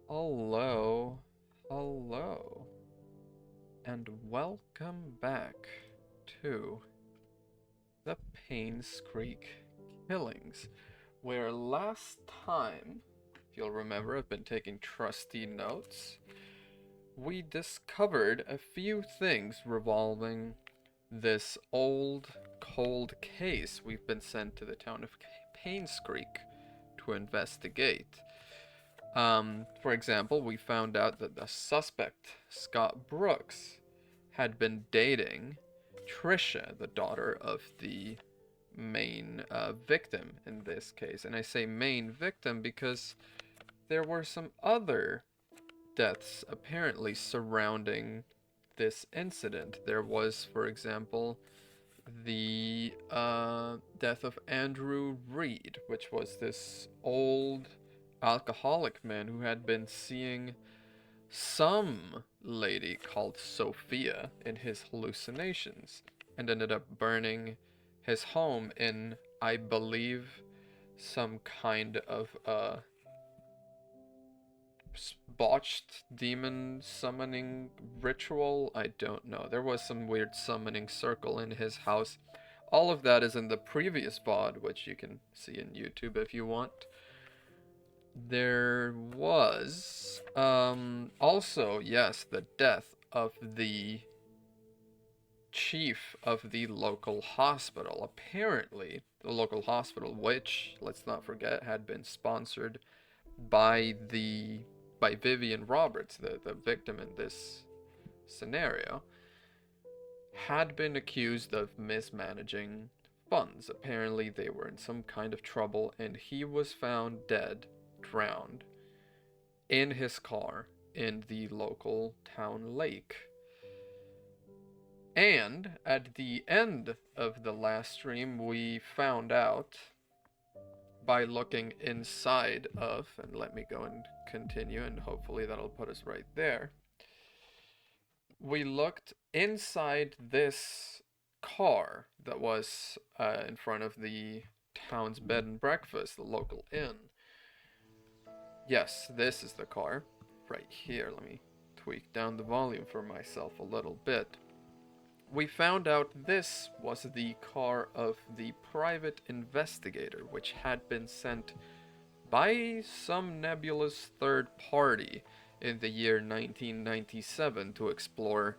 Hello, hello, and welcome back to the Paynes Creek Killings, where last time, if you'll remember, I've been taking trusty notes, we discovered a few things revolving this old, cold case we've been sent to the town of Paynes Creek to investigate. For example, we found out that the suspect, Scott Brooks, had been dating Trisha, the daughter of the main victim in this case. And I say main victim because there were some other deaths apparently surrounding this incident. There was, for example, the death of Andrew Reed, which was this old alcoholic man who had been seeing some lady called Sophia in his hallucinations and ended up burning his home in, I believe, some kind of botched demon summoning ritual. I don't know. There was some weird summoning circle in his house. All of that is in the previous VOD, which you can see in YouTube if you want. There was also, yes, the death of the chief of the local hospital. Apparently, the local hospital, which, let's not forget, had been sponsored by Vivian Roberts, the victim in this scenario, had been accused of mismanaging funds. Apparently, they were in some kind of trouble, and he was found dead, drowned, in his car in the local town lake. And at the end of the last stream, we found out by looking inside of, and let me go and continue, and hopefully that'll put us right there. We looked inside this car that was in front of the town's bed and breakfast, the local inn. Yes, this is the car right here. Let me tweak down the volume for myself a little bit. We found out this was the car of the private investigator, which had been sent by some nebulous third party in the year 1997 to explore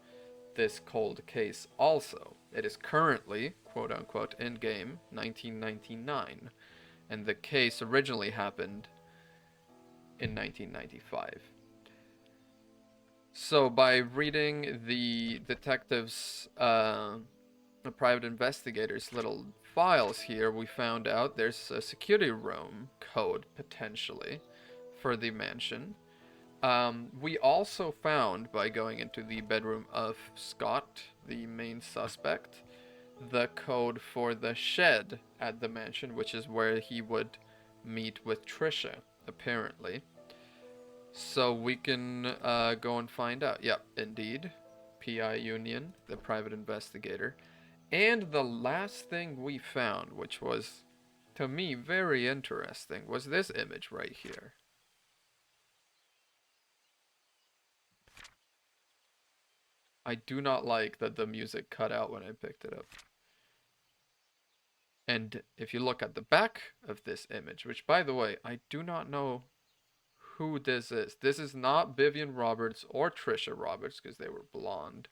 this cold case also. It is currently, quote unquote, in game 1999, and the case originally happened in 1995. So, by reading the detective's, the private investigator's little files here, we found out there's a security room code potentially for the mansion. We also found, by going into the bedroom of Scott, the main suspect, the code for the shed at the mansion, which is where he would meet with Trisha, apparently. So we can go and find out. Yep, indeed. PI Union, the private investigator. And the last thing we found, which was, to me, very interesting, was this image right here. I do not like that the music cut out when I picked it up. And if you look at the back of this image, which, by the way, I do not know who this is. This is not Vivian Roberts or Trisha Roberts because they were blonde.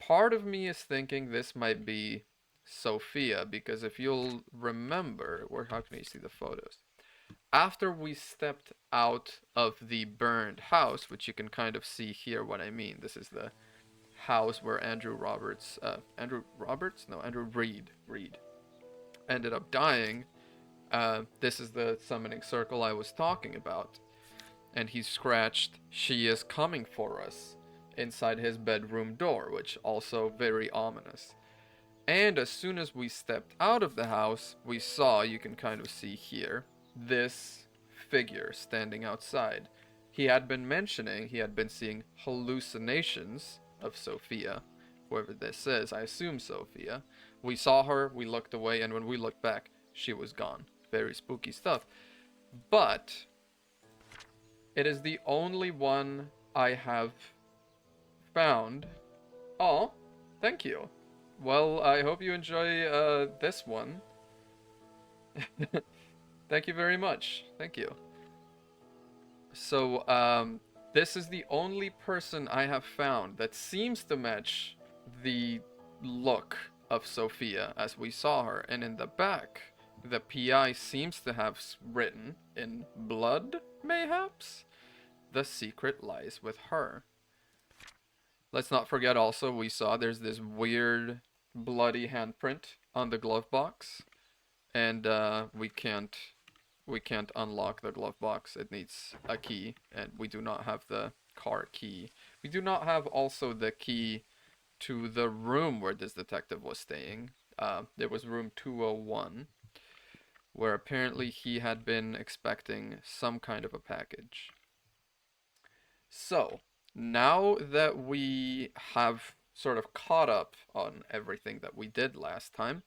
Part of me is thinking this might be Sophia because if you'll remember, how can you see the photos? After we stepped out of the burned house, which you can kind of see here what I mean. This is the house where Andrew Reed ended up dying. This is the summoning circle I was talking about. And he scratched, "She is coming for us," inside his bedroom door, which also very ominous. And as soon as we stepped out of the house, we saw, you can kind of see here, this figure standing outside. He had been mentioning he had been seeing hallucinations of Sophia, whoever this is, I assume Sophia. We saw her, we looked away, and when we looked back, she was gone. Very spooky stuff. But It is the only one I have found. Oh, thank you. Well, I hope you enjoy this one. Thank you very much. Thank you. So, this is the only person I have found that seems to match the look of Sophia as we saw her. And in the back, the PI seems to have written in blood, mayhaps? The secret lies with her. Let's not forget also we saw there's this weird bloody handprint on the glove box. And we can't unlock the glove box. It needs a key, and we do not have the car key. We do not have also the key to the room where this detective was staying. It was room 201, where apparently he had been expecting some kind of a package. So, now that we have sort of caught up on everything that we did last time,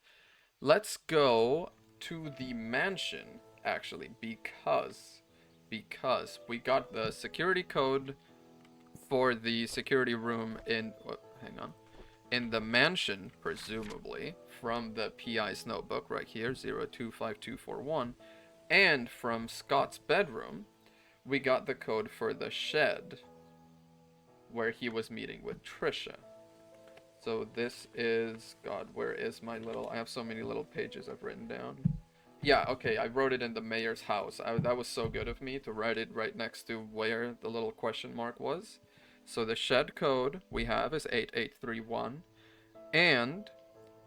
let's go to the mansion, actually, because we got the security code for the security room in hang on, in the mansion, presumably from the PI's notebook right here, 025241, and from Scott's bedroom we got the code for the shed where he was meeting with Trisha. So this is, God, where is my little, I have so many little pages I've written down. Yeah, okay, I wrote it in the mayor's house. That was so good of me to write it right next to where the little question mark was. So the shed code we have is 8831, and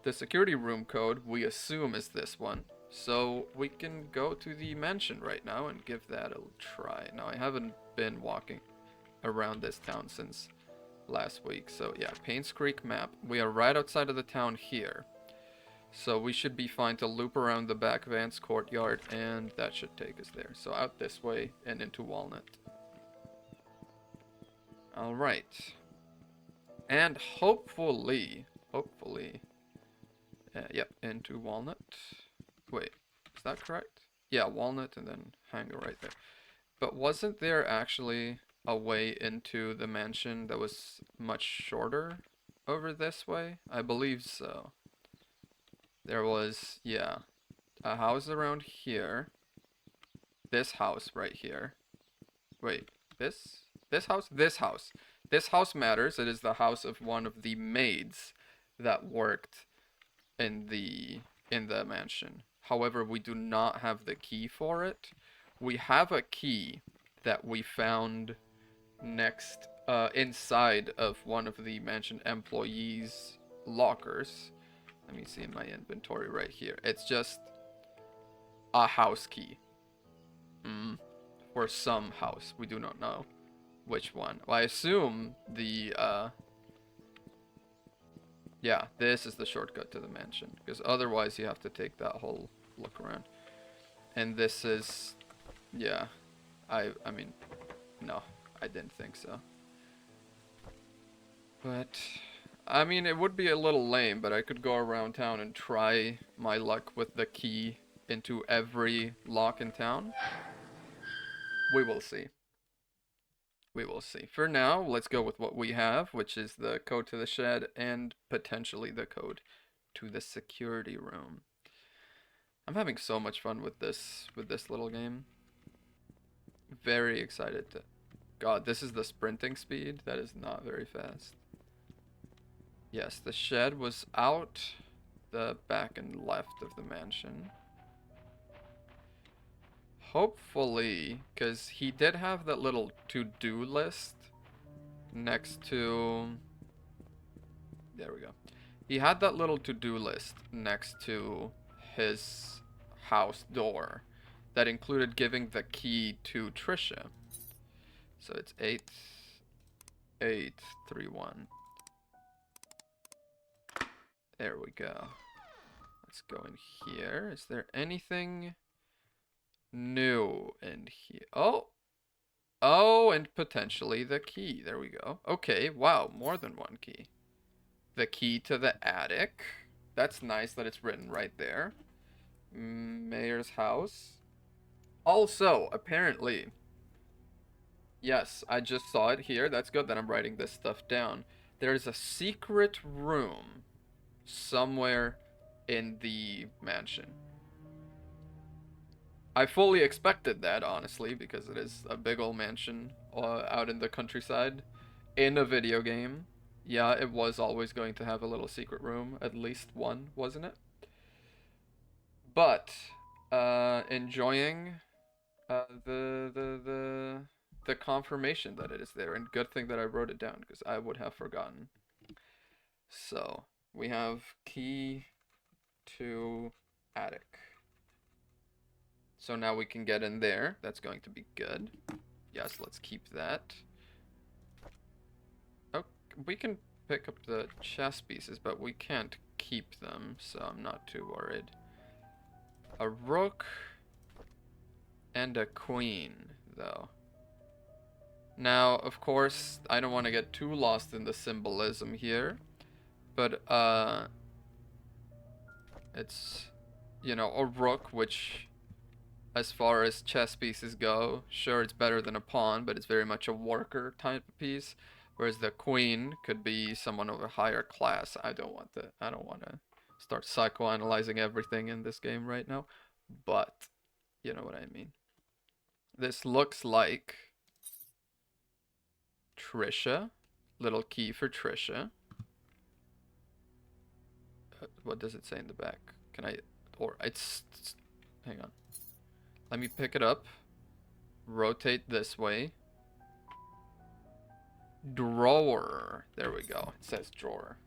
the security room code we assume is this one. So we can go to the mansion right now and give that a try. Now, I haven't been walking around this town since last week. So yeah, Paynes Creek map. We are right outside of the town here. So we should be fine to loop around the back Vance courtyard, and that should take us there. So out this way and into Walnut. Alright. And hopefully, yep, into Walnut. Wait, is that correct? Yeah, Walnut and then Hangar right there. But wasn't there actually a way into the mansion that was much shorter over this way? I believe so. There was, yeah, a house around here. This house right here. Wait, this house? This house. This house matters. It is the house of one of the maids that worked in the mansion. However, we do not have the key for it. We have a key that we found next inside of one of the mansion employees' lockers. Let me see in my inventory right here. It's just a house key. For some house. We do not know which one. Well, I assume the yeah, this is the shortcut to the mansion, because otherwise you have to take that whole look around. And this is, yeah, I mean, no, I didn't think so. But, I mean, it would be a little lame, but I could go around town and try my luck with the key into every lock in town. We will see. We will see. For now, let's go with what we have, which is the code to the shed and potentially the code to the security room. I'm having so much fun with this little game. Very excited to... God, this is the sprinting speed. That is not very fast. Yes, the shed was out the back and left of the mansion. Hopefully, because he did have that little to-do list next to... There we go. He had that little to-do list next to his house door that included giving the key to Trisha. So it's 8831. There we go. Let's go in here. Is there anything new in here? Oh, and potentially the key. There we go. Okay, wow, more than one key. The key to the attic. That's nice that it's written right there. Mayor's house. Also, apparently, Yes, I just saw it here. That's good that I'm writing this stuff down. There's a secret room somewhere in the mansion. I fully expected that, honestly, because it is a big old mansion out in the countryside in a video game. Yeah, it was always going to have a little secret room, at least one, wasn't it? But enjoying the confirmation that it is there, and good thing that I wrote it down because I would have forgotten. So we have key to attic. So now we can get in there. That's going to be good. Yes, let's keep that. Oh, we can pick up the chess pieces, but we can't keep them, so I'm not too worried. A rook and a queen, though. Now, of course, I don't want to get too lost in the symbolism here, but it's, you know, a rook, which, as far as chess pieces go, sure, it's better than a pawn, but it's very much a worker type of piece. Whereas the queen could be someone of a higher class. I don't want to start psychoanalyzing everything in this game right now, but you know what I mean. This looks like Trisha. Little key for Trisha. What does it say in the back? Can I, or it's hang on. Let me pick it up. Rotate this way. Drawer. There we go. It says drawer.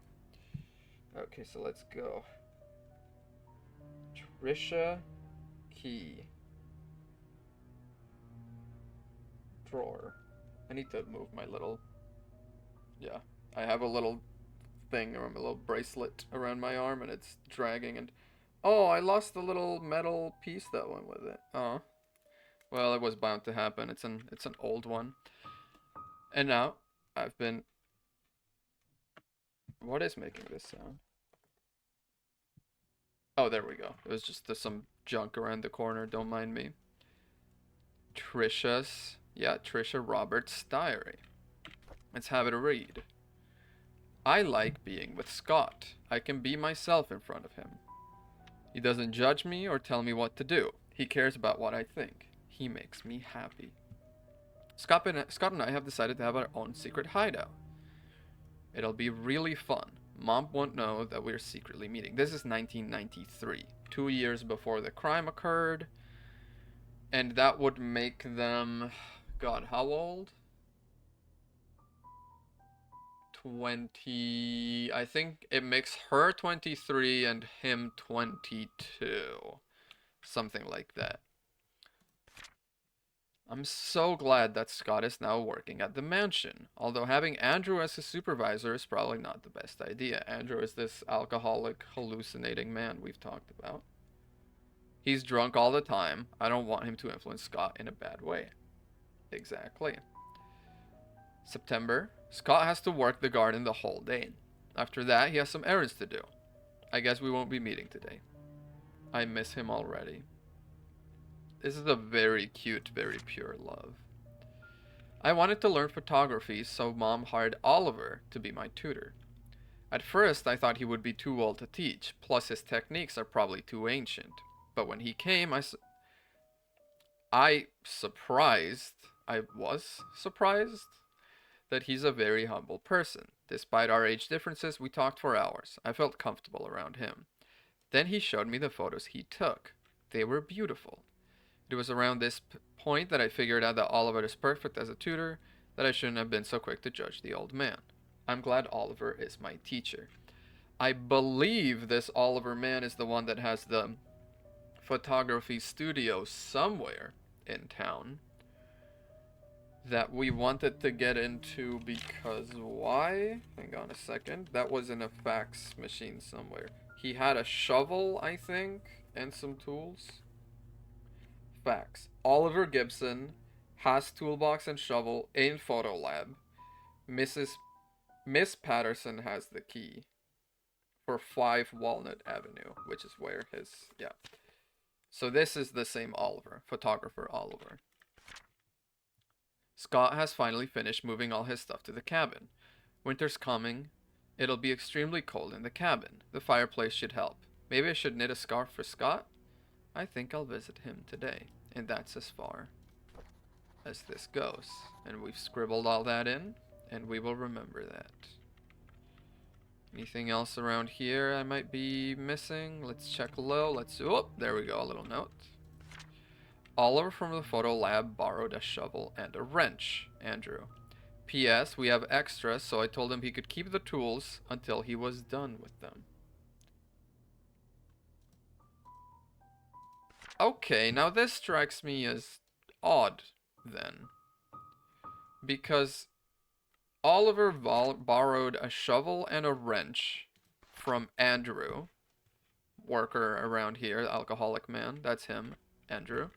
Okay, so let's go. Trisha key. Drawer. I need to move my little... Yeah. I have a little thing, or a little bracelet around my arm, and it's dragging, and... Oh, I lost the little metal piece that went with it. Oh. Well, it was bound to happen. It's an old one. And now, I've been... What is making this sound? Oh, there we go. It was just some junk around the corner. Don't mind me. Trisha's... Yeah, Trisha Roberts' diary. Let's have it a read. I like being with Scott. I can be myself in front of him. He doesn't judge me or tell me what to do. He cares about what I think. He makes me happy. Scott and I have decided to have our own secret hideout. It'll be really fun. Mom won't know that we're secretly meeting. This is 1993, 2 years before the crime occurred. And that would make them, God, how old? 20, I think it makes her 23 and him 22. Something like that. I'm so glad that Scott is now working at the mansion, although having Andrew as his supervisor is probably not the best idea. Andrew is this alcoholic, hallucinating man we've talked about. He's drunk all the time. I don't want him to influence Scott in a bad way. Exactly. September. Scott has to work the garden the whole day. After that, he has some errands to do. I guess we won't be meeting today. I miss him already. This is a very cute, very pure love. I wanted to learn photography, so Mom hired Oliver to be my tutor. At first, I thought he would be too old to teach, plus his techniques are probably too ancient. But when he came, I was surprised that he's a very humble person. Despite our age differences, we talked for hours. I felt comfortable around him. Then he showed me the photos he took. They were beautiful. It was around this point that I figured out that Oliver is perfect as a tutor, that I shouldn't have been so quick to judge the old man. I'm glad Oliver is my teacher. I believe this Oliver man is the one that has the photography studio somewhere in town that we wanted to get into because why? Hang on a second. That was in a fax machine somewhere. He had a shovel, I think, and some tools. Facts. Oliver Gibson has toolbox and shovel in Photo Lab. Miss Patterson has the key for 5 Walnut Avenue, which is where his, yeah. So this is the same Oliver, photographer Oliver. Scott has finally finished moving all his stuff to the cabin. Winter's coming. It'll be extremely cold in the cabin. The fireplace should help. Maybe I should knit a scarf for Scott? I think I'll visit him today. And that's as far as this goes. And we've scribbled all that in, and we will remember that. Anything else around here I might be missing? Let's check low. Oh, there we go, a little note. Oliver from the photo lab borrowed a shovel and a wrench. Andrew. P.S. We have extras, so I told him he could keep the tools until he was done with them. Okay, now this strikes me as odd, then. Because Oliver borrowed a shovel and a wrench from Andrew, worker around here, the alcoholic man. That's him, Andrew.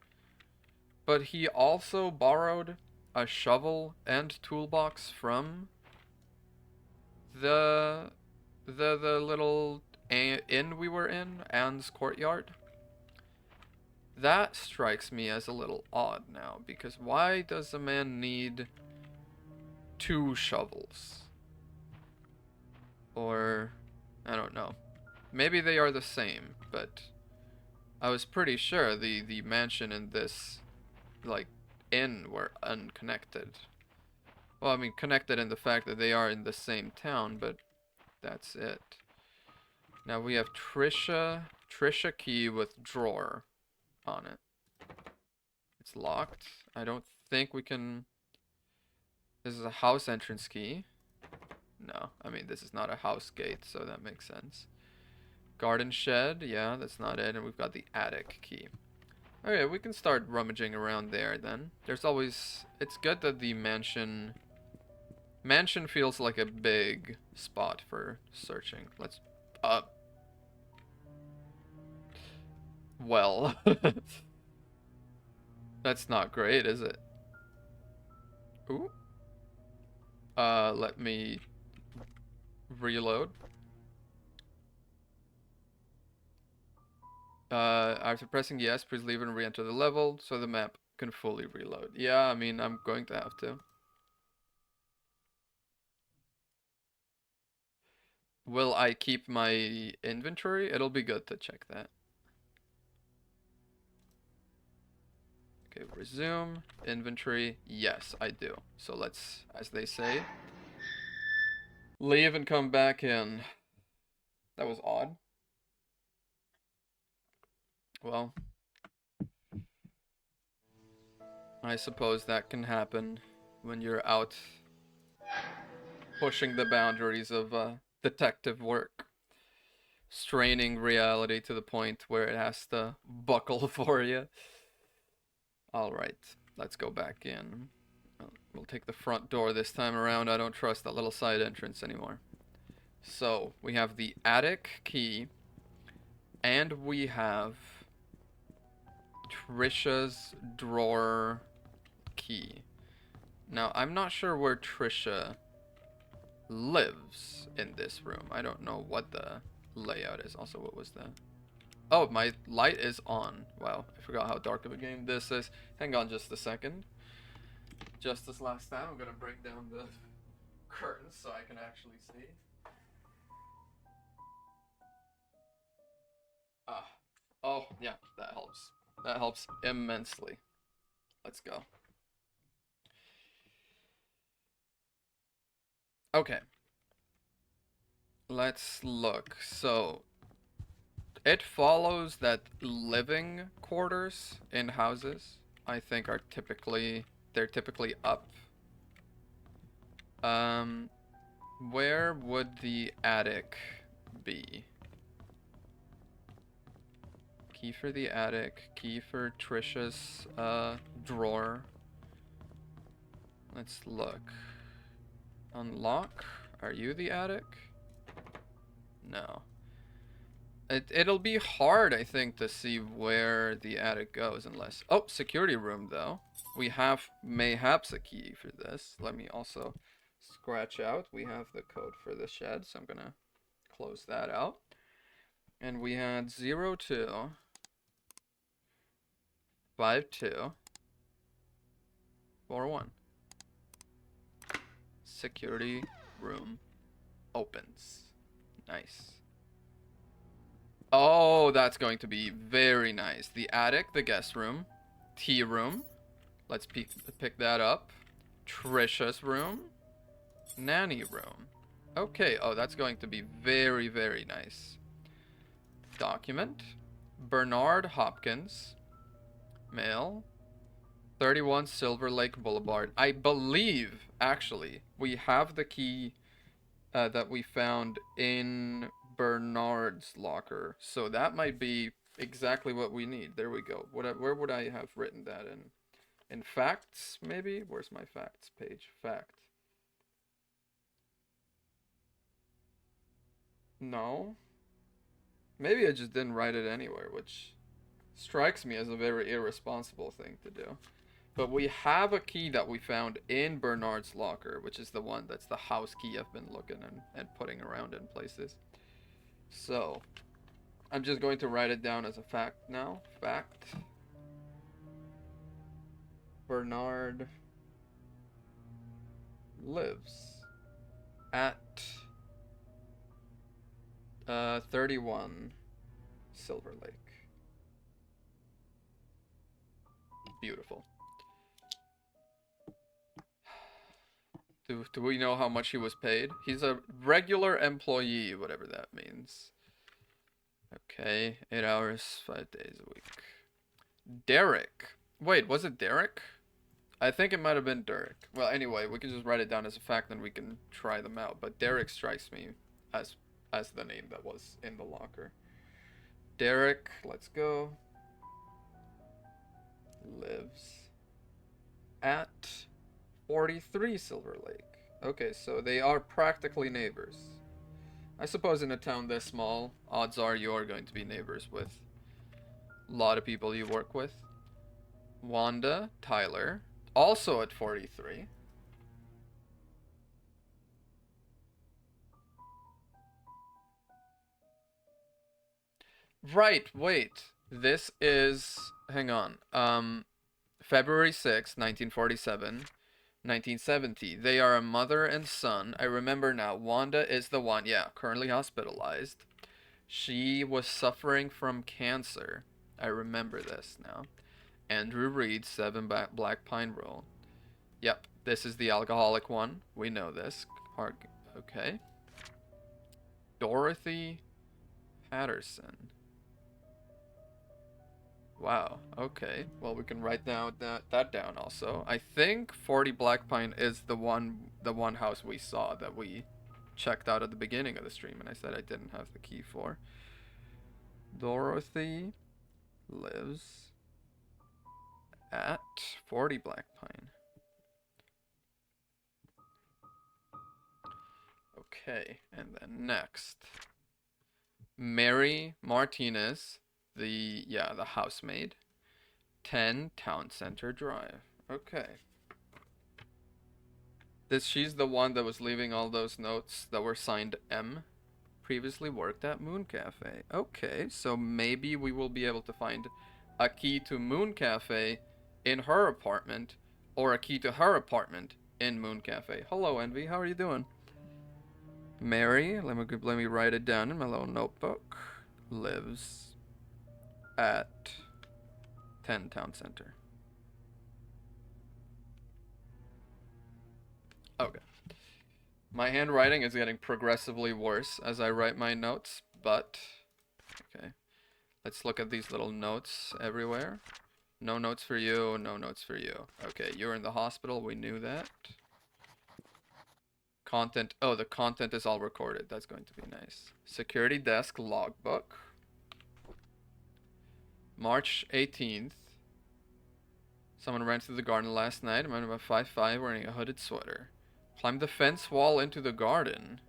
But he also borrowed a shovel and toolbox from the little inn we were in, Anne's Courtyard. That strikes me as a little odd now, because why does a man need 2 shovels? Or, I don't know. Maybe they are the same, but I was pretty sure the mansion and this, like, inn were unconnected. Well, I mean, connected in the fact that they are in the same town, but that's it. Now we have Trisha key with drawer on it. It's locked. I don't think we can... This is a house entrance key. No, I mean, this is not a house gate, so that makes sense. Garden shed, yeah, that's not it. And we've got the attic key. Okay, we can start rummaging around there then. There's always... It's good that the mansion feels like a big spot for searching. Let's... Well... That's not great, is it? Ooh. Let me reload. After pressing yes, please leave and re-enter the level so the map can fully reload. Yeah, I mean, I'm going to have to. Will I keep my inventory? It'll be good to check that. Okay, resume, inventory. Yes, I do. So let's, as they say, leave and come back in. That was odd. Well, I suppose that can happen when you're out pushing the boundaries of detective work. Straining reality to the point where it has to buckle for you. Alright, let's go back in. We'll take the front door this time around. I don't trust that little side entrance anymore. So, we have the attic key. And we have Trisha's drawer key. Now, I'm not sure where Trisha lives in this room. I don't know what the layout is. Also, what was the... Oh, my light is on. Wow, I forgot how dark of a game this is. Hang on just a second. Just as last time, I'm gonna break down the curtains so I can actually see. Ah. Oh, yeah, that helps. That helps immensely. Let's go. Okay. Let's look. So, it follows that living quarters in houses, I think, are typically... They're typically up. Where would the attic be? Key for the attic. Key for Trisha's drawer. Let's look. Unlock. Are you the attic? No. It'll be hard, I think, to see where the attic goes unless... Oh, security room, though. We have mayhaps a key for this. Let me also scratch out. We have the code for the shed, so I'm gonna close that out. And we had 02 52 41. Security room opens. Nice. Oh, that's going to be very nice. The attic, the guest room, tea room. Let's pick that up. Trisha's room, nanny room. Okay, oh, that's going to be very, very nice. Document. Bernard Hopkins, male, 31 Silver Lake Boulevard. I believe, actually, we have the key that we found in Bernard's locker. So that might be exactly what we need. There we go. Where would I have written that in? In facts, maybe? Where's my facts page? Fact. No. Maybe I just didn't write it anywhere, which strikes me as a very irresponsible thing to do. But we have a key that we found in Bernard's locker, which is the one that's the house key I've been looking and putting around in places. So, I'm just going to write it down as a fact now. Fact. Bernard lives at 31 Silver Lake. Beautiful. Do we know how much he was paid? He's a regular employee, whatever that means. Okay, 8 hours, 5 days a week. Derek. Wait, was it Derek? I think it might have been Derek. Well, anyway, we can just write it down as a fact and we can try them out. But Derek strikes me as the name that was in the locker. Derek, let's go. Lives at 43 Silver Lake. Okay, so they are practically neighbors. I suppose in a town this small, odds are you are going to be neighbors with a lot of people you work with. Wanda Tyler, also at 43. Right, wait. This is, hang on. February 6, 1947. 1970. They are a mother and son. I remember now. Wanda is the one, yeah, currently hospitalized. She was suffering from cancer. I remember this now. Andrew Reed, 7 Black Pine Roll. Yep, this is the alcoholic one. We know this. Okay. Dorothy Patterson. Wow, okay. Well, we can write down that down also. I think 40 Black Pine is the one house we saw that we checked out at the beginning of the stream and I said I didn't have the key for. Dorothy lives at 40 Black Pine. Okay, and then next. Mary Martinez, the housemaid. 10 Town Center Drive. Okay. She's the one that was leaving all those notes that were signed M. Previously worked at Moon Cafe. Okay, so maybe we will be able to find a key to Moon Cafe in her apartment, or a key to her apartment in Moon Cafe. Hello, Envy. How are you doing? Mary, let me write it down in my little notebook. Lives at 10 Town Center. Okay. My handwriting is getting progressively worse as I write my notes, but okay. Let's look at these little notes everywhere. No notes for you, no notes for you. Okay, you're in the hospital, we knew that. Content, oh, the content is all recorded. That's going to be nice. Security desk logbook. March 18th. Someone ran through the garden last night. A man about 5'5" wearing a hooded sweater. Climbed the fence wall into the garden.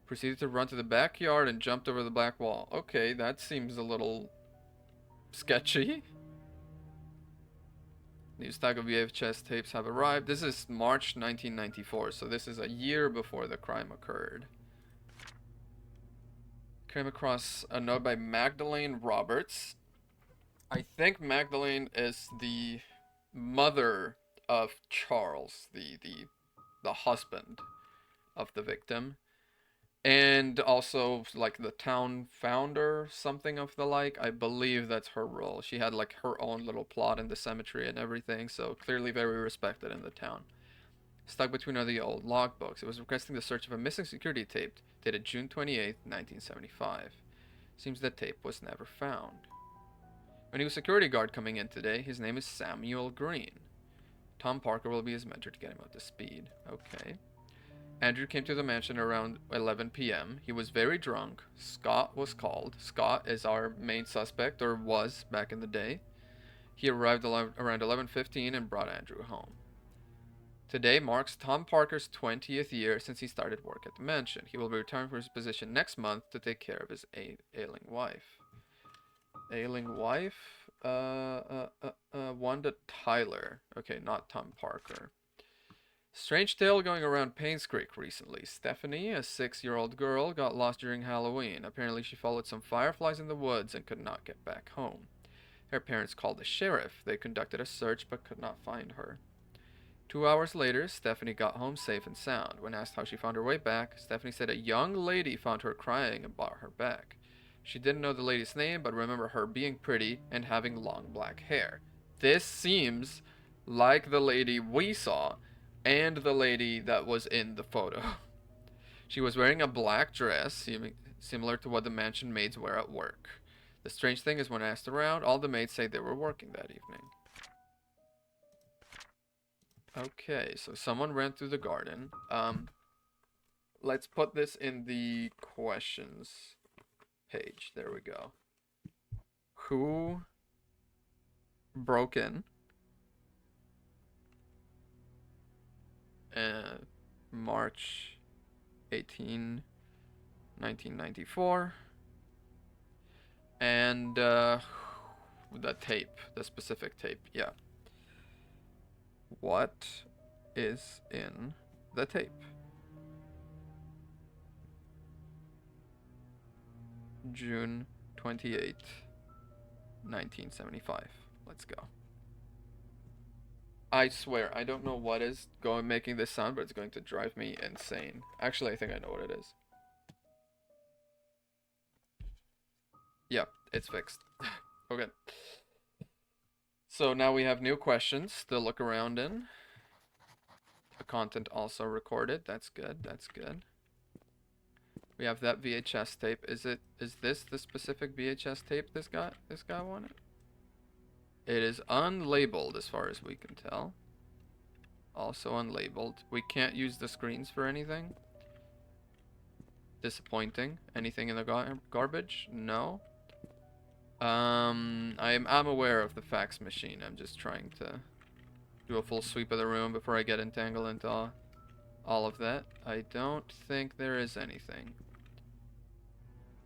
Proceeded to run to the backyard and jumped over the back wall. Okay, that seems a little sketchy. New stock of VHS tapes have arrived. This is March 1994, so this is a year before the crime occurred. Came across a note by Magdalene Roberts. I think Magdalene is the mother of Charles, the the husband of the victim. And also like the town founder, something of the like. I believe that's her role. She had like her own little plot in the cemetery and everything, so clearly very respected in the town. Stuck between the old logbooks, it was requesting the search of a missing security tape dated June 28th, 1975. Seems the tape was never found. A new security guard coming in today. His name is Samuel Green. Tom Parker will be his mentor to get him up to speed. Okay. Andrew came to the mansion around 11 p.m. He was very drunk. Scott was called. Scott is our main suspect, or was back in the day. He arrived around 11:15 and brought Andrew home. Today marks Tom Parker's 20th year since he started work at the mansion. He will be retiring from his position next month to take care of his ailing wife. Ailing wife? Wanda Tyler. Okay, not Tom Parker. Strange tale going around Paynes Creek recently. Stephanie, a 6-year-old girl, got lost during Halloween. Apparently she followed some fireflies in the woods and could not get back home. Her parents called the sheriff. They conducted a search but could not find her. 2 hours later, Stephanie got home safe and sound. When asked how she found her way back, Stephanie said a young lady found her crying and brought her back. She didn't know the lady's name, but remember her being pretty and having long black hair. This seems like the lady we saw and the lady that was in the photo. She was wearing a black dress, similar to what the mansion maids wear at work. The strange thing is when asked around, all the maids say they were working that evening. Okay, so someone ran through the garden. Let's put this in the questions page. There we go. Who broke in? March 18, 1994. And the tape, the specific tape, yeah. What is in the tape? June 28, 1975. Let's go. I swear, I don't know what is making this sound, but it's going to drive me insane. Actually, I think I know what it is. Yep, it's fixed. Okay. So now we have new questions to look around in. The content also recorded. That's good. That's good. We have that VHS tape. Is this the specific VHS tape this guy wanted? It is unlabeled as far as we can tell. Also unlabeled. We can't use the screens for anything. Disappointing. Anything in the garbage? No. I'm aware of the fax machine. I'm just trying to do a full sweep of the room before I get entangled into all of that. I don't think there is anything.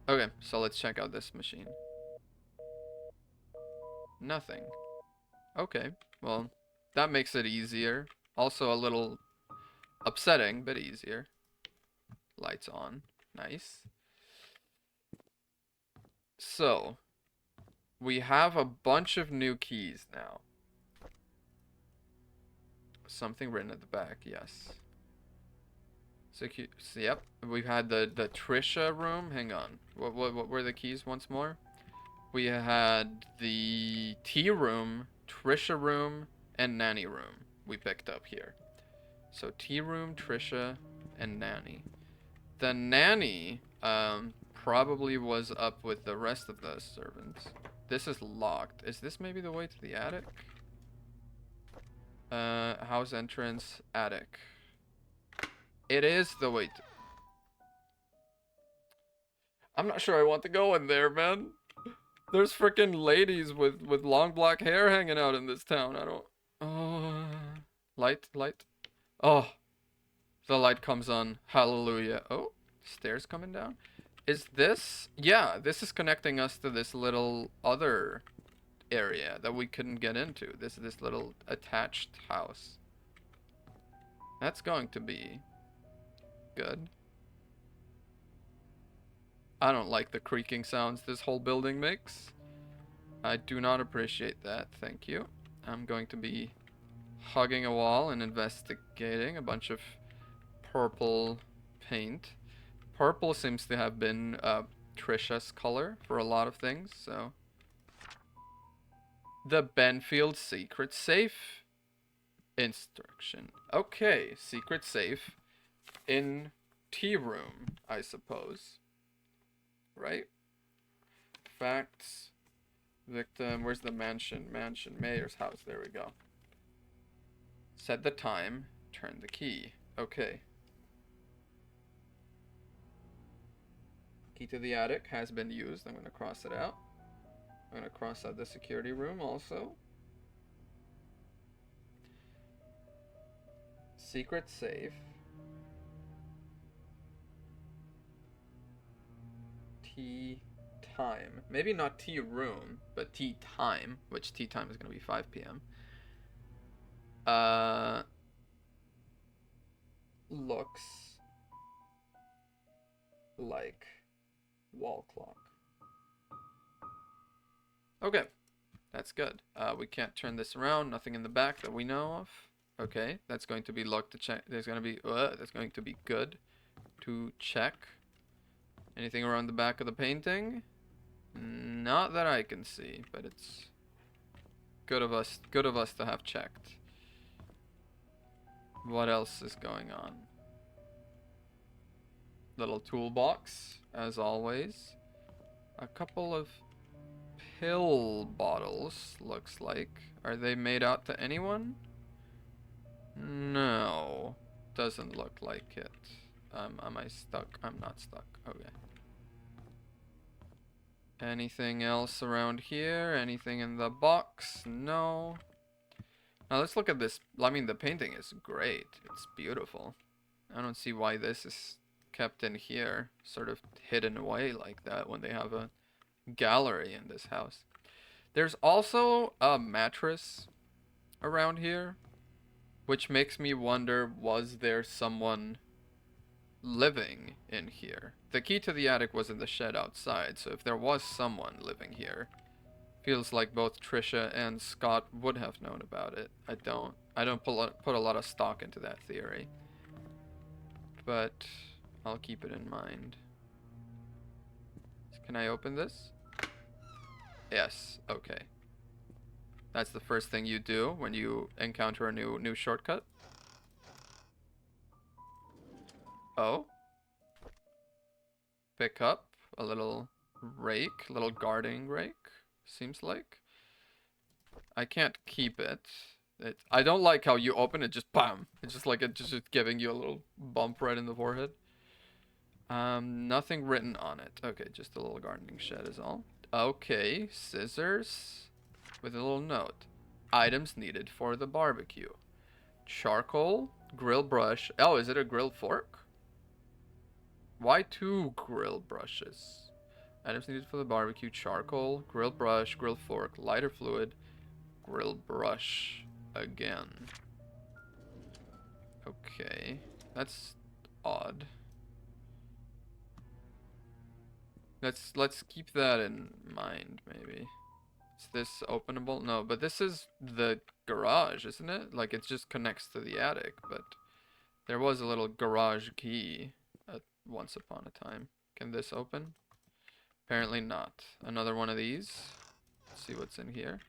Okay, so let's check out this machine. Nothing. Okay, well, that makes it easier. Also a little upsetting, but easier. Lights on. Nice. So, we have a bunch of new keys now. Something written at the back, yes. So yep, we've had the Trisha room. Hang on. What were the keys once more? We had the tea room, Trisha room, and nanny room we picked up here. So tea room, Trisha, and nanny. The nanny probably was up with the rest of the servants. This is locked. Is this maybe the way to the attic? House entrance, attic. It is the way to... I'm not sure I want to go in there, man. There's freaking ladies with long black hair hanging out in this town. I don't... Oh... Light. Oh. The light comes on. Hallelujah. Oh, stairs coming down. Is this... Yeah, this is connecting us to this little other area that we couldn't get into. This little attached house. That's going to be good. I don't like the creaking sounds this whole building makes. I do not appreciate that. Thank you. I'm going to be hugging a wall and investigating a bunch of purple paint. Purple seems to have been Trisha's color for a lot of things, so. The Benfield secret safe instruction. Okay, secret safe in tea room, I suppose. Right? Facts. Victim. Where's the mansion? Mansion. Mayor's house. There we go. Set the time. Turn the key. Okay. Key to the attic has been used. I'm going to cross it out. I'm going to cross out the security room also. Secret safe. Tea time. Maybe not tea room, but tea time, which tea time is going to be 5 p.m. Looks like wall clock. Okay, that's good. We can't turn this around. Nothing in the back that we know of. Okay, that's going to be locked to check. That's going to be good to check. Anything around the back of the painting? Not that I can see, but it's good of us to have checked. What else is going on? Little toolbox, as always. A couple of pill bottles, looks like. Are they made out to anyone? No. Doesn't look like it. Am I stuck? I'm not stuck. Okay. Anything else around here? Anything in the box? No. Now let's look at this. I mean, the painting is great. It's beautiful. I don't see why this is kept in here, sort of hidden away like that when they have a gallery in this house. There's also a mattress around here, which makes me wonder, was there someone living in here? The key to the attic was in the shed outside, so if there was someone living here, feels like both Trisha and Scott would have known about it. I don't put a lot of stock into that theory, but I'll keep it in mind. Can I open this? Yes. Okay. That's the first thing you do when you encounter a new shortcut. Oh. Pick up a little rake, little gardening rake, seems like. I can't keep it. I don't like how you open it, just bam. It's just like it's just giving you a little bump right in the forehead. Nothing written on it. Okay, just a little gardening shed is all. Okay, scissors with a little note. Items needed for the barbecue. Charcoal, grill brush. Oh, is it a grill fork? Why 2 grill brushes? Items needed for the barbecue. Charcoal, grill brush, grill fork, lighter fluid, grill brush again. Okay, that's odd. Let's keep that in mind, maybe. Is this openable? No, but this is the garage, isn't it? Like, it just connects to the attic, but there was a little garage key at once upon a time. Can this open? Apparently not. Another one of these. Let's see what's in here.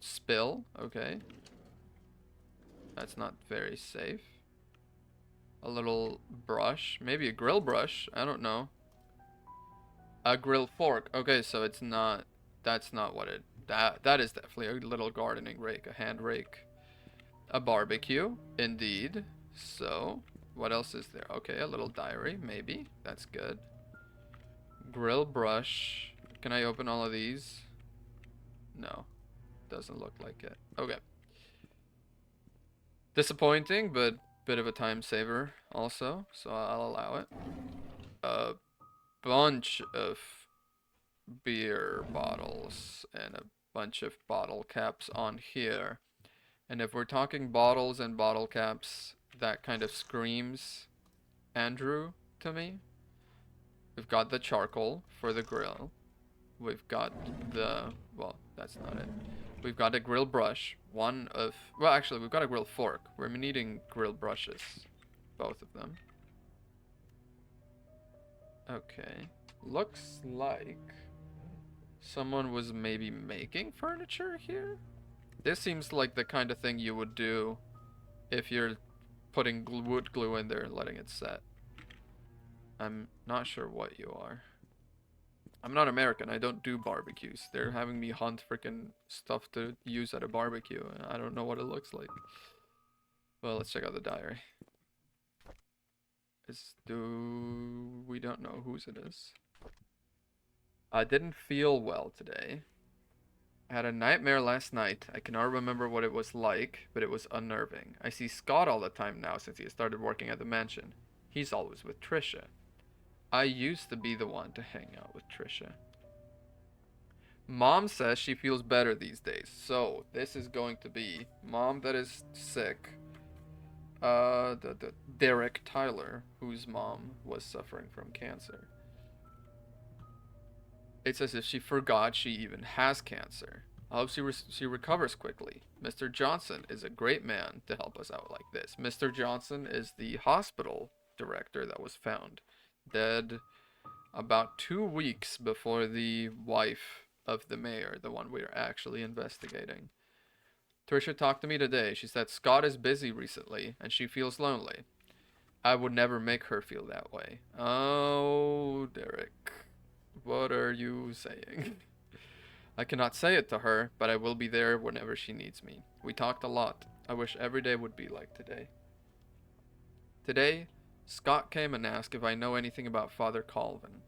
Spill. Okay. That's not very safe. A little brush. Maybe a grill brush. I don't know. A grill fork. Okay, so it's not... That's not what it... That is definitely a little gardening rake. A hand rake. A barbecue. Indeed. So, what else is there? Okay, a little diary. Maybe. That's good. Grill brush. Can I open all of these? No. Doesn't look like it. Okay. Disappointing, but bit of a time saver also, so I'll allow it. A bunch of beer bottles and a bunch of bottle caps on here. And if we're talking bottles and bottle caps, that kind of screams Andrew to me. We've got the charcoal for the grill. We've got the... well, that's not it. We've got a grill brush. One of... Well, actually, we've got a grill fork. We're needing grill brushes. Both of them. Okay. Looks like someone was maybe making furniture here? This seems like the kind of thing you would do if you're putting wood glue in there and letting it set. I'm not sure what you are. I'm not American. I don't do barbecues. They're having me hunt freaking stuff to use at a barbecue, and I don't know what it looks like. Well, let's check out the diary. We don't know whose it is. I didn't feel well today. I had a nightmare last night. I cannot remember what it was like, but it was unnerving. I see Scott all the time now since he started working at the mansion. He's always with Trisha. I used to be the one to hang out with Trisha. Mom says she feels better these days. So, this is going to be mom that is sick. Derek Tyler, whose mom was suffering from cancer. It's as if she forgot she even has cancer. I hope she recovers quickly. Mr. Johnson is a great man to help us out like this. Mr. Johnson is the hospital director that was found dead about 2 weeks before the wife of the mayor, the one we're actually investigating. Trisha talked to me today. She said Scott is busy recently and she feels lonely. I would never make her feel that way. Oh, Derek. What are you saying? I cannot say it to her, but I will be there whenever she needs me. We talked a lot. I wish every day would be like today. Today, Scott came and asked if I know anything about Father Colvin.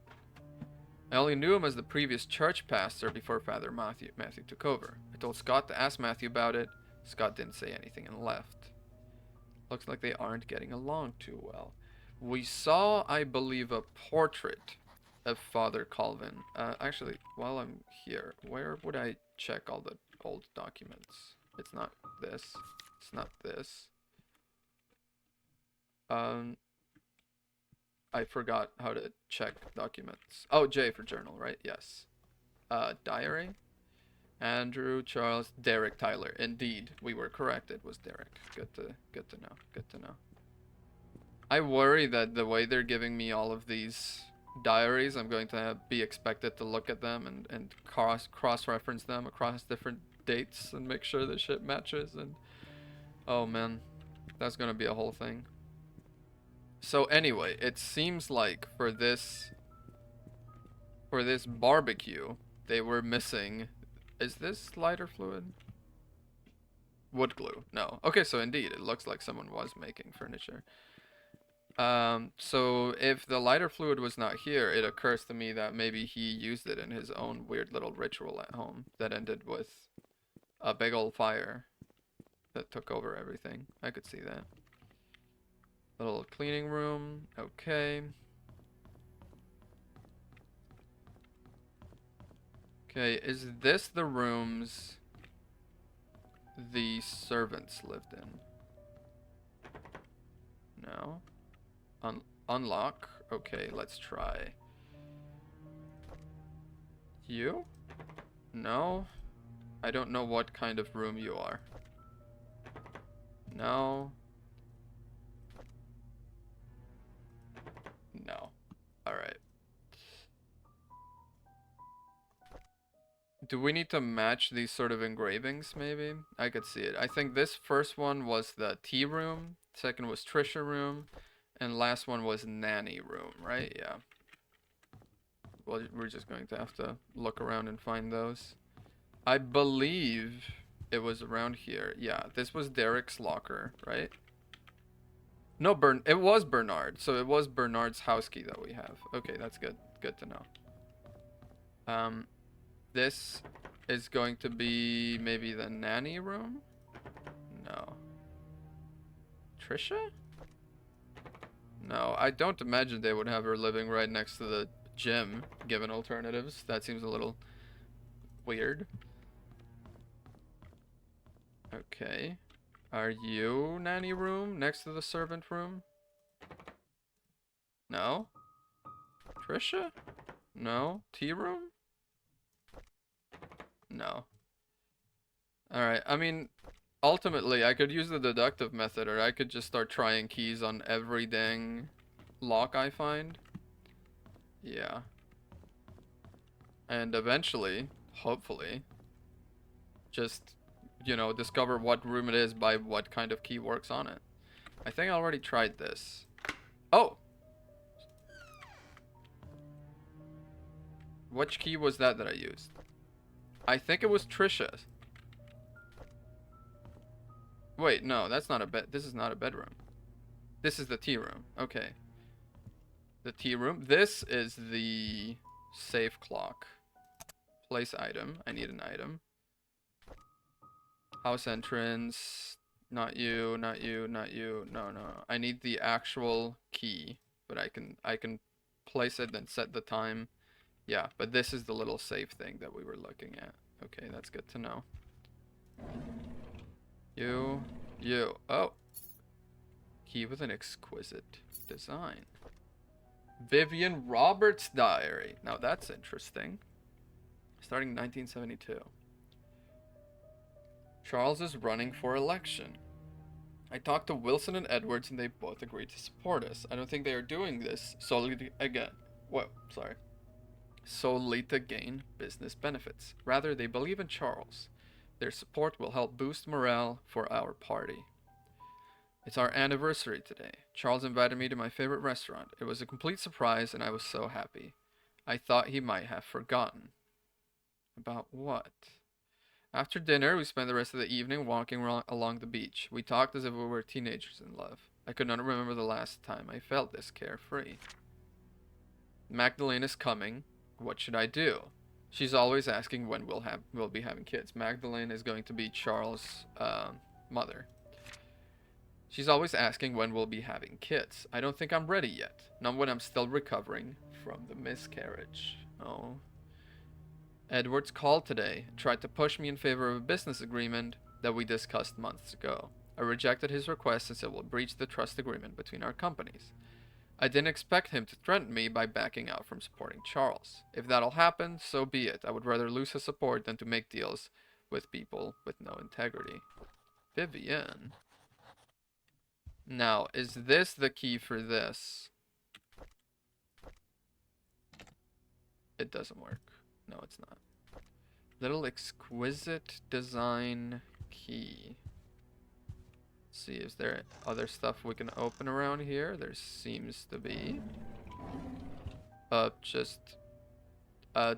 I only knew him as the previous church pastor before Father Matthew took over. I told Scott to ask Matthew about it. Scott didn't say anything and left. Looks like they aren't getting along too well. We saw, I believe, a portrait of Father Colvin. Actually, while I'm here, where would I check all the old documents? It's not this. It's not this. I forgot how to check documents. Oh, J for journal, right? Yes. Diary. Andrew, Charles, Derek, Tyler. Indeed, we were correct. It was Derek. Good to know. Good to know. I worry that the way they're giving me all of these diaries, I'm going to be expected to look at them and cross-reference them across different dates and make sure the shit matches. And oh man, that's gonna be a whole thing. So anyway, it seems like for this barbecue, they were missing. Is this lighter fluid? Wood glue. No. Okay, so indeed, it looks like someone was making furniture. So if the lighter fluid was not here, it occurs to me that maybe he used it in his own weird little ritual at home that ended with a big old fire that took over everything. I could see that. Little cleaning room. Okay. Okay, is this the rooms the servants lived in? No. Unlock? Okay, let's try. You? No. I don't know what kind of room you are. No. No. Alright. Do we need to match these sort of engravings, maybe? I could see it. I think this first one was the tea room, second was Trisha room, and last one was nanny room, right? Yeah. Well, we're just going to have to look around and find those. I believe it was around here. Yeah, this was Derek's locker, right? No, it was Bernard. So it was Bernard's house key that we have. Okay, that's good. Good to know. This is going to be maybe the nanny room? No. Trisha? No, I don't imagine they would have her living right next to the gym, given alternatives. That seems a little weird. Okay. Are you nanny room next to the servant room? No? Trisha? No? Tea room? No. Alright, I mean, ultimately, I could use the deductive method, or I could just start trying keys on every dang lock I find. Yeah. And eventually, hopefully, just, you know, discover what room it is by what kind of key works on it. I think I already tried this. Oh! Which key was that I used? I think it was Trisha's. Wait, no, that's not a bed. This is not a bedroom. This is the tea room. Okay. The tea room. This is the safe clock. Place item. I need an item. House entrance. Not you, not you, not you. No, no. I need the actual key, but I can place it and set the time. Yeah, but this is the little safe thing that we were looking at. Okay, that's good to know. You. Oh. Key with an exquisite design. Vivian Roberts' diary. Now that's interesting. Starting in 1972. Charles is running for election. I talked to Wilson and Edwards and they both agreed to support us. I don't think they are doing this solely to gain business benefits. Rather, they believe in Charles. Their support will help boost morale for our party. It's our anniversary today. Charles invited me to my favorite restaurant. It was a complete surprise and I was so happy. I thought he might have forgotten. About what? After dinner, we spent the rest of the evening walking along the beach. We talked as if we were teenagers in love. I could not remember the last time I felt this carefree. Magdalene is coming. What should I do? She's always asking when we'll be having kids. Magdalene is going to be Charles' mother. She's always asking when we'll be having kids. I don't think I'm ready yet. Not when I'm still recovering from the miscarriage. Oh. Edwards called today and tried to push me in favor of a business agreement that we discussed months ago. I rejected his request since it will breach the trust agreement between our companies. I didn't expect him to threaten me by backing out from supporting Charles. If that'll happen, so be it. I would rather lose his support than to make deals with people with no integrity. Vivian. Now, is this the key for this? It doesn't work. No, it's not. Little exquisite design key. Let's see, is there other stuff we can open around here? There seems to be. Just a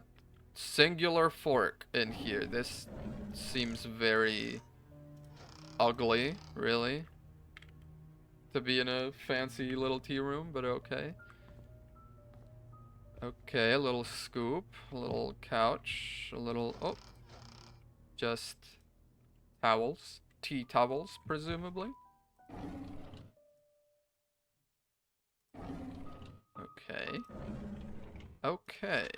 singular fork in here. This seems very ugly, really, to be in a fancy little tea room, but okay. Okay, a little scoop, a little couch, a little, oh, just towels, tea towels, presumably. Okay. Okay.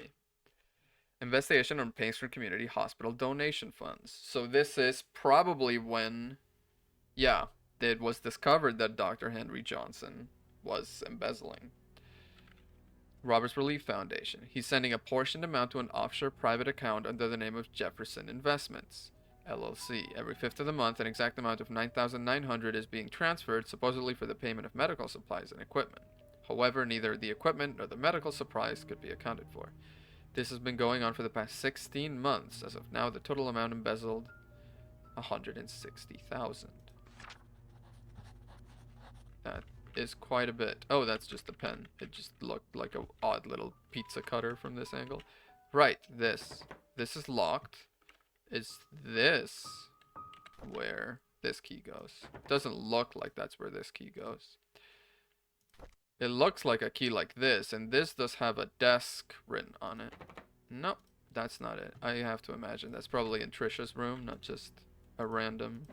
Investigation on Painstone Community Hospital donation funds. So this is probably when, yeah, it was discovered that Dr. Henry Johnson was embezzling. Roberts Relief Foundation. He's sending a portioned amount to an offshore private account under the name of Jefferson Investments, LLC. Every fifth of the month, an exact amount of $9,900 is being transferred, supposedly for the payment of medical supplies and equipment. However, neither the equipment nor the medical supplies could be accounted for. This has been going on for the past 16 months. As of now, the total amount embezzled, $160,000. That is quite a bit. Oh, that's just a pen. It just looked like a odd little pizza cutter from this angle. Right, this. This is locked. Is this where this key goes? Doesn't look like that's where this key goes. It looks like a key like this, and this does have a desk written on it. Nope, that's not it. I have to imagine that's probably in Trisha's room, not just a random...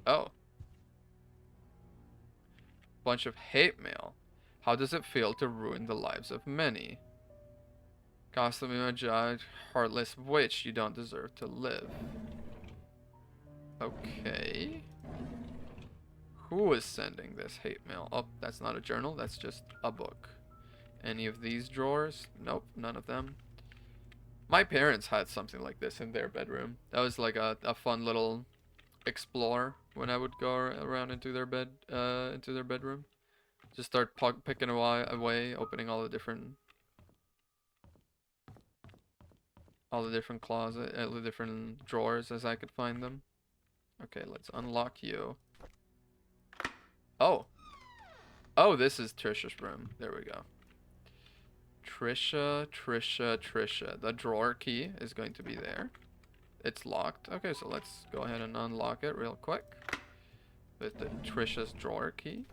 Oh. Bunch of hate mail. How does it feel to ruin the lives of many? Costly judge, heartless witch, you don't deserve to live. Okay. Who is sending this hate mail? Oh, that's not a journal, that's just a book. Any of these drawers? Nope, none of them. My parents had something like this in their bedroom. That was like a fun little explore when I would go around into their into their bedroom. Just start picking away, opening all the different closet, all the different drawers as I could find them. Okay, let's unlock you. Oh, oh, this is Trisha's room. There we go. Trisha. The drawer key is going to be there. It's locked. Okay, so let's go ahead and unlock it real quick with the Trisha's drawer key.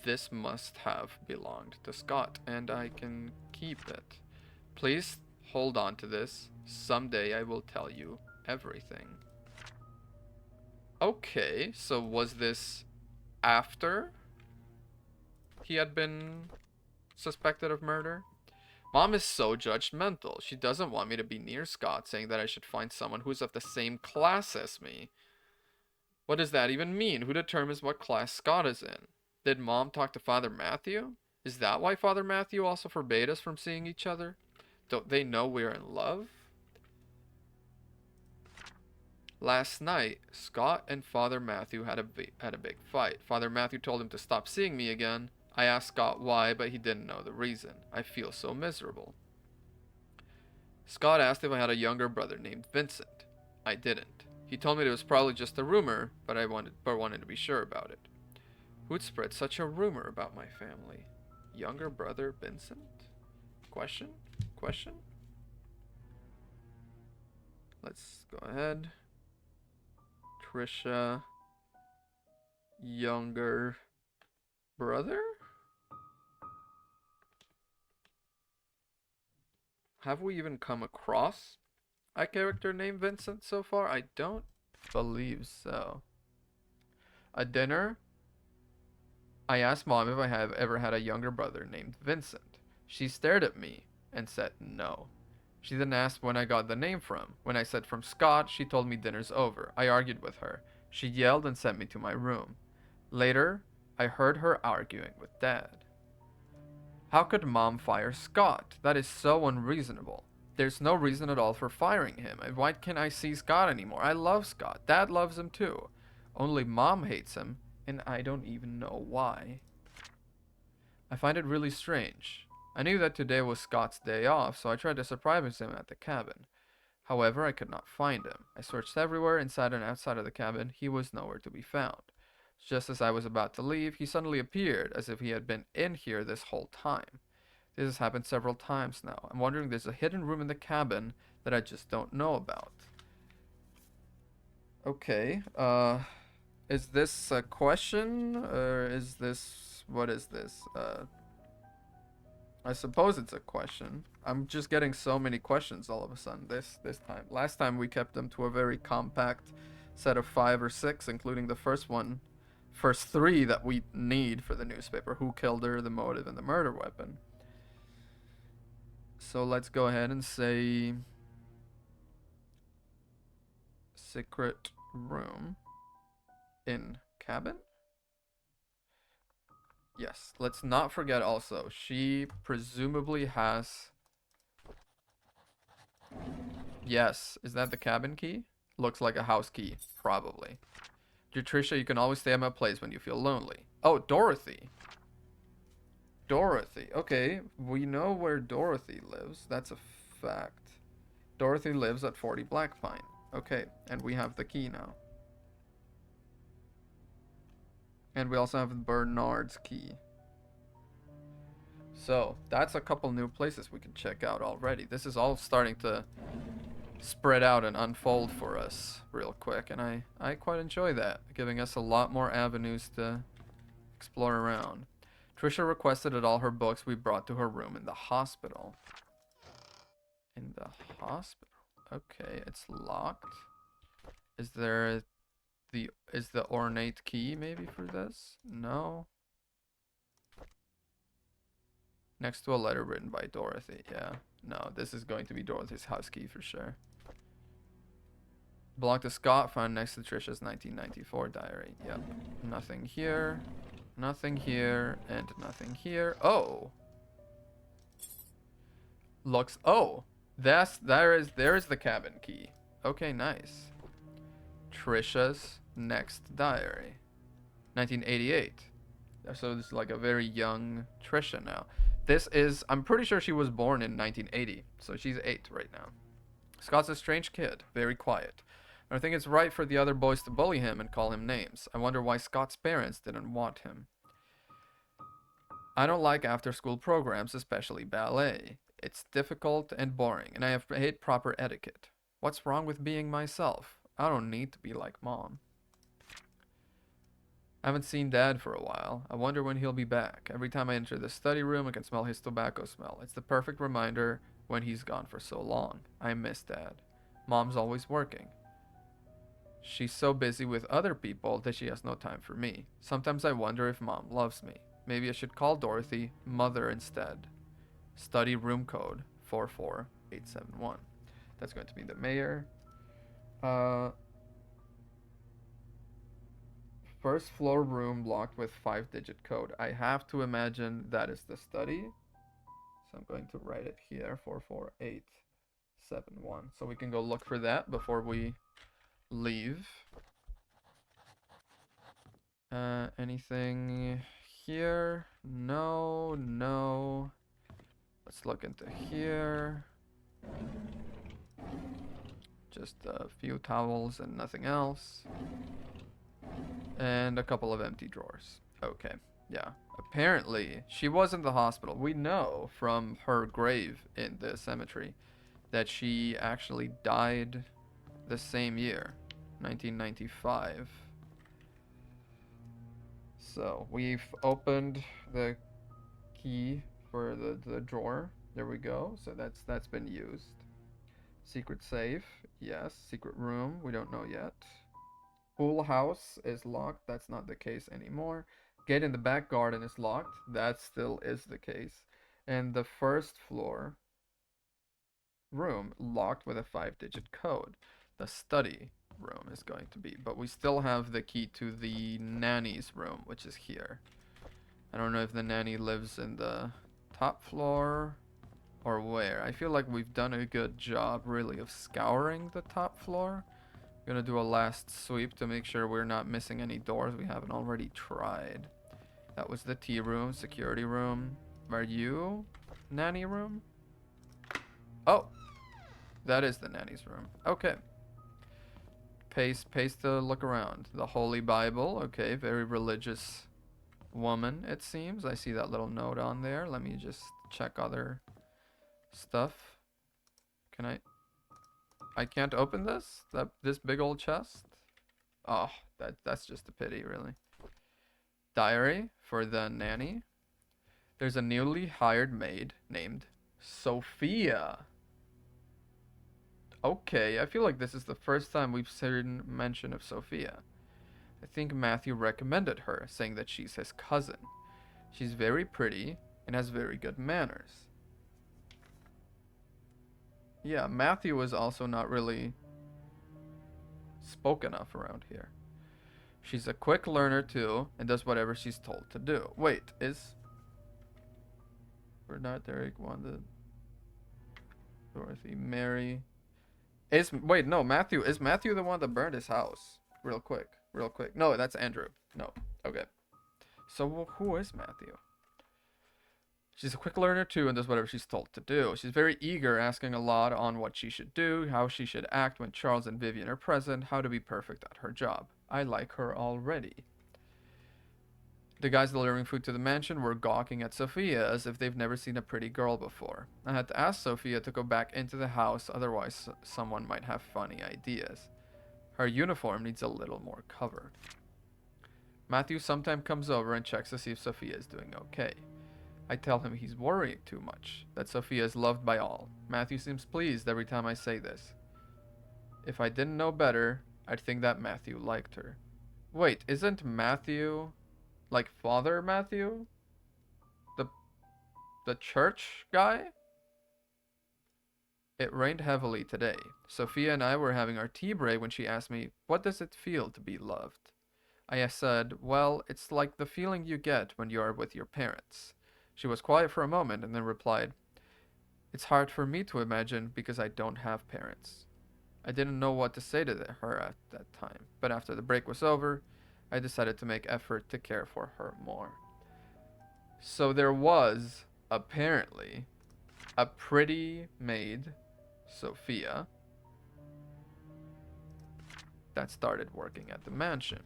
This must have belonged to Scott, and I can keep it. Please hold on to this. Someday I will tell you everything. Okay, so was this after he had been suspected of murder? Mom is so judgmental. She doesn't want me to be near Scott, saying that I should find someone who's of the same class as me. What does that even mean? Who determines what class Scott is in? Did Mom talk to Father Matthew? Is that why Father Matthew also forbade us from seeing each other? Don't they know we're in love? Last night, Scott and Father Matthew had a big fight. Father Matthew told him to stop seeing me again. I asked Scott why, but he didn't know the reason. I feel so miserable. Scott asked if I had a younger brother named Vincent. I didn't. He told me it was probably just a rumor, but I wanted to be sure about it. Who'd spread such a rumor about my family? Younger brother Vincent? Question? Let's go ahead. Trisha. Younger brother? Have we even come across a character named Vincent so far? I don't believe so. A dinner? I asked Mom if I have ever had a younger brother named Vincent. She stared at me and said no. She then asked when I got the name from. When I said from Scott, she told me dinner's over. I argued with her. She yelled and sent me to my room. Later, I heard her arguing with Dad. How could Mom fire Scott? That is so unreasonable. There's no reason at all for firing him. Why can't I see Scott anymore? I love Scott. Dad loves him too. Only Mom hates him, and I don't even know why. I find it really strange. I knew that today was Scott's day off, so I tried to surprise him at the cabin. However, I could not find him. I searched everywhere, inside and outside of the cabin. He was nowhere to be found. Just as I was about to leave, he suddenly appeared, as if he had been in here this whole time. This has happened several times now. I'm wondering if there's a hidden room in the cabin that I just don't know about. Okay, is this a question, or is this... what is this? I suppose it's a question. I'm just getting so many questions all of a sudden this time. Last time we kept them to a very compact set of 5 or 6, including the first 3 that we need for the newspaper. Who killed her, the motive, and the murder weapon. So let's go ahead and say secret room in cabin. Yes, let's not forget also, she presumably has... Yes, is that the cabin key? Looks like a house key, probably. Dear Trisha, you can always stay at my place when you feel lonely. Oh, Dorothy. Dorothy. Okay, we know where Dorothy lives. That's a fact. Dorothy lives at 40 Black Pine. Okay, and we have the key now. And we also have Bernard's key. So, that's a couple new places we can check out already. This is all starting to spread out and unfold for us real quick. And I quite enjoy that. Giving us a lot more avenues to explore around. Trisha requested that all her books be brought to her room in the hospital. In the hospital? Okay, it's locked. Is there... Is the ornate key maybe for this? No. Next to a letter written by Dorothy. Yeah. No, this is going to be Dorothy's house key for sure. Belonged to Scott, found next to Trisha's 1994 diary. Yep. Nothing here. Nothing here. And nothing here. Oh! Looks... Oh! There is the cabin key. Okay, nice. Trisha's next diary. 1988. So this is like a very young Trisha now. This is, I'm pretty sure she was born in 1980, so she's 8 right now. Scott's a strange kid, very quiet. I think it's right for the other boys to bully him and call him names. I wonder why Scott's parents didn't want him. I don't like after school programs, especially ballet. It's difficult and boring, and I hate proper etiquette. What's wrong with being myself? I don't need to be like mom. I haven't seen Dad for a while. I wonder when he'll be back. Every time I enter the study room, I can smell his tobacco smell. It's the perfect reminder when he's gone for so long. I miss Dad. Mom's always working. She's so busy with other people that she has no time for me. Sometimes I wonder if Mom loves me. Maybe I should call Dorothy Mother instead. Study room code 44871. That's going to be the mayor. First floor room locked with 5-digit code. I have to imagine that is the study. So I'm going to write it here, 44871. So we can go look for that before we leave. Anything here? No, no. Let's look into here. Just a few towels and nothing else. And a couple of empty drawers. Okay, yeah. Apparently, she was in the hospital. We know from her grave in the cemetery that she actually died the same year, 1995. So, we've opened the key for the drawer. There we go. So that's been used. Secret safe. Yes. Secret room. We don't know yet. Pool house is locked. That's not the case anymore. Gate in the back garden is locked. That still is the case. And the first floor room locked with a 5-digit code. The study room is going to be. But we still have the key to the nanny's room, which is here. I don't know if the nanny lives in the top floor or where. I feel like we've done a good job, really, of scouring the top floor. Gonna do a last sweep to make sure we're not missing any doors we haven't already tried. That was the tea room, security room. Are you nanny room? Oh, that is the nanny's room. Okay. Paste to look around. The Holy Bible. Okay, very religious woman, it seems. I see that little note on there. Let me just check other stuff. Can I can't open this? This big old chest? Oh, that's just a pity, really. Diary for the nanny. There's a newly hired maid named Sophia. Okay, I feel like this is the first time we've seen mention of Sophia. I think Matthew recommended her, saying that she's his cousin. She's very pretty and has very good manners. Yeah, Matthew is also not really spoken of around here. She's a quick learner too, and does whatever she's told to do. Wait, is Bernard, Derek, Wanda, Dorothy, Mary? Wait, no, Matthew. Is Matthew the one that burned his house? Real quick. No, that's Andrew. No. Okay. So who is Matthew? She's a quick learner too and does whatever she's told to do. She's very eager, asking a lot on what she should do, how she should act when Charles and Vivian are present, how to be perfect at her job. I like her already. The guys delivering food to the mansion were gawking at Sophia as if they've never seen a pretty girl before. I had to ask Sophia to go back into the house, otherwise someone might have funny ideas. Her uniform needs a little more cover. Matthew sometimes comes over and checks to see if Sophia is doing okay. I tell him he's worrying too much, that Sophia is loved by all. Matthew seems pleased every time I say this. If I didn't know better, I'd think that Matthew liked her. Wait, isn't Matthew like Father Matthew? The church guy? It rained heavily today. Sophia and I were having our tea break when she asked me, "What does it feel to be loved?" I said, "Well, it's like the feeling you get when you are with your parents." She was quiet for a moment and then replied, It's hard for me to imagine because I don't have parents. I didn't know what to say to her at that time, but after the break was over, I decided to make effort to care for her more. So there was, apparently, a pretty maid, Sophia, that started working at the mansion.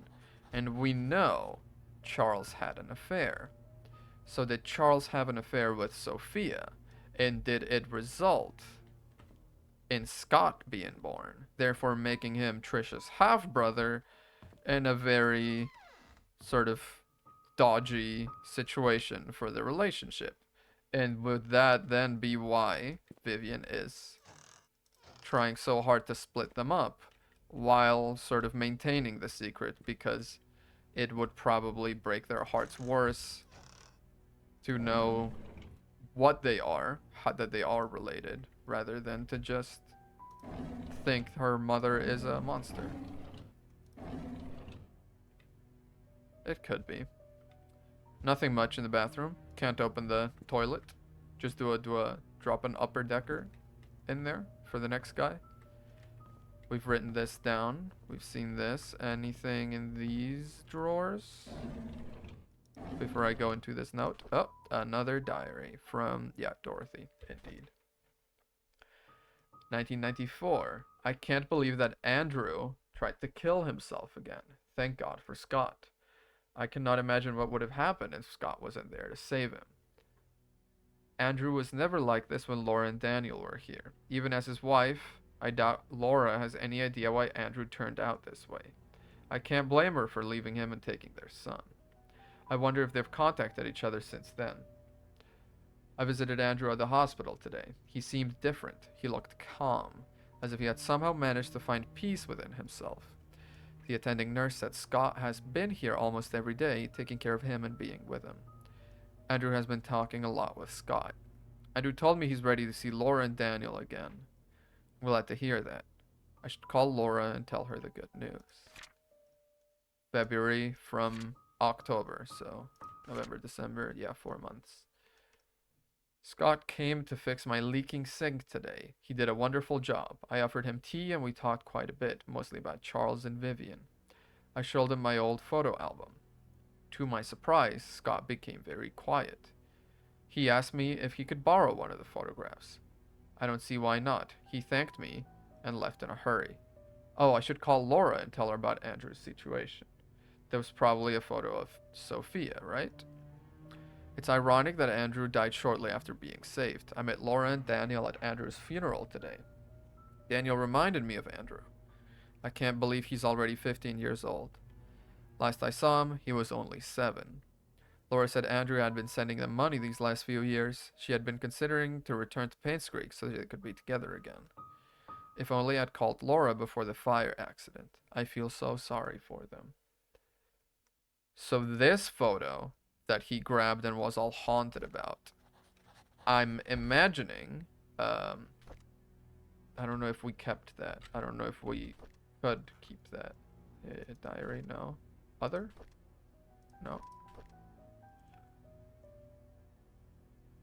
And we know Charles had an affair. So did Charles have an affair with Sophia? And did it result in Scott being born, therefore making him Trisha's half brother in a very sort of dodgy situation for the relationship? And would that then be why Vivian is trying so hard to split them up while sort of maintaining the secret, because it would probably break their hearts worse to know what they are, that they are related, rather than to just think her mother is a monster. It could be. Nothing much in the bathroom. Can't open the toilet. Just do a drop an upper decker in there for the next guy. We've written this down. We've seen this. Anything in these drawers? Before I go into this note. Oh, another diary from, yeah, Dorothy, indeed. 1994. I can't believe that Andrew tried to kill himself again. Thank God for Scott. I cannot imagine what would have happened if Scott wasn't there to save him. Andrew was never like this when Laura and Daniel were here. Even as his wife, I doubt Laura has any idea why Andrew turned out this way. I can't blame her for leaving him and taking their son. I wonder if they've contacted each other since then. I visited Andrew at the hospital today. He seemed different. He looked calm, as if he had somehow managed to find peace within himself. The attending nurse said Scott has been here almost every day, taking care of him and being with him. Andrew has been talking a lot with Scott. Andrew told me he's ready to see Laura and Daniel again. I'm glad to hear that. I should call Laura and tell her the good news. February from October, so November, December, yeah, 4 months. Scott came to fix my leaking sink today. He did a wonderful job. I offered him tea and we talked quite a bit, mostly about Charles and Vivian. I showed him my old photo album. To my surprise, Scott became very quiet. He asked me if he could borrow one of the photographs. I don't see why not. He thanked me and left in a hurry. Oh, I should call Laura and tell her about Andrew's situation. There was probably a photo of Sophia, right? It's ironic that Andrew died shortly after being saved. I met Laura and Daniel at Andrew's funeral today. Daniel reminded me of Andrew. I can't believe he's already 15 years old. Last I saw him, he was only 7. Laura said Andrew had been sending them money these last few years. She had been considering to return to Paints Creek so they could be together again. If only I'd called Laura before the fire accident. I feel so sorry for them. So this photo that he grabbed and was all haunted about, I'm imagining, I don't know if we kept that. I don't know if we could keep that. Diary, no. Other? No.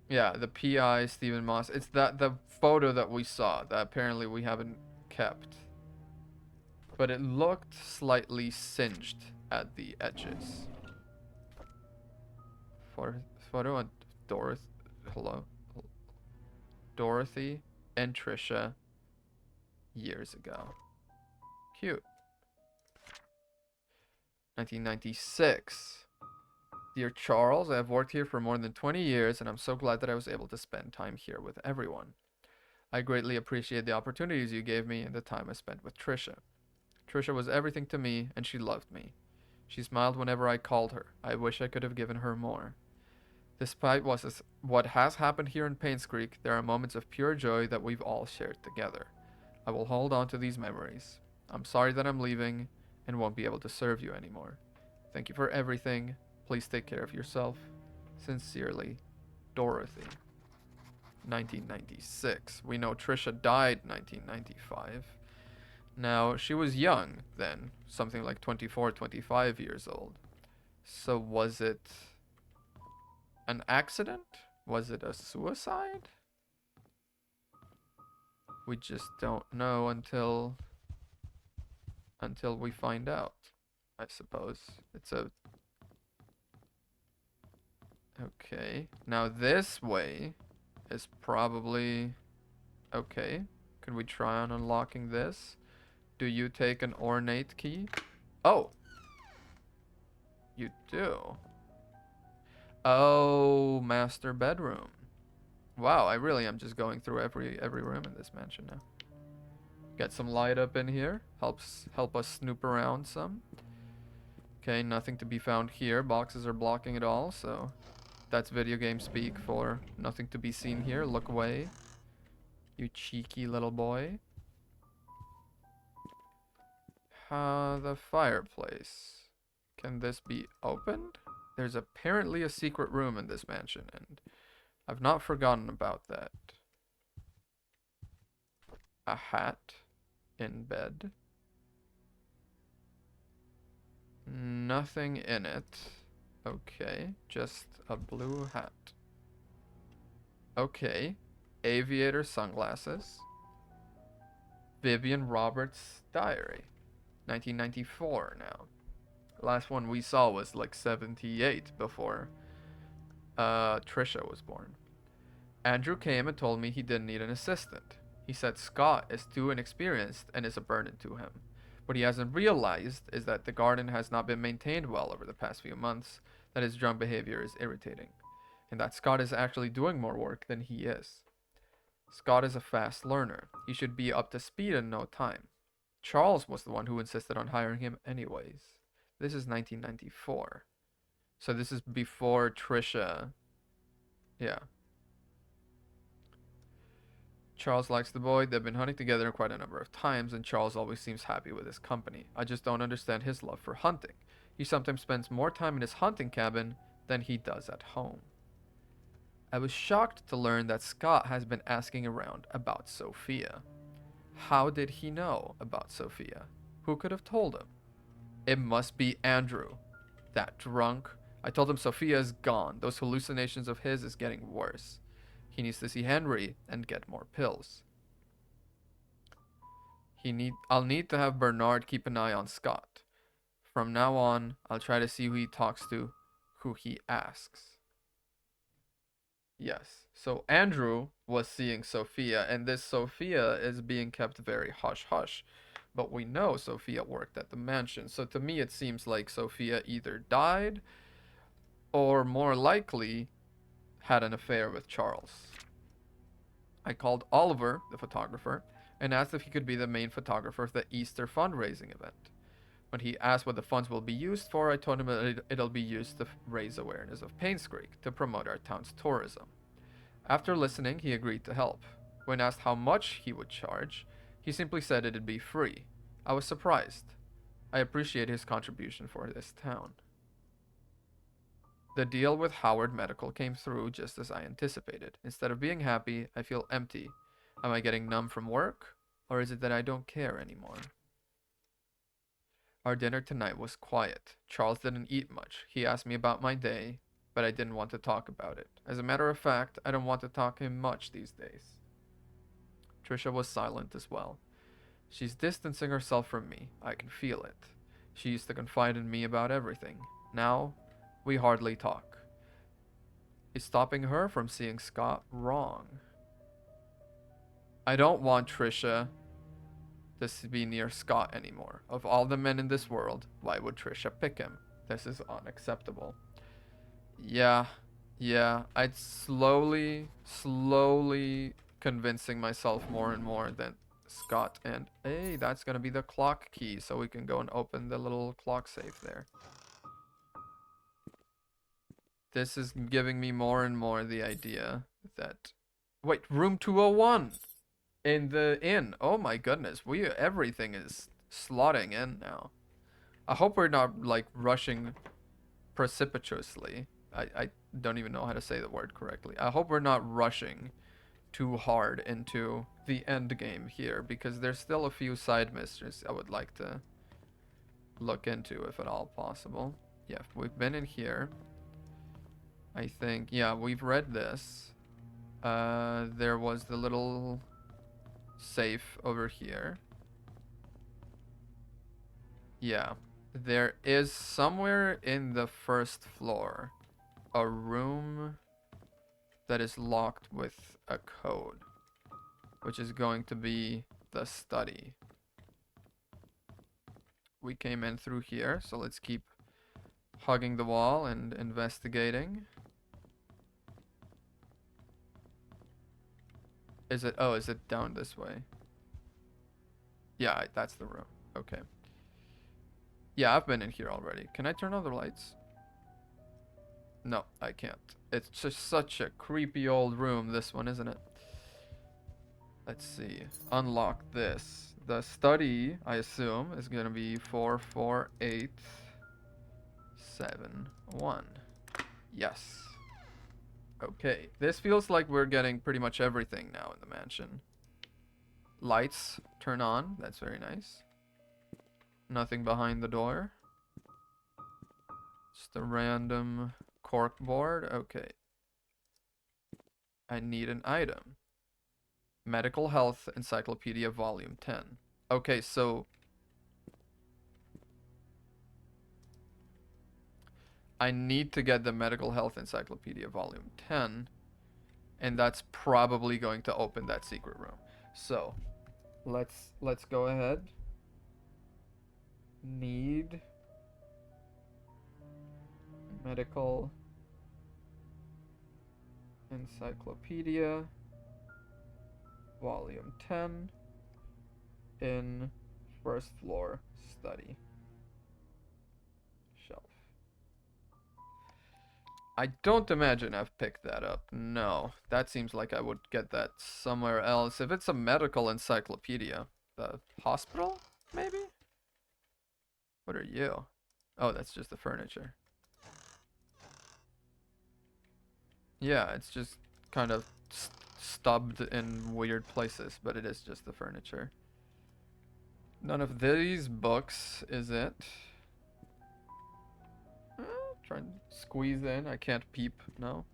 Yeah, the PI, Stephen Moss. It's the photo that we saw that apparently we haven't kept. But it looked slightly singed at the edges. Photo on Dorothy. Hello. Dorothy and Trisha years ago. Cute. 1996. Dear Charles, I have worked here for more than 20 years and I'm so glad that I was able to spend time here with everyone. I greatly appreciate the opportunities you gave me and the time I spent with Trisha. Trisha was everything to me and she loved me. She smiled whenever I called her. I wish I could have given her more. Despite what has happened here in Paints Creek, there are moments of pure joy that we've all shared together. I will hold on to these memories. I'm sorry that I'm leaving and won't be able to serve you anymore. Thank you for everything. Please take care of yourself. Sincerely, Dorothy. 1996. We know Trisha died 1995. Now, she was young then, something like 24, 25 years old. So was it an accident? Was it a suicide? We just don't know until we find out, I suppose. It's a... Okay. Now this way is probably... Okay. Could we try on unlocking this? Do you take an ornate key? Oh! You do. Oh, master bedroom. Wow, I really am just going through every room in this mansion now. Get some light up in here. Help us snoop around some. Okay, nothing to be found here. Boxes are blocking it all, so that's video game speak for nothing to be seen here. Look away. You cheeky little boy. The fireplace. Can this be opened? There's apparently a secret room in this mansion, and I've not forgotten about that. A hat in bed. Nothing in it. Okay, just a blue hat. Okay, aviator sunglasses. Vivian Roberts' diary. 1994 now. The last one we saw was like 78 before Trisha was born. Andrew came and told me he didn't need an assistant. He said Scott is too inexperienced and is a burden to him. What he hasn't realized is that the garden has not been maintained well over the past few months, that his drunk behavior is irritating, and that Scott is actually doing more work than he is. Scott is a fast learner. He should be up to speed in no time. Charles was the one who insisted on hiring him anyways. This is 1994. So this is before Trisha. Yeah. Charles likes the boy. They've been hunting together quite a number of times, and Charles always seems happy with his company. I just don't understand his love for hunting. He sometimes spends more time in his hunting cabin than he does at home. I was shocked to learn that Scott has been asking around about Sophia. How did he know about Sophia? Who could have told him? It must be Andrew. That drunk. I told him Sophia is gone. Those hallucinations of his is getting worse. He needs to see Henry and get more pills. I'll need to have Bernard keep an eye on Scott. From now on, I'll try to see who he talks to, who he asks. Yes. So Andrew was seeing Sophia, and this Sophia is being kept very hush-hush. But we know Sophia worked at the mansion, so to me it seems like Sophia either died or more likely had an affair with Charles. I called Oliver, the photographer, and asked if he could be the main photographer of the Easter fundraising event. When he asked what the funds will be used for, I told him that it'll be used to raise awareness of Paynes Creek to promote our town's tourism. After listening, he agreed to help. When asked how much he would charge, he simply said it'd be free. I was surprised. I appreciate his contribution for this town. The deal with Howard Medical came through just as I anticipated. Instead of being happy, I feel empty. Am I getting numb from work? Or is it that I don't care anymore? Our dinner tonight was quiet. Charles didn't eat much. He asked me about my day, but I didn't want to talk about it. As a matter of fact, I don't want to talk to him much these days. Trisha was silent as well. She's distancing herself from me. I can feel it. She used to confide in me about everything. Now, we hardly talk. Is stopping her from seeing Scott wrong? I don't want Trisha to be near Scott anymore. Of all the men in this world, why would Trisha pick him? This is unacceptable. Yeah. I'd slowly convincing myself more and more that Scott and... Hey, that's gonna be the clock key, so we can go and open the little clock safe there. This is giving me more and more the idea that... Wait, room 201! In the inn. Oh my goodness, everything is slotting in now. I hope we're not, like, rushing precipitously. I don't even know how to say the word correctly. I hope we're not rushing too hard into the end game here, because there's still a few side mysteries I would like to look into, if at all possible. Yeah, we've been in here. I think, yeah, we've read this. There was the little safe over here. Yeah. There is somewhere in the first floor a room that is locked with a code, which is going to be the study. We came in through here, so let's keep hugging the wall and investigating. Is it? Oh, is it down this way? Yeah, that's the room. Okay. Yeah, I've been in here already. Can I turn on the lights? No, I can't. It's just such a creepy old room, this one, isn't it? Let's see. Unlock this. The study, I assume, is gonna be 44871. Yes. Okay. This feels like we're getting pretty much everything now in the mansion. Lights turn on. That's very nice. Nothing behind the door. Just a random cork board. Okay. I need an item. Medical Health Encyclopedia Volume 10. Okay, so I need to get the Medical Health Encyclopedia Volume 10, and that's probably going to open that secret room. So, let's go ahead. Need Medical Encyclopedia Volume 10 in first floor study shelf. I don't imagine I've picked that up. No, that seems like I would get that somewhere else. If it's a medical encyclopedia, the hospital, maybe? What are you? Oh, that's just the furniture. Yeah, it's just kind of stubbed in weird places, but it is just the furniture. None of these books, is it? Try and squeeze in. I can't peep. No.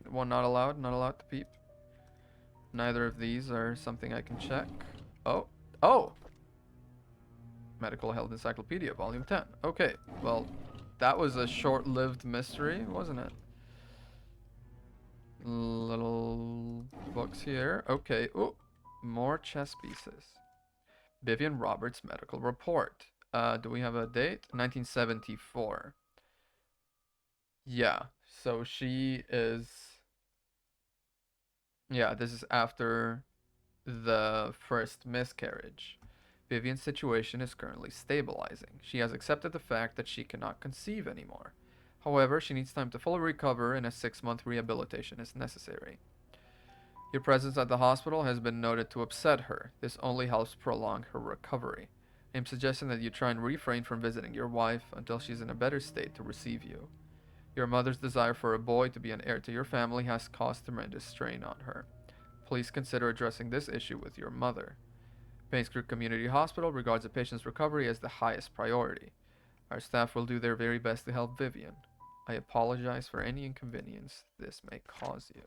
One not allowed. Not allowed to peep. Neither of these are something I can check. Oh. Oh! Medical Health Encyclopedia, Volume 10. Okay. Well, that was a short-lived mystery, wasn't it? Little books here. Okay. Ooh. More chess pieces. Vivian Roberts' medical report. Do we have a date? 1974. Yeah. So she is... Yeah, this is after the first miscarriage. Vivian's situation is currently stabilizing. She has accepted the fact that she cannot conceive anymore. However, she needs time to fully recover and a 6-month rehabilitation is necessary. Your presence at the hospital has been noted to upset her. This only helps prolong her recovery. I'm suggesting that you try and refrain from visiting your wife until she's in a better state to receive you. Your mother's desire for a boy to be an heir to your family has caused tremendous strain on her. Please consider addressing this issue with your mother. Paynes Creek Community Hospital regards the patient's recovery as the highest priority. Our staff will do their very best to help Vivian. I apologize for any inconvenience this may cause you.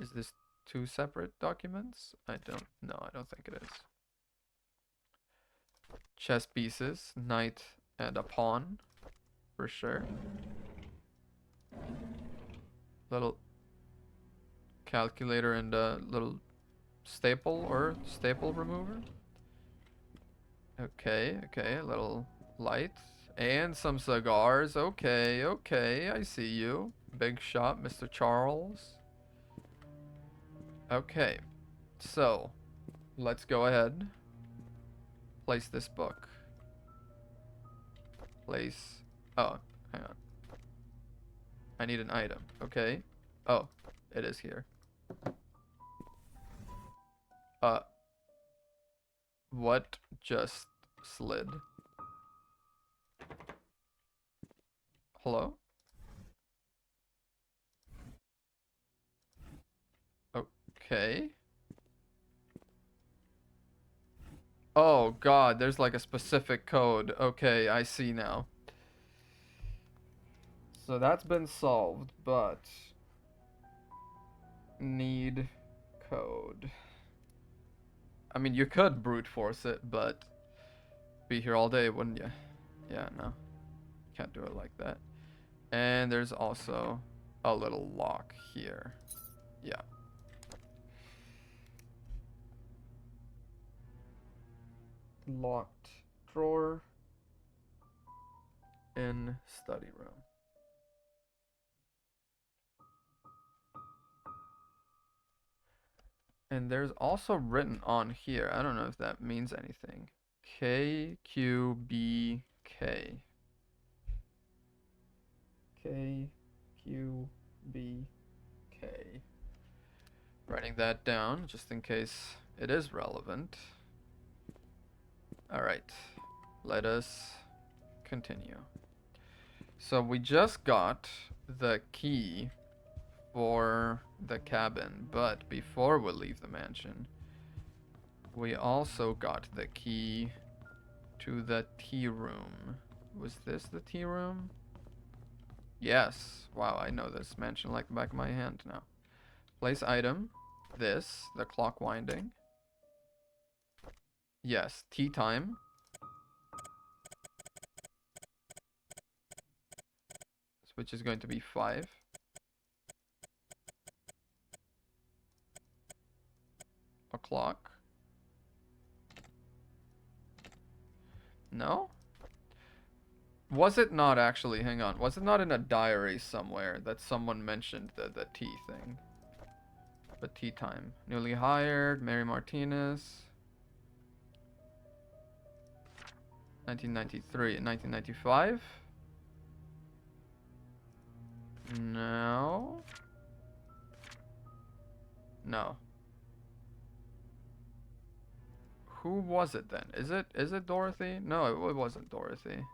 Is this 2 separate documents? I don't think it is. Chess pieces, knight and a pawn, for sure. Little calculator and a little staple remover. Okay, a little light and some cigars. Okay, I see you. Big shot, Mr. Charles. Okay, so let's go ahead. Place this book. Place. Oh, hang on. I need an item. Okay. Oh, it is here. What just slid? Hello? Okay. Oh god, there's like a specific code. Okay, I see now. So that's been solved, but need code. I mean, you could brute force it, but be here all day, wouldn't you? Yeah, no. Can't do it like that. And there's also a little lock here. Yeah. Locked drawer in study room. And there's also written on here, I don't know if that means anything. KQBK. KQBK. Writing that down just in case it is relevant. Alright, let us continue. So we just got the key for the cabin, but before we leave the mansion, we also got the key to the tea room. Was this the tea room? Yes. Wow, I know this mansion like the back of my hand now. Place item. This, the clock winding. Yes, tea time. Which is going to be 5. O'clock. No? Was it not actually, hang on, was it not in a diary somewhere that someone mentioned the tea thing? The tea time. Newly hired, Mary Martinez. 1993 and 1995? No. No. Who was it then? Is it Dorothy? No, it wasn't Dorothy.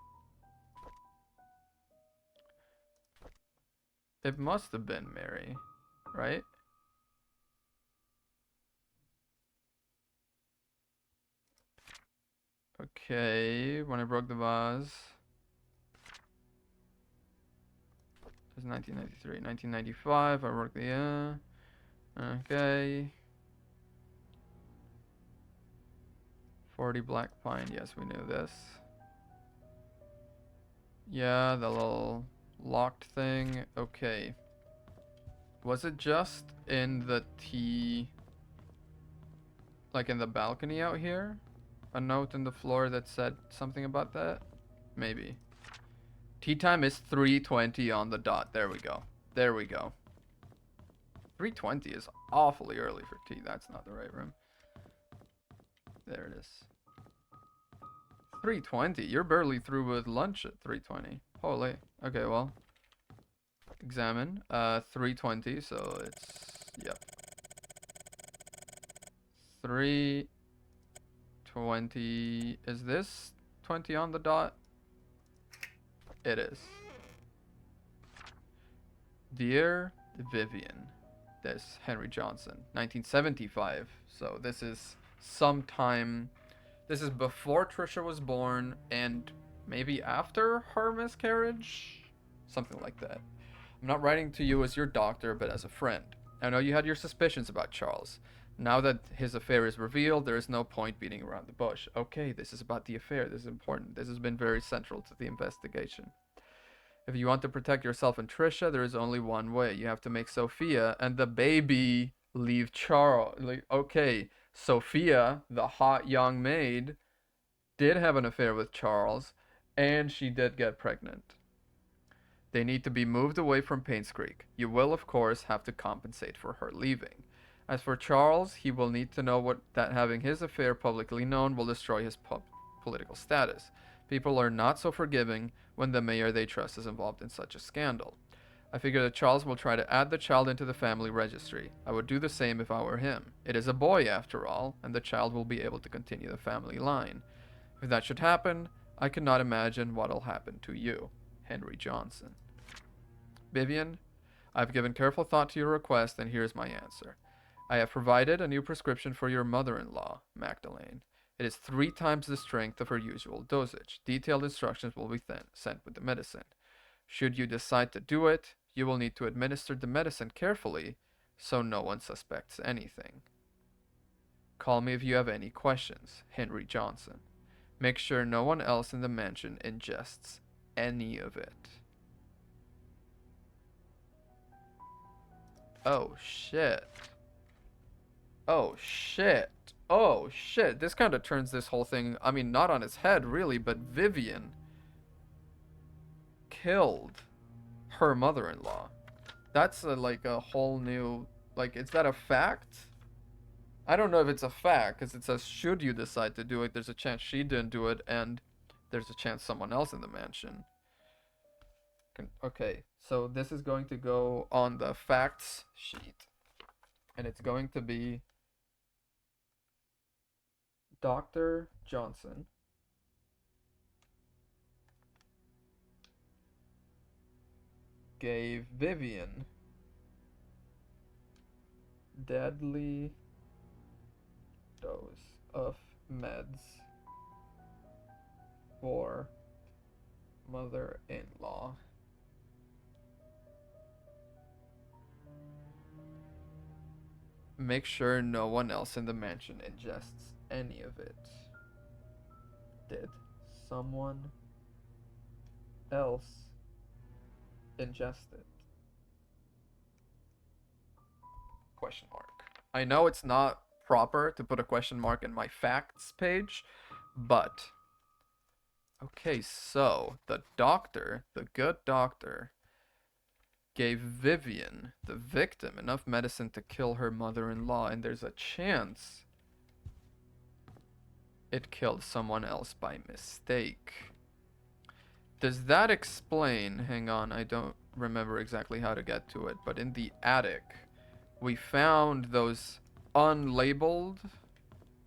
It must have been Mary, right? Okay, when I broke the vase. It's 1993. 1995, I broke the, okay. 40 Black Pine, yes, we knew this. Yeah, the little locked thing, okay. Was it just in the tea, like in the balcony out here? A note in the floor that said something about that? Maybe. Tea time is 3:20 on the dot. There we go. There we go. 3:20 is awfully early for tea. That's not the right room. There it is. 3:20? You're barely through with lunch at 3:20. Holy. Okay, well. Examine. 3:20, so it's... Yep. 3:20... Is this 20 on the dot? It is. Dear Vivian. This, Henry Johnson. 1975. So this is sometime... This is before Trisha was born and maybe after her miscarriage? Something like that. I'm not writing to you as your doctor, but as a friend. I know you had your suspicions about Charles. Now that his affair is revealed, there is no point beating around the bush. Okay, this is about the affair. This is important. This has been very central to the investigation. If you want to protect yourself and Trisha, there is only one way. You have to make Sophia and the baby leave Charles. Okay, Sophia, the hot young maid, did have an affair with Charles, and she did get pregnant. They need to be moved away from Paynes Creek. You will, of course, have to compensate for her leaving. As for Charles, he will need to know that having his affair publicly known will destroy his political status. People are not so forgiving when the mayor they trust is involved in such a scandal. I figure that Charles will try to add the child into the family registry. I would do the same if I were him. It is a boy, after all, and the child will be able to continue the family line. If that should happen, I cannot imagine what'll happen to you. Henry Johnson. Vivian, I've given careful thought to your request, and here's my answer. I have provided a new prescription for your mother-in-law, Magdalene. It is 3 times the strength of her usual dosage. Detailed instructions will be sent with the medicine. Should you decide to do it, you will need to administer the medicine carefully, so no one suspects anything. Call me if you have any questions, Henry Johnson. Make sure no one else in the mansion ingests any of it. Oh shit. Oh shit. Oh shit. This kind of turns this whole thing, I mean, not on its head really, but Vivian killed her mother-in-law. That's like a whole new, like, is that a fact? I don't know if it's a fact, because it says should you decide to do it, there's a chance she didn't do it, and there's a chance someone else in the mansion. Okay, so this is going to go on the facts sheet, and it's going to be Dr. Johnson gave Vivian deadly dose of meds for mother-in-law. Make sure no one else in the mansion ingests any of it. Did someone else ingest it? Question mark. I know it's not proper to put a question mark in my facts page, but okay, so the doctor, the good doctor, gave Vivian, the victim, enough medicine to kill her mother-in-law, and there's a chance it killed someone else by mistake. Does that explain, hang on, I don't remember exactly how to get to it, but in the attic, we found those unlabeled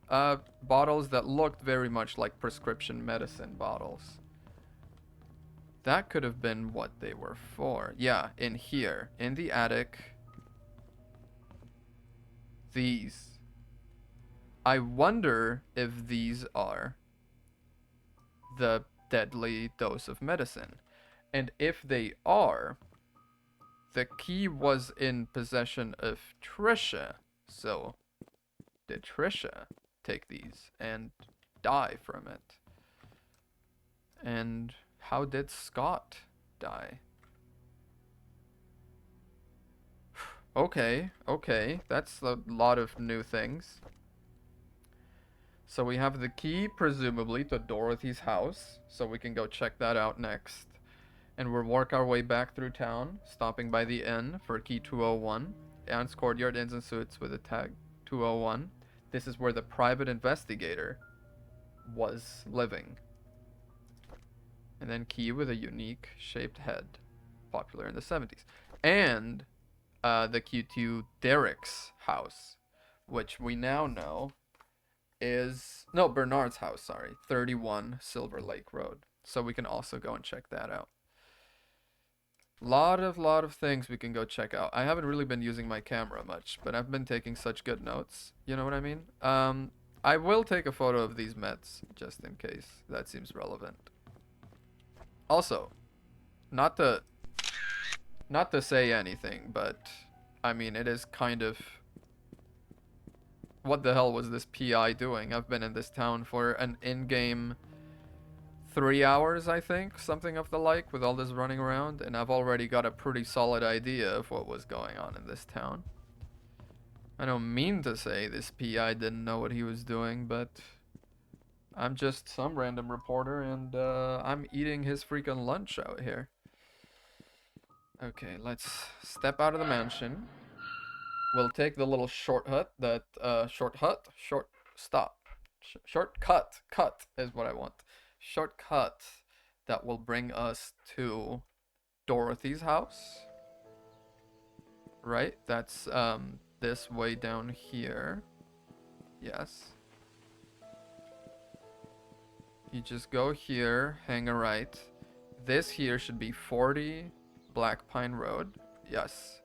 bottles that looked very much like prescription medicine bottles. That could have been what they were for. Yeah, in here, in the attic. These. I wonder if these are the deadly dose of medicine. And if they are, the key was in possession of Trisha. So, did Trisha take these and die from it? And how did Scott die? Okay, that's a lot of new things. So we have the key, presumably, to Dorothy's house, so we can go check that out next. And we'll work our way back through town, stopping by the inn for key 201. Anne's Courtyard Inns and Suites with a tag 201. This is where the private investigator was living. And then key with a unique shaped head, popular in the 70s. And the Q2 Derek's house, which we now know is, no, Bernard's house, sorry, 31 Silver Lake Road. So we can also go and check that out. Lot of things we can go check out. I haven't really been using my camera much, but I've been taking such good notes. You know what I mean? I will take a photo of these meds just in case that seems relevant. Also, not to say anything, but I mean, it is kind of, what the hell was this PI doing? I've been in this town for an in-game 3 hours, I think, something of the like, with all this running around, and I've already got a pretty solid idea of what was going on in this town. I don't mean to say this PI didn't know what he was doing, but I'm just some random reporter, and I'm eating his freaking lunch out here. Okay, let's step out of the mansion. We'll take the little shortcut that, shortcut is what I want. Shortcut that will bring us to Dorothy's house. Right? That's, this way down here. Yes. You just go here, hang a right. This here should be 40 Black Pine Road. Yes.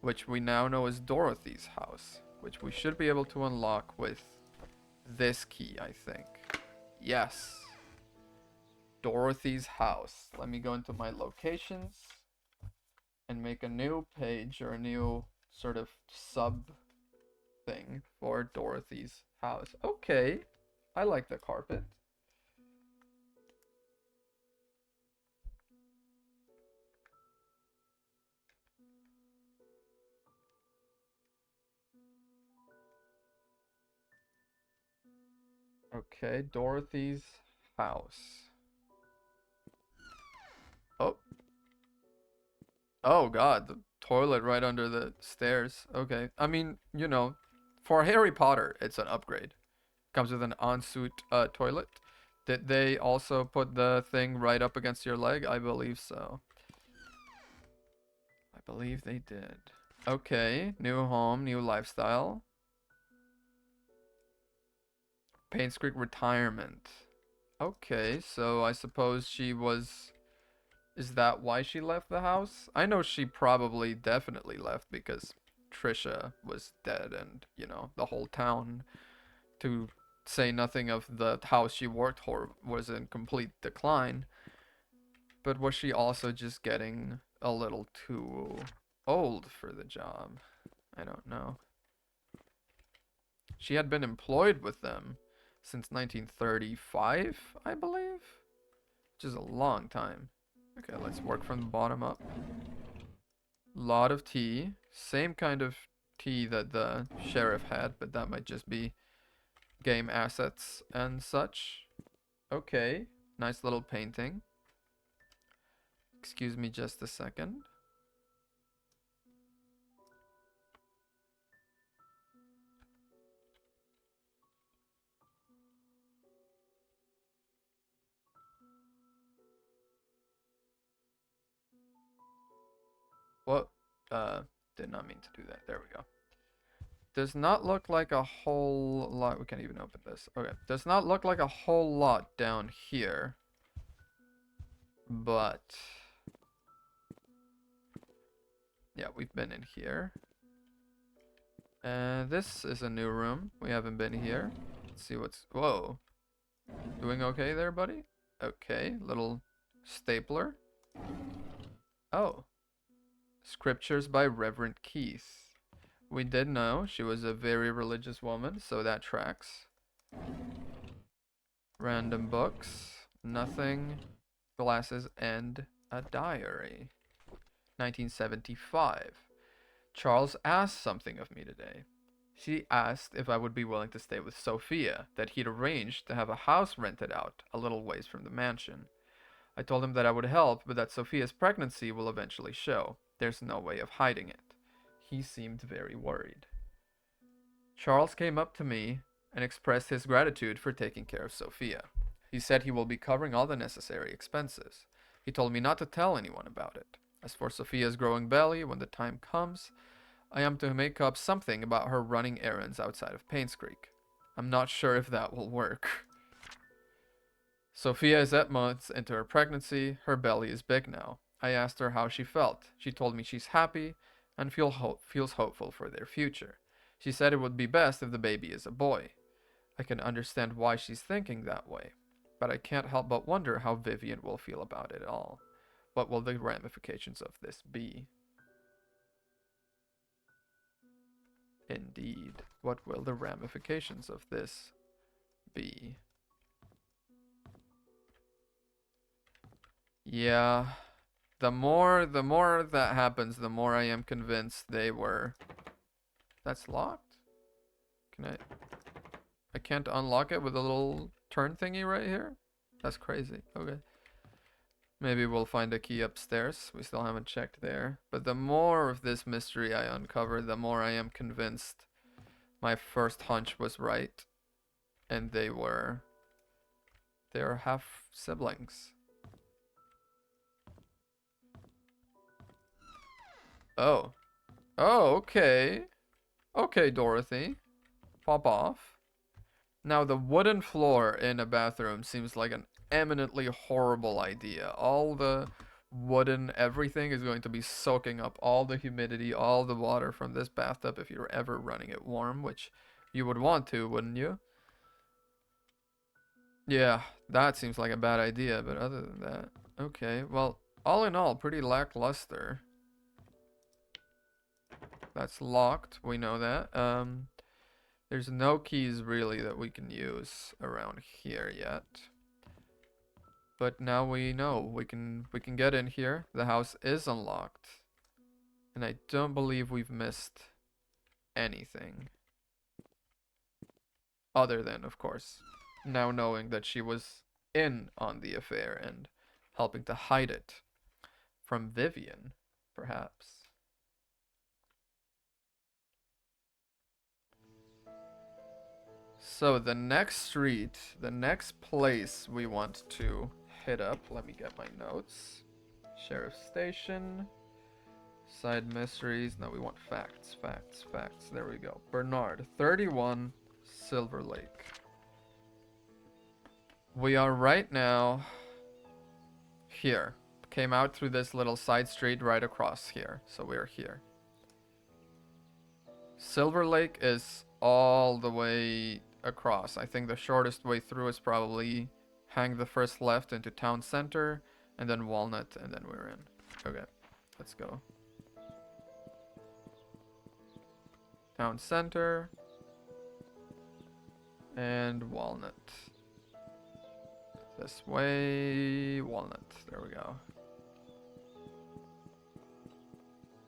Which we now know is Dorothy's house, which we should be able to unlock with this key, I think. Yes. Dorothy's house. Let me go into my locations and make a new page or a new sort of sub thing for Dorothy's house. Okay, I like the carpet. Okay, Dorothy's house. Oh. Oh god, the toilet right under the stairs. Okay. I mean, you know, for Harry Potter, it's an upgrade. Comes with an ensuite toilet. Did they also put the thing right up against your leg? I believe so. I believe they did. Okay, new home, new lifestyle. Paynes Creek retirement. Okay, so I suppose she was... Is that why she left the house? I know she probably definitely left because Trisha was dead and, you know, the whole town, to say nothing of the house she worked for, was in complete decline. But was she also just getting a little too old for the job? I don't know. She had been employed with them since 1935, I believe, which is a long time. Okay, let's work from the bottom up. Lot of tea. Same kind of tea that the sheriff had, but that might just be game assets and such. Okay, nice little painting. Excuse me just a second. What? Did not mean to do that. There we go. Does not look like a whole lot. We can't even open this. Okay. Does not look like a whole lot down here. But... yeah, we've been in here. And this is a new room. We haven't been here. Let's see what's... Whoa. Doing okay there, buddy? Okay. Little stapler. Oh. Scriptures by Reverend Keith. We did know she was a very religious woman, so that tracks. Random books. Nothing. Glasses and a diary. 1975. Charles asked something of me today. She asked if I would be willing to stay with Sophia, that he'd arranged to have a house rented out a little ways from the mansion. I told him that I would help, but that Sophia's pregnancy will eventually show. There's no way of hiding it. He seemed very worried. Charles came up to me and expressed his gratitude for taking care of Sophia. He said he will be covering all the necessary expenses. He told me not to tell anyone about it. As for Sophia's growing belly, when the time comes, I am to make up something about her running errands outside of Paynes Creek. I'm not sure if that will work. Sophia is 8 months into her pregnancy. Her belly is big now. I asked her how she felt. She told me she's happy and feels hopeful for their future. She said it would be best if the baby is a boy. I can understand why she's thinking that way, but I can't help but wonder how Vivian will feel about it all. What will the ramifications of this be? Indeed, what will the ramifications of this be? Yeah, the more that happens, the more I am convinced they were... That's locked? I can't unlock it with a little turn thingy right here? That's crazy. Okay. Maybe we'll find a key upstairs. We still haven't checked there. But the more of this mystery I uncover, the more I am convinced my first hunch was right. And they're half siblings. Oh. Oh, okay. Okay, Dorothy. Pop off. Now, the wooden floor in a bathroom seems like an eminently horrible idea. All the wooden everything is going to be soaking up all the humidity, all the water from this bathtub if you're ever running it warm, which you would want to, wouldn't you? Yeah, that seems like a bad idea, but other than that, okay. Well, all in all, pretty lackluster. That's locked. We know that. There's no keys really that we can use around here yet. But now we know we can get in here. The house is unlocked. And I don't believe we've missed anything. Other than, of course, now knowing that she was in on the affair and helping to hide it from Vivian, perhaps. So the next street, the next place we want to hit up, let me get my notes. Sheriff Station, side mysteries. No, we want facts, facts, facts. There we go. Bernard, 31, Silver Lake. We are right now here. Came out through this little side street right across here. So we're here. Silver Lake is all the way across. I think the shortest way through is probably hang the first left into town center and then Walnut and then we're in. Okay, let's go. Town center and Walnut. This way, Walnut. There we go.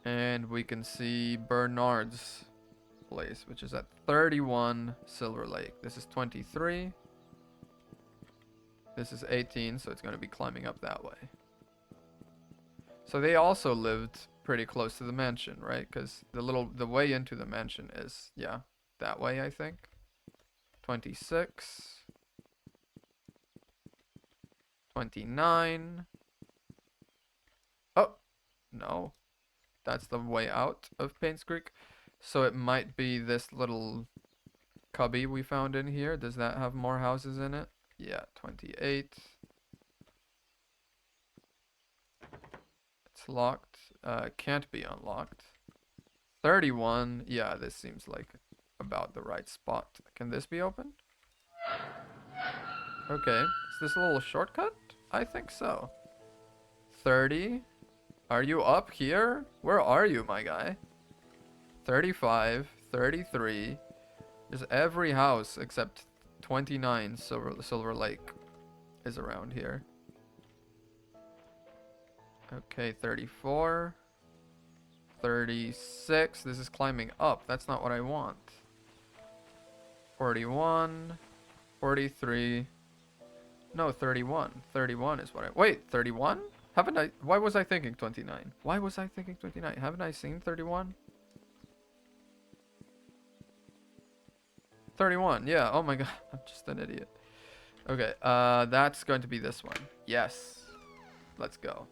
And we can see Bernard's place, which is at 31 Silver Lake. This is 23. This is 18, so it's going to be climbing up that way. So they also lived pretty close to the mansion, right? Because the way into the mansion is, yeah, that way, I think. 26. 29. Oh, no. That's the way out of Payne's Creek. So it might be this little cubby we found in here. Does that have more houses in it? Yeah, 28. It's locked. Can't be unlocked. 31. Yeah, this seems like about the right spot. Can this be opened? Okay. Is this a little shortcut? I think so. 30. Are you up here? Where are you, my guy? 35. 33. There's every house except 29 Silver Lake is around here. Okay, 34. 36. This is climbing up. That's not what I want. 41. 43. No, 31. 31 is what I... Wait, 31? Haven't I... Why was I thinking 29? Why was I thinking 29? Haven't I seen 31? 31, yeah. Oh my god. I'm just an idiot. Okay, that's going to be this one. Yes. Let's go.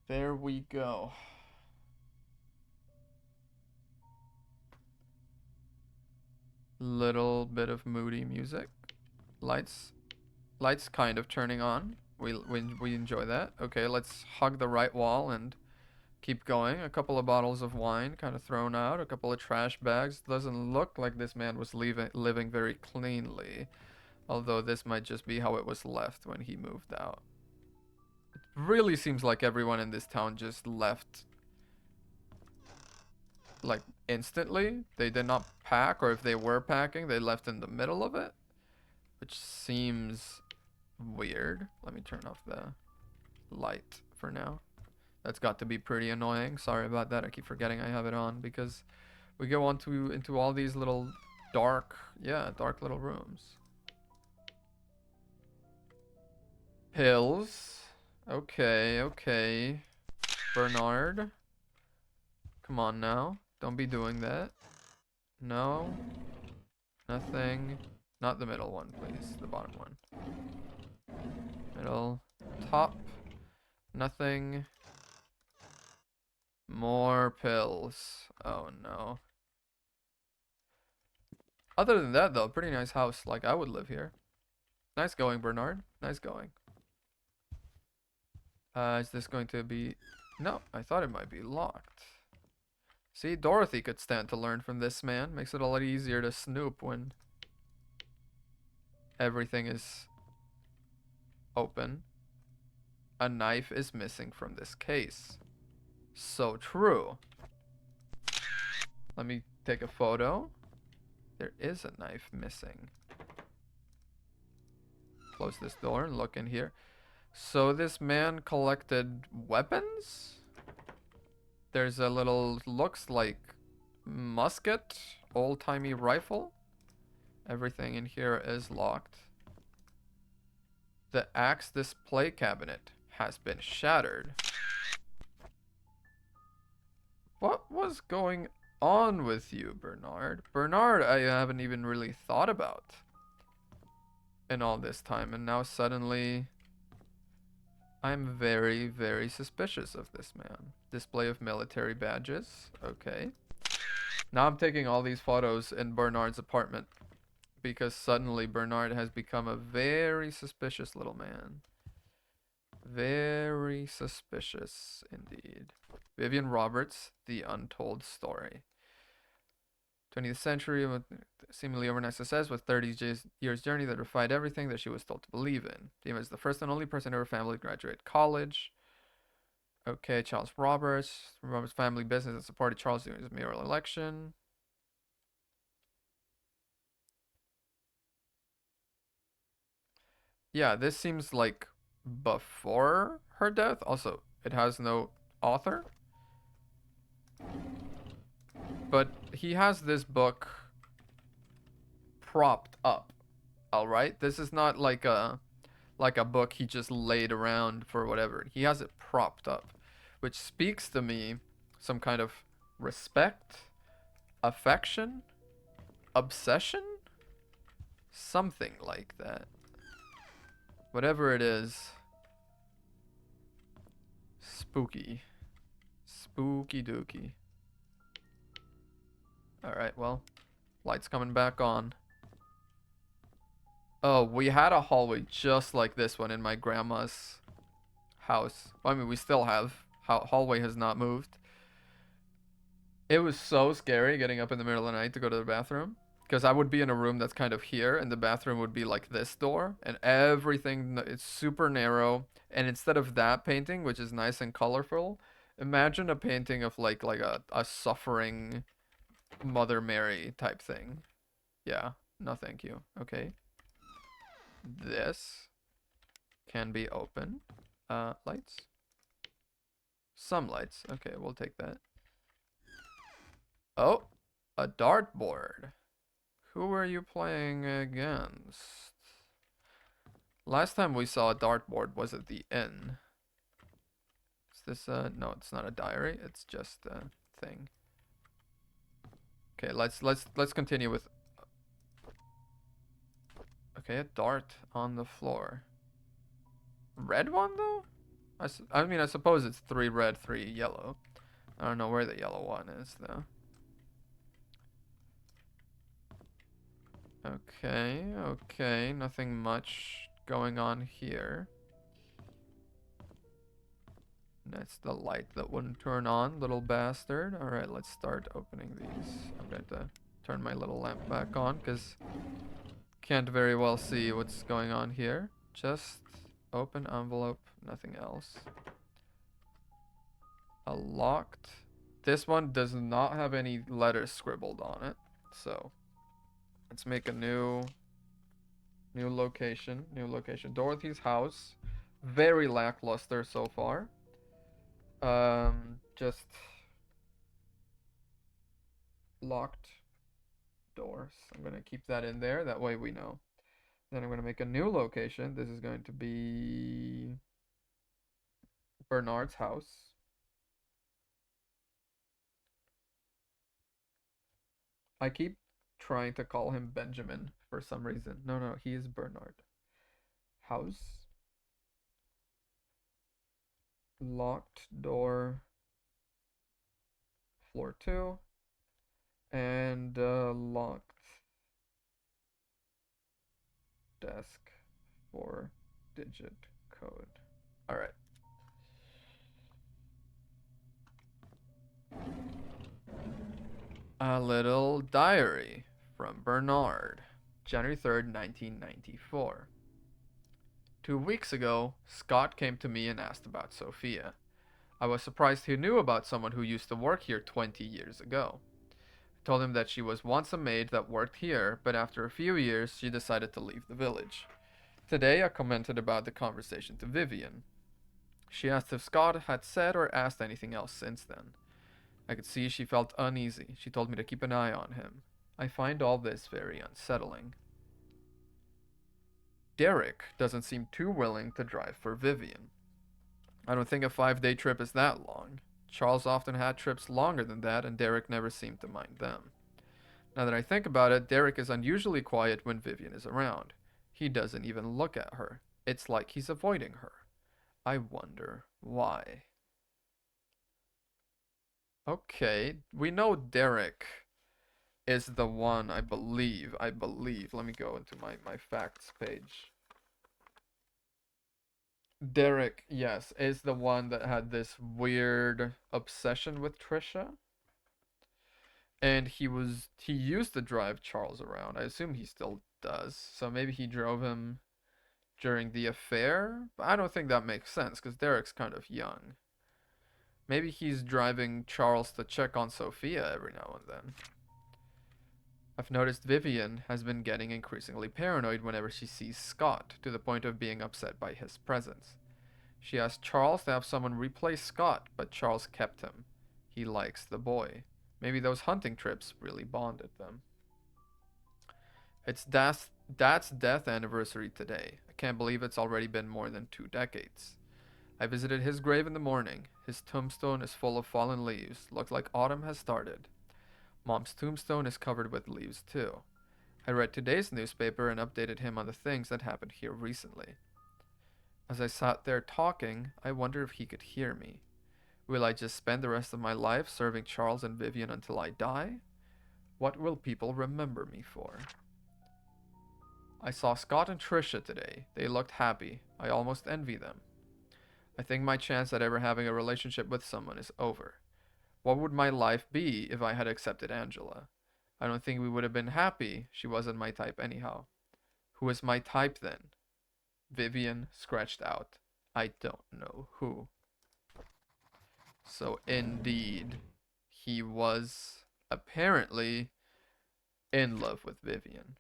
There we go. Little bit of moody music. Lights kind of turning on. We enjoy that. Okay, let's hug the right wall and keep going. A couple of bottles of wine kind of thrown out. A couple of trash bags. Doesn't look like this man was living very cleanly. Although this might just be how it was left when he moved out. It really seems like everyone in this town just left like instantly. They did not pack, or if they were packing, they left in the middle of it, which seems weird. Let me turn off the light for now. That's got to be pretty annoying. Sorry about that. I keep forgetting I have it on because we go on into all these little dark little rooms. Pills. Okay, okay. Bernard. Come on now. Don't be doing that. No. Nothing. Not the middle one, please. The bottom one. Middle. Top. Nothing. More pills. Oh no. Other than that though, pretty nice house. Like, I would live here. Nice going, Bernard. Nice going. Is this going to be... No, I thought it might be locked. See, Dorothy could stand to learn from this man. Makes it a lot easier to snoop when everything is open. a knife is missing from this case. So true. Let me take a photo. There is a knife missing. Close this door and look in here. So this man collected weapons? There's a little, looks like musket, old-timey rifle. Everything in here is locked. The axe display cabinet has been shattered. What was going on with you, Bernard? Bernard, I haven't even really thought about in all this time, and now suddenly I'm very, very suspicious of this man. Display of military badges. Okay. Now I'm taking all these photos in Bernard's apartment because suddenly Bernard has become a very suspicious little man. Very suspicious indeed. Vivian Roberts, The Untold Story. 20th century, with seemingly overnight success, with 30 years journey that defied everything that she was told to believe in. She was the first and only person in her family to graduate college. Okay, Charles Roberts. Roberts' family business that supported Charles during his mayoral election. Yeah, this seems like before her death. Also, it has no author. But he has this book propped up. All right, this is not like a book he just laid around for whatever. He has it propped up, which speaks to me some kind of respect, affection, obsession, something like that. Whatever it is, spooky. Spooky dooky. Alright, well, light's coming back on. Oh, we had a hallway just like this one in my grandma's house. Well, I mean, we still have. Hallway has not moved. It was so scary getting up in the middle of the night to go to the bathroom. Because I would be in a room that's kind of here, and the bathroom would be like this door, and everything, it's super narrow. And instead of that painting, which is nice and colorful, imagine a painting of like a suffering Mother Mary type thing. Yeah, no thank you. Okay. This can be open. Lights? Some lights. Okay, we'll take that. Oh, a dartboard. Who are you playing against? Last time we saw a dartboard was at the inn. Is this no, it's not a diary, it's just a thing. Okay, let's continue with. Okay, a dart on the floor. Red one though? I mean, I suppose it's 3 red, 3 yellow. I don't know where the yellow one is though. Okay, okay, nothing much going on here. That's the light that wouldn't turn on, little bastard. Alright, let's start opening these. I'm going to turn my little lamp back on because can't very well see what's going on here. Just open envelope, nothing else. A locked. This one does not have any letters scribbled on it, so let's make a new location. New location. Dorothy's house. Very lackluster so far. Just locked doors. I'm gonna keep that in there. That way we know. Then I'm gonna make a new location. This is going to be Bernard's house. I keep trying to call him Benjamin for some reason. No, he is Bernard. House. Locked door. Floor 2. And locked desk 4-digit code. All right. A little diary from Bernard, January 3rd, 1994. 2 weeks ago, Scott came to me and asked about Sophia. I was surprised he knew about someone who used to work here 20 years ago. I told him that she was once a maid that worked here, but after a few years, she decided to leave the village. Today, I commented about the conversation to Vivian. She asked if Scott had said or asked anything else since then. I could see she felt uneasy. She told me to keep an eye on him. I find all this very unsettling. Derek doesn't seem too willing to drive for Vivian. I don't think a 5-day trip is that long. Charles often had trips longer than that, and Derek never seemed to mind them. Now that I think about it, Derek is unusually quiet when Vivian is around. He doesn't even look at her. It's like he's avoiding her. I wonder why. Okay, we know Derek is the one, I believe. Let me go into my facts page. Derek, yes, is the one that had this weird obsession with Trisha. And he used to drive Charles around. I assume he still does. So maybe he drove him during the affair, but I don't think that makes sense because Derek's kind of young. Maybe he's driving Charles to check on Sophia every now and then. I've noticed Vivian has been getting increasingly paranoid whenever she sees Scott, to the point of being upset by his presence. She asked Charles to have someone replace Scott, but Charles kept him. He likes the boy. Maybe those hunting trips really bonded them. It's Dad's death anniversary today. I can't believe it's already been more than 2 decades. I visited his grave in the morning. His tombstone is full of fallen leaves. Looks like autumn has started. Mom's tombstone is covered with leaves too. I read today's newspaper and updated him on the things that happened here recently. As I sat there talking, I wonder if he could hear me. Will I just spend the rest of my life serving Charles and Vivian until I die? What will people remember me for? I saw Scott and Trisha today. They looked happy. I almost envy them. I think my chance at ever having a relationship with someone is over. What would my life be if I had accepted Angela? I don't think we would have been happy. She wasn't my type anyhow. Who is my type then? Vivian scratched out. I don't know who. So indeed, he was apparently in love with Vivian.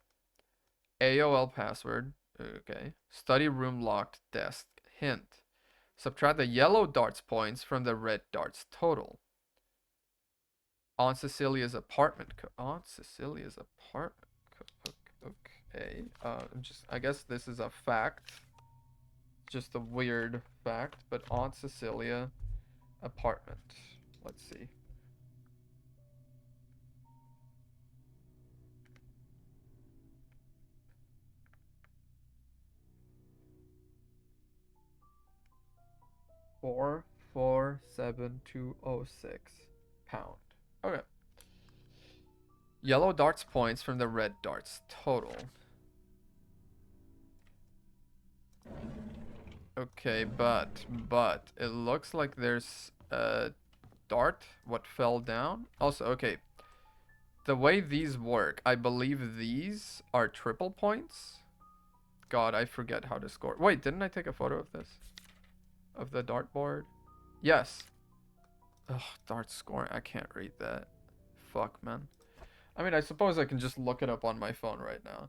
AOL password. Okay. Study room locked desk. Hint. Subtract the yellow darts points from the red darts total. Aunt Cecilia's apartment. Aunt Cecilia's apartment. Okay. I guess this is a fact. Just a weird fact, but Aunt Cecilia apartment. Let's see. £447,206. Okay. Yellow darts points from the red darts total. Okay, but it looks like there's a dart what fell down. Also, okay. The way these work, I believe these are triple points. God, I forget how to score. Wait, didn't I take a photo of this? Of the dartboard? Yes. Ugh, dart scoring. I can't read that. Fuck, man. I mean, I suppose I can just look it up on my phone right now.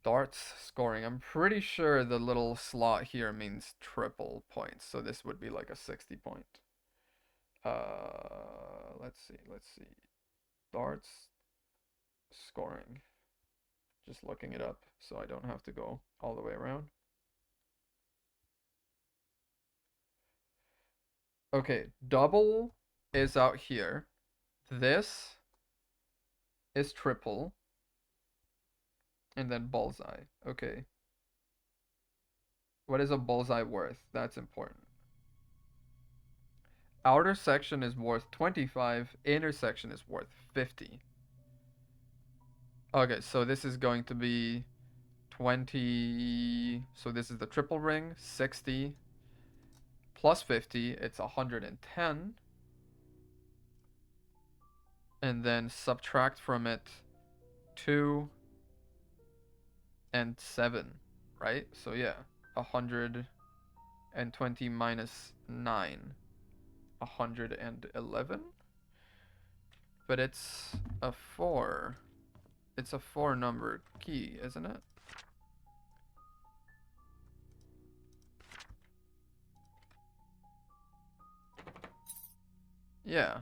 Darts scoring. I'm pretty sure the little slot here means triple points. So this would be like a 60 point. Let's see. Darts scoring. Just looking it up so I don't have to go all the way around. Okay, double is out here. This is triple. And then bullseye. Okay. What is a bullseye worth? That's important. Outer section is worth 25. Inner section is worth 50. Okay, so this is going to be 20. So this is the triple ring. 60 plus 50. It's 110. And then subtract from it 2 and 7, right? So yeah, 120 minus 9. 111? But it's a 4. It's a 4-number key, isn't it? Yeah.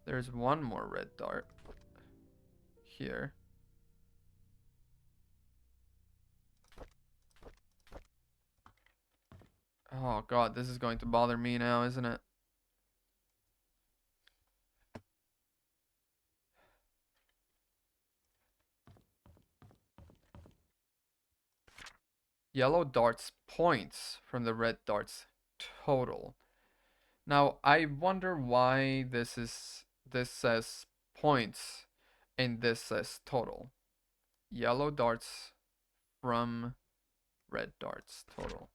There's one more red dart here. Oh god, this is going to bother me now, isn't it? Yellow darts points from the red darts total. Now, I wonder why this says points and this says total. Yellow darts from red darts total.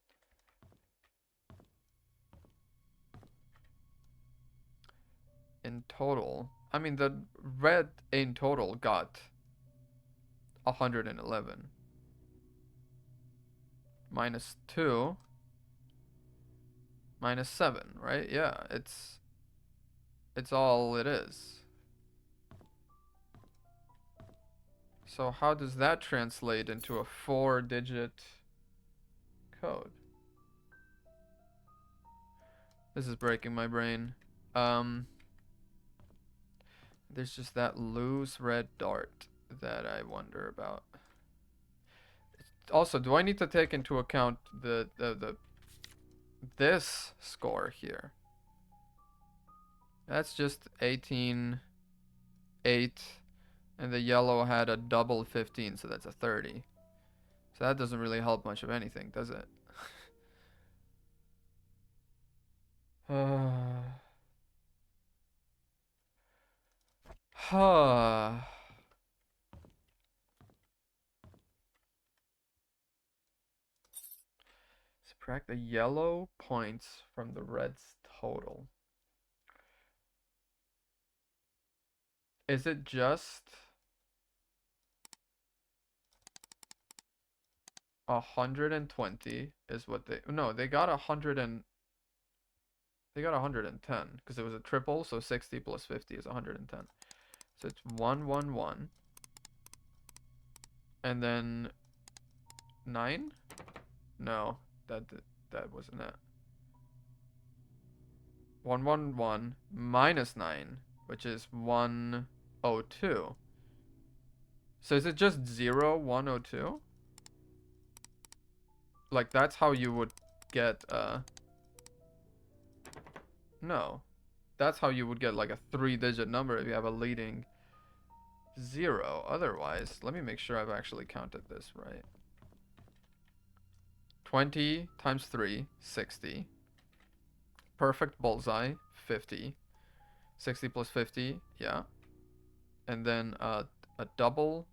In total, I mean the red in total got 111 minus 2 minus 7, right? Yeah, it's all it is. So how does that translate into a 4-digit code? This is breaking my brain. There's just that loose red dart that I wonder about. Also, do I need to take into account this score here? That's just 18, 8, and the yellow had a double 15, so that's a 30. So that doesn't really help much of anything, does it? Huh. Subtract the yellow points from the red's total. Is it just 120 is what they... No, they got 110 because it was a triple, so 60 plus 50 is 110. So it's 111 and then 9? No, that wasn't it. 111 minus 9, which is 102. So is it just 0, 102? Like that's how you would get no. That's how you would get like a 3-digit number if you have a leading 0. Otherwise, let me make sure I've actually counted this right. 20 times 3, 60. Perfect bullseye, 50. 60 plus 50, yeah. And then a double.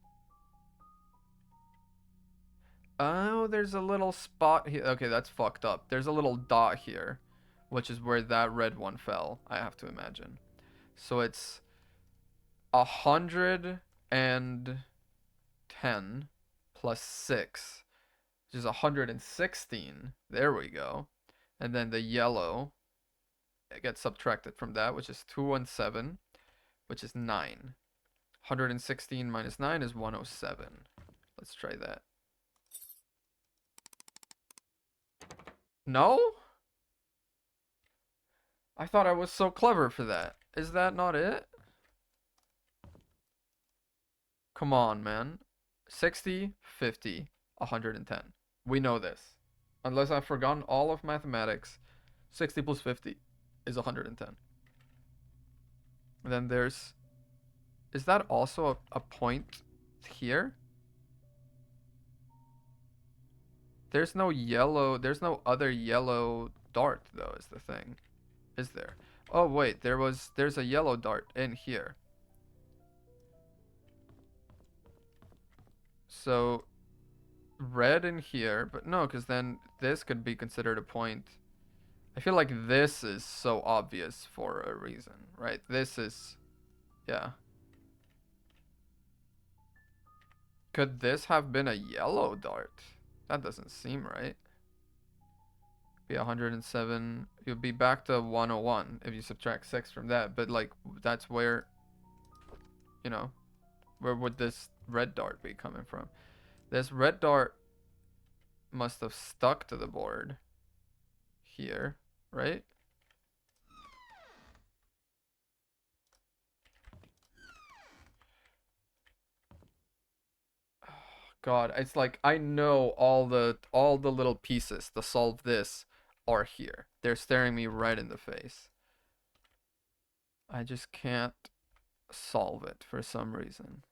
Oh, there's a little spot here. Okay, that's fucked up. There's a little dot here, which is where that red one fell, I have to imagine. So it's 110 plus 6, which is 116. There we go. And then the yellow, it gets subtracted from that, which is 217, which is 9. 116 minus 9 is 107. Let's try that. No? I thought I was so clever for that. Is that not it? Come on, man. 60, 50, 110. We know this. Unless I've forgotten all of mathematics, 60 plus 50 is 110. And then there's... Is that also a point here? There's no yellow... There's no other yellow dart, though, is the thing. Is there? Oh, wait. There's a yellow dart in here. So... Red in here, but no, because then this could be considered a point. I feel like this is so obvious for a reason, right? This is... Yeah. Could this have been a yellow dart? That doesn't seem right. Be 107. You'll be back to 101 if you subtract 6 from that. But like, that's where, you know, where would this red dart be coming from? This red dart must have stuck to the board here, right? God, it's like I know all the little pieces to solve this are here. They're staring me right in the face. I just can't solve it for some reason.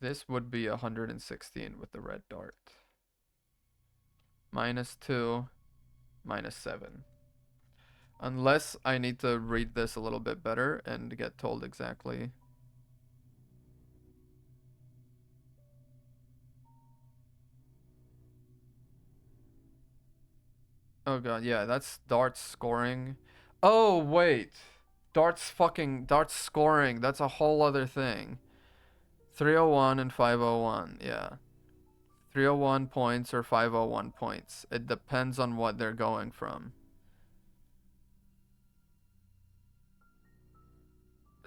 This would be 116 with the red dart. -2, -7. Unless I need to read this a little bit better and get told exactly. Oh god, yeah, that's darts scoring. Oh, wait. Darts scoring. That's a whole other thing. 301 and 501, yeah. 301 points or 501 points. It depends on what they're going from.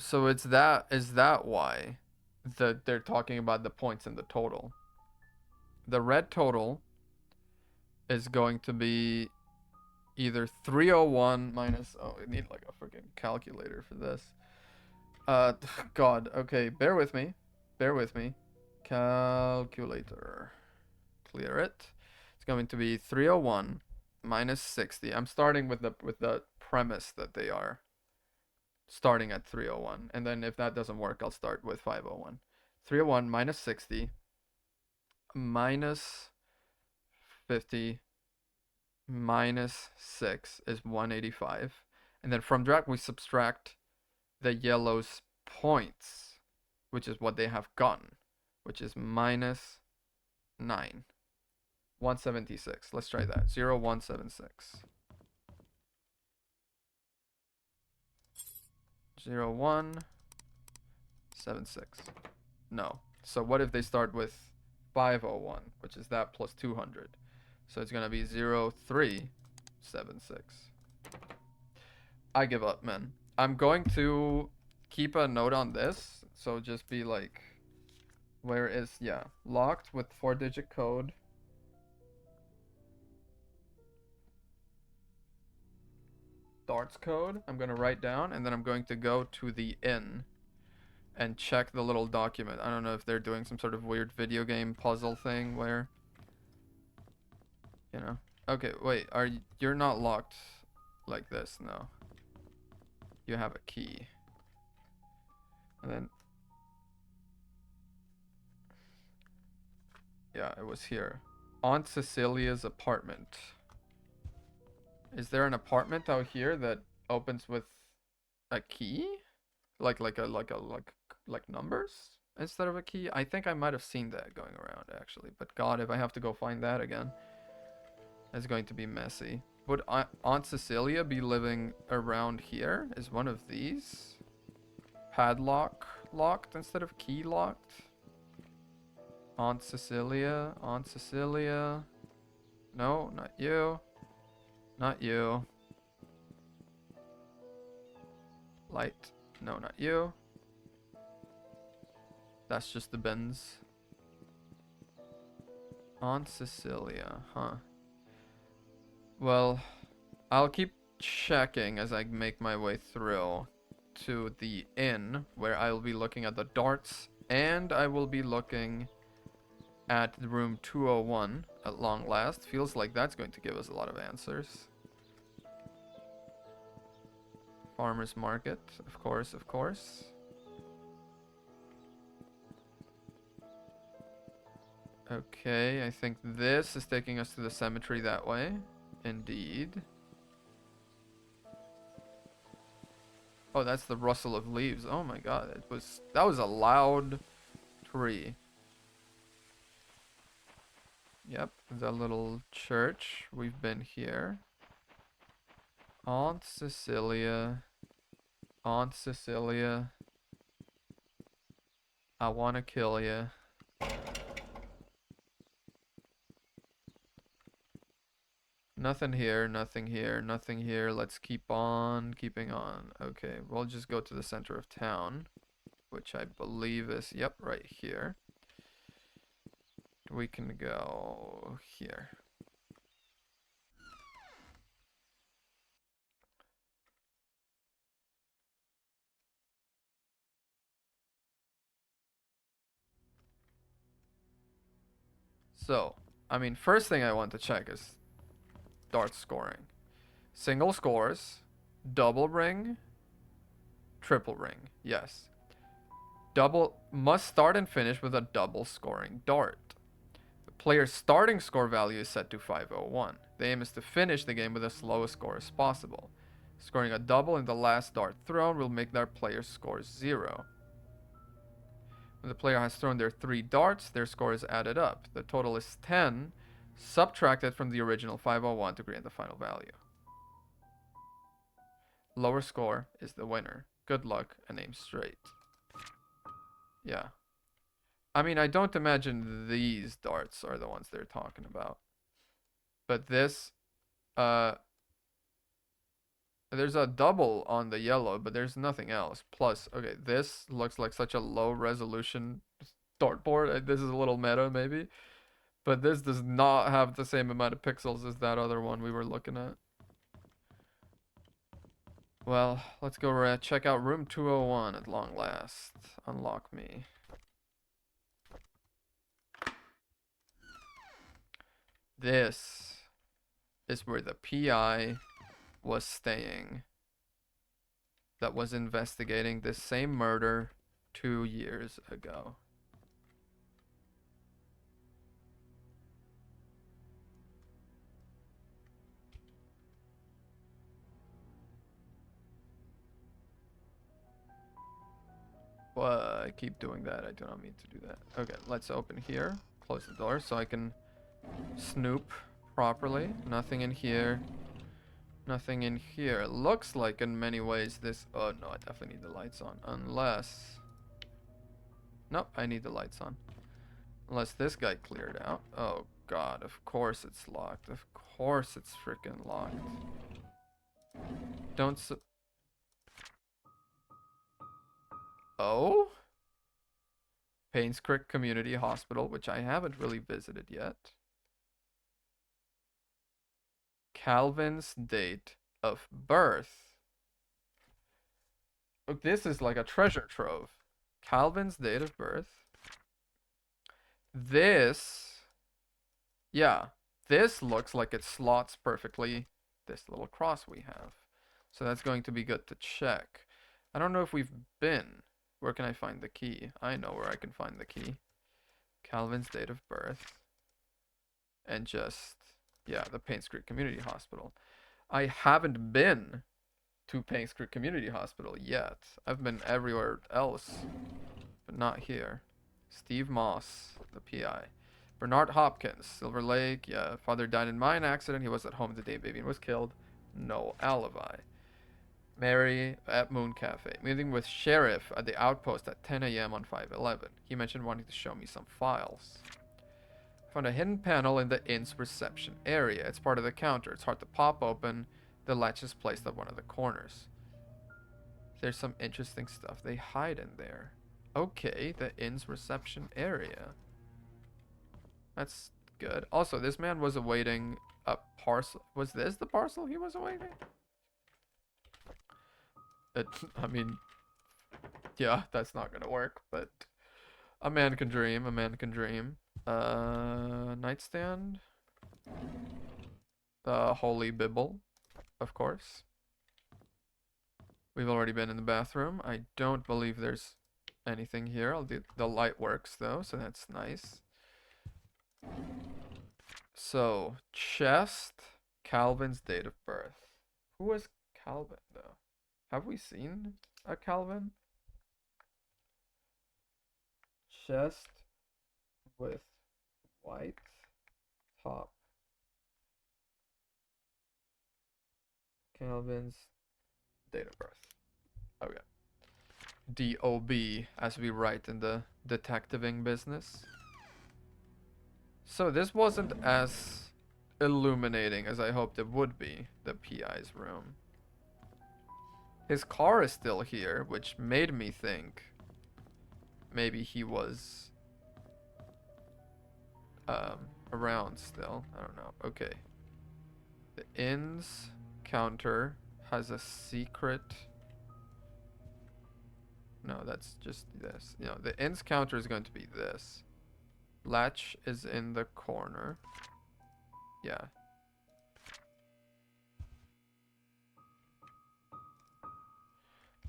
So is that why they're talking about the points in the total? The red total is going to be either 301 minus, oh, I need like a freaking calculator for this. God, okay, bear with me. Bear with me. Calculator. Clear it. It's going to be 301 minus 60. I'm starting with the premise that they are starting at 301. And then if that doesn't work, I'll start with 501. 301 minus 60 minus 50 minus 6 is 185. And then from that, we subtract the yellow's points, which is what they have gotten, which is minus 9. 176. Let's try that. 0176. 0176. No. So what if they start with 501, which is that plus 200? So it's gonna be 0376. I give up, man. I'm going to keep a note on this. So just be like, where is, yeah, locked with 4-digit code. Darts code. I'm gonna write down, and then I'm going to go to the inn and check the little document. I don't know if they're doing some sort of weird video game puzzle thing where, you know. Okay, wait, you're not locked like this, no. You have a key. And then, yeah, it was here. Aunt Cecilia's apartment. Is there an apartment out here that opens with a key? Like numbers instead of a key? I think I might have seen that going around actually. But god, if I have to go find that again, it's going to be messy. Would Aunt Cecilia be living around here? Is one of these padlock locked instead of key locked? Aunt Cecilia, Aunt Cecilia. No, not you. Not you. Light. No, not you. That's just the bins. Aunt Cecilia, huh? Well, I'll keep checking as I make my way through to the inn, where I'll be looking at the darts, and I will be looking at room 201 at long last. Feels like that's going to give us a lot of answers. Farmer's market, of course, of course. Okay, I think this is taking us to the cemetery that way. Indeed. Oh, that's the rustle of leaves. Oh my god, that was a loud tree. Yep, the little church. We've been here. Aunt Cecilia. Aunt Cecilia. I wanna kill you. Nothing here, nothing here, nothing here. Let's keep on keeping on. Okay, we'll just go to the center of town, which I believe is, yep, right here. We can go here. So, I mean, first thing I want to check is dart scoring. Single scores, double ring, triple ring. Yes. Double must start and finish with a double scoring dart. The player's starting score value is set to 501. The aim is to finish the game with the slowest score as possible. Scoring a double in the last dart thrown will make their player's score 0. When the player has thrown their 3 darts, their score is added up. The total is 10, subtracted from the original 501 to create the final value. Lower score is the winner. Good luck and aim straight. Yeah. I mean, I don't imagine these darts are the ones they're talking about. But this, there's a double on the yellow, but there's nothing else. Plus, okay, this looks like such a low resolution dartboard. This is a little meta, maybe. But this does not have the same amount of pixels as that other one we were looking at. Well, let's go check out room 201 at long last. Unlock me. This is where the PI was staying that was investigating this same murder 2 years ago. I keep doing that. I do not mean to do that. Okay, let's open here. Close the door so I can snoop properly. Nothing in here. Nothing in here. Looks like in many ways this... Oh, no, I definitely need the lights on. Unless... Nope, I need the lights on. Unless this guy cleared out. Oh, God. Of course it's locked. Of course it's freaking locked. Don't... Oh? Paynes Creek Community Hospital, which I haven't really visited yet. Calvin's date of birth. Oh, this is like a treasure trove. Calvin's date of birth. This, yeah, this looks like it slots perfectly this little cross we have. So that's going to be good to check. I don't know if we've been. Where can I find the key? I know where I can find the key. Calvin's date of birth. And just, yeah, the Paynes Creek Community Hospital. I haven't been to Paynes Creek Community Hospital yet. I've been everywhere else, but not here. Steve Moss, the PI. Bernard Hopkins, Silver Lake. Yeah, father died in mine accident. He was at home the day baby was killed. No alibi. Mary at Moon Cafe. Meeting with sheriff at the outpost at 10 a.m. on 5/11. He mentioned wanting to show me some files. Found a hidden panel in the inn's reception area. It's part of the counter. It's hard to pop open. The latch is placed at one of the corners. There's some interesting stuff they hide in there. Okay, the inn's reception area. That's good. Also, this man was awaiting a parcel. Was this the parcel he was awaiting? I mean, yeah, that's not gonna work, but a man can dream, a man can dream. Nightstand. Holy Bible, of course. We've already been in the bathroom. I don't believe there's anything here. The light works though, so that's nice. So, chest, Calvin's date of birth. Who was Calvin though? Have we seen a Calvin? Chest with white top. Calvin's date of birth. Okay. DOB, as we write in the detectiving business. So this wasn't as illuminating as I hoped it would be, the PI's room. His car is still here, which made me think maybe he was around still. I don't know. Okay. The inn's counter has a secret. No, that's just this. You know, the inn's counter is going to be this. Latch is in the corner. Yeah.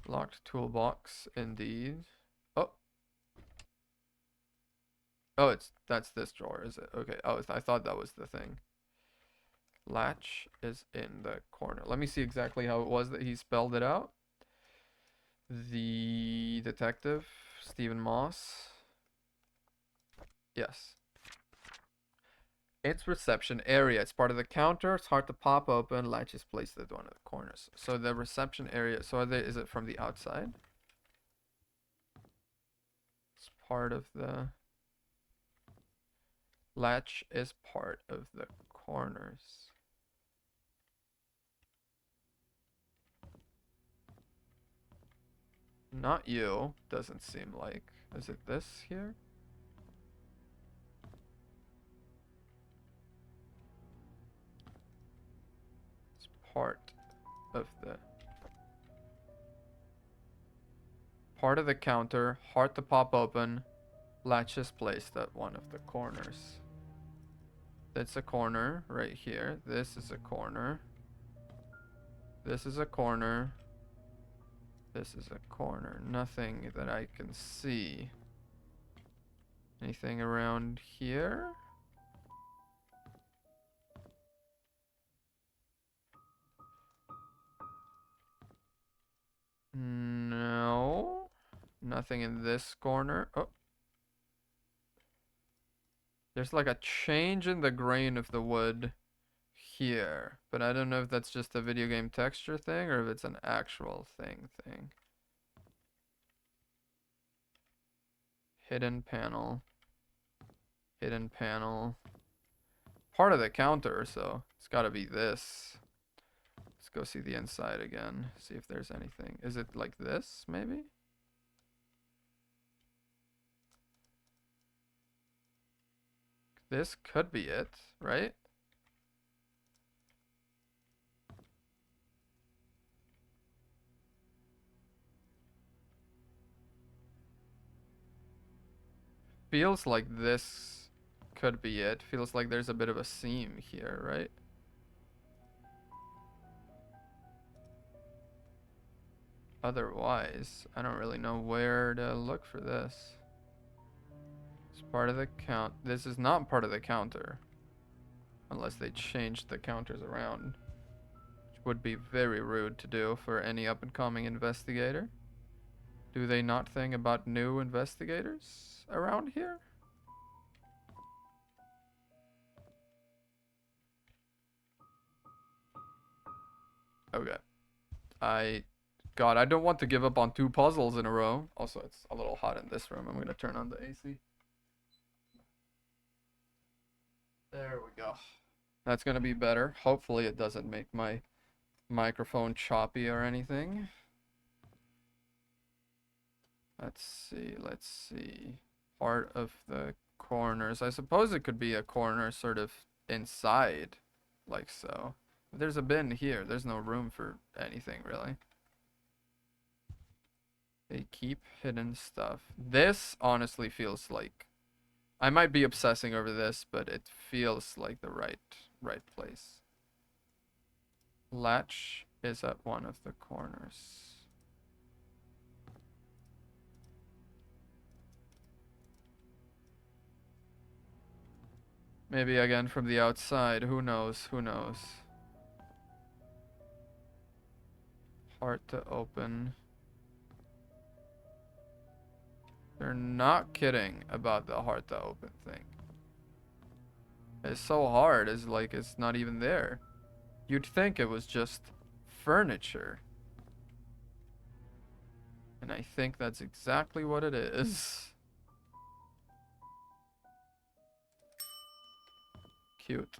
Locked toolbox, indeed. Oh. Oh, that's this drawer, is it? Okay. Oh, I thought that was the thing. Latch is in the corner. Let me see exactly how it was that he spelled it out. The detective, Stephen Moss. Yes. It's reception area. It's part of the counter. It's hard to pop open. Latch is placed at one of the corners. So the reception area. So is it from the outside? It's part of the latch is part of the corners. Not you. Doesn't seem like. Is it this here? It's part of the counter. Hard to pop open. Latch is placed at one of the corners. That's a corner right here. This is a corner. This is a corner. This is a corner. Nothing that I can see. Anything around here? No. Nothing in this corner. Oh. There's like a change in the grain of the wood here. But I don't know if that's just a video game texture thing or if it's an actual thing. Hidden panel. Hidden panel. Part of the counter, so it's gotta be this. Let's go see the inside again. See if there's anything. Is it like this, maybe? This could be it, right? Feels like this could be it. Feels like there's a bit of a seam here, right? Otherwise, I don't really know where to look for this. It's part of the count. This is not part of the counter. Unless they changed the counters around. Which would be very rude to do for any up-and-coming investigator. Do they not think about new investigators around here? Okay. God, I don't want to give up on 2 puzzles in a row. Also, it's a little hot in this room. I'm going to turn on the AC. There we go. That's going to be better. Hopefully it doesn't make my microphone choppy or anything. Let's see. Part of the corners. I suppose it could be a corner sort of inside, like so. There's a bin here. There's no room for anything, really. They keep hidden stuff. This honestly feels like... I might be obsessing over this, but it feels like the right place. Latch is at one of the corners. Maybe again from the outside. Who knows? Who knows? Hard to open. They're not kidding about the hard to open thing. It's so hard. It's like it's not even there. You'd think it was just furniture. And I think that's exactly what it is. Cute.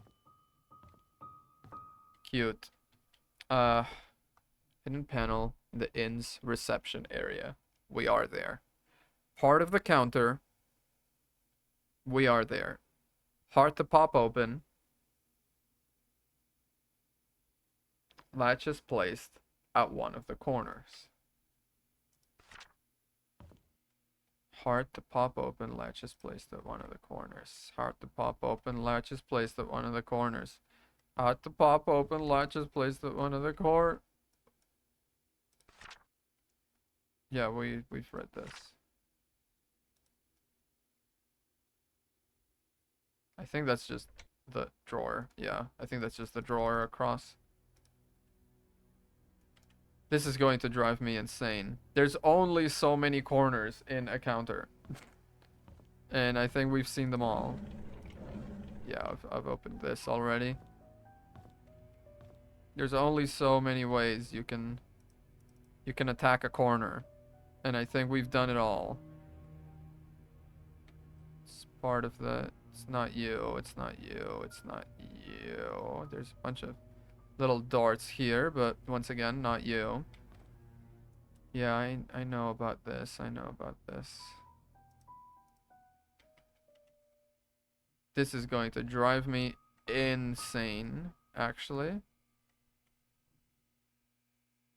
Cute. Hidden panel in the inn's reception area. We are there. Part of the counter. We are there. Heart to pop open. Latch is placed at one of the corners. Heart to pop open, latch is placed at one of the corners. Heart to pop open, latch is placed at one of the corners. Heart to pop open, latch is placed at one of the corners. Yeah, we've read this. I think that's just the drawer. Yeah, I think that's just the drawer across. This is going to drive me insane. There's only so many corners in a counter. And I think we've seen them all. Yeah, I've opened this already. There's only so many ways you can attack a corner. And I think we've done it all. It's part of the... It's not you, it's not you, it's not you. There's a bunch of little darts here, but once again, not you. Yeah, I know about this, I know about this. This is going to drive me insane, actually.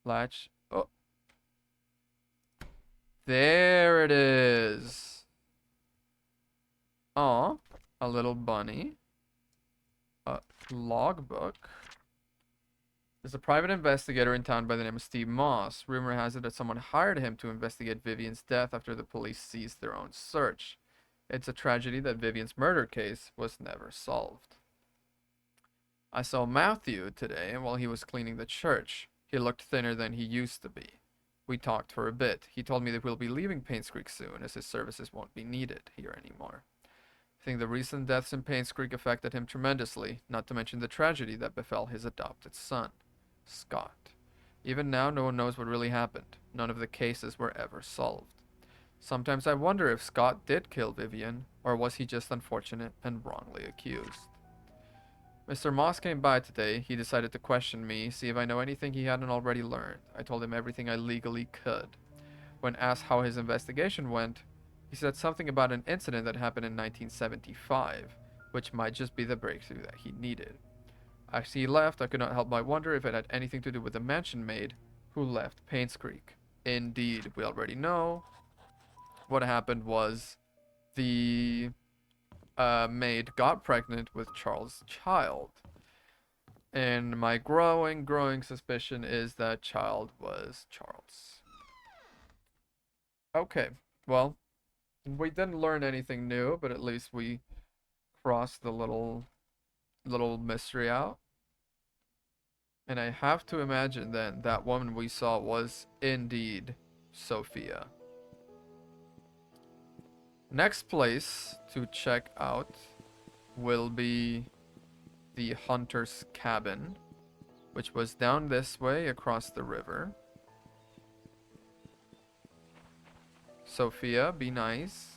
Latch. Oh. There it is. Aw, a little bunny. A logbook. There's a private investigator in town by the name of Steve Moss. Rumor has it that someone hired him to investigate Vivian's death after the police ceased their own search. It's a tragedy that Vivian's murder case was never solved. I saw Matthew today while he was cleaning the church. He looked thinner than he used to be. We talked for a bit. He told me that we'll be leaving Paynes Creek soon, as his services won't be needed here anymore. I think the recent deaths in Paynes Creek affected him tremendously, not to mention the tragedy that befell his adopted son, Scott. Even now, no one knows what really happened. None of the cases were ever solved. Sometimes I wonder if Scott did kill Vivian, or was he just unfortunate and wrongly accused. Mr. Moss came by today. He decided to question me, see if I know anything he hadn't already learned. I told him everything I legally could. When asked how his investigation went, he said something about an incident that happened in 1975, which might just be the breakthrough that he needed. As he left, I could not help but wonder if it had anything to do with the mansion maid who left Paynes Creek. Indeed, we already know. What happened was the maid got pregnant with Charles' child. And my growing suspicion is that child was Charles. Okay, well, we didn't learn anything new, but at least we crossed the little mystery out. And I have to imagine then that woman we saw was indeed Sophia. Next place to check out will be the hunter's cabin, which was down this way across the river. Sophia, be nice.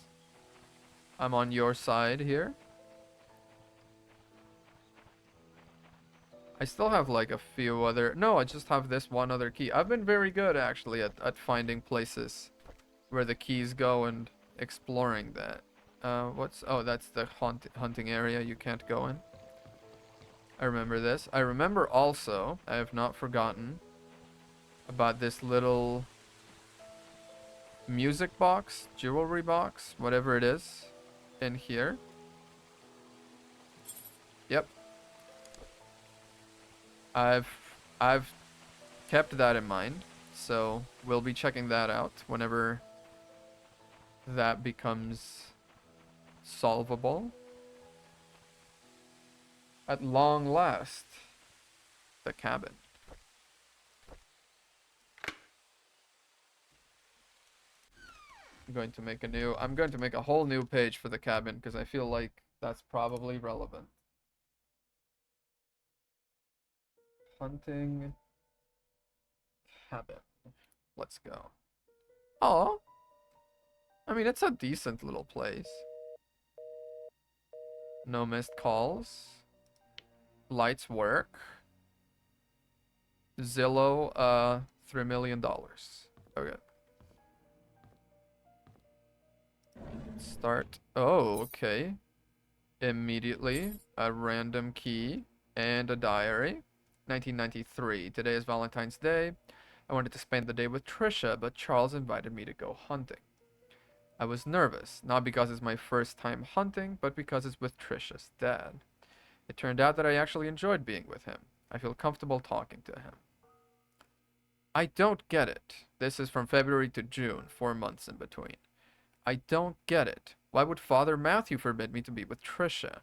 I'm on your side here. I still have like a few other... No, I just have this one other key. I've been very good actually at finding places where the keys go and exploring that. Oh, that's the hunting area you can't go in. I remember this. I remember also, I have not forgotten about this little music box, jewelry box, whatever it is, in here. Yep. I've kept that in mind, so we'll be checking that out whenever that becomes solvable. At long last, the cabin. I'm going to make a whole new page for the cabin because I feel like that's probably relevant. Hunting cabin. Let's go. Oh, I mean, it's a decent little place. No missed calls. Lights work. Zillow, $3 million. Okay. Start. Oh, okay. Immediately, a random key and a diary. 1993. Today is Valentine's Day. I wanted to spend the day with Trisha, but Charles invited me to go hunting. I was nervous, not because it's my first time hunting, but because it's with Trisha's dad. It turned out that I actually enjoyed being with him. I feel comfortable talking to him. I don't get it. This is from February to June, 4 months in between. I don't get it. Why would Father Matthew forbid me to be with Trisha?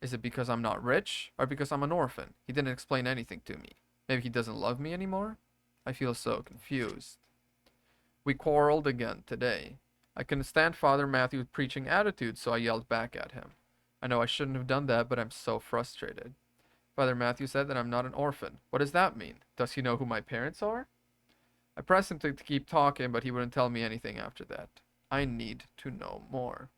Is it because I'm not rich, or because I'm an orphan? He didn't explain anything to me. Maybe he doesn't love me anymore? I feel so confused. We quarreled again today. I couldn't stand Father Matthew's preaching attitude, so I yelled back at him. I know I shouldn't have done that, but I'm so frustrated. Father Matthew said that I'm not an orphan. What does that mean? Does he know who my parents are? I pressed him to keep talking, but he wouldn't tell me anything after that. I need to know more.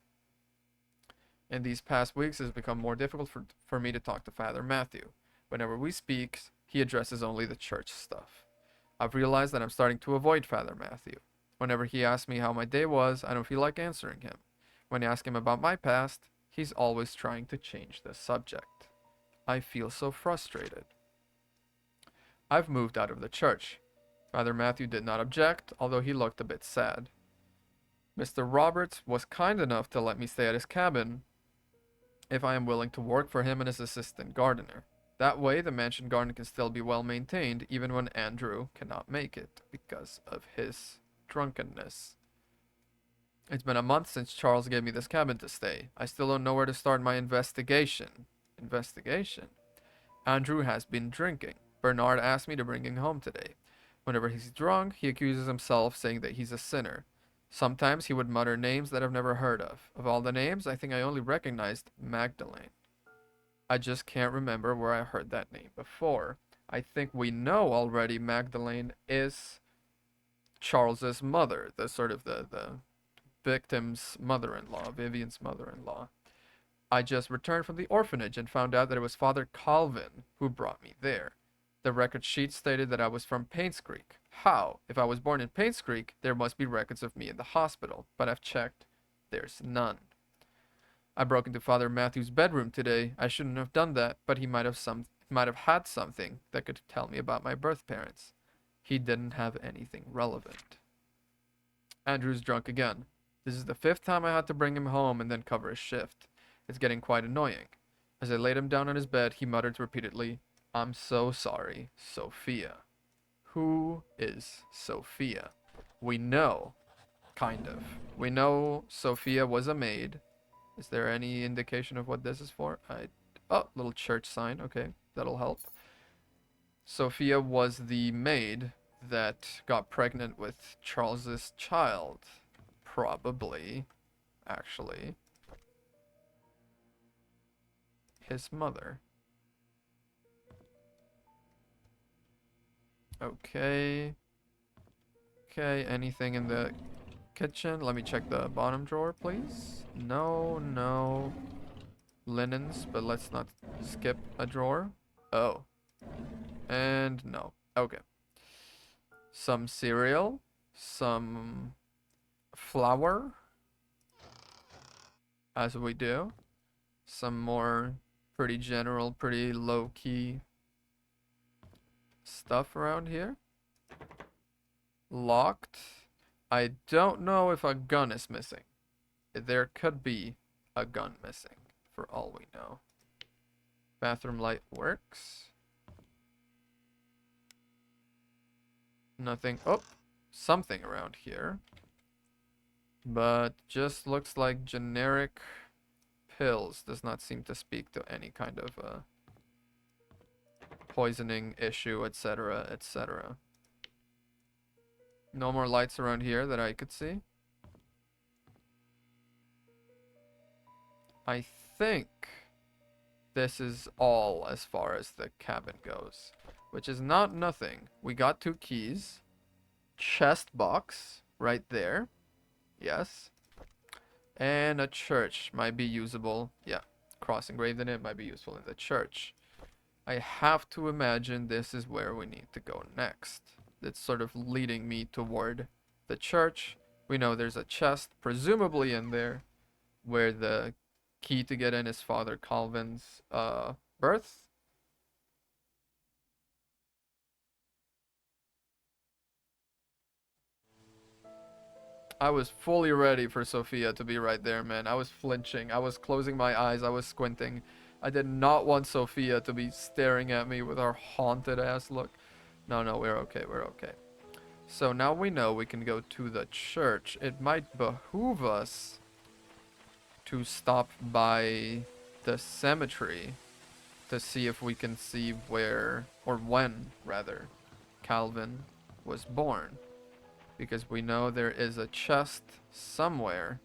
In these past weeks, it has become more difficult for me to talk to Father Matthew. Whenever we speak, he addresses only the church stuff. I've realized that I'm starting to avoid Father Matthew. Whenever he asks me how my day was, I don't feel like answering him. When I ask him about my past, he's always trying to change the subject. I feel so frustrated. I've moved out of the church. Father Matthew did not object, although he looked a bit sad. Mr. Roberts was kind enough to let me stay at his cabin if I am willing to work for him and his assistant gardener. That way, the mansion garden can still be well maintained even when Andrew cannot make it because of his drunkenness. It's been a month since Charles gave me this cabin to stay. I still don't know where to start my investigation. Investigation? Andrew has been drinking. Bernard asked me to bring him home today. Whenever he's drunk, he accuses himself, saying that he's a sinner. Sometimes he would mutter names that I've never heard of. Of all the names, I think I only recognized Magdalene. I just can't remember where I heard that name before. I think we know already Magdalene is Charles's mother, the victim's mother-in-law, Vivian's mother-in-law. I just returned from the orphanage and found out that it was Father Calvin who brought me there. The record sheet stated that I was from Paints Creek. How? If I was born in Paints Creek, there must be records of me in the hospital, but I've checked. There's none. I broke into Father Matthew's bedroom today. I shouldn't have done that, but he might have had something that could tell me about my birth parents. He didn't have anything relevant. Andrew's drunk again. This is the 5th time I had to bring him home and then cover his shift. It's getting quite annoying. As I laid him down on his bed, he muttered repeatedly, "I'm so sorry, Sophia." Who is Sophia? We know, kind of. We know Sophia was a maid. Is there any indication of what this is for? Oh, little church sign. Okay, that'll help. Sophia was the maid that got pregnant with Charles's child. Probably, actually, his mother. Okay. Okay, anything in the kitchen? Let me check the bottom drawer, please. No linens, but let's not skip a drawer. Oh. And no. Okay. Some cereal. Some flour. As we do. Some more pretty general, pretty low-key stuff around here. Locked. I don't know if a gun is missing. There could be a gun missing, for all we know. Bathroom light works. Nothing. Oh, something around here. But just looks like generic pills. Does not seem to speak to any kind of poisoning issue, etc., etc. No more lights around here that I could see. I think this is all as far as the cabin goes, which is not nothing. We got 2 keys. chest box right there. Yes. And a church might be usable. Yeah. Cross engraved in it might be useful in the church. I have to imagine this is where we need to go next. It's sort of leading me toward the church. We know there's a chest, presumably in there, where the key to get in is Father Calvin's birth. I was fully ready for Sophia to be right there, man. I was flinching. I was closing my eyes. I was squinting. I did not want Sophia to be staring at me with her haunted ass look. No, no, we're okay. We're okay. So now we know we can go to the church. It might behoove us to stop by the cemetery to see if we can see where, or when, rather, Calvin was born. Because we know there is a chest somewhere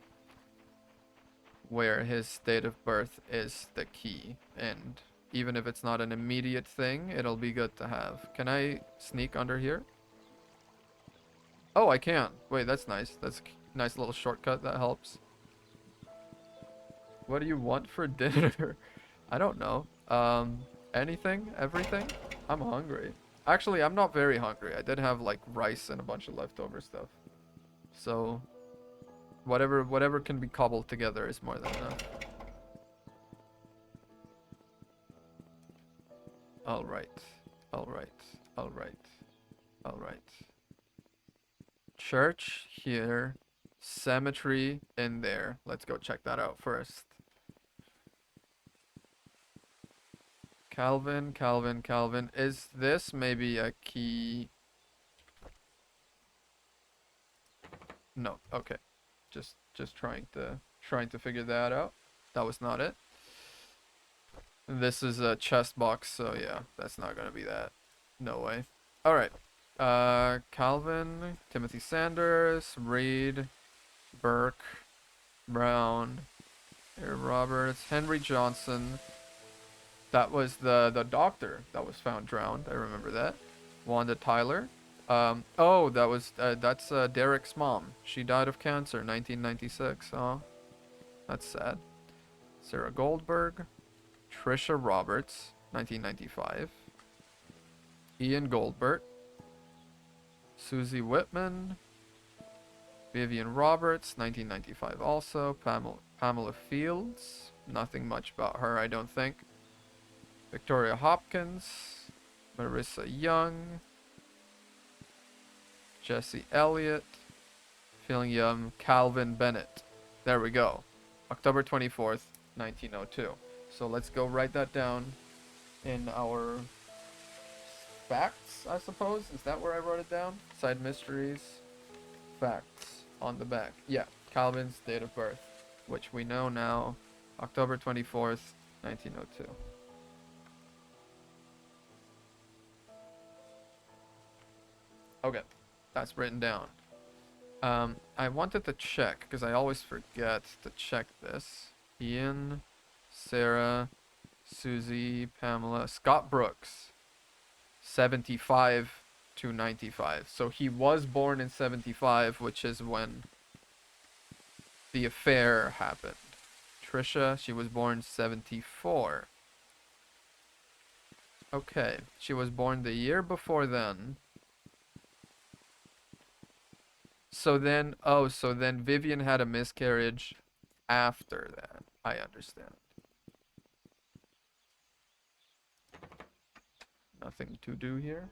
where his date of birth is the key. And even if it's not an immediate thing, it'll be good to have. Can I sneak under here? Oh, I can. Wait, that's nice. That's a nice little shortcut. That helps. What do you want for dinner? I don't know. Anything? Everything? I'm hungry. Actually, I'm not very hungry. I did have like rice and a bunch of leftover stuff. So, whatever can be cobbled together is more than enough. All right. All right. All right. All right. Church here. Cemetery in there. Let's go check that out first. Calvin, Calvin, Calvin. Is this maybe a key? No. Okay. Just trying to figure that out. That was not it. This is a chest box, so yeah, that's not gonna be that. No way. All right. Calvin, Timothy Sanders, Reed, Burke, Brown, Aaron Roberts, Henry Johnson. That was the doctor that was found drowned. I remember that. Wanda Tyler. Oh, that's Derek's mom. She died of cancer, 1996. Oh, that's sad. Sarah Goldberg, Trisha Roberts, 1995. Ian Goldberg, Susie Whitman, Vivian Roberts, 1995 also. Pamela Fields, nothing much about her, I don't think. Victoria Hopkins, Marissa Young, Jesse Elliott, feeling young, Calvin Bennett. There we go. October 24th, 1902. So let's go write that down in our facts, I suppose. Is that where I wrote it down? Side mysteries, facts on the back. Yeah, Calvin's date of birth, which we know now, October 24th, 1902. Okay, that's written down. I wanted to check, because I always forget to check this. Ian, Sarah, Susie, Pamela, Scott Brooks, 75 to 95. So he was born in 75, which is when the affair happened. Trisha, she was born 74. Okay, she was born the year before then. So then, oh, so then Vivian had a miscarriage after that. I understand. Nothing to do here.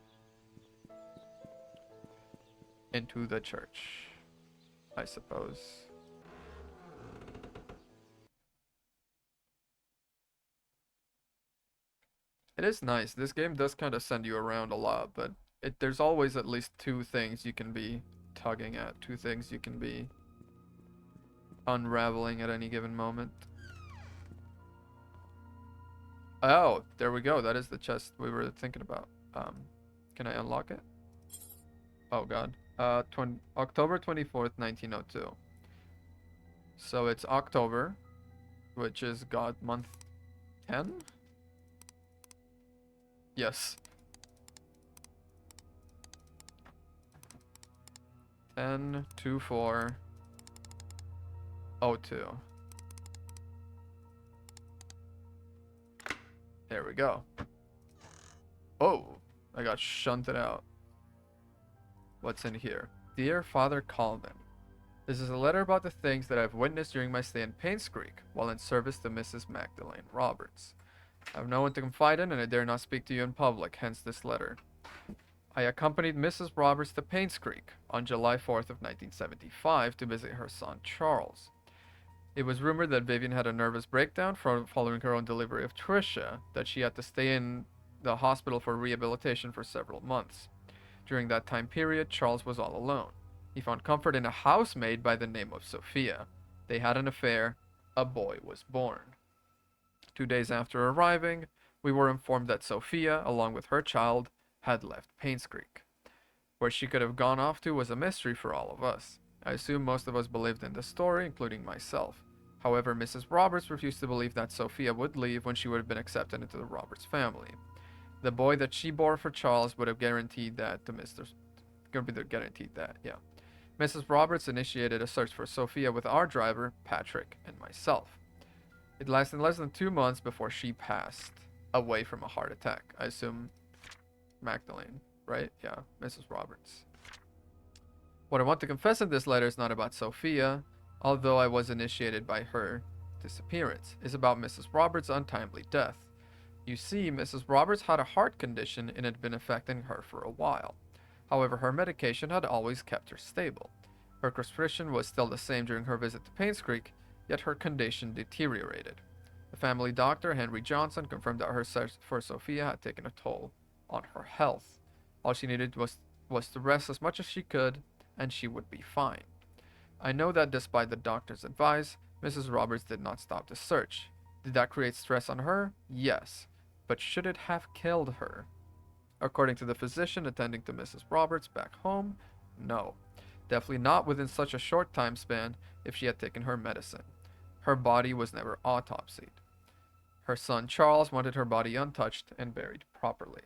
Into the church, I suppose. It is nice. This game does kind of send you around a lot, but there's always at least two things you can be tugging at, two things you can be unraveling at any given moment. Oh, there we go. That is the chest we were thinking about. Can I unlock it? Oh god. October 24th, 1902. So it's October, which is God month 10? Yes. N2402. There we go. Oh, I got shunted out. What's in here? Dear Father Colvin, this is a letter about the things that I've witnessed during my stay in Paynes Creek while in service to Mrs. Magdalene Roberts. I have no one to confide in and I dare not speak to you in public, hence this letter. I accompanied Mrs. Roberts to Paynes Creek on July 4th of 1975 to visit her son Charles. It was rumored that Vivian had a nervous breakdown following her own delivery of Tricia, that she had to stay in the hospital for rehabilitation for several months. During that time period, Charles was all alone. He found comfort in a housemaid by the name of Sophia. They had an affair. A boy was born. 2 days after arriving, we were informed that Sophia, along with her child, had left Paynes Creek. Where she could have gone off to was a mystery for all of us. I assume most of us believed in the story, including myself. However, Mrs. Roberts refused to believe that Sophia would leave when she would have been accepted into the Roberts family. The boy that she bore for Charles would have guaranteed that to Mr. Guaranteed that, yeah. Mrs. Roberts initiated a search for Sophia with our driver, Patrick, and myself. It lasted less than 2 months before she passed away from a heart attack. I assume Magdalene, right? Yeah, Mrs. Roberts. What I want to confess in this letter is not about Sophia, although I was initiated by her disappearance. It's about Mrs. Roberts' untimely death. You see, Mrs. Roberts had a heart condition and had been affecting her for a while. However, her medication had always kept her stable. Her prescription was still the same during her visit to Paynes Creek, yet her condition deteriorated. The family doctor, Henry Johnson, confirmed that her search for Sophia had taken a toll on her health. All she needed was to rest as much as she could, and she would be fine. I know that despite the doctor's advice, Mrs. Roberts did not stop the search. Did that create stress on her? Yes. But should it have killed her? According to the physician attending to Mrs. Roberts back home, no. Definitely not within such a short time span if she had taken her medicine. Her body was never autopsied. Her son Charles wanted her body untouched and buried properly.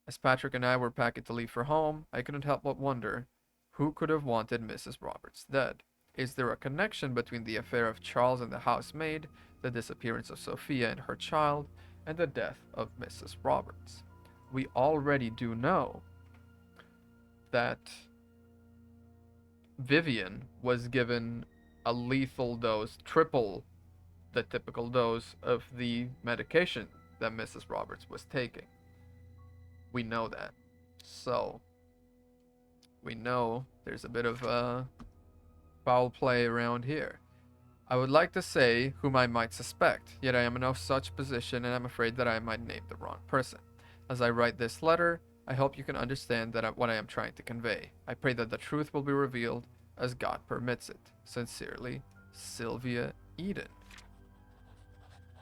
As Patrick and I were packing to leave for home, I couldn't help but wonder, who could have wanted Mrs. Roberts dead? Is there a connection between the affair of Charles and the housemaid, the disappearance of Sophia and her child, and the death of Mrs. Roberts? We already do know that Vivian was given a lethal dose, triple the typical dose of the medication that Mrs. Roberts was taking. We know that. So, we know there's a bit of foul play around here. I would like to say whom I might suspect, yet I am in no such position and I'm afraid that I might name the wrong person. As I write this letter, I hope you can understand what I am trying to convey. I pray that the truth will be revealed as God permits it. Sincerely, Sylvia Eden.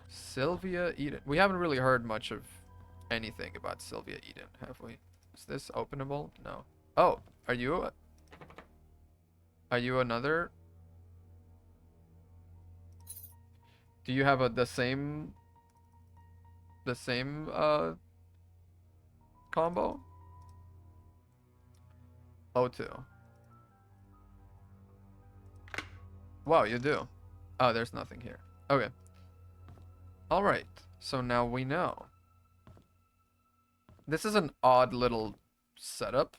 Sylvia Eden. We haven't really heard much of anything about Sylvia Eden, have we? Is this openable? No. Oh, are you another? Do you have the same combo? O2. Wow, you do. Oh, there's nothing here. Okay. Alright, so now we know. This is an odd little setup.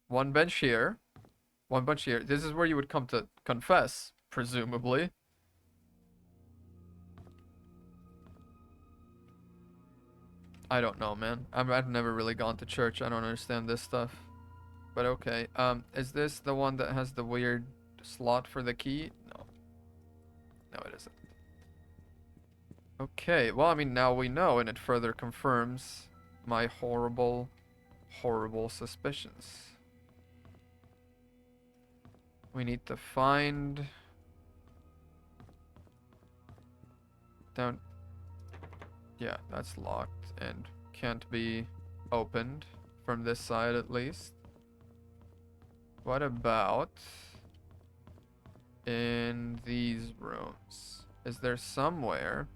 One bench here. One bench here. This is where you would come to confess, presumably. I don't know, man. I've never really gone to church. I don't understand this stuff. But okay. Is this the one that has the weird slot for the key? No. No, it isn't. Okay, well, I mean, now we know, and it further confirms my horrible, horrible suspicions. We need to find... down... Yeah, that's locked and can't be opened from this side at least. What about in these rooms? Is there somewhere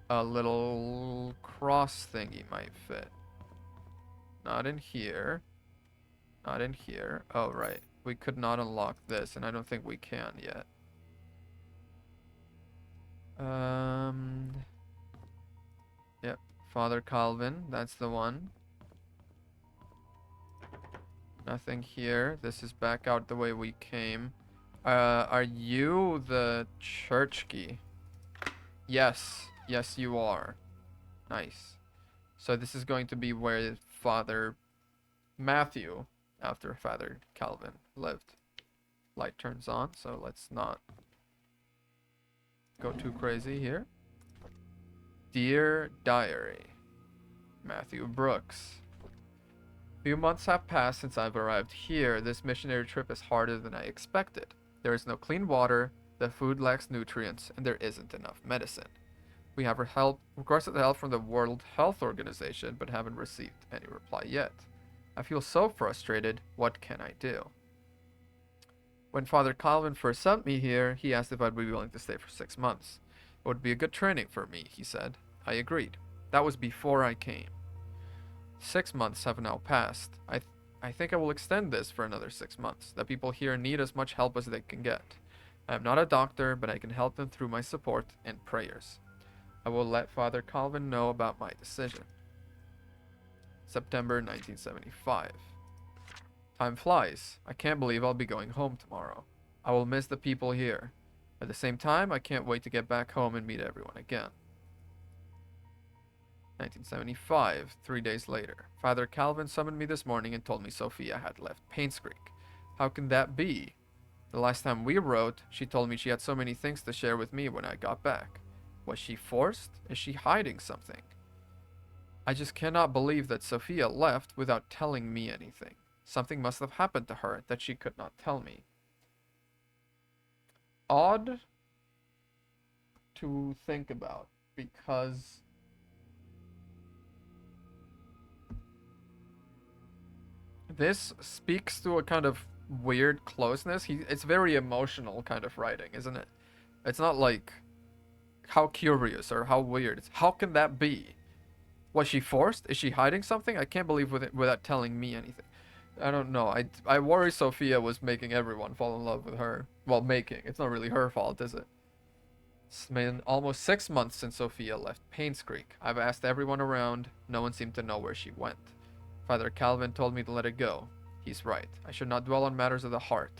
a little cross thingy might fit? Not in here. Not in here. Oh, right. We could not unlock this, and I don't think we can yet. Yep. Father Calvin, that's the one. Nothing here. This is back out the way we came. Are you the church key? Yes. Yes, you are. Nice. So this is going to be where Father Matthew, after Father Calvin, lived. Light turns on, so let's not go too crazy here. Dear Diary, Matthew Brooks. Few months have passed since I've arrived here. This missionary trip is harder than I expected. There is no clean water, the food lacks nutrients, and there isn't enough medicine. We have requested help from the World Health Organization, but haven't received any reply yet. I feel so frustrated. What can I do? When Father Calvin first sent me here, he asked if I'd be willing to stay for 6 months. It would be a good training for me, he said. I agreed. That was before I came. 6 months have now passed. I think I will extend this for another 6 months. The people here need as much help as they can get. I am not a doctor, but I can help them through my support and prayers. I will let Father Calvin know about my decision. September 1975. Time flies. I can't believe I'll be going home tomorrow. I will miss the people here. At the same time, I can't wait to get back home and meet everyone again. 1975, 3 days later. Father Calvin summoned me this morning and told me Sophia had left Paynes Creek. How can that be? The last time we wrote, she told me she had so many things to share with me when I got back. Was she forced? Is she hiding something? I just cannot believe that Sophia left without telling me anything. Something must have happened to her that she could not tell me. Odd to think about, because this speaks to a kind of weird closeness. It's very emotional kind of writing, isn't it? It's not like how curious or how weird. It's how can that be? Was she forced? Is she hiding something? I can't believe without telling me anything. I don't know. I worry Sophia was making everyone fall in love with her. Well, making. It's not really her fault, is it? It's been almost 6 months since Sophia left Paynes Creek. I've asked everyone around. No one seemed to know where she went. Father Calvin told me to let it go. He's right. I should not dwell on matters of the heart.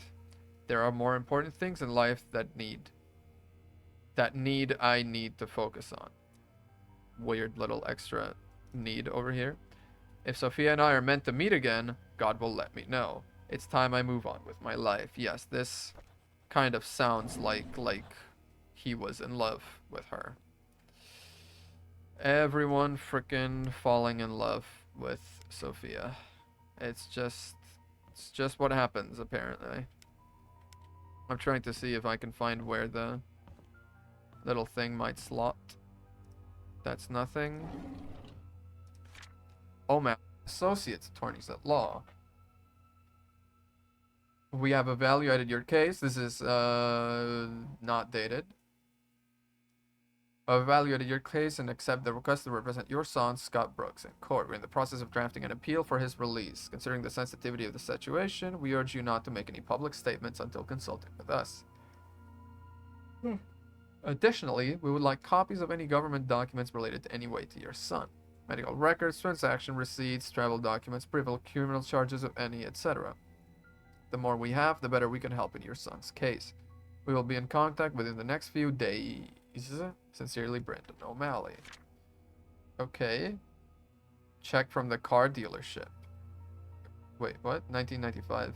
There are more important things in life that I need to focus on. Weird little extra need over here. If Sophia and I are meant to meet again, God will let me know. It's time I move on with my life. Yes, this kind of sounds like he was in love with her. Everyone freaking falling in love with Sophia. It's just what happens, apparently. I'm trying to see if I can find where the little thing might slot. That's nothing. Oh man, associates attorneys at law. We have evaluated your case. This is not dated. Evaluated your case and accept the request to represent your son, Scott Brooks, in court. We're in the process of drafting an appeal for his release. Considering the sensitivity of the situation, we urge you not to make any public statements until consulting with us. Additionally, we would like copies of any government documents related to any way to your son. Medical records, transaction receipts, travel documents, criminal charges of any, etc. The more we have, the better we can help in your son's case. We will be in contact within the next few days. Sincerely, Brendan O'Malley. Okay. Check from the car dealership. Wait, what? 1995.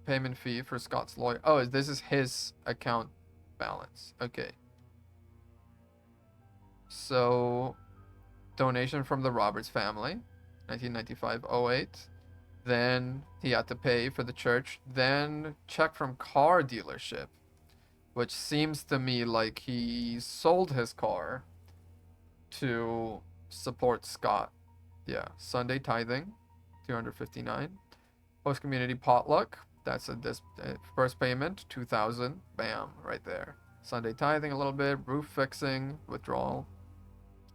Payment fee for Scott's lawyer. Oh, this is his account balance. Okay. So, donation from the Roberts family. 1995-08. Then he had to pay for the church. Then check from car dealership, which seems to me like he sold his car to support Scott. Yeah, Sunday tithing, 259. Post community potluck. That's this first payment, 2,000. Bam, right there. Sunday tithing a little bit. Roof fixing, withdrawal.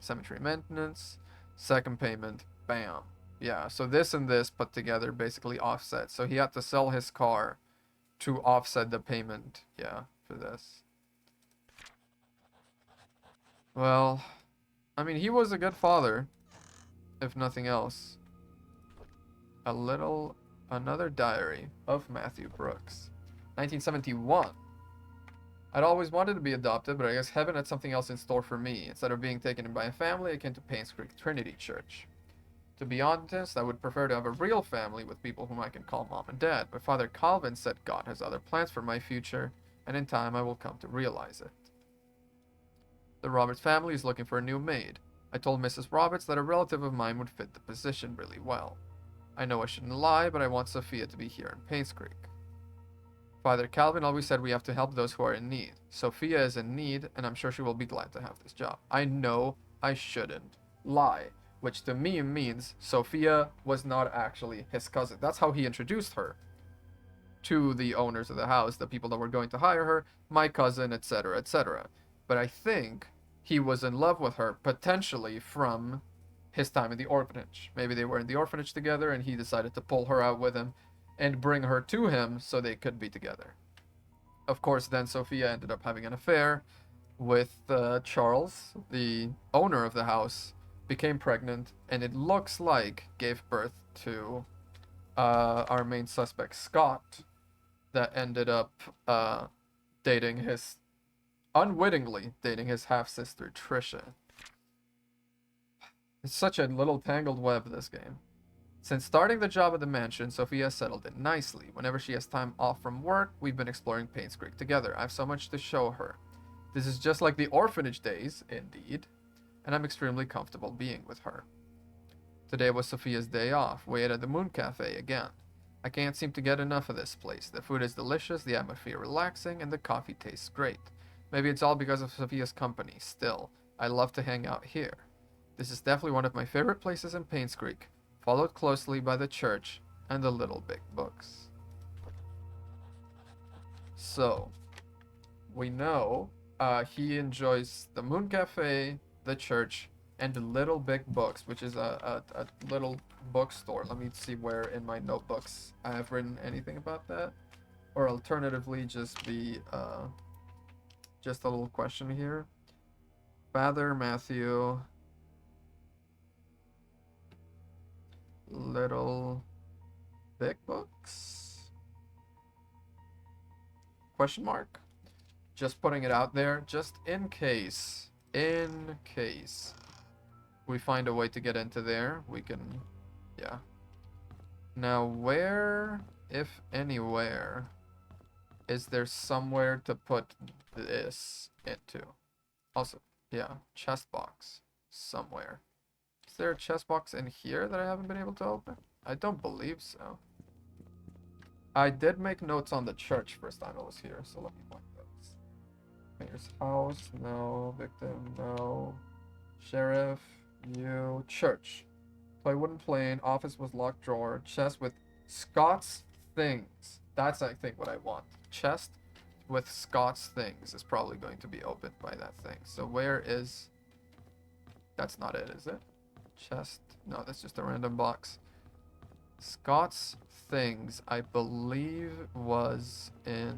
Cemetery maintenance. Second payment. Bam. Yeah, so this and this put together basically offset. So he had to sell his car to offset the payment, yeah, for this. Well, I mean, he was a good father, if nothing else. Another diary of Matthew Brooks. 1971. I'd always wanted to be adopted, but I guess heaven had something else in store for me. Instead of being taken in by a family, I came to Paynes Creek Trinity Church. To be honest, I would prefer to have a real family with people whom I can call mom and dad. But Father Calvin said God has other plans for my future, and in time I will come to realize it. The Roberts family is looking for a new maid. I told Mrs. Roberts that a relative of mine would fit the position really well. I know I shouldn't lie, but I want Sophia to be here in Paynes Creek. Father Calvin always said we have to help those who are in need. Sophia is in need, and I'm sure she will be glad to have this job. I know I shouldn't lie, which to me means Sophia was not actually his cousin. That's how he introduced her to the owners of the house, the people that were going to hire her, my cousin, etc., etc. But I think he was in love with her, potentially from his time in the orphanage. Maybe they were in the orphanage together and he decided to pull her out with him and bring her to him so they could be together. Of course, then Sophia ended up having an affair with Charles, the owner of the house, became pregnant, and it looks like gave birth to our main suspect, Scott, that ended up dating his, unwittingly dating his half sister, Trisha. It's such a little tangled web, this game. Since starting the job at the mansion, Sophia settled in nicely. Whenever she has time off from work, we've been exploring Paynes Creek together. I have so much to show her. This is just like the orphanage days, indeed, and I'm extremely comfortable being with her. Today was Sophia's day off. We ate at the Moon Cafe again. I can't seem to get enough of this place. The food is delicious, the atmosphere relaxing, and the coffee tastes great. Maybe it's all because of Sophia's company. Still, I love to hang out here. This is definitely one of my favorite places in Paynes Creek, followed closely by the church and the Little Big Books. So, we know he enjoys the Moon Cafe, the church, and the Little Big Books, which is a little bookstore. Let me see where in my notebooks I have written anything about that. Or alternatively, just be just a little question here. Father Matthew, Little Big Books? Question mark? Just putting it out there, just in case we find a way to get into there, we can, yeah. Now, where, if anywhere, is there somewhere to put this into? Also, yeah, chest box somewhere. Is there a chest box in here that I haven't been able to open? I don't believe so. I did make notes on the church first time I was here, so let me find those. Mayor's house, no. Victim, no. Sheriff, you. Church. Toy wooden plane. Office was locked drawer. Chest with Scott's things. That's, I think, what I want. Chest with Scott's things is probably going to be opened by that thing. So where is... That's not it, is it? Chest. No, that's just a random box. Scott's things, I believe, was in...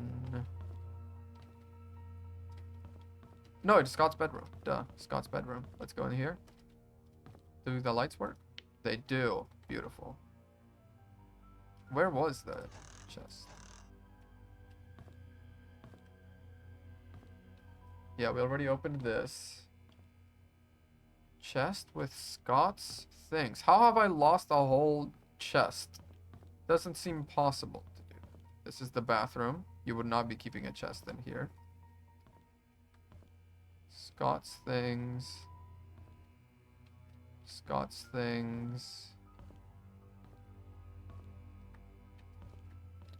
No, it's Scott's bedroom. Duh, Scott's bedroom. Let's go in here. Do the lights work? They do. Beautiful. Where was the chest? Yeah, we already opened this. Chest with Scott's things. How have I lost a whole chest? Doesn't seem possible to do. This is the bathroom. You would not be keeping a chest in here. Scott's things. Scott's things.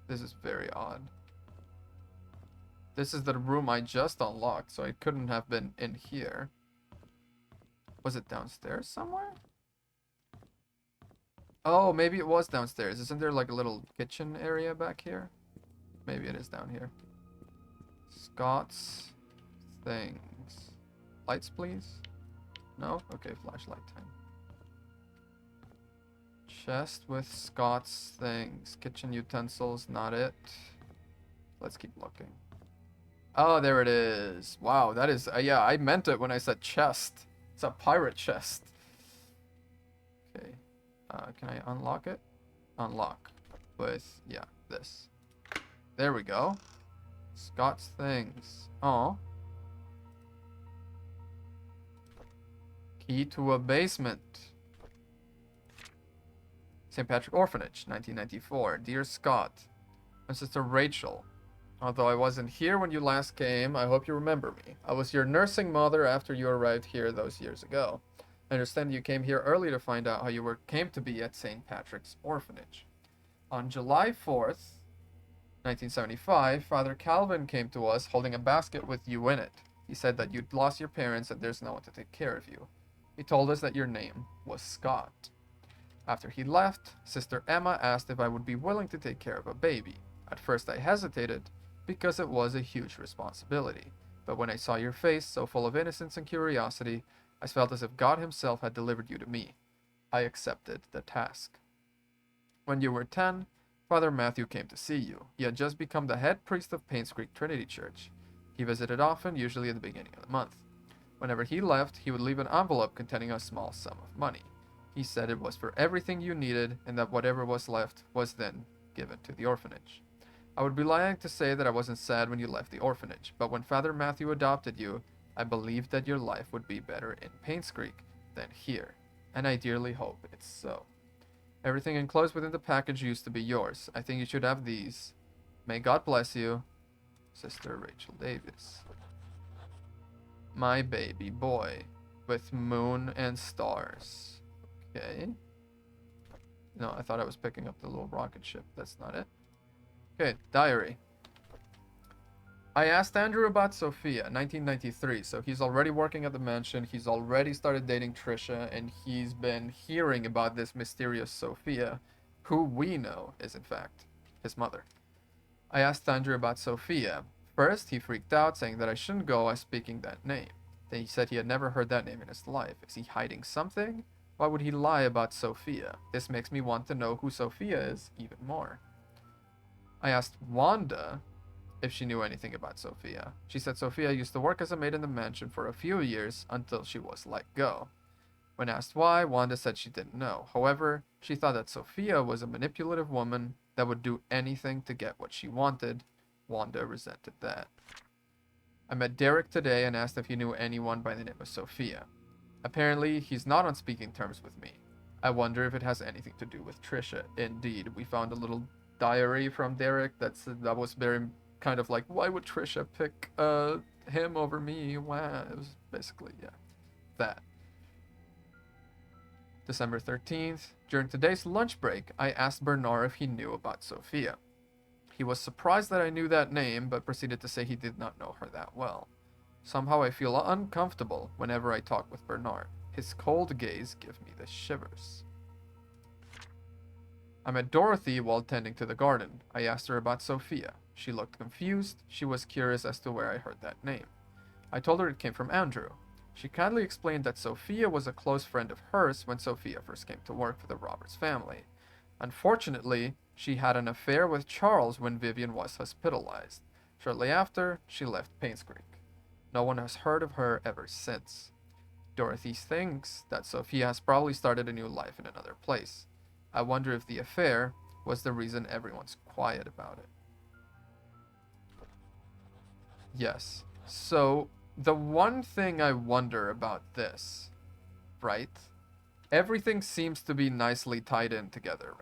This is very odd. This is the room I just unlocked, so it couldn't have been in here. Was it downstairs somewhere? Oh, maybe it was downstairs. Isn't there like a little kitchen area back here? Maybe it is down here. Scott's things. Lights, please? No? Okay, flashlight time. Chest with Scott's things. Kitchen utensils, not it. Let's keep looking. Oh, there it is. Wow, that is... yeah, I meant it when I said chest. It's a pirate chest. Okay. Can I unlock it? Unlock. With, yeah, this. There we go. Scott's things. Oh. Key to a basement. St. Patrick Orphanage, 1994. Dear Scott, my sister Rachel. Although I wasn't here when you last came, I hope you remember me. I was your nursing mother after you arrived here those years ago. I understand you came here early to find out how you came to be at St. Patrick's Orphanage. On July 4th, 1975, Father Calvin came to us holding a basket with you in it. He said that you'd lost your parents and there's no one to take care of you. He told us that your name was Scott. After he left, Sister Emma asked if I would be willing to take care of a baby. At first I hesitated, because it was a huge responsibility. But when I saw your face, so full of innocence and curiosity, I felt as if God himself had delivered you to me. I accepted the task. When you were 10, Father Matthew came to see you. He had just become the head priest of Paynes Creek Trinity Church. He visited often, usually at the beginning of the month. Whenever he left, he would leave an envelope containing a small sum of money. He said it was for everything you needed, and that whatever was left was then given to the orphanage. I would be lying to say that I wasn't sad when you left the orphanage, but when Father Matthew adopted you, I believed that your life would be better in Paynes Creek than here, and I dearly hope it's so. Everything enclosed within the package used to be yours. I think you should have these. May God bless you, Sister Rachel Davis. My baby boy, with moon and stars. Okay. No, I thought I was picking up the little rocket ship. That's not it. Okay, diary. I asked Andrew about Sophia, 1993, so he's already working at the mansion, he's already started dating Trisha, and he's been hearing about this mysterious Sophia, who we know is in fact his mother. I asked Andrew about Sophia. First, he freaked out, saying that I shouldn't go as speaking that name. Then he said he had never heard that name in his life. Is he hiding something? Why would he lie about Sophia? This makes me want to know who Sophia is even more. I asked Wanda if she knew anything about Sophia. She said Sophia used to work as a maid in the mansion for a few years until she was let go. When asked why, Wanda said she didn't know. However, she thought that Sophia was a manipulative woman that would do anything to get what she wanted. Wanda resented that. I met Derek today and asked if he knew anyone by the name of Sophia. Apparently, he's not on speaking terms with me. I wonder if it has anything to do with Trisha. Indeed, we found a little diary from Derek that was very kind of like, why would Trisha pick him over me? Wow, it was basically, yeah, that. December 13th. During today's lunch break, I asked Bernard if he knew about Sophia. He was surprised that I knew that name, but proceeded to say he did not know her that well. Somehow I feel uncomfortable whenever I talk with Bernard. His cold gaze gives me the shivers. I met Dorothy while tending to the garden. I asked her about Sophia. She looked confused. She was curious as to where I heard that name. I told her it came from Andrew. She kindly explained that Sophia was a close friend of hers when Sophia first came to work for the Roberts family. Unfortunately, she had an affair with Charles when Vivian was hospitalized. Shortly after, she left Paynes Creek. No one has heard of her ever since. Dorothy thinks that Sophia has probably started a new life in another place. I wonder if the affair was the reason everyone's quiet about it. Yes. So, the one thing I wonder about this, right? Everything seems to be nicely tied in together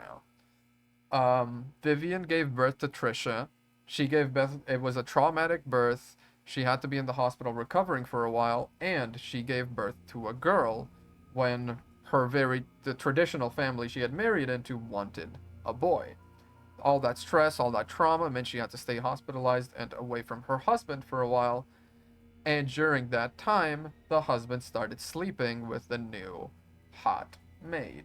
now. Vivian gave birth to Trisha. She gave birth, it was a traumatic birth. She had to be in the hospital recovering for a while, and she gave birth to a girl when the traditional family she had married into wanted a boy. All that stress, all that trauma meant she had to stay hospitalized and away from her husband for a while. And during that time, the husband started sleeping with the new hot maid.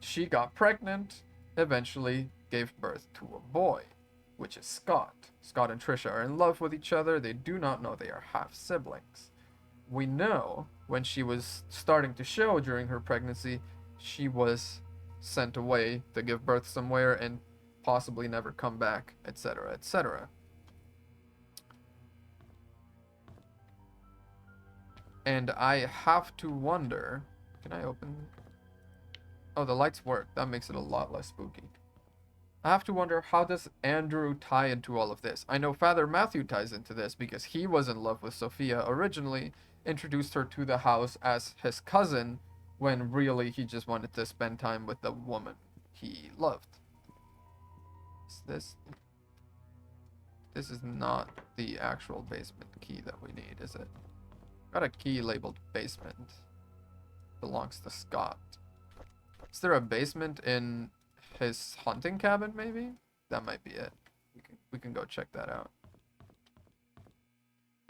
She got pregnant, eventually gave birth to a boy, which is Scott. Scott and Trisha are in love with each other. They do not know they are half siblings. We know when she was starting to show during her pregnancy she was sent away to give birth somewhere and possibly never come back, etc., etc. And I have to wonder, can I open? Oh, the lights work. That makes it a lot less spooky. I have to wonder, how does Andrew tie into all of this? I know Father Matthew ties into this because he was in love with Sophia originally, introduced her to the house as his cousin, when really he just wanted to spend time with the woman he loved. Is this... This is not the actual basement key that we need, is it? Got a key labeled basement. Belongs to Scott. Is there a basement in his hunting cabin, maybe? That might be it. We can go check that out.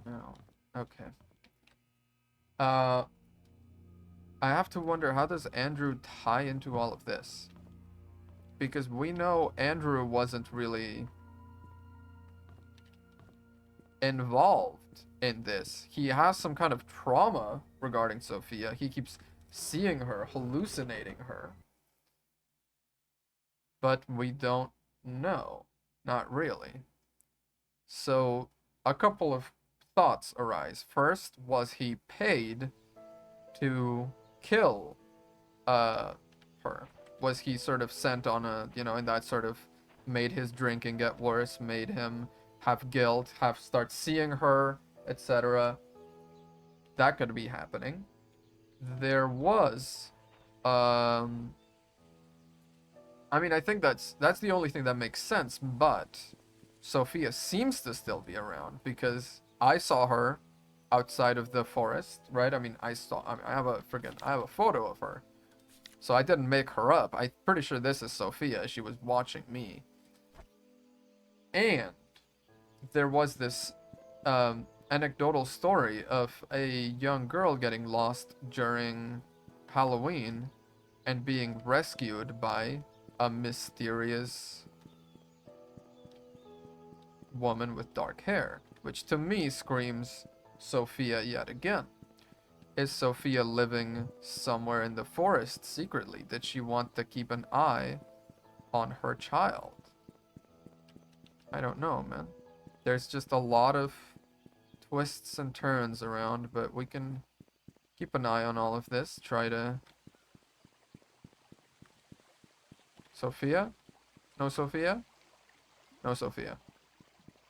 No. Okay. I have to wonder, how does Andrew tie into all of this? Because we know Andrew wasn't really involved in this. He has some kind of trauma regarding Sophia. He keeps seeing her, hallucinating her. But we don't know. Not really. So, a couple of thoughts arise. First, was he paid to kill her? Was he sort of sent on a, and that sort of made his drinking get worse, made him have guilt, start seeing her, etc. That could be happening. There was, I mean, I think that's the only thing that makes sense, but Sophia seems to still be around because I saw her outside of the forest, right? I mean, I have a photo of her. So I didn't make her up. I'm pretty sure this is Sophia. She was watching me. And there was this anecdotal story of a young girl getting lost during Halloween and being rescued by a mysterious woman with dark hair, which to me screams Sophia yet again. Is Sophia living somewhere in the forest secretly? Did she want to keep an eye on her child? I don't know, man. There's just a lot of twists and turns around, but we can keep an eye on all of this. Try to... Sophia? No Sophia? No Sophia.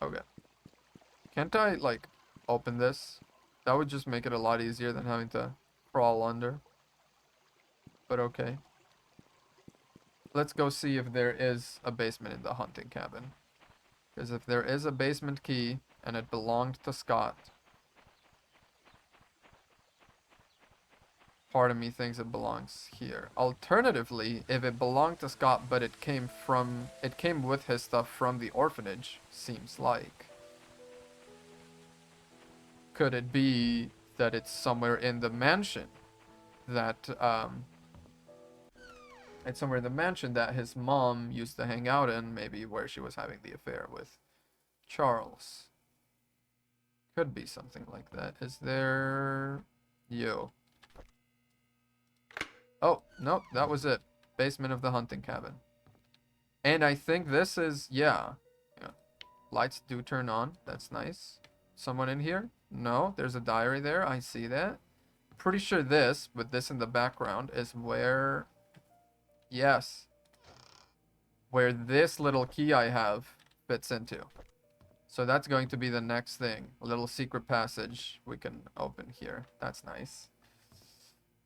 Okay. Can't I, like, open this? That would just make it a lot easier than having to crawl under. But okay. Let's go see if there is a basement in the hunting cabin. Because if there is a basement key, and it belonged to Scott, part of me thinks it belongs here. Alternatively, if it belonged to Scott, but it came with his stuff from the orphanage, seems like. Could it be that it's somewhere in the mansion that, it's somewhere in the mansion that his mom used to hang out in, maybe where she was having the affair with Charles. Could be something like that. Is there... Yo. Oh, nope, that was it. Basement of the hunting cabin. And I think this is... Yeah. Lights do turn on. That's nice. Someone in here? No, there's a diary there. I see that. Pretty sure this, with this in the background, is where... Yes. Where this little key I have fits into. So that's going to be the next thing. A little secret passage we can open here. That's nice.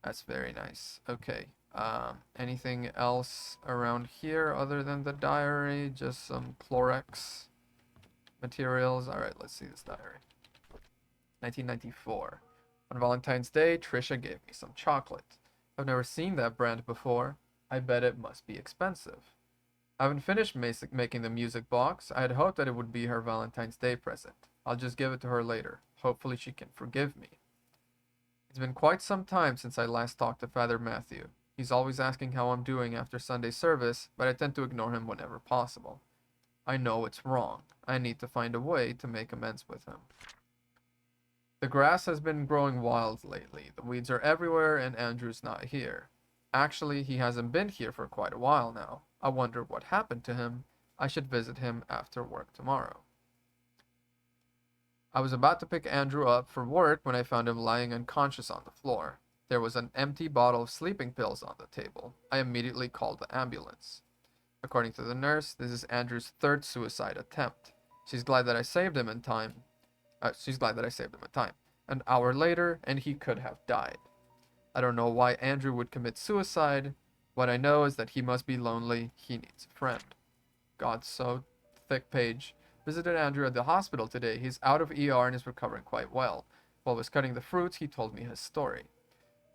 That's very nice. Okay. Anything else around here other than the diary? Just some Clorox materials. Alright, let's see this diary. 1994. On Valentine's Day, Trisha gave me some chocolate. I've never seen that brand before. I bet it must be expensive. I haven't finished making the music box. I had hoped that it would be her Valentine's Day present. I'll just give it to her later. Hopefully she can forgive me. It's been quite some time since I last talked to Father Matthew. He's always asking how I'm doing after Sunday service, but I tend to ignore him whenever possible. I know it's wrong. I need to find a way to make amends with him. The grass has been growing wild lately. The weeds are everywhere and Andrew's not here. Actually, he hasn't been here for quite a while now. I wonder what happened to him. I should visit him after work tomorrow. I was about to pick Andrew up for work when I found him lying unconscious on the floor. There was an empty bottle of sleeping pills on the table. I immediately called the ambulance. According to the nurse, this is Andrew's third suicide attempt. She's glad that I saved him in time. She's glad that I saved him in time. An hour later, and he could have died. I don't know why Andrew would commit suicide. What I know is that he must be lonely. He needs a friend. God, so thick page. Visited Andrew at the hospital today. He's out of ER and is recovering quite well. While I was cutting the fruits, he told me his story.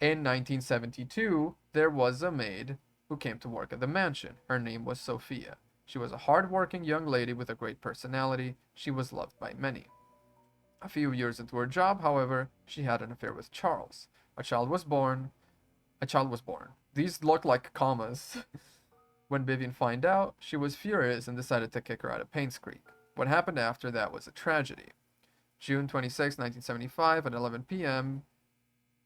In 1972, there was a maid who came to work at the mansion. Her name was Sophia. She was a hard-working young lady with a great personality. She was loved by many. A few years into her job, however, she had an affair with Charles. A child was born. These look like commas. When Vivian found out, she was furious and decided to kick her out of Paynes Creek. What happened after that was a tragedy. June 26, 1975, at 11 p.m.,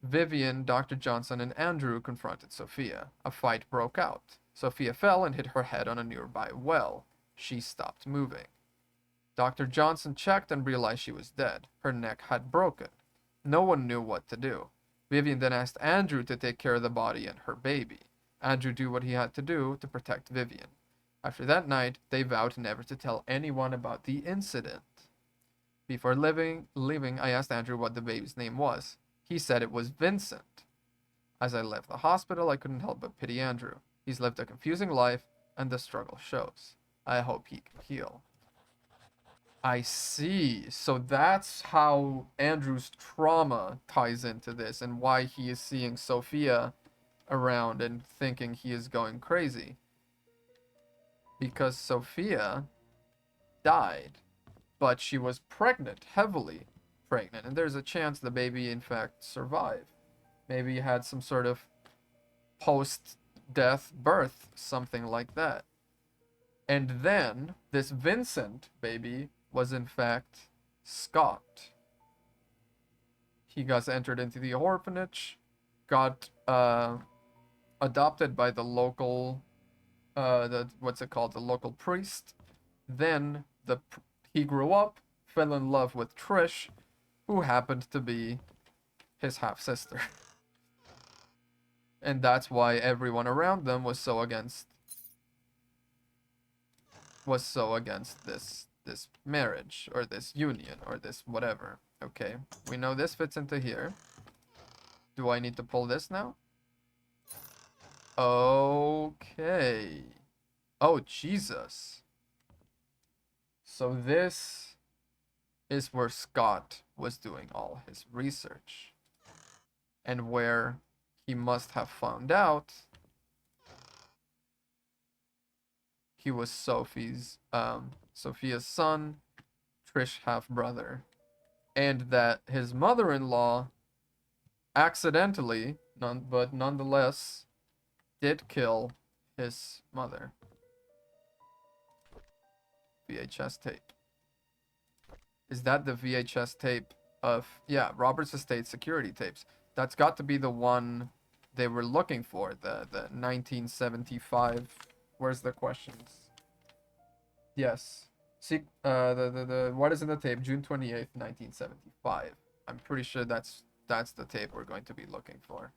Vivian, Dr. Johnson, and Andrew confronted Sophia. A fight broke out. Sophia fell and hit her head on a nearby well. She stopped moving. Dr. Johnson checked and realized she was dead. Her neck had broken. No one knew what to do. Vivian then asked Andrew to take care of the body and her baby. Andrew did what he had to do to protect Vivian. After that night, they vowed never to tell anyone about the incident. Before leaving, I asked Andrew what the baby's name was. He said it was Vincent. As I left the hospital, I couldn't help but pity Andrew. He's lived a confusing life, and the struggle shows. I hope he can heal. I see. So that's how Andrew's trauma ties into this and why he is seeing Sophia around and thinking he is going crazy. Because Sophia died, but she was pregnant, heavily pregnant, and there's a chance the baby in fact survived. Maybe had some sort of post-death birth, something like that. And then this Vincent baby was in fact Scott. He got entered into the orphanage, got adopted by the local, the local priest. Then he grew up, fell in love with Trish, who happened to be his half sister. And that's why everyone around them was so against this marriage or this union or this whatever. Okay, we know this fits into here. Do I need to pull this now? Okay. Oh, Jesus. So this is where Scott was doing all his research. And where he must have found out he was Sophia's son, Trish half-brother, and that his mother-in-law accidentally, but nonetheless, did kill his mother. VHS tape. Is that the VHS tape of, yeah, Robert's Estate security tapes? That's got to be the one they were looking for, the 1975. Where's the questions? Yes. See, what is in the tape? June 28th, 1975. I'm pretty sure that's the tape we're going to be looking for.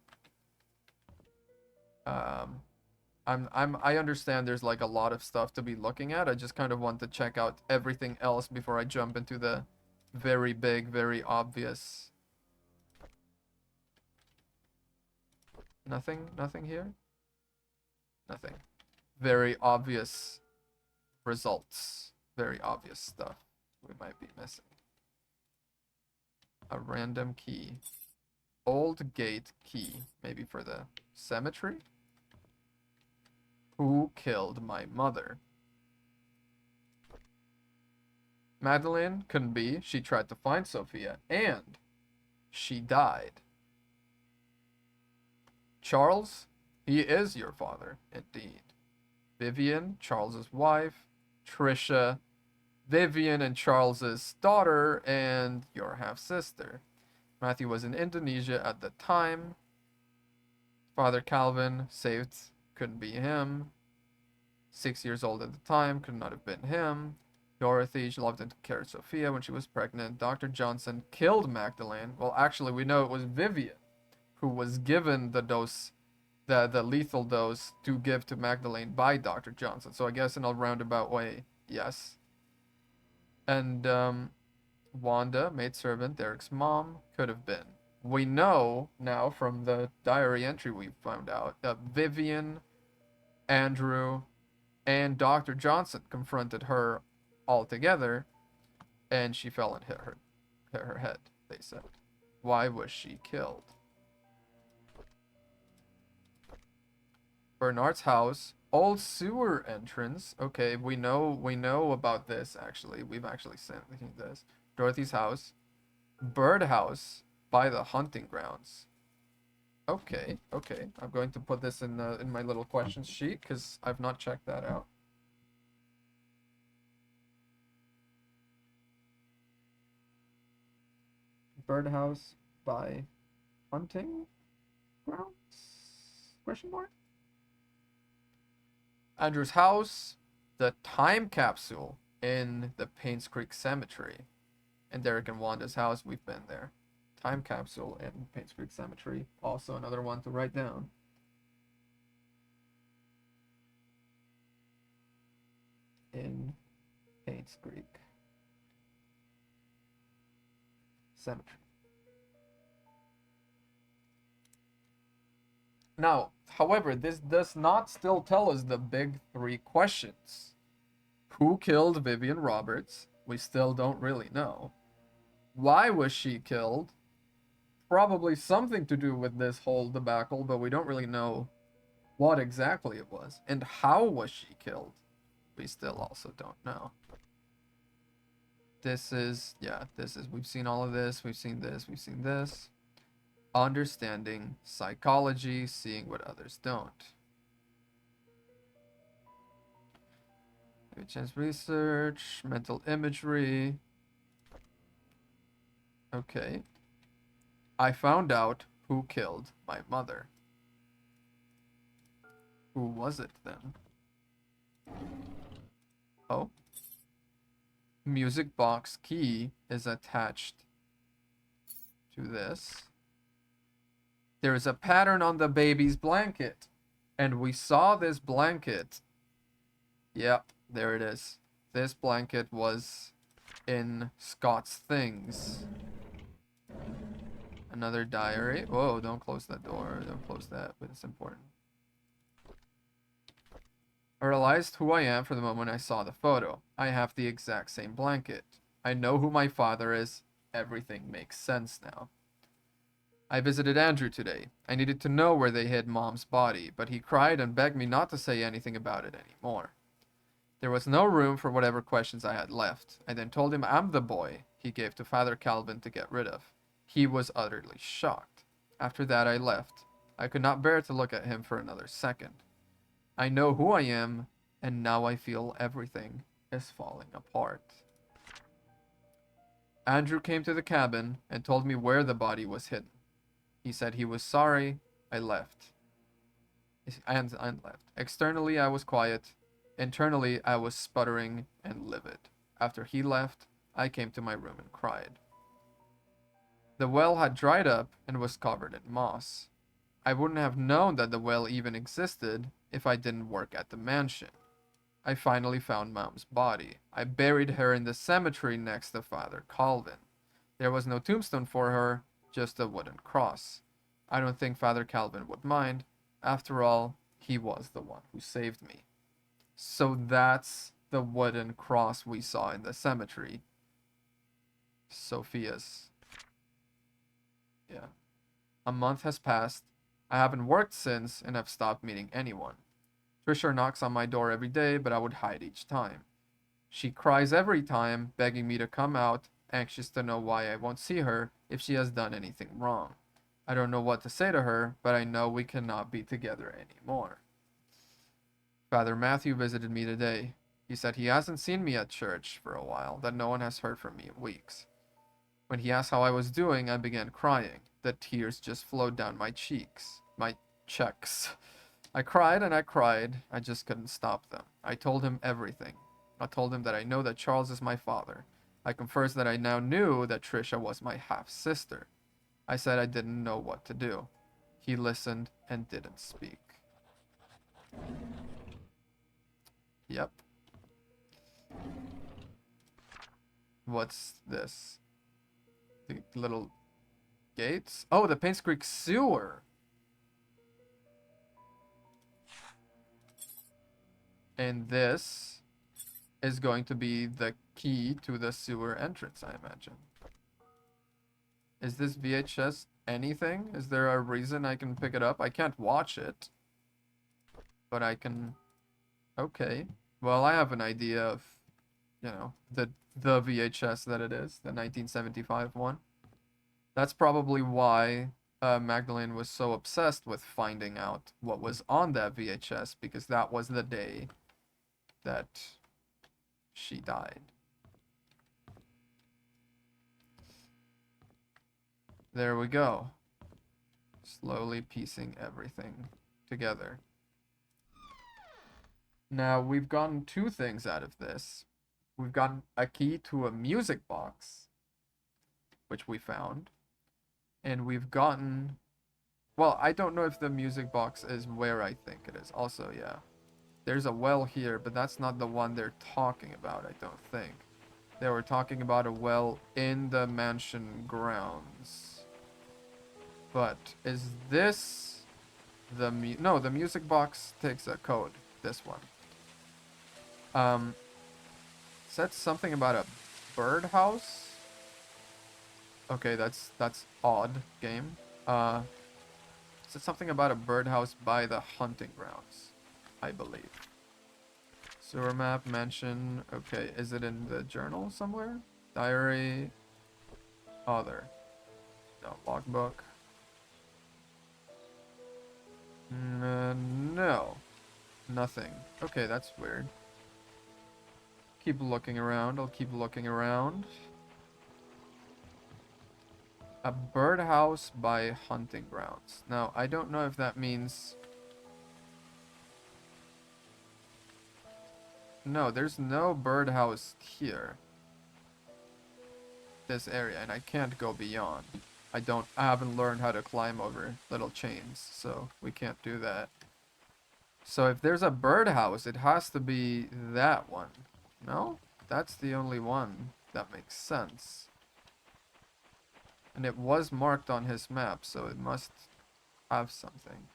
I understand there's like a lot of stuff to be looking at. I just kind of want to check out everything else before I jump into the very big, very obvious. Nothing here? Nothing. Very obvious results. Very obvious stuff we might be missing. A random key. Old gate key. Maybe for the cemetery? Who killed my mother? Madeline couldn't be. She tried to find Sophia, and she died. Charles, he is your father, indeed. Vivian, Charles's wife. Trisha, Vivian and Charles's daughter, and your half-sister. Matthew was in Indonesia at the time. Father Calvin saved, couldn't be him. 6 years old at the time, could not have been him. Dorothy, she loved and took care of Sophia when she was pregnant. Dr. Johnson killed Magdalene. Well, actually, we know it was Vivian who was given the dose, the lethal dose to give to Magdalene by Dr. Johnson. So I guess in a roundabout way, yes. And Wanda, maidservant, Derek's mom, could have been. We know now from the diary entry we found out that Vivian, Andrew, and Dr. Johnson confronted her all together, and she fell and hit her head, they said. Why was she killed? Bernard's house, old sewer entrance. Okay, we know about this actually. We've actually seen this. Dorothy's house, birdhouse by the hunting grounds. Okay, okay. I'm going to put this in my little questions sheet because I've not checked that out. Birdhouse by hunting grounds? Question mark. Andrew's house, the time capsule in the Paynes Creek Cemetery, and Derek and Wanda's house. We've been there. Time capsule in Paynes Creek Cemetery. Also another one to write down. In Paynes Creek Cemetery. Now, however, this does not still tell us the big three questions. Who killed Vivian Roberts? We still don't really know. Why was she killed? Probably something to do with this whole debacle, but we don't really know what exactly it was. And how was she killed? We still also don't know. This is, we've seen all of this, we've seen this, we've seen this. Understanding psychology, seeing what others don't. Chance research, mental imagery. Okay. I found out who killed my mother. Who was it then? Oh. Music box key is attached to this. There is a pattern on the baby's blanket. And we saw this blanket. Yep, there it is. This blanket was in Scott's things. Another diary. Whoa, don't close that door. Don't close that, but it's important. I realized who I am for the moment I saw the photo. I have the exact same blanket. I know who my father is. Everything makes sense now. I visited Andrew today. I needed to know where they hid Mom's body, but he cried and begged me not to say anything about it anymore. There was no room for whatever questions I had left. I then told him I'm the boy he gave to Father Calvin to get rid of. He was utterly shocked. After that, I left. I could not bear to look at him for another second. I know who I am, and now I feel everything is falling apart. Andrew came to the cabin and told me where the body was hidden. He said he was sorry. I left. And left. Externally, I was quiet. Internally, I was sputtering and livid. After he left, I came to my room and cried. The well had dried up and was covered in moss. I wouldn't have known that the well even existed if I didn't work at the mansion. I finally found Mom's body. I buried her in the cemetery next to Father Calvin. There was no tombstone for her, just a wooden cross. I don't think Father Calvin would mind. After all, he was the one who saved me. So that's the wooden cross we saw in the cemetery. Sophia's. Yeah. A month has passed. I haven't worked since and have stopped meeting anyone. Trisha knocks on my door every day, but I would hide each time. She cries every time, begging me to come out, anxious to know why I won't see her if she has done anything wrong. I don't know what to say to her, but I know we cannot be together anymore. Father Matthew visited me today. He said he hasn't seen me at church for a while, that no one has heard from me in weeks. When he asked how I was doing, I began crying. The tears just flowed down my cheeks. checks. I cried and I cried. I just couldn't stop them. I told him everything. I told him that I know that Charles is my father. I confessed that I now knew that Trisha was my half-sister. I said I didn't know what to do. He listened and didn't speak. Yep. What's this? The little gates? Oh, the Paints Creek sewer. And this is going to be the key to the sewer entrance, I imagine. Is this VHS anything? Is there a reason I can pick it up? I can't watch it. But I can... Okay. Well, I have an idea of, you know, the VHS that it is. The 1975 one. That's probably why Magdalene was so obsessed with finding out what was on that VHS. Because that was the day that she died. There we go. Slowly piecing everything together. Now, we've gotten two things out of this. We've gotten a key to a music box, which we found. And we've gotten... Well, I don't know if the music box is where I think it is. Also, yeah. There's a well here, but that's not the one they're talking about, I don't think. They were talking about a well in the mansion grounds. But is this the no, the music box takes a code. This one. Said something about a birdhouse. Okay, that's odd game. Said something about a birdhouse by the hunting grounds, I believe. Sewer map, mansion. Okay, is it in the journal somewhere? Diary. Other. No, logbook. No. Nothing. Okay, that's weird. Keep looking around. I'll keep looking around. A birdhouse by hunting grounds. Now, I don't know if that means... No, there's no birdhouse here. This area, and I can't go beyond. I haven't learned how to climb over little chains, so we can't do that. So if there's a birdhouse, it has to be that one. No? That's the only one that makes sense. And it was marked on his map, so it must have something.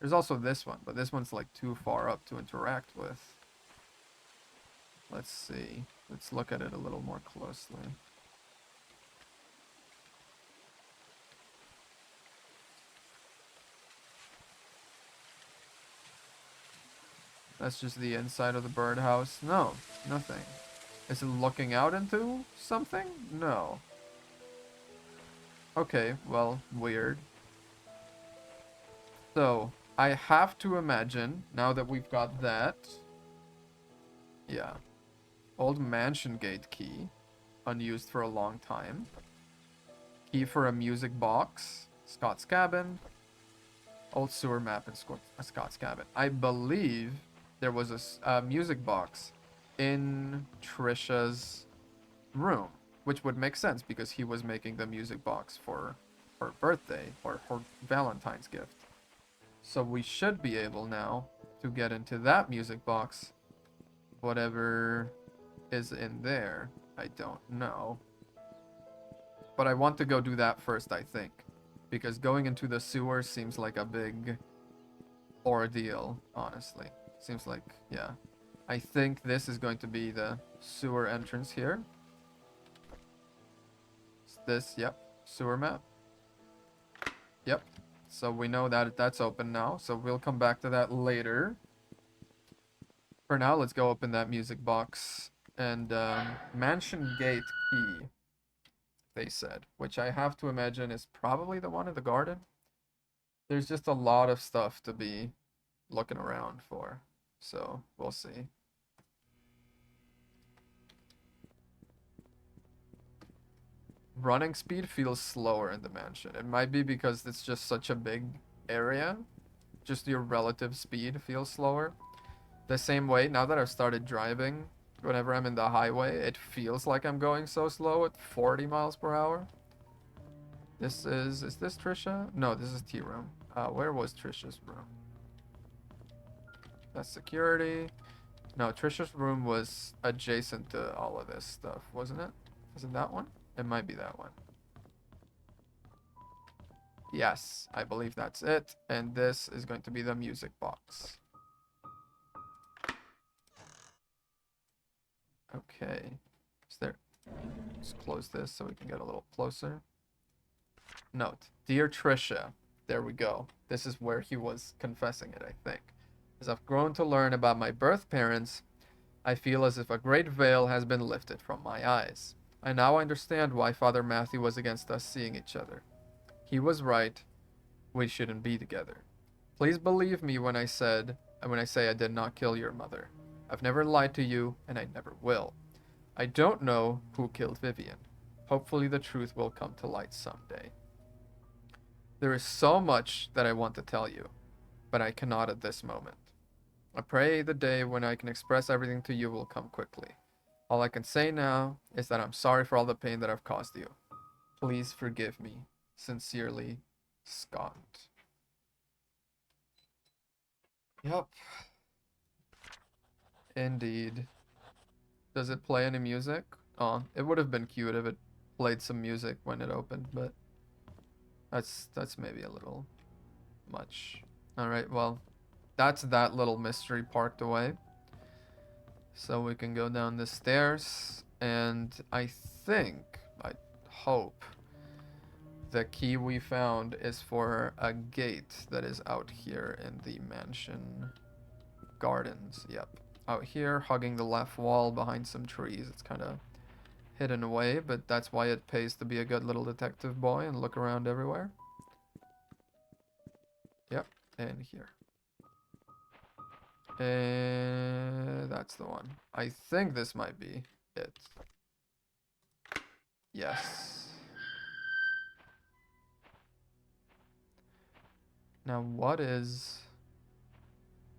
There's also this one, but this one's like too far up to interact with. Let's see. Let's look at it a little more closely. That's just the inside of the birdhouse. No, nothing. Is it looking out into something? No. Okay, well, weird. So, I have to imagine, now that we've got that... Yeah. Old mansion gate key. Unused for a long time. Key for a music box. Scott's cabin. Old sewer map in Scott's cabin. I believe there was a music box in Trisha's room, which would make sense because he was making the music box for her birthday or her Valentine's gift. So we should be able now to get into that music box. Whatever is in there, I don't know. But I want to go do that first, I think. Because going into the sewer seems like a big ordeal, honestly. Seems like, yeah. I think this is going to be the sewer entrance here. This, yep, sewer map. Yep. So we know that that's open now, so we'll come back to that later. For now, let's go open that music box. And, mansion gate key, they said. Which I have to imagine is probably the one in the garden. There's just a lot of stuff to be looking around for. So, we'll see. Running speed feels slower in the mansion. It might be because it's just such a big area just your relative speed feels slower. The same way, now that I've started driving, whenever I'm in the highway, it feels like I'm going so slow at 40 miles per hour. Is this Trisha? No, this is tea room. Where was Trisha's room? That's security. No, Trisha's room was adjacent to all of this stuff, wasn't it? Is it that one? It might be that one. Yes, I believe that's it. And this is going to be the music box. Okay. Is there... Let's close this so we can get a little closer. Note, Dear Trisha. There we go. This is where he was confessing it, I think. As I've grown to learn about my birth parents, I feel as if a great veil has been lifted from my eyes. I now understand why Father Matthew was against us seeing each other. He was right. We shouldn't be together. Please believe me when I say I did not kill your mother. I've never lied to you, and I never will. I don't know who killed Vivian. Hopefully the truth will come to light someday. There is so much that I want to tell you, but I cannot at this moment. I pray the day when I can express everything to you will come quickly. All I can say now is that I'm sorry for all the pain that I've caused you. Please forgive me. Sincerely, Scott. Yep. Indeed. Does it play any music? Oh, it would have been cute if it played some music when it opened, but that's maybe a little much. Alright, well, that's that little mystery parked away. So we can go down the stairs, and I hope, the key we found is for a gate that is out here in the mansion gardens. Yep. Out here, hugging the left wall behind some trees. It's kind of hidden away, but that's why it pays to be a good little detective boy and look around everywhere. Yep, and here. And that's the one. I think this might be it. Yes. Now what is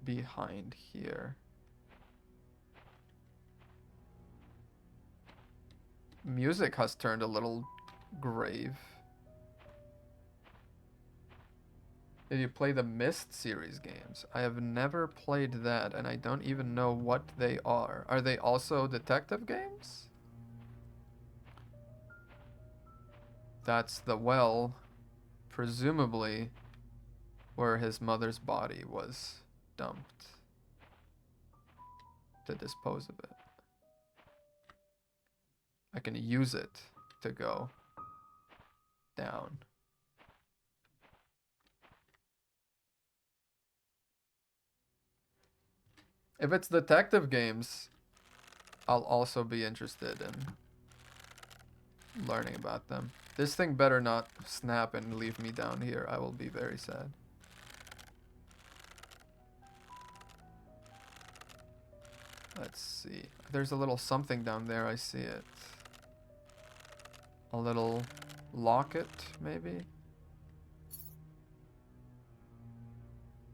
behind here? Music has turned a little grave. Did you play the Myst series games? I have never played that, and I don't even know what they are. Are they also detective games? That's the well, presumably, where his mother's body was dumped to dispose of it. I can use it to go down. If it's detective games, I'll also be interested in learning about them. This thing better not snap and leave me down here. I will be very sad. Let's see. There's a little something down there. I see it. A little locket, maybe?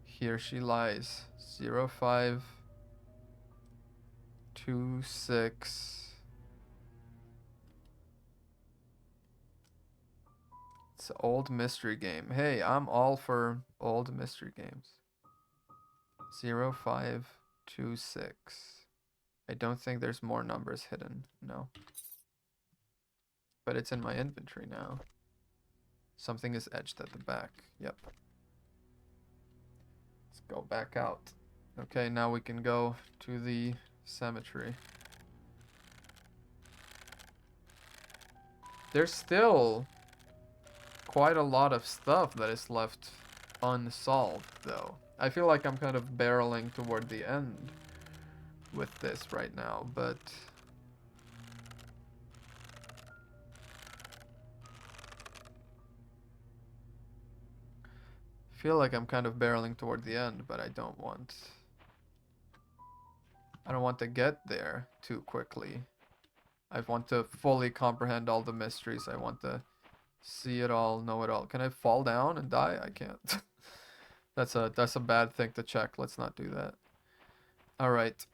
Here she lies. 0526. It's an old mystery game. Hey, I'm all for old mystery games. 0526. I don't think there's more numbers hidden. No. But it's in my inventory now. Something is etched at the back. Yep. Let's go back out. Okay, now we can go to the cemetery. There's still quite a lot of stuff that is left unsolved, though. I feel like I'm kind of barreling toward the end with this right now, but I feel like I'm kind of barreling toward the end, but I don't want to get there too quickly. I want to fully comprehend all the mysteries. I want to see it all, know it all. Can I fall down and die? I can't. That's a bad thing to check. Let's not do that. All right.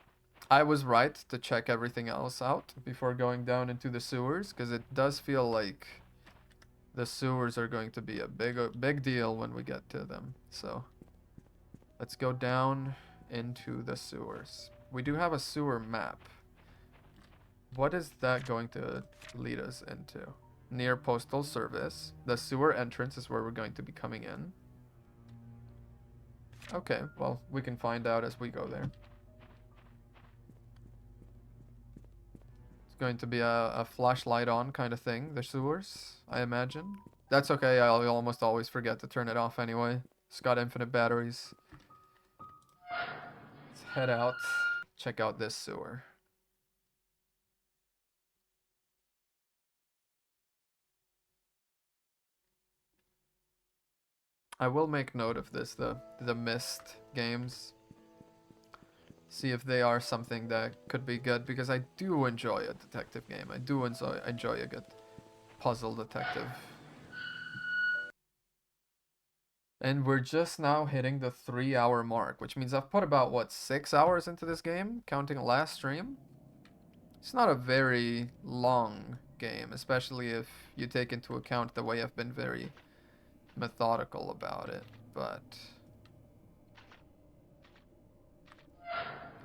I was right to check everything else out before going down into the sewers, because it does feel like the sewers are going to be a big deal when we get to them. So let's go down into the sewers. We do have a sewer map. What is that going to lead us into? Near Postal Service. The sewer entrance is where we're going to be coming in. Okay, well, we can find out as we go there. It's going to be a flashlight on kind of thing, the sewers, I imagine. That's okay, I'll almost always forget to turn it off anyway. It's got infinite batteries. Let's head out, check out this sewer. I will make note of this, the Myst games. See if they are something that could be good, because I do enjoy a detective game. I do enjoy a good puzzle detective. And we're just now hitting the 3-hour mark, which means I've put about, what, 6 hours into this game, counting last stream? It's not a very long game, especially if you take into account the way I've been very methodical about it, but...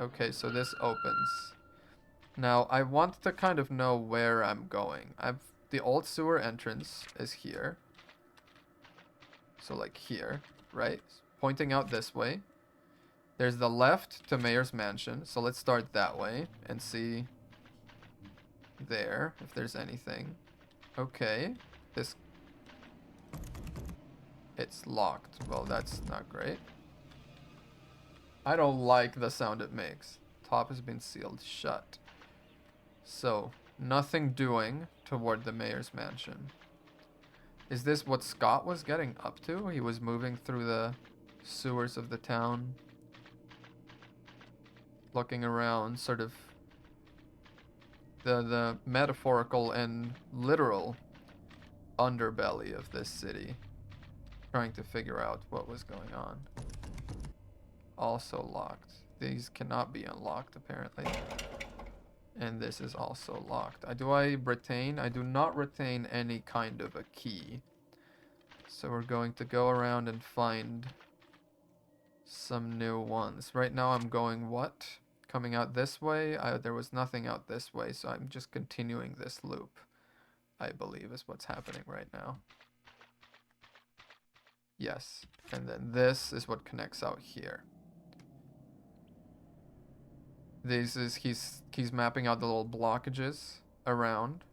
Okay, so this opens. Now, I want to kind of know where I'm going. The old sewer entrance is here. So, like here, right? Pointing out this way. There's the left to Mayor's Mansion. So let's start that way and see there if there's anything. Okay. It's locked. Well, that's not great. I don't like the sound it makes. Top has been sealed shut. So, nothing doing toward the Mayor's Mansion. Is this what Scott was getting up to? He was moving through the sewers of the town, looking around, sort of the metaphorical and literal underbelly of this city, trying to figure out what was going on. Also locked. These cannot be unlocked, apparently. And this is also locked. Do I retain? I do not retain any kind of a key. So we're going to go around and find some new ones. Right now I'm going what? Coming out this way? There was nothing out this way, so I'm just continuing this loop, I believe is what's happening right now. Yes. And then this is what connects out here. He's mapping out the little blockages around.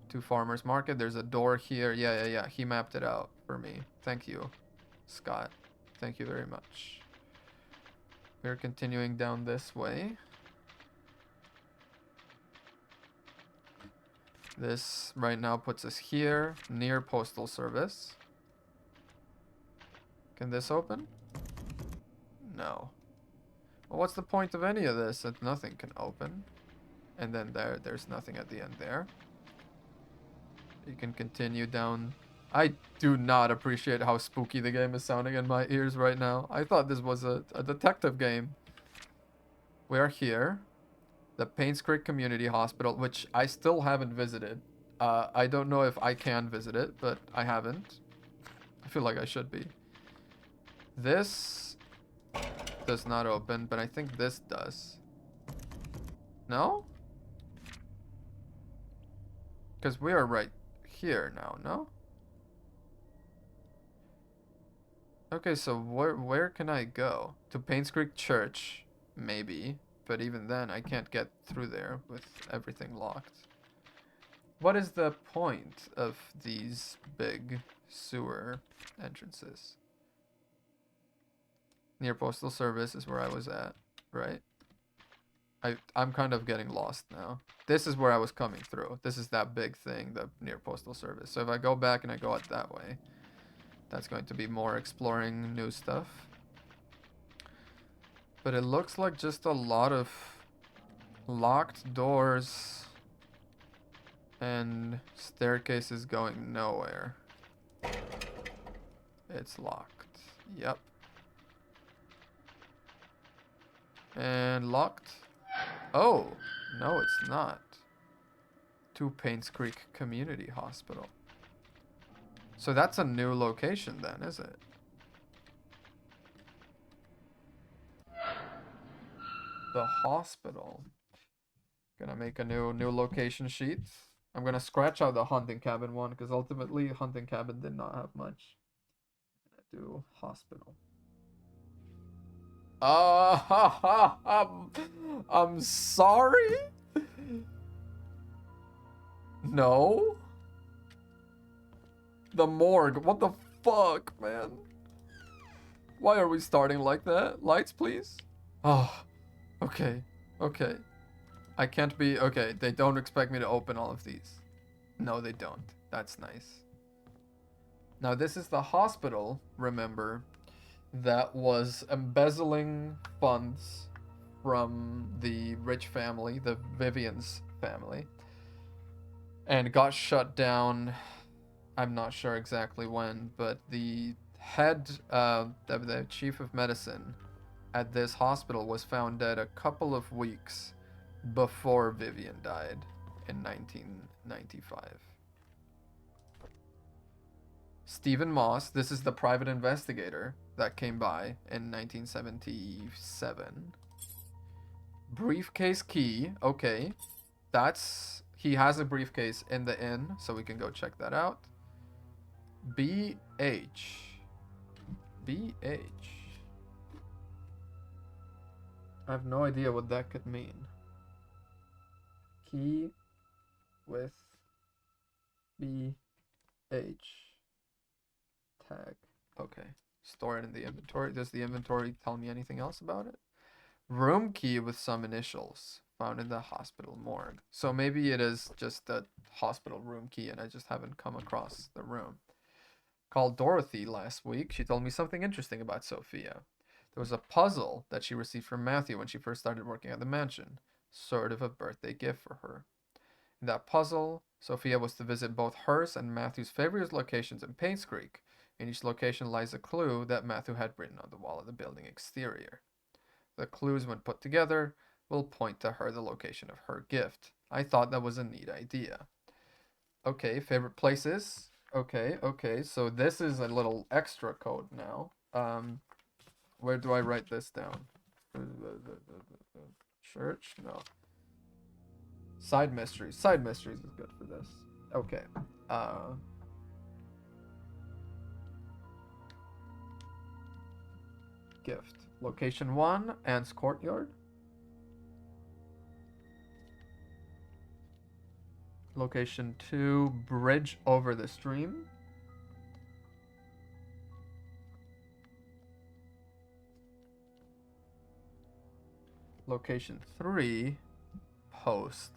To Farmer's Market. There's a door here. Yeah. He mapped it out for me. Thank you, Scott. Thank you very much. We're continuing down this way. This right now puts us here, near Postal Service. Can this open? No. Well, what's the point of any of this if nothing can open? And then there's nothing at the end there. You can continue down. I do not appreciate how spooky the game is sounding in my ears right now. I thought this was a detective game. We are here. The Paynes Creek Community Hospital, which I still haven't visited. I don't know if I can visit it, but I haven't. I feel like I should be. This does not open, but I think this does. No? Because we are right here now, no? Okay, so where can I go? To Paynes Creek Church, maybe. But even then, I can't get through there with everything locked. What is the point of these big sewer entrances? Near Postal Service is where I was at, right? I'm kind of getting lost now. This is where I was coming through. This is that big thing, the near Postal Service. So if I go back and I go out that way, that's going to be more exploring new stuff. But it looks like just a lot of locked doors and staircases going nowhere. It's locked. Yep. And locked. Oh, no, it's not. To Paynes Creek Community Hospital. So that's a new location then, is it? The hospital. Gonna make a new location sheet. I'm gonna scratch out the hunting cabin one because ultimately hunting cabin did not have much. Do hospital. I'm sorry. No. The morgue. What the fuck, man? Why are we starting like that? Lights, please. Oh, okay. Okay. I can't be... Okay, they don't expect me to open all of these. No, they don't. That's nice. Now, this is the hospital, remember, that was embezzling funds from the rich family, the Vivian's family, and got shut down. I'm not sure exactly when, but the head, the chief of medicine at this hospital was found dead a couple of weeks before Vivian died in 1995. Stephen Moss, this is the private investigator that came by in 1977. Briefcase key, okay. He has a briefcase in the inn, so we can go check that out. BH. I have no idea what that could mean. Key with BH tag. Okay. Store it in the inventory. Does the inventory tell me anything else about it? Room key with some initials found in the hospital morgue. So maybe it is just the hospital room key and I just haven't come across the room. Called Dorothy last week. She told me something interesting about Sophia. There was a puzzle that she received from Matthew when she first started working at the mansion. Sort of a birthday gift for her. In that puzzle, Sophia was to visit both hers and Matthew's favorite locations in Paynes Creek. In each location lies a clue that Matthew had written on the wall of the building exterior. The clues, when put together, will point to her the location of her gift. I thought that was a neat idea. Okay, favorite places. Okay, so this is a little extra code now. Where do I write this down? Church? No. Side mysteries. Side mysteries is good for this. Okay. Gift. Location 1, Anne's Courtyard. Location 2, Bridge over the Stream. Location 3, Post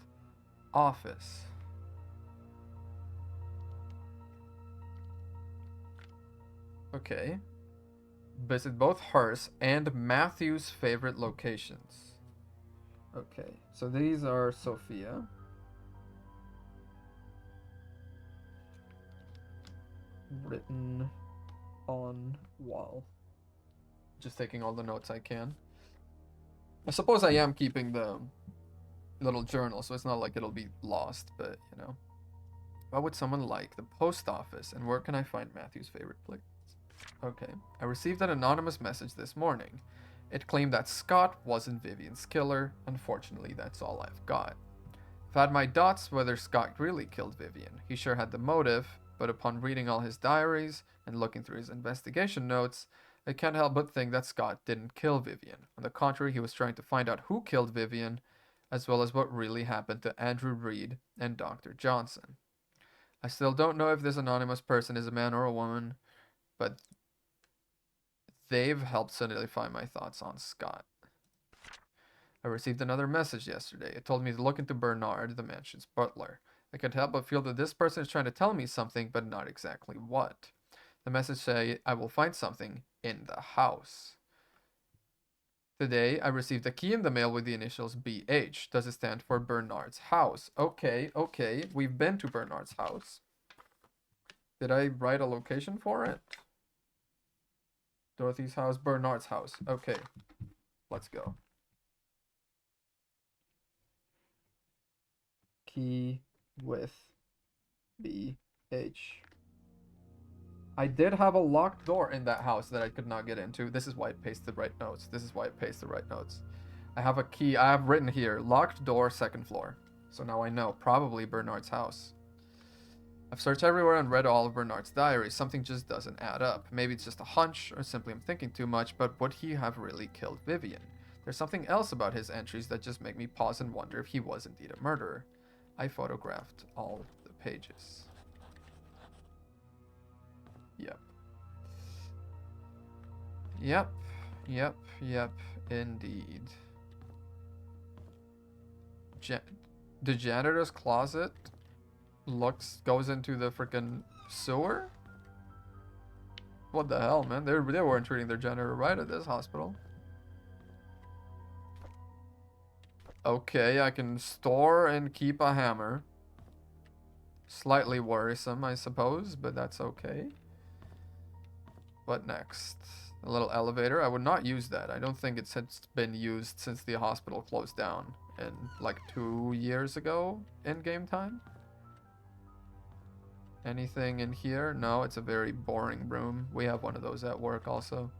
Office. Okay. Visit both hers and Matthew's favorite locations. Okay, so these are Sophia. Written on wall. Just taking all the notes I can. I suppose I am keeping the little journal, so it's not like it'll be lost, but you know. What would someone like? The post office. And where can I find Matthew's favorite place? Okay. I received an anonymous message this morning. It claimed that Scott wasn't Vivian's killer. Unfortunately, that's all I've got. I've had my doubts whether Scott really killed Vivian. He sure had the motive, but upon reading all his diaries and looking through his investigation notes, I can't help but think that Scott didn't kill Vivian. On the contrary, he was trying to find out who killed Vivian, as well as what really happened to Andrew Reed and Dr. Johnson. I still don't know if this anonymous person is a man or a woman, but they've helped solidify my thoughts on Scott. I received another message yesterday. It told me to look into Bernard, the mansion's butler. I can't help but feel that this person is trying to tell me something, but not exactly what. The message say I will find something in the house. Today, I received a key in the mail with the initials BH. Does it stand for Bernard's house? Okay. We've been to Bernard's house. Did I write a location for it? Dorothy's house, Bernard's house. Okay, let's go. Key with BH. I did have a locked door in that house that I could not get into. This is why I pasted right notes. This is why I pasted right notes. I have a key. I have written here, locked door, second floor. So now I know, probably Bernard's house. I've searched everywhere and read all of Bernard's diaries. Something just doesn't add up. Maybe it's just a hunch, or simply I'm thinking too much, but would he have really killed Vivian? There's something else about his entries that just make me pause and wonder if he was indeed a murderer. I photographed all the pages. Yep. Yep. Yep. Yep. Indeed. The janitor's closet goes into the freaking sewer? What the hell, man? They weren't treating their janitor right at this hospital. Okay, I can store and keep a hammer. Slightly worrisome, I suppose, but that's okay. What next? A little elevator. I would not use that. I don't think it's been used since the hospital closed down in like 2 years ago in game time. Anything in here? No, it's a very boring room. We have one of those at work also.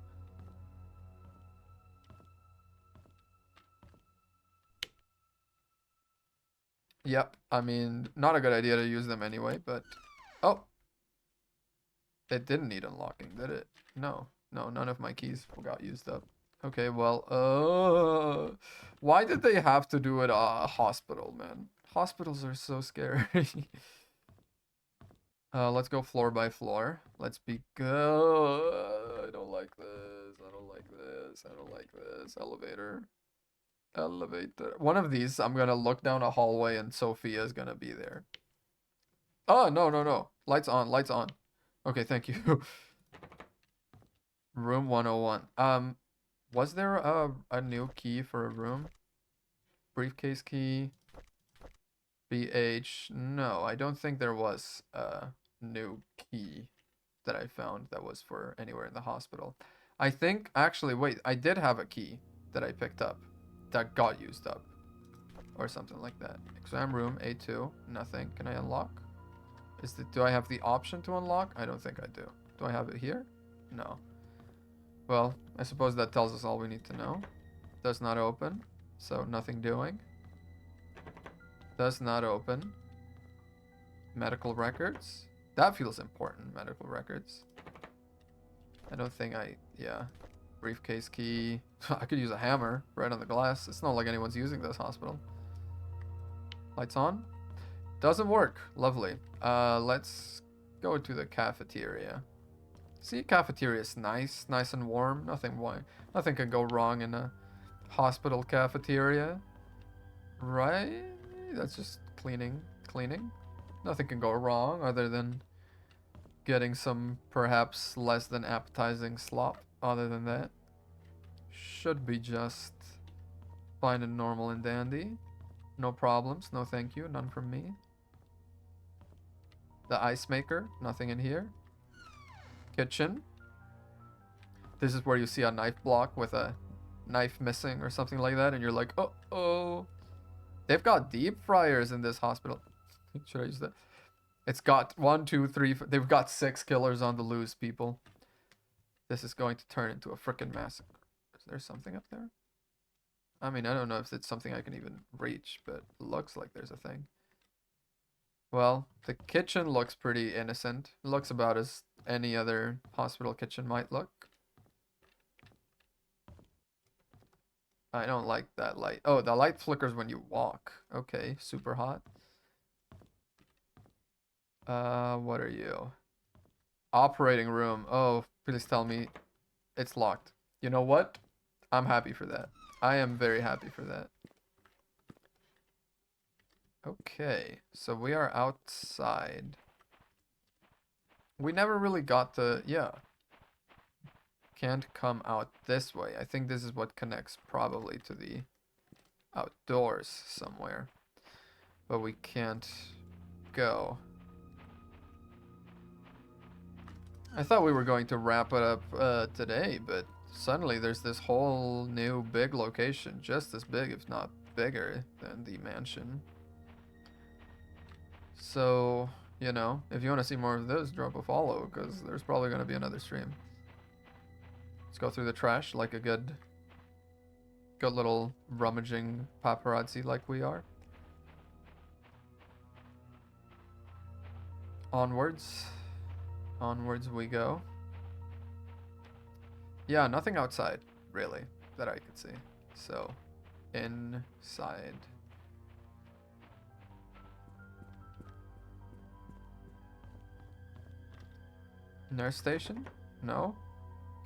Yep, I mean, not a good idea to use them anyway, but... Oh! It didn't need unlocking, did it? No. No, none of my keys got used up. Okay, well, why did they have to do it a hospital, man? Hospitals are so scary. Let's go floor by floor. Let's be good. I don't like this. I don't like this. I don't like this. Elevator. Elevator. One of these, I'm gonna look down a hallway and Sophia's gonna be there. Oh, no, no, no. Lights on, lights on. Okay, thank you. Room 101. Was there a new key for a room? Briefcase key. BH. No, I don't think there was a new key that I found that was for anywhere in the hospital. I think, actually, wait, I did have a key that I picked up that got used up. Or something like that. Exam room, A2, nothing. Can I unlock? Do I have the option to unlock? I don't think I do. Do I have it here? No. Well, I suppose that tells us all we need to know. Does not open, so nothing doing. Does not open. Medical records. That feels important, medical records. I don't think yeah. Briefcase key. I could use a hammer right on the glass. It's not like anyone's using this hospital. Lights on. Doesn't work. Lovely. Let's go to the cafeteria. See, cafeteria is nice and warm. Nothing can go wrong in a hospital cafeteria. Right? That's just cleaning. Nothing can go wrong other than getting some perhaps less than appetizing slop. Other than that, should be just fine and normal and dandy. No problems. No thank you. None from me. The ice maker. Nothing in here. Kitchen. This is where you see a knife block with a knife missing or something like that, and you're like, oh. They've got deep fryers in this hospital. Should I use that? It's got 1, 2, 3. They've got 6 killers on the loose, people. This is going to turn into a frickin' massacre. Is there something up there? I mean, I don't know if it's something I can even reach, but it looks like there's a thing. Well, the kitchen looks pretty innocent. It looks about as any other hospital kitchen might look. I don't like that light. Oh, the light flickers when you walk. Okay, super hot. What are you? Operating room. Oh, please tell me it's locked. You know what? I'm happy for that. I am very happy for that. Okay, so we are outside. We never really got the... Yeah. Can't come out this way. I think this is what connects probably to the outdoors somewhere. But we can't go. I thought we were going to wrap it up today, but suddenly there's this whole new big location, just as big, if not bigger, than the mansion. So, you know, if you want to see more of this, drop a follow, because there's probably going to be another stream. Let's go through the trash like a good little rummaging paparazzi like we are. Onwards. Onwards we go. Yeah, nothing outside, really, that I could see. So, inside. Nurse station? No.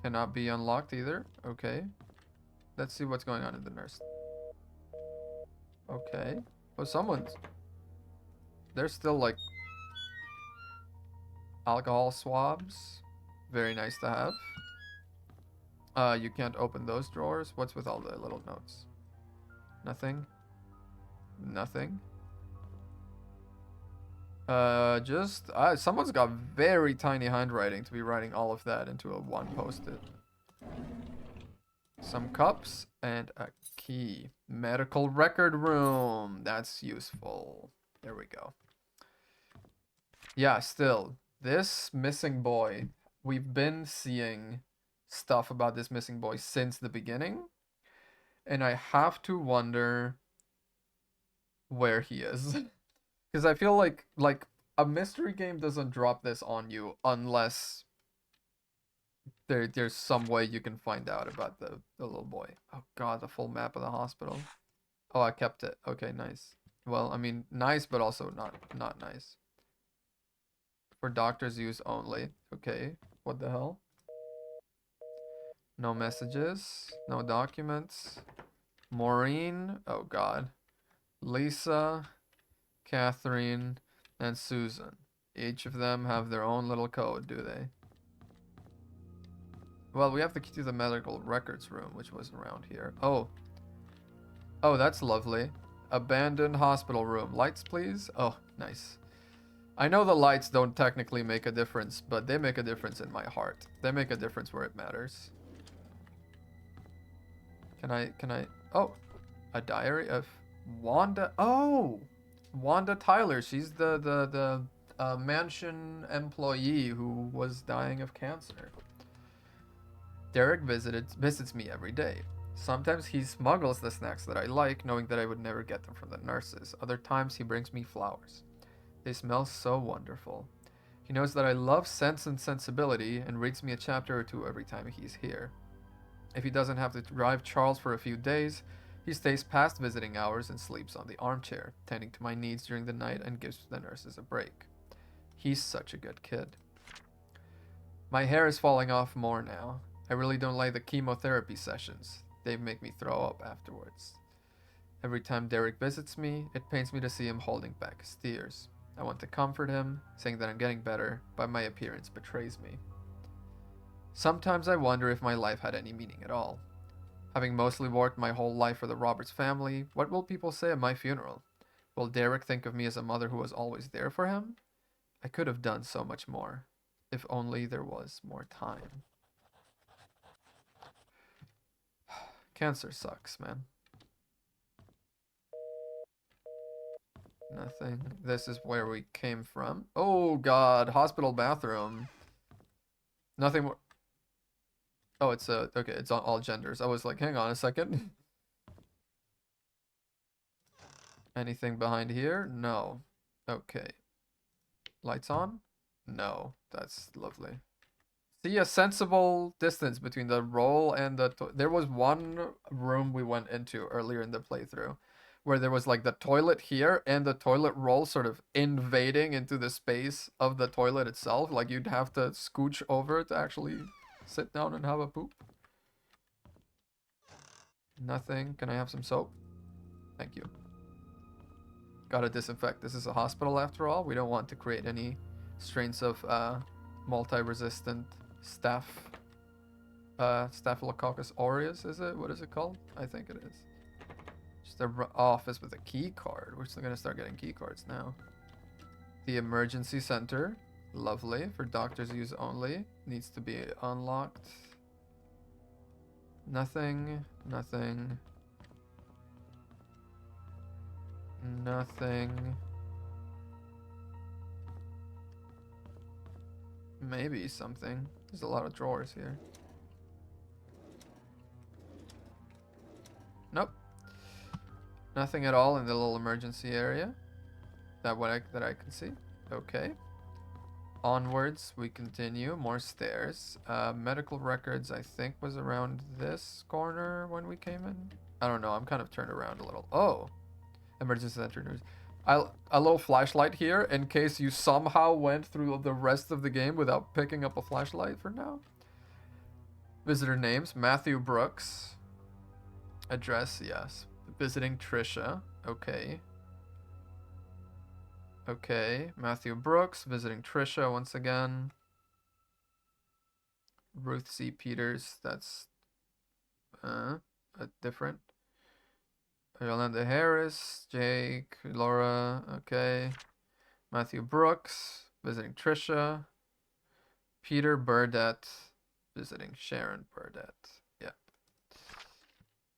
Cannot be unlocked either. Okay. Let's see what's going on in the nurse. Okay. Oh, someone's... There's still, like... alcohol swabs. Very nice to have. You can't open those drawers. What's with all the little notes? Nothing. Nothing. Someone's got very tiny handwriting to be writing all of that into a one post-it. Some cups and a key. Medical record room. That's useful. There we go. Yeah, still. This missing boy. We've been seeing stuff about this missing boy since the beginning. And I have to wonder where he is. Because I feel like a mystery game doesn't drop this on you unless there's some way you can find out about the little boy. Oh god, the full map of the hospital. Oh, I kept it. Okay, nice. Well, I mean, nice, but also not nice. For doctor's use only. Okay, what the hell? No messages, no documents. Maureen, oh god. Lisa, Catherine, and Susan. Each of them have their own little code, do they? Well, we have the key to the medical records room, which was around here. Oh. Oh, that's lovely. Abandoned hospital room. Lights, please? Oh, nice. I know the lights don't technically make a difference, but they make a difference in my heart. They make a difference where it matters. Can I... Oh, a diary of Wanda. Oh, Wanda Tyler. She's the mansion employee who was dying of cancer. Derek visits me every day. Sometimes he smuggles the snacks that I like, knowing that I would never get them from the nurses. Other times he brings me flowers. They smell so wonderful. He knows that I love Sense and Sensibility and reads me a chapter or two every time he's here. If he doesn't have to drive Charles for a few days, he stays past visiting hours and sleeps on the armchair, tending to my needs during the night and gives the nurses a break. He's such a good kid. My hair is falling off more now. I really don't like the chemotherapy sessions. They make me throw up afterwards. Every time Derek visits me, it pains me to see him holding back his tears. I want to comfort him, saying that I'm getting better, but my appearance betrays me. Sometimes I wonder if my life had any meaning at all. Having mostly worked my whole life for the Roberts family, what will people say at my funeral? Will Derek think of me as a mother who was always there for him? I could have done so much more, if only there was more time. Cancer sucks, man. Nothing. This is where we came from. Oh god, hospital bathroom. Nothing more. Oh, it's okay, it's on all genders. I was like, hang on a second. Anything behind here? No. Okay. Lights on? No. That's lovely. See a sensible distance between the roll and the... There was one room we went into earlier in the playthrough where there was like the toilet here and the toilet roll sort of invading into the space of the toilet itself. Like you'd have to scooch over to actually sit down and have a poop. Nothing. Can I have some soap? Thank you. Gotta disinfect. This is a hospital after all. We don't want to create any strains of multi-resistant Staphylococcus aureus, is it? What is it called? I think it is. Just an office with a key card. We're still gonna start getting key cards now. The emergency center. Lovely. For doctor's use only. Needs to be unlocked. Nothing. Nothing. Nothing. Maybe something. There's a lot of drawers here. Nope. Nothing at all in the little emergency area. That I can see. Okay. Onwards we continue. More stairs. Medical records I think was around this corner when we came in. I don't know. I'm kind of turned around a little. Oh. Emergency center news. A little flashlight here in case you somehow went through the rest of the game without picking up a flashlight for now. Visitor names. Matthew Brooks. Address, yes. Visiting Trisha. Okay. Okay. Matthew Brooks. Visiting Trisha once again. Ruth C. Peters. That's different. Yolanda Harris. Jake. Laura. Okay. Matthew Brooks. Visiting Trisha. Peter Burdett. Visiting Sharon Burdett. Yeah.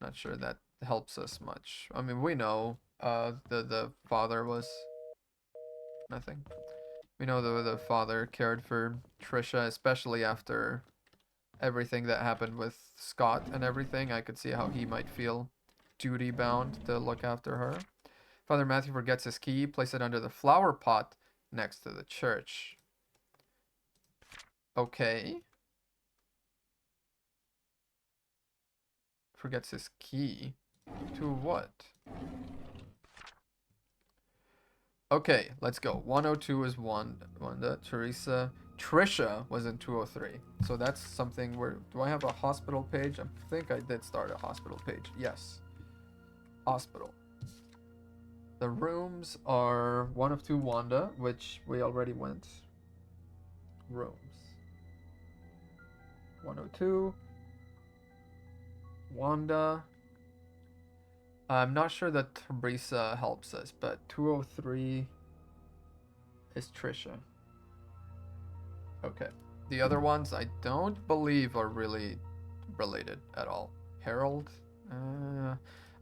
Not sure that helps us much. I mean, we know the father was nothing. We know the father cared for Trisha, especially after everything that happened with Scott and everything. I could see how he might feel duty bound to look after her. Father Matthew forgets his key, place it under the flower pot next to the church. Okay. Forgets his key. To what? Okay, let's go. 102 is Wanda. Teresa. Trisha was in 203. So that's something where... Do I have a hospital page? I think I did start a hospital page. Yes. Hospital. The rooms are 102 Wanda, which we already went. Rooms. 102. Wanda. I'm not sure that Teresa helps us, but 203 is Trisha. Okay. The other ones I don't believe are really related at all. Harold?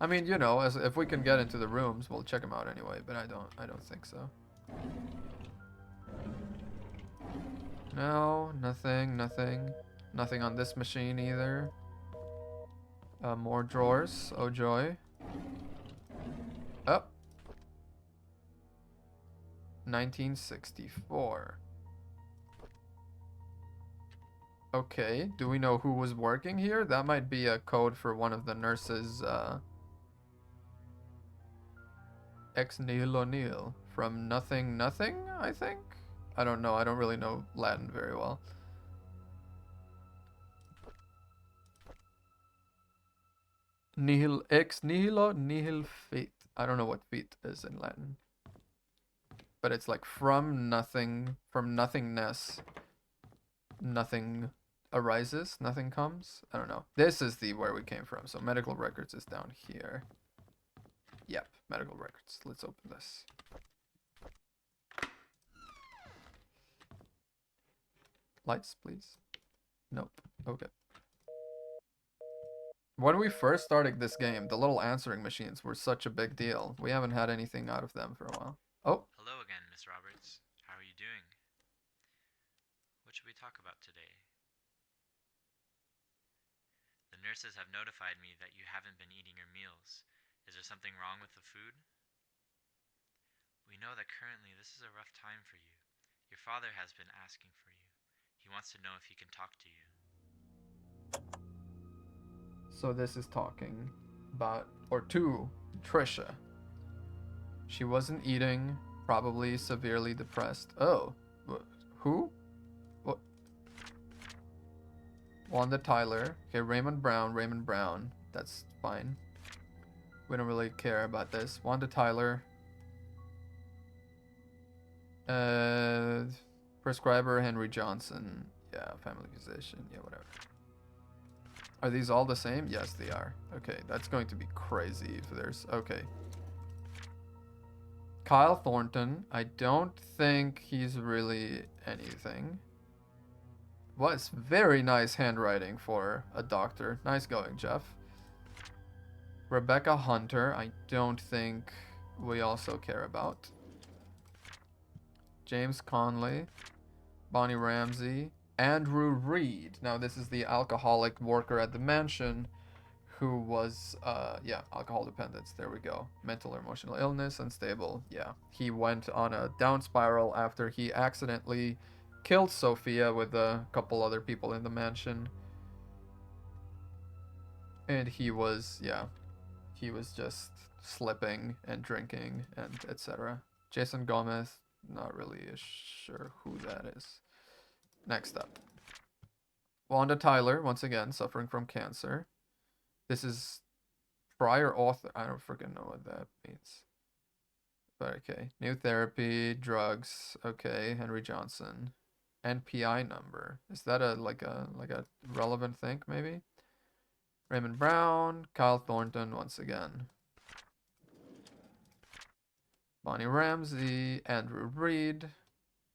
I mean, you know, as if we can get into the rooms, we'll check them out anyway, but I don't think so. No, nothing. Nothing on this machine either. More drawers. Oh joy. Oh. 1964. Okay, do we know who was working here? That might be a code for one of the nurses, ex nihilo nihil. From nothing, I think? I don't know, I don't really know Latin very well. Nihil, ex nihilo nihil fit. I don't know what fit is in Latin. But it's like from nothing, from nothingness, nothing arises, nothing comes. I don't know. This is the where we came from. So medical records is down here. Yep, medical records. Let's open this. Lights, please. Nope. Okay. When we first started this game, the little answering machines were such a big deal. We haven't had anything out of them for a while. Oh. Hello again, Miss Roberts. How are you doing? What should we talk about today? The nurses have notified me that you haven't been eating your meals. Is there something wrong with the food? We know that currently this is a rough time for you. Your father has been asking for you. He wants to know if he can talk to you. So this is talking about, or to, Trisha. She wasn't eating, probably severely depressed. Oh, who? What? Wanda Tyler. Okay, Raymond Brown. That's fine. We don't really care about this. Wanda Tyler. Prescriber Henry Johnson. Yeah, family physician. Yeah, whatever. Are these all the same? Yes, they are. Okay, that's going to be crazy if there's... Okay. Kyle Thornton. I don't think he's really anything. Was very nice handwriting for a doctor. Nice going, Jeff. Rebecca Hunter. I don't think we also care about. James Conley. Bonnie Ramsey. Andrew Reed. Now, this is the alcoholic worker at the mansion who was, yeah, alcohol dependence. There we go. Mental or emotional illness, unstable. Yeah. He went on a down spiral after he accidentally killed Sophia with a couple other people in the mansion. And he was, yeah, he was just slipping and drinking and etc. Jason Gomez, not really sure who that is. Next up. Wanda Tyler, once again, suffering from cancer. This is prior author. I don't freaking know what that means. But okay. New therapy, drugs. Okay. Henry Johnson. NPI number. Is that like a relevant thing maybe? Raymond Brown, Kyle Thornton once again. Bonnie Ramsey, Andrew Reed.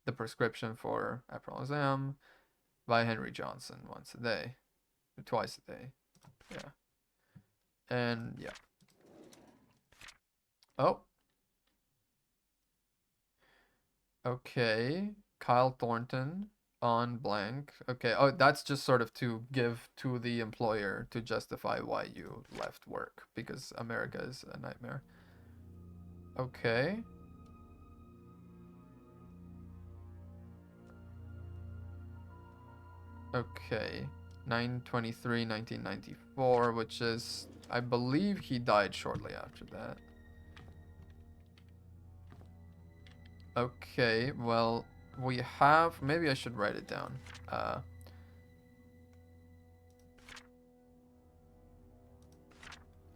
The prescription for aprolozam by Henry Johnson once a day. Twice a day. Yeah. And yeah. Oh. Okay. Kyle Thornton on blank. Okay. Oh, that's just sort of to give to the employer to justify why you left work because America is a nightmare. Okay. Okay. 9/23/1994, which is, I believe he died shortly after that. Okay, well, we have, maybe I should write it down.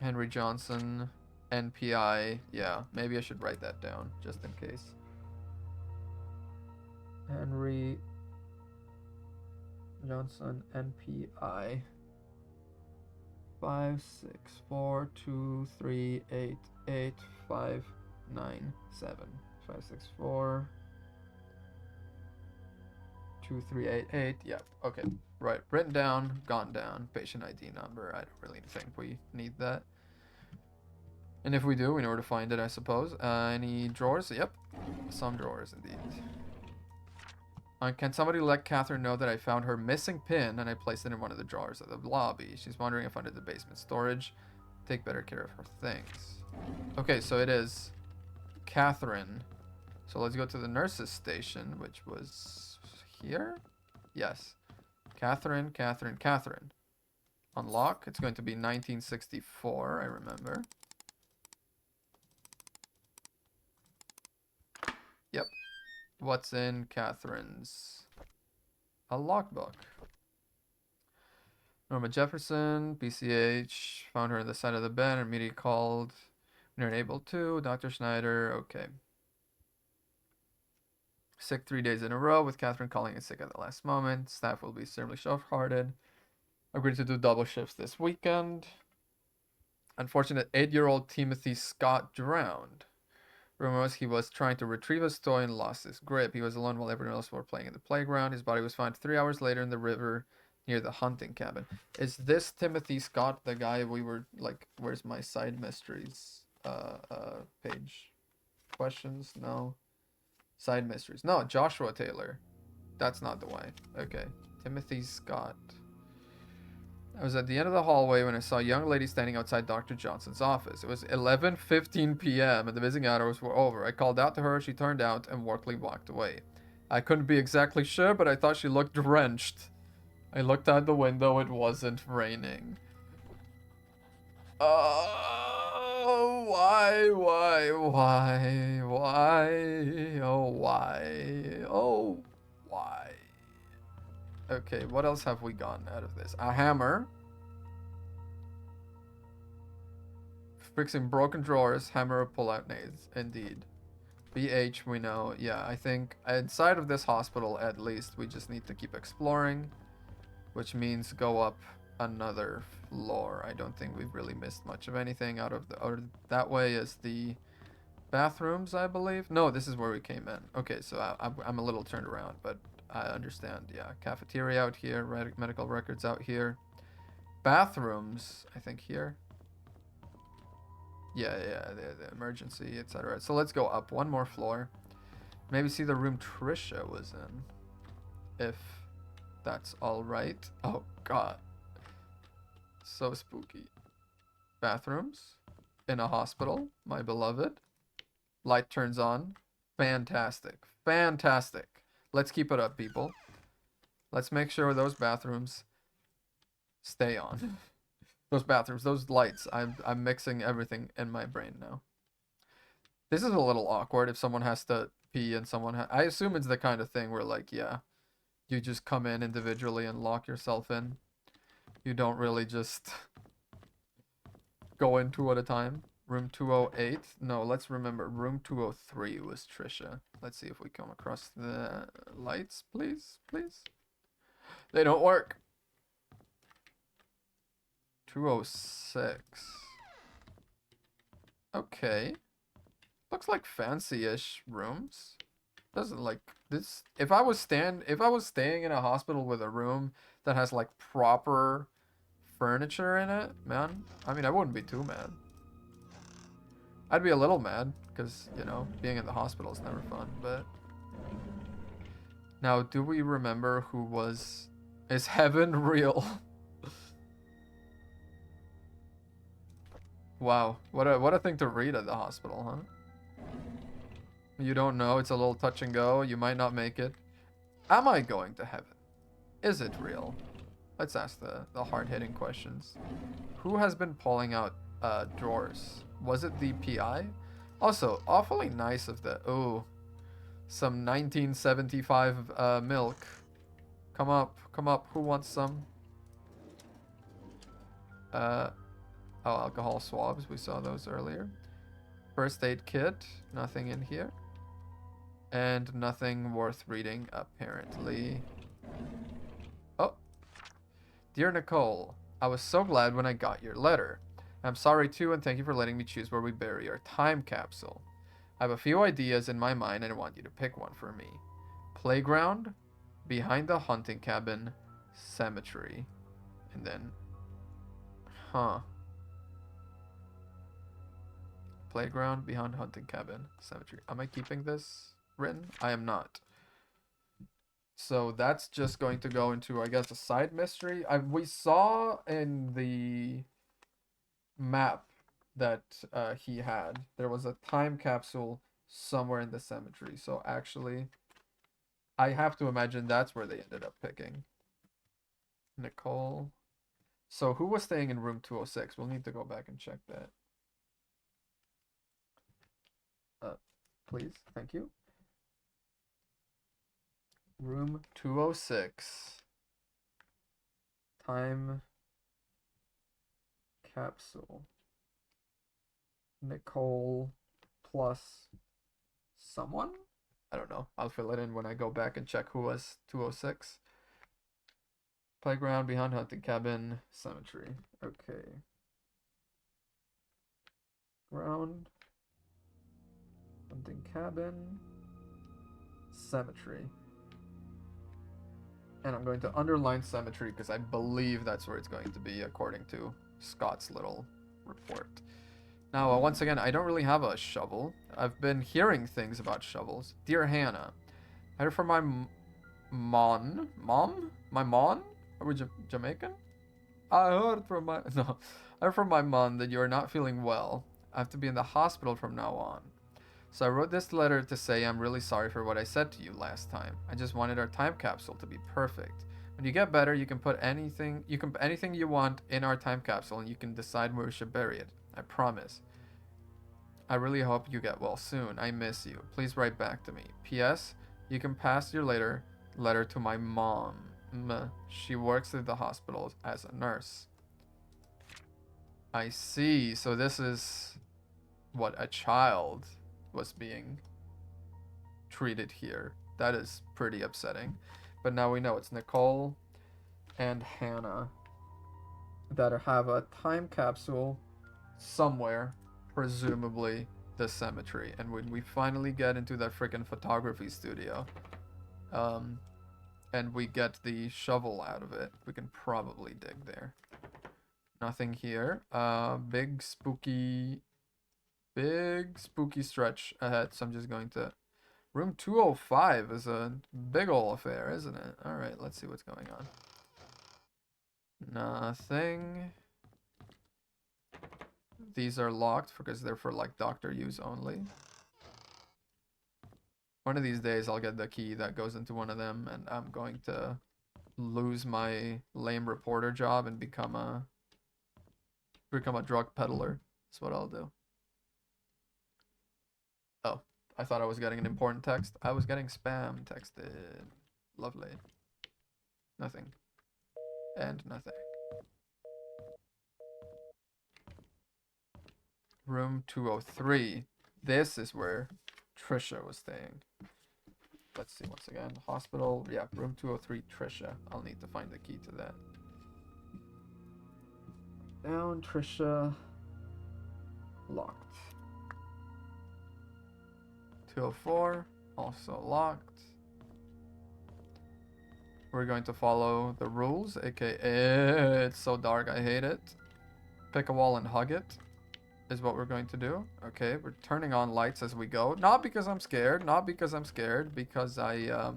Henry Johnson, NPI, yeah, maybe I should write that down just in case. Henry Johnson, NPI 56423888597. 5642388. Yep. Okay. Right. Written down. Gone down. Patient ID number. I don't really think we need that. And if we do, we know where to find it, I suppose. Any drawers? Yep. Some drawers, indeed. Can somebody let Catherine know that I found her missing pin and I placed it in one of the drawers of the lobby? She's wondering if under the basement storage. Take better care of her things. Okay, so it is Catherine. So let's go to the nurse's station, which was here? Yes. Catherine. Unlock. It's going to be 1964, I remember. Yep. What's in Catherine's? A logbook. Norma Jefferson, PCH. Found her on the side of the bed and immediately called. When you're unable to. Dr. Schneider. Okay. Sick 3 days in a row with Catherine calling in sick at the last moment. Staff will be extremely soft-hearted. Agreed to do double shifts this weekend. Unfortunate 8-year-old Timothy Scott drowned. Rumor was he was trying to retrieve his toy and lost his grip. He was alone while everyone else were playing in the playground. His body was found 3 hours later in the river near the hunting cabin. Is this Timothy Scott the guy we were like, where's my side mysteries page? Questions? No. Side mysteries. No, Joshua Taylor. That's not the way. Okay. Timothy Scott. I was at the end of the hallway when I saw a young lady standing outside Dr. Johnson's office. It was 11:15 p.m. and the visiting hours were over. I called out to her. She turned out and workily walked away. I couldn't be exactly sure, but I thought she looked drenched. I looked out the window. It wasn't raining. Oh, why? Oh, why? Okay, what else have we gotten out of this? A hammer. Fixing broken drawers, hammer, pull-out nades. Indeed. BH, we know. Yeah, I think inside of this hospital, at least, we just need to keep exploring. Which means go up another floor. I don't think we've really missed much of anything out of the... Or that way is the bathrooms, I believe. No, this is where we came in. Okay, so I'm a little turned around, but I understand. Yeah, cafeteria out here, medical records out here. Bathrooms, I think here. Yeah, the emergency, etc. So let's go up one more floor. Maybe see the room Trisha was in. If that's all right. Oh, God. So spooky. Bathrooms in a hospital, my beloved. Light turns on. Fantastic. Fantastic. Let's keep it up, people. Let's make sure those bathrooms stay on. Those bathrooms, those lights. I'm mixing everything in my brain now. This is a little awkward if someone has to pee and I assume it's the kind of thing where, like, yeah, you just come in individually and lock yourself in. You don't really just go in two at a time. Room 208. No, let's remember. Room 203 was Trisha. Let's see if we come across the lights, please. Please. They don't work. 206. Okay. Looks like fancy-ish rooms. Doesn't like this. If I was staying in a hospital with a room that has like proper furniture in it, man, I mean, I wouldn't be too mad. I'd be a little mad because, you know, being in the hospital is never fun, but now, do we remember who was... Is heaven real? Wow, what a thing to read at the hospital, huh? You don't know, it's a little touch and go, you might not make it. Am I going to heaven? Is it real? Let's ask the hard-hitting questions. Who has been pulling out drawers? Was it the PI? Also, awfully nice of the... Ooh, some 1975 milk. Come up, who wants some? Oh, alcohol swabs, we saw those earlier. First aid kit, nothing in here. And nothing worth reading, apparently. Oh. Dear Nicole, I was so glad when I got your letter. I'm sorry too, and thank you for letting me choose where we bury our time capsule. I have a few ideas in my mind and I want you to pick one for me. Playground, behind the hunting cabin, cemetery. And then... Huh. Playground, behind hunting cabin, cemetery. Am I keeping this written? I am not. So that's just going to go into, I guess, a side mystery. We saw in the map that he had, there was a time capsule somewhere in the cemetery. So actually, I have to imagine that's where they ended up picking. Nicole. So who was staying in room 206? We'll need to go back and check that. Please, thank you. Room 206. Time capsule. Nicole plus someone? I don't know. I'll fill it in when I go back and check who was 206. Playground, behind hunting cabin, cemetery. Okay. Ground. Hunting cabin. Cemetery. And I'm going to underline cemetery because I believe that's where it's going to be according to Scott's little report. Now, once again, I don't really have a shovel. I've been hearing things about shovels. Dear Hannah, I heard from my mom? My mom? Are we Jamaican? I heard from my... No. I heard from my mom that you are not feeling well. I have to be in the hospital from now on. So I wrote this letter to say I'm really sorry for what I said to you last time. I just wanted our time capsule to be perfect. When you get better, you can put anything you want in our time capsule and you can decide where we should bury it. I promise. I really hope you get well soon. I miss you. Please write back to me. P.S. You can pass your letter to my mom. She works at the hospital as a nurse. I see. So this is what a child was being treated here. That is pretty upsetting. But now we know it's Nicole and Hannah that have a time capsule somewhere, presumably this cemetery. And when we finally get into that freaking photography studio, and we get the shovel out of it, we can probably dig there. Nothing here. Big spooky stretch ahead. So I'm just going to... Room 205 is a big ol' affair, isn't it? Alright, let's see what's going on. Nothing. These are locked because they're for like doctor use only. One of these days I'll get the key that goes into one of them and I'm going to lose my lame reporter job and become a drug peddler. That's what I'll do. Oh, I thought I was getting an important text. I was getting spam texted. Lovely. Nothing. And nothing. Room 203. This is where Trisha was staying. Let's see once again. Hospital. Yeah, room 203, Trisha. I'll need to find the key to that. Down, Trisha. Locked. 204. Also locked. We're going to follow the rules, aka it's so dark I hate it. Pick a wall and hug it is what we're going to do. Okay, we're turning on lights as we go. Not because I'm scared, because I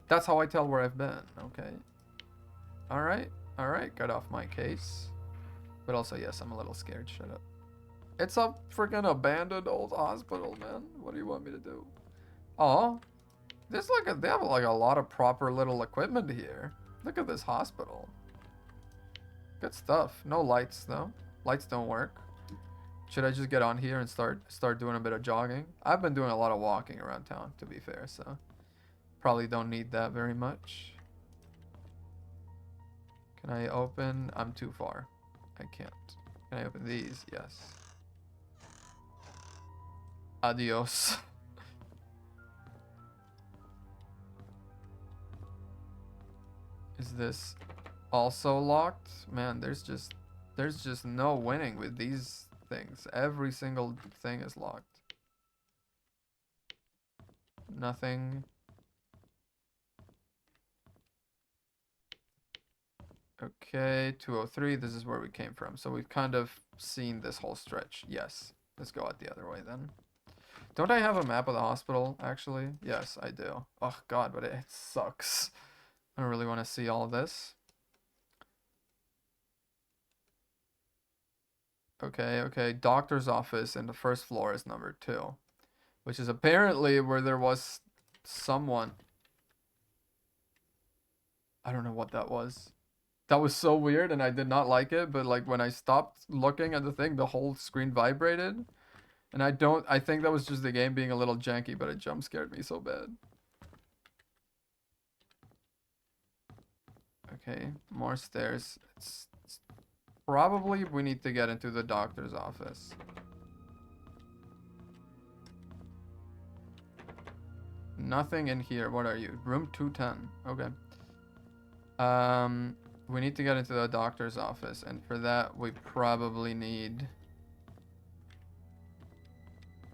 that's how I tell where I've been, okay? Alright, got off my case. But also, yes, I'm a little scared, shut up. It's a freaking abandoned old hospital, man. What do you want me to do? Oh, there's like they have like a lot of proper little equipment here. Look at this hospital. Good stuff. No lights though. Lights don't work. Should I just get on here and start doing a bit of jogging? I've been doing a lot of walking around town, to be fair, so probably don't need that very much. Can I open? I'm too far. I can't. Can I open these? Yes. Adios. Is this also locked? Man, there's just no winning with these things. Every single thing is locked. Nothing. Okay, 203. This is where we came from. So we've kind of seen this whole stretch. Yes. Let's go out the other way then. Don't I have a map of the hospital, actually? Yes, I do. Oh, God, but it sucks. I don't really want to see all of this. Okay. Doctor's office in the first floor is number 2. Which is apparently where there was someone. I don't know what that was. That was so weird and I did not like it. But like when I stopped looking at the thing, the whole screen vibrated. And I think that was just the game being a little janky, but it jump scared me so bad. Okay, more stairs. It's probably we need to get into the doctor's office. Nothing in here. What are you? Room 210. Okay. We need to get into the doctor's office, and for that we probably need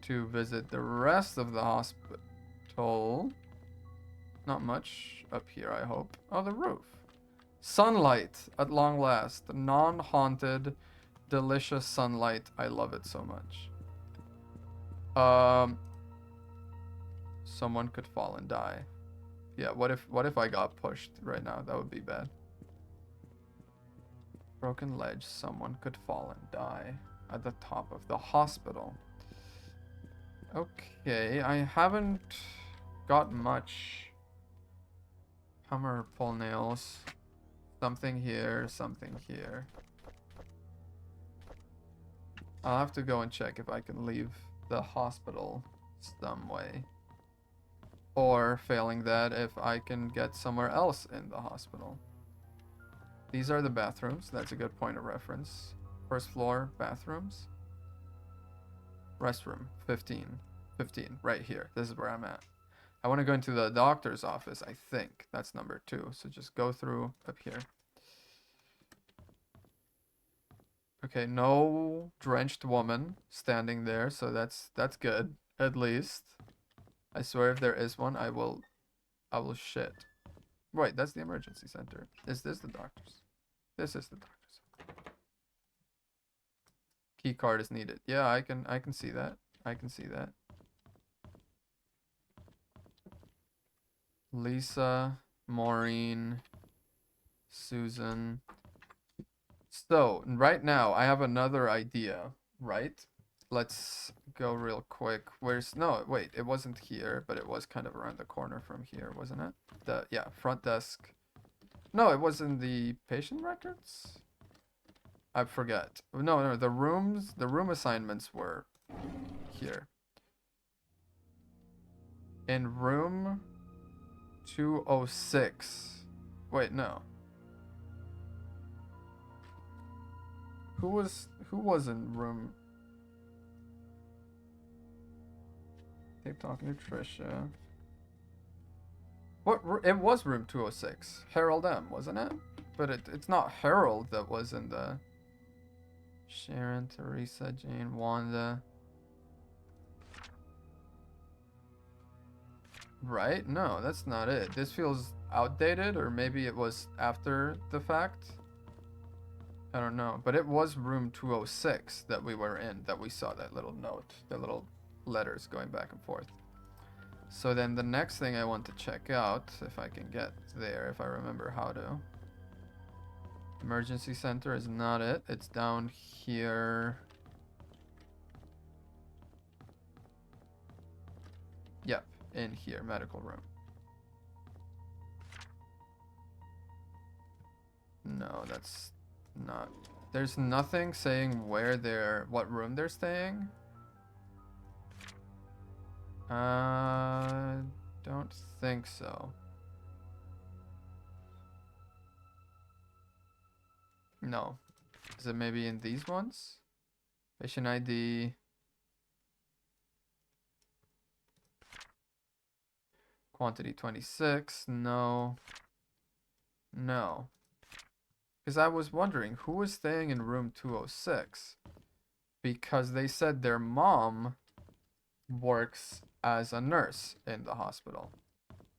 to visit the rest of the hospital. Not much up here, I hope. Oh, the roof. Sunlight at long last. Non-haunted, delicious sunlight. I love it so much. Someone could fall and die. Yeah, what if I got pushed right now? That would be bad. Broken ledge. Someone could fall and die at the top of the hospital. Okay, I haven't got much. Hammer, pull nails. Something here, something here. I'll have to go and check if I can leave the hospital some way. Or, failing that, if I can get somewhere else in the hospital. These are the bathrooms. That's a good point of reference. First floor bathrooms. Restroom, 15. 15, right here. This is where I'm at. I want to go into the doctor's office, I think. That's number 2. So just go through up here. Okay, no drenched woman standing there, so that's good, at least. I swear if there is one, I will shit. Wait, that's the emergency center. Is this the doctor's? This is the doctor's. Key card is needed. Yeah, I can see that. I can see that. Lisa, Maureen, Susan. So, right now, I have another idea, right? Let's go real quick. Where's... No, wait, it wasn't here, but it was kind of around the corner from here, wasn't it? Yeah, front desk. No, it was in the patient records? I forget. No, the room assignments were here. In room 206. Wait, no. Who was in room... Keep talking to Trisha. It was room 206. Harold M, wasn't it? But it's not Harold that was in the... Sharon, Teresa, Jane, Wanda. Right? No, that's not it. This feels outdated, or maybe it was after the fact. I don't know. But it was room 206 that we were in, that we saw that little note, the little letters going back and forth. So then the next thing I want to check out, if I can get there, if I remember how to. Emergency center is not it. It's down here. Yep, in here, medical room. No, that's not. There's nothing saying what room they're staying. Don't think so. No. Is it maybe in these ones? Patient ID. Quantity 26. No. No. Because I was wondering who was staying in room 206. Because they said their mom works as a nurse in the hospital.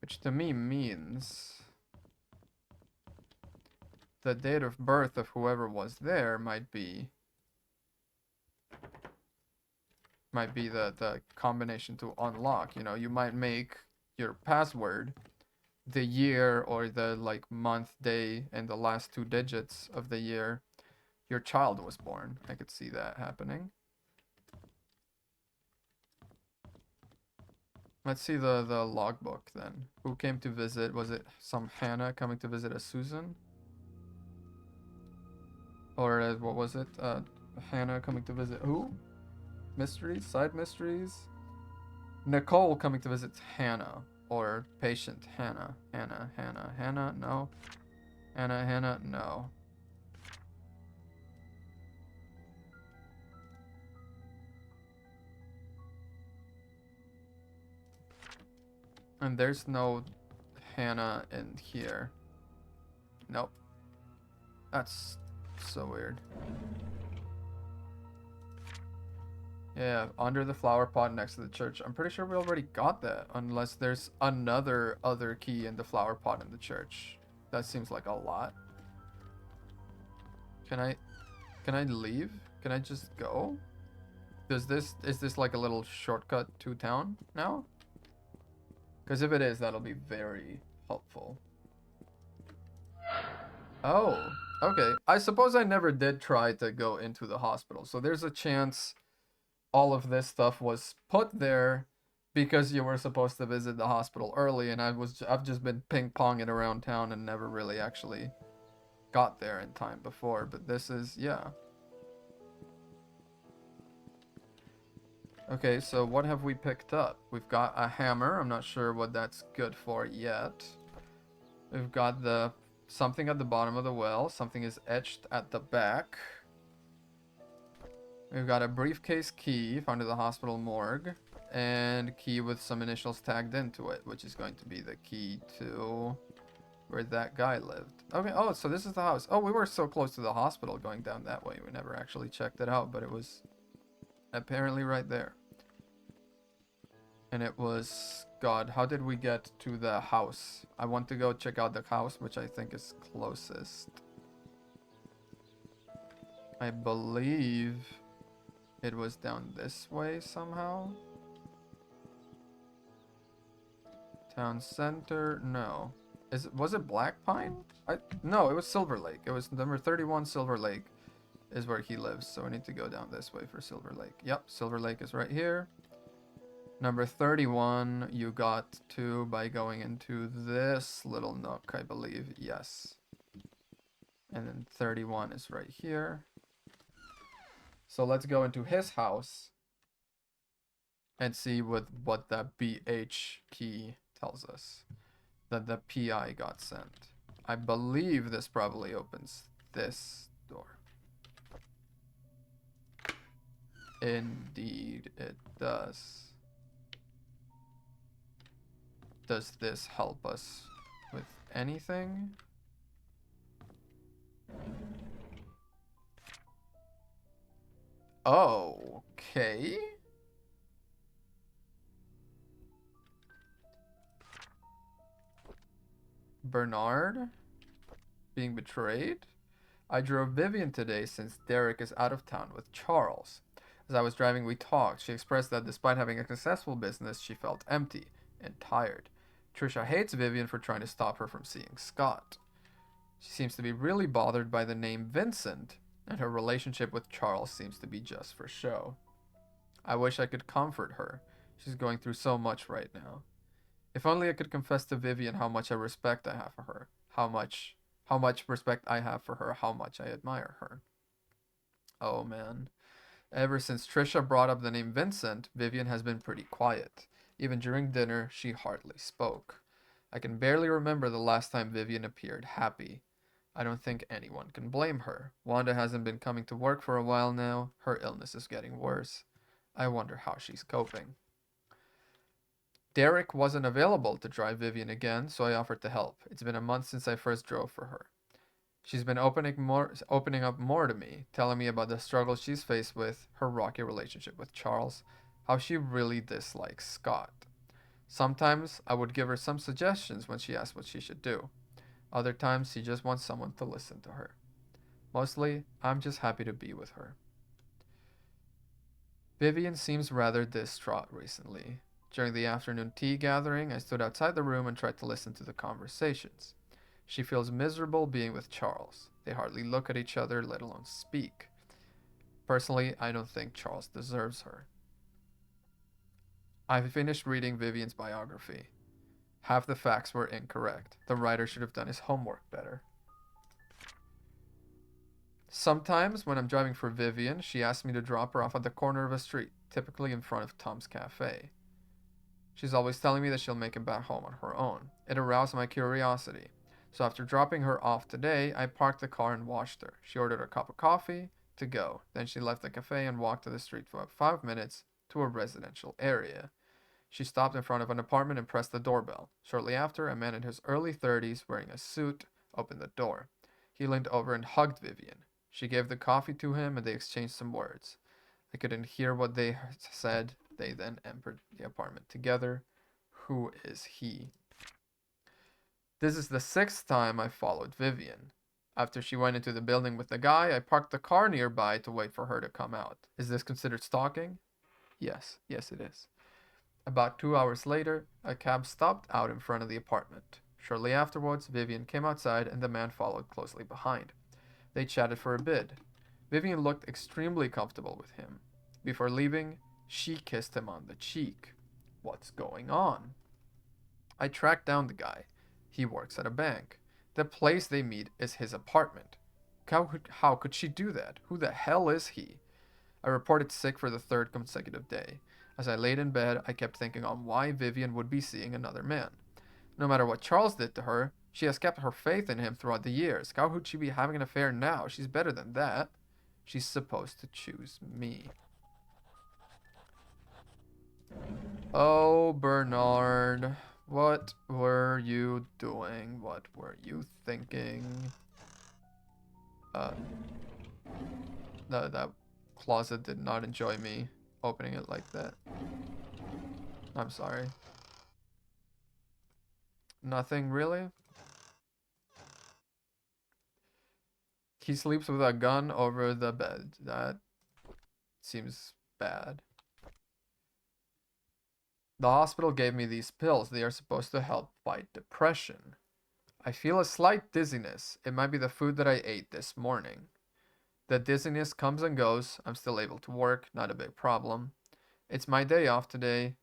Which to me means the date of birth of whoever was there might be the combination to unlock. You know, you might make your password the year or the like month, day, and the last 2 digits of the year your child was born. I could see that happening. Let's see the logbook then. Who came to visit? Was it some Hannah coming to visit a Susan? Or what was it? Hannah coming to visit who? Mysteries? Side mysteries? Nicole coming to visit Hannah. Or patient Hannah. Hannah, no. Hannah, no. And there's no Hannah in here. Nope. That's so weird. Yeah, under the flower pot next to the church. I'm pretty sure we already got that, unless there's another other key in the flower pot in the church. That seems like a lot. Can I leave? Can I just go? Is this like a little shortcut to town now? Because if it is, that'll be very helpful. Oh, okay. I suppose I never did try to go into the hospital, so there's a chance all of this stuff was put there because you were supposed to visit the hospital early, and I've just been ping-ponging around town and never really actually got there in time before, but this is, yeah. Okay, so what have we picked up? We've got a hammer. I'm not sure what that's good for yet. We've got something at the bottom of the well. Something is etched at the back. We've got a briefcase key found at the hospital morgue. And key with some initials tagged into it, which is going to be the key to... where that guy lived. Okay, oh, so this is the house. Oh, we were so close to the hospital going down that way. We never actually checked it out, but it was apparently right there. And it was... God, how did we get to the house? I want to go check out the house, which I think is closest. I believe it was down this way somehow. Town center, no. Was it Black Pine? No, it was Silver Lake. It was number 31 Silver Lake is where he lives. So we need to go down this way for Silver Lake. Yep, Silver Lake is right here. Number 31 you got to by going into this little nook, I believe. Yes. And then 31 is right here. So let's go into his house and see what the BH key tells us. That the PI got sent. I believe this probably opens this door. Indeed it does. Does this help us with anything? Oh, okay. Bernard being betrayed? I drove Vivian today since Derek is out of town with Charles. As I was driving, we talked. She expressed that despite having a successful business, she felt empty and tired. Trisha hates Vivian for trying to stop her from seeing Scott. She seems to be really bothered by the name Vincent, and her relationship with Charles seems to be just for show. I wish I could comfort her. She's going through so much right now. If only I could confess to Vivian how much respect I have for her, how much respect I have for her, how much I admire her. Oh man. Ever since Trisha brought up the name Vincent, Vivian has been pretty quiet. Even during dinner, she hardly spoke. I can barely remember the last time Vivian appeared happy. I don't think anyone can blame her. Wanda hasn't been coming to work for a while now. Her illness is getting worse. I wonder how she's coping. Derek wasn't available to drive Vivian again, so I offered to help. It's been a month since I first drove for her. She's been opening up more to me, telling me about the struggles she's faced with, her rocky relationship with Charles, how she really dislikes Scott. Sometimes I would give her some suggestions when she asked what she should do. Other times she just wants someone to listen to her. Mostly, I'm just happy to be with her. Vivian seems rather distraught recently. During the afternoon tea gathering, I stood outside the room and tried to listen to the conversations. She feels miserable being with Charles. They hardly look at each other, let alone speak. Personally, I don't think Charles deserves her. I finished reading Vivian's biography. Half the facts were incorrect. The writer should have done his homework better. Sometimes, when I'm driving for Vivian, she asks me to drop her off at the corner of a street, typically in front of Tom's Cafe. She's always telling me that she'll make it back home on her own. It aroused my curiosity. So after dropping her off today, I parked the car and watched her. She ordered a cup of coffee to go. Then she left the cafe and walked to the street for about 5 minutes to a residential area. She stopped in front of an apartment and pressed the doorbell. Shortly after, a man in his early 30s wearing a suit opened the door. He leaned over and hugged Vivian. She gave the coffee to him and they exchanged some words. I couldn't hear what they said. They then entered the apartment together. Who is he? This is the 6th time I followed Vivian. After she went into the building with the guy, I parked the car nearby to wait for her to come out. Is this considered stalking? Yes it is. About 2 hours later, a cab stopped out in front of the apartment. Shortly afterwards, Vivian came outside and the man followed closely behind. They chatted for a bit. Vivian looked extremely comfortable with him. Before leaving, she kissed him on the cheek. What's going on? I tracked down the guy. He works at a bank. The place they meet is his apartment. How could she do that? Who the hell is he? I reported sick for the 3rd consecutive day. As I laid in bed, I kept thinking on why Vivian would be seeing another man. No matter what Charles did to her, she has kept her faith in him throughout the years. How could she be having an affair now? She's better than that. She's supposed to choose me. Oh, Bernard. What were you doing? What were you thinking? That closet did not enjoy me opening it like that. I'm sorry. Nothing really? He sleeps with a gun over the bed. That seems bad. The hospital gave me these pills. They are supposed to help fight depression. I feel a slight dizziness. It might be the food that I ate this morning. The dizziness comes and goes. I'm still able to work. Not a big problem. It's my day off today.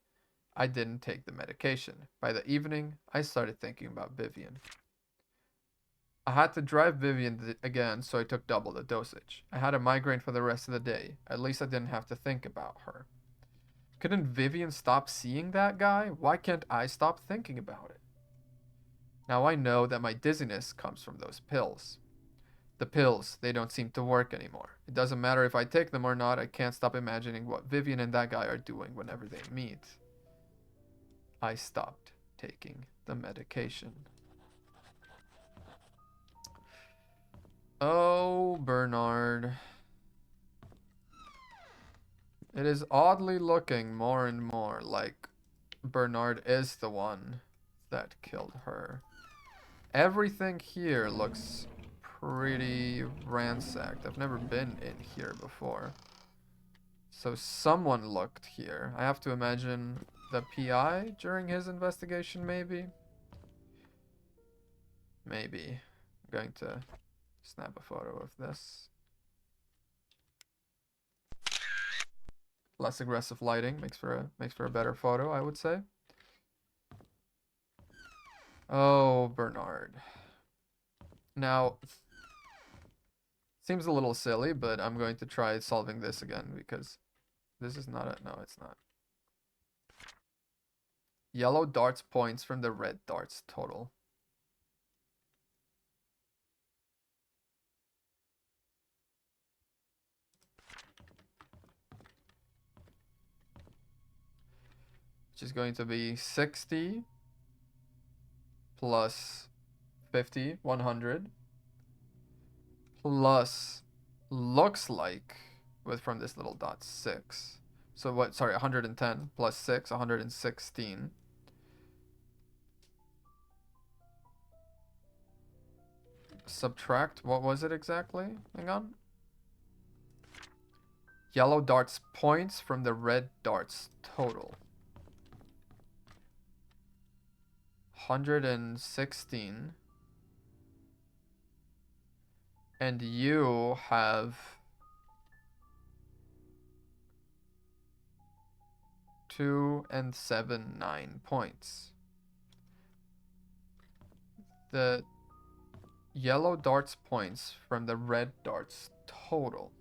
I didn't take the medication. By the evening, I started thinking about Vivian. I had to drive Vivian again, so I took double the dosage. I had a migraine for the rest of the day. At least I didn't have to think about her. Couldn't Vivian stop seeing that guy? Why can't I stop thinking about it? Now I know that my dizziness comes from those pills. The pills, they don't seem to work anymore. It doesn't matter if I take them or not, I can't stop imagining what Vivian and that guy are doing whenever they meet. I stopped taking the medication. Oh, Bernard. It is oddly looking more and more like Bernard is the one that killed her. Everything here looks pretty ransacked. I've never been in here before. So someone looked here. I have to imagine the PI during his investigation, maybe? Maybe. I'm going to snap a photo of this. Less aggressive lighting makes for a better photo, I would say. Oh, Bernard. Now, seems a little silly, but I'm going to try solving this again because this is not a... No, it's not. Yellow darts points from the red darts total. Which is going to be 60 plus 50, 100. Plus, looks like, with from this little dot, 6. So what, sorry, 110 plus 6, 116. Subtract, what was it exactly? Hang on. Yellow darts points from the red darts total. 116. And you have 2 and 7, 9 points. The yellow darts points from the red darts total.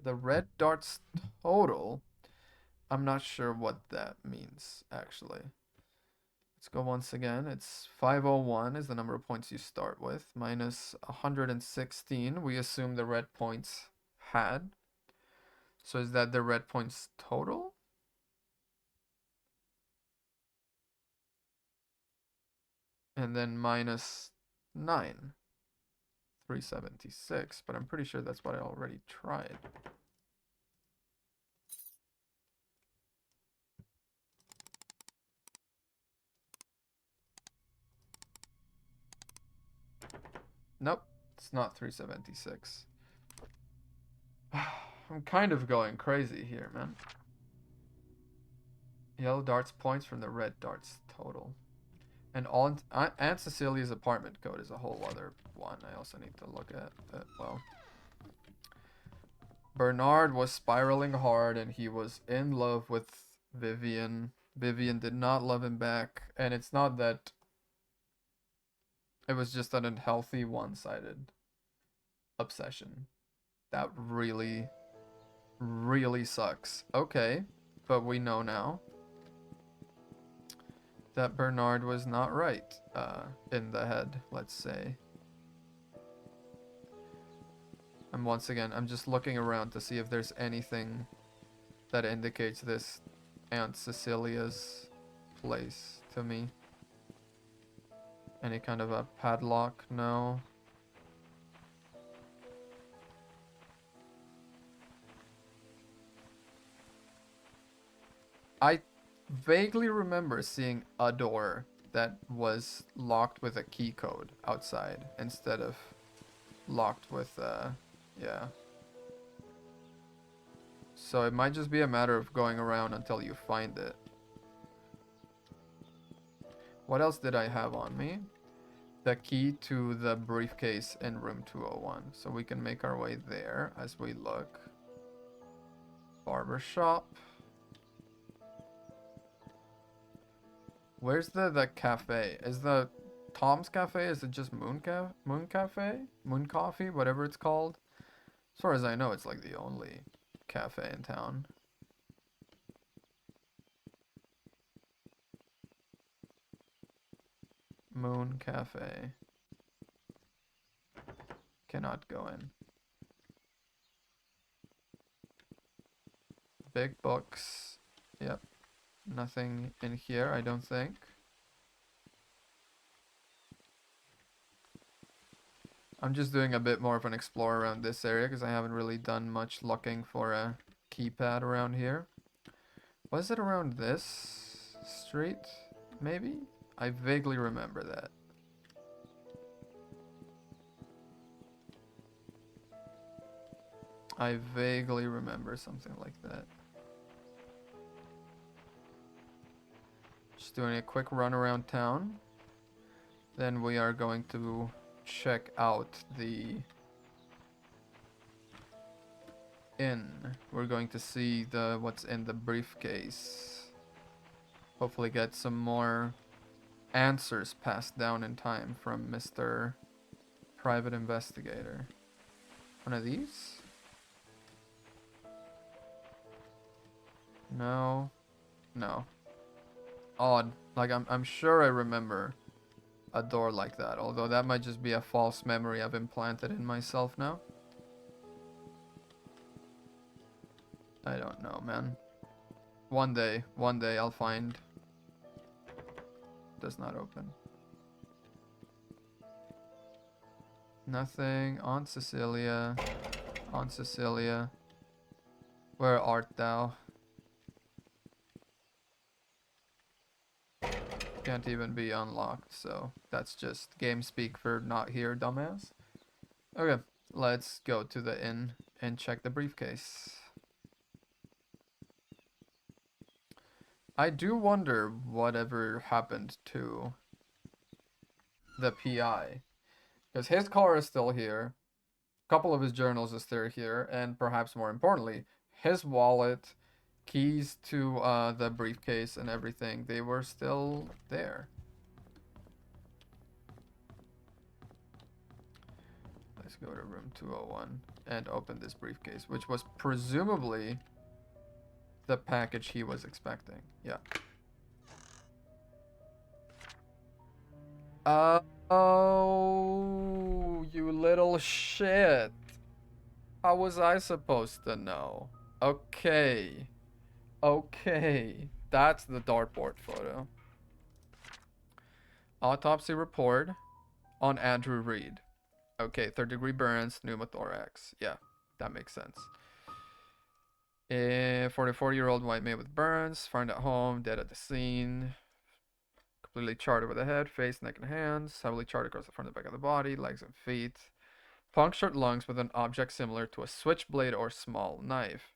The red darts total, I'm not sure what that means, actually. Let's go once again. It's 501 is the number of points you start with, minus 116. We assume the red points had. So is that the red points total? And then minus 9. 376, but I'm pretty sure that's what I already tried. Nope, it's not 376. I'm kind of going crazy here, man. Yellow darts points from the red darts total. And Aunt Cecilia's apartment code is a whole other one. I also need to look at it. Well, Bernard was spiraling hard and he was in love with Vivian. Vivian did not love him back. And it's not that it was just an unhealthy, one-sided obsession. That really, really sucks. Okay, but we know now that Bernard was not right in the head, let's say. And once again, I'm just looking around to see if there's anything that indicates this Aunt Cecilia's place to me. Any kind of a padlock? No. I vaguely remember seeing a door that was locked with a key code outside instead of locked with, yeah. So it might just be a matter of going around until you find it. What else did I have on me? The key to the briefcase in room 201. So we can make our way there as we look. Barber shop. Where's the cafe? Is the Tom's Cafe? Is it just Moon Cafe? Moon Coffee? Whatever it's called. As far as I know, it's like the only cafe in town. Moon Cafe. Cannot go in. Big books. Yep. Nothing in here, I don't think. I'm just doing a bit more of an explore around this area because I haven't really done much looking for a keypad around here. Was it around this street? Maybe? I vaguely remember that. I vaguely remember something like that. Just doing a quick run around town. Then we are going to check out the inn. We're going to see the what's in the briefcase. Hopefully get some more answers passed down in time from Mr. Private Investigator. One of these? No. No. Odd. Like I'm sure I remember a door like that, although that might just be a false memory I've implanted in myself now. I don't know, man. One day I'll find. Does not open. Nothing. Aunt Cecilia. Aunt Cecilia. Where art thou? Can't even be unlocked, so that's just game speak for not here, dumbass. Okay, let's go to the inn and check the briefcase. I do wonder whatever happened to the PI. Because his car is still here, a couple of his journals are still here, and perhaps more importantly, his wallet, keys to the briefcase and everything, they were still there. Let's go to room 201 and open this briefcase, which was presumably the package he was expecting. Yeah. Oh, you little shit. How was I supposed to know? Okay. Okay. That's the dartboard photo. Autopsy report on Andrew Reed. Okay, 3rd-degree burns, pneumothorax. Yeah, that makes sense. A 44-year-old white male with burns, found at home, dead at the scene. Completely charred over the head, face, neck, and hands. Heavily charred across the front and back of the body, legs and feet. Punctured lungs with an object similar to a switchblade or small knife.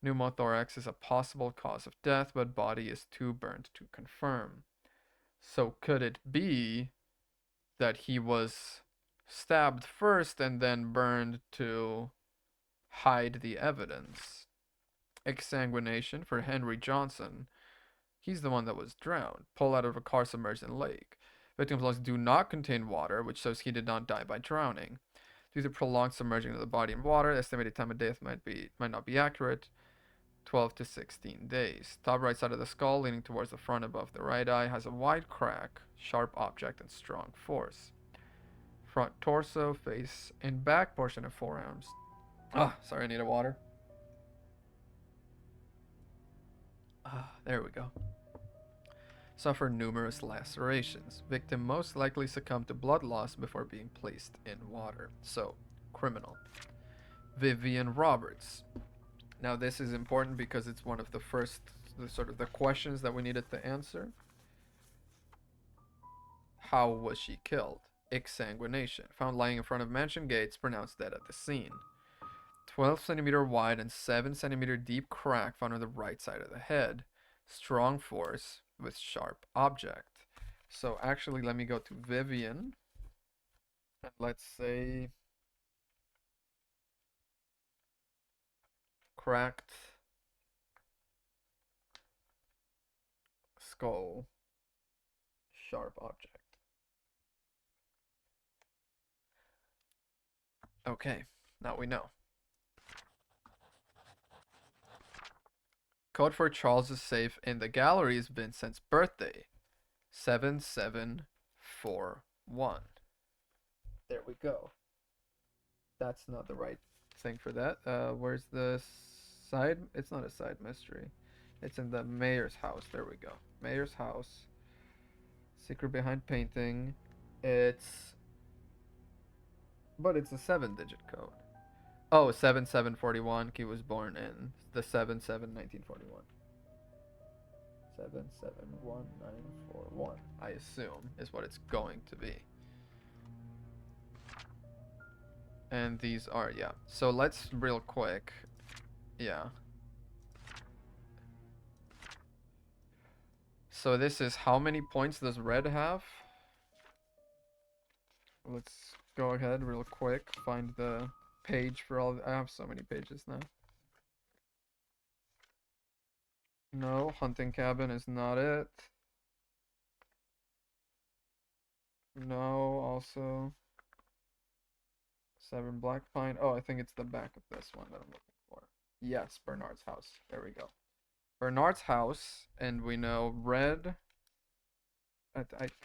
Pneumothorax is a possible cause of death, but body is too burnt to confirm. So could it be that he was stabbed first and then burned to hide the evidence? Exsanguination for Henry Johnson. He's the one that was drowned. Pulled out of a car submerged in lake. Victim's lungs do not contain water, which shows he did not die by drowning. Due to prolonged submerging of the body in water, the estimated time of death might not be accurate. 12 to 16 days. Top right side of the skull, leaning towards the front above the right eye, has a wide crack, sharp object, and strong force. Front torso, face, and back portion of forearms. Ah, sorry, I need a water. Ah, there we go. Suffer numerous lacerations. Victim most likely succumbed to blood loss before being placed in water. So, criminal. Vivian Roberts. Now this is important because it's one of the first, the questions that we needed to answer. How was she killed? Exsanguination. Found lying in front of mansion gates, pronounced dead at the scene. 12 centimeter wide and 7 centimeter deep crack found on the right side of the head. Strong force with sharp object. So actually, let me go to Vivian. And let's say cracked skull, sharp object. Okay, now we know. Code for Charles's safe in the gallery is Vincent's birthday. 7741. There we go. That's not the right thing for that. Where's the side? It's not a side mystery. It's in the mayor's house. There we go. Mayor's house. Secret behind painting. But it's a 7-digit code. Oh, 7741. He was born in the 7/7/1941. 771941. I assume is what it's going to be. And these are, yeah. So let's real quick. Yeah. So this is how many points does red have? Let's go ahead real quick. Find the page for all. I have so many pages now. No, hunting cabin is not it. No, also 7 Black Pine. Oh, I think it's the back of this one that I'm looking for. Yes, Bernard's house. There we go. Bernard's house, and we know red.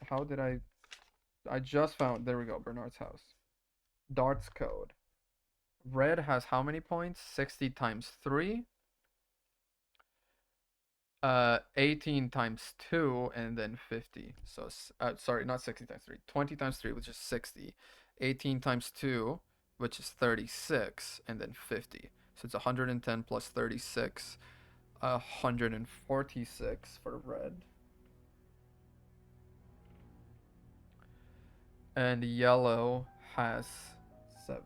How did I just found. There we go. Bernard's house. Darts code. Red has how many points? 60 times 3. 18 times 2, and then 50. So, sorry, not 60 times 3. 20 times 3, which is 60. 18 times 2, which is 36, and then 50. So it's 110 plus 36. 146 for red. And yellow has 7.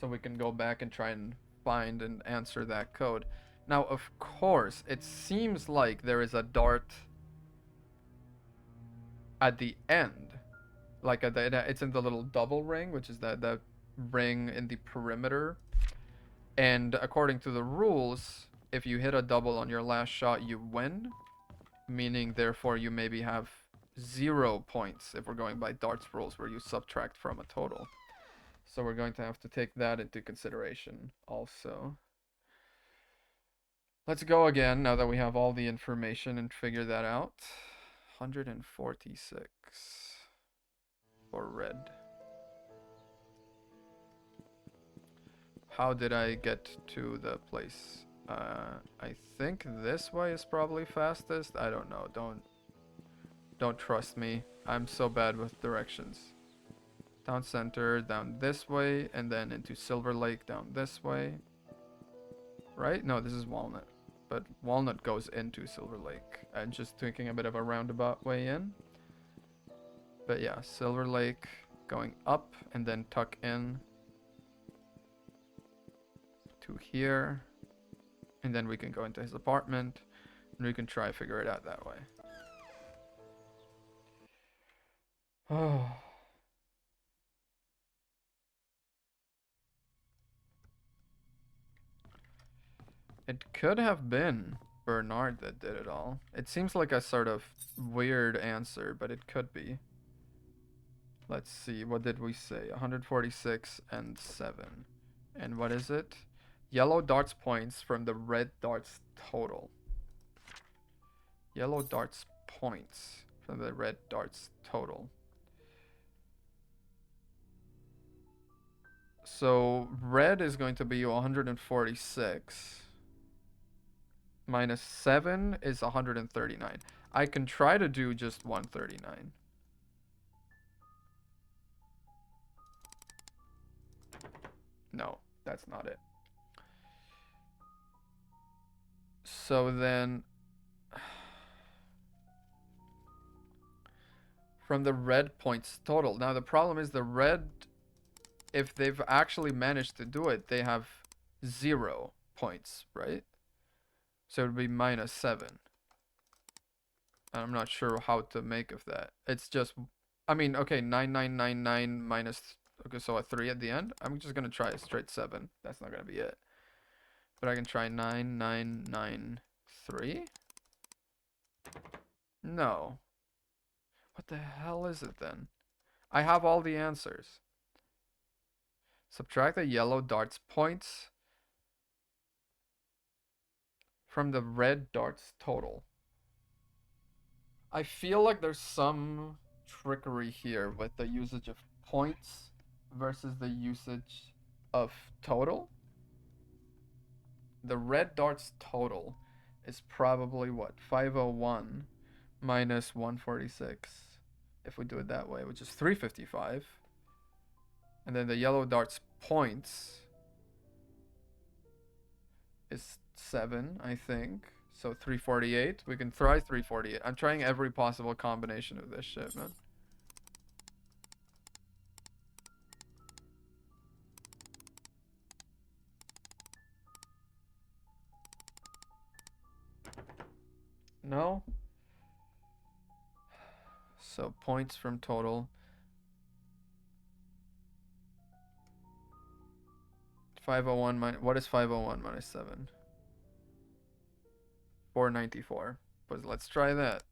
So we can go back and try and find and answer that code. Now, of course, it seems like there is a dart at the end. Like it's in the little double ring, which is the ring in the perimeter. And according to the rules, if you hit a double on your last shot, you win. Meaning, therefore, you maybe have 0 points if we're going by darts rules, where you subtract from a total. So we're going to have to take that into consideration also. Let's go again now that we have all the information and figure that out. 146 for red. How did I get to the place? I think this way is probably fastest. I don't know. Don't trust me. I'm so bad with directions. Town center down this way, and then into Silver Lake down this way. Right? No, this is Walnut. But Walnut goes into Silver Lake. I'm just taking a bit of a roundabout way in. But yeah, Silver Lake going up and then tuck in to here. And then we can go into his apartment and we can try to figure it out that way. Oh. It could have been Bernard that did it all. It seems like a sort of weird answer, but it could be. Let's see, what did we say? 146 and 7. And what is it? Yellow darts points from the red darts total. Yellow darts points from the red darts total. So red is going to be 146 minus 7 is 139. I can try to do just 139. No, that's not it. So then, from the red points total. Now the problem is the red, if they've actually managed to do it, they have 0 points, right? So it would be minus 7. And I'm not sure how to make of that. It's just, I mean, okay, 9999 minus, okay, so a 3 at the end. I'm just gonna try a straight 7. That's not gonna be it. But I can try 9993. No. What the hell is it then? I have all the answers. Subtract the yellow dart's points from the red dart's total. I feel like there's some trickery here with the usage of points versus the usage of total. The red dart's total is probably what? 501 minus 146. If we do it that way, which is 355. And then the yellow dart's points is 7, I think. So 348. We can try 348. I'm trying every possible combination of this shit, man. No? So points from total. 501 minus, what is 501 minus 7? 494. But let's try that.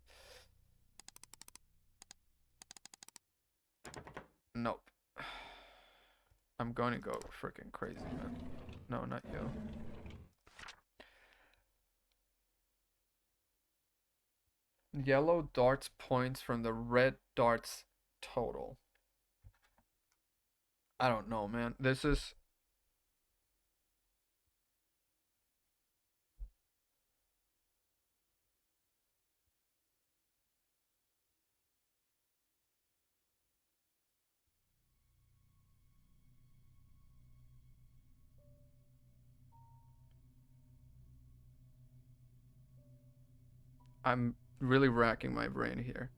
Nope. I'm going to go freaking crazy, man. No, not you. Yellow darts points from the red darts total. I don't know, man. This is... I'm really racking my brain here.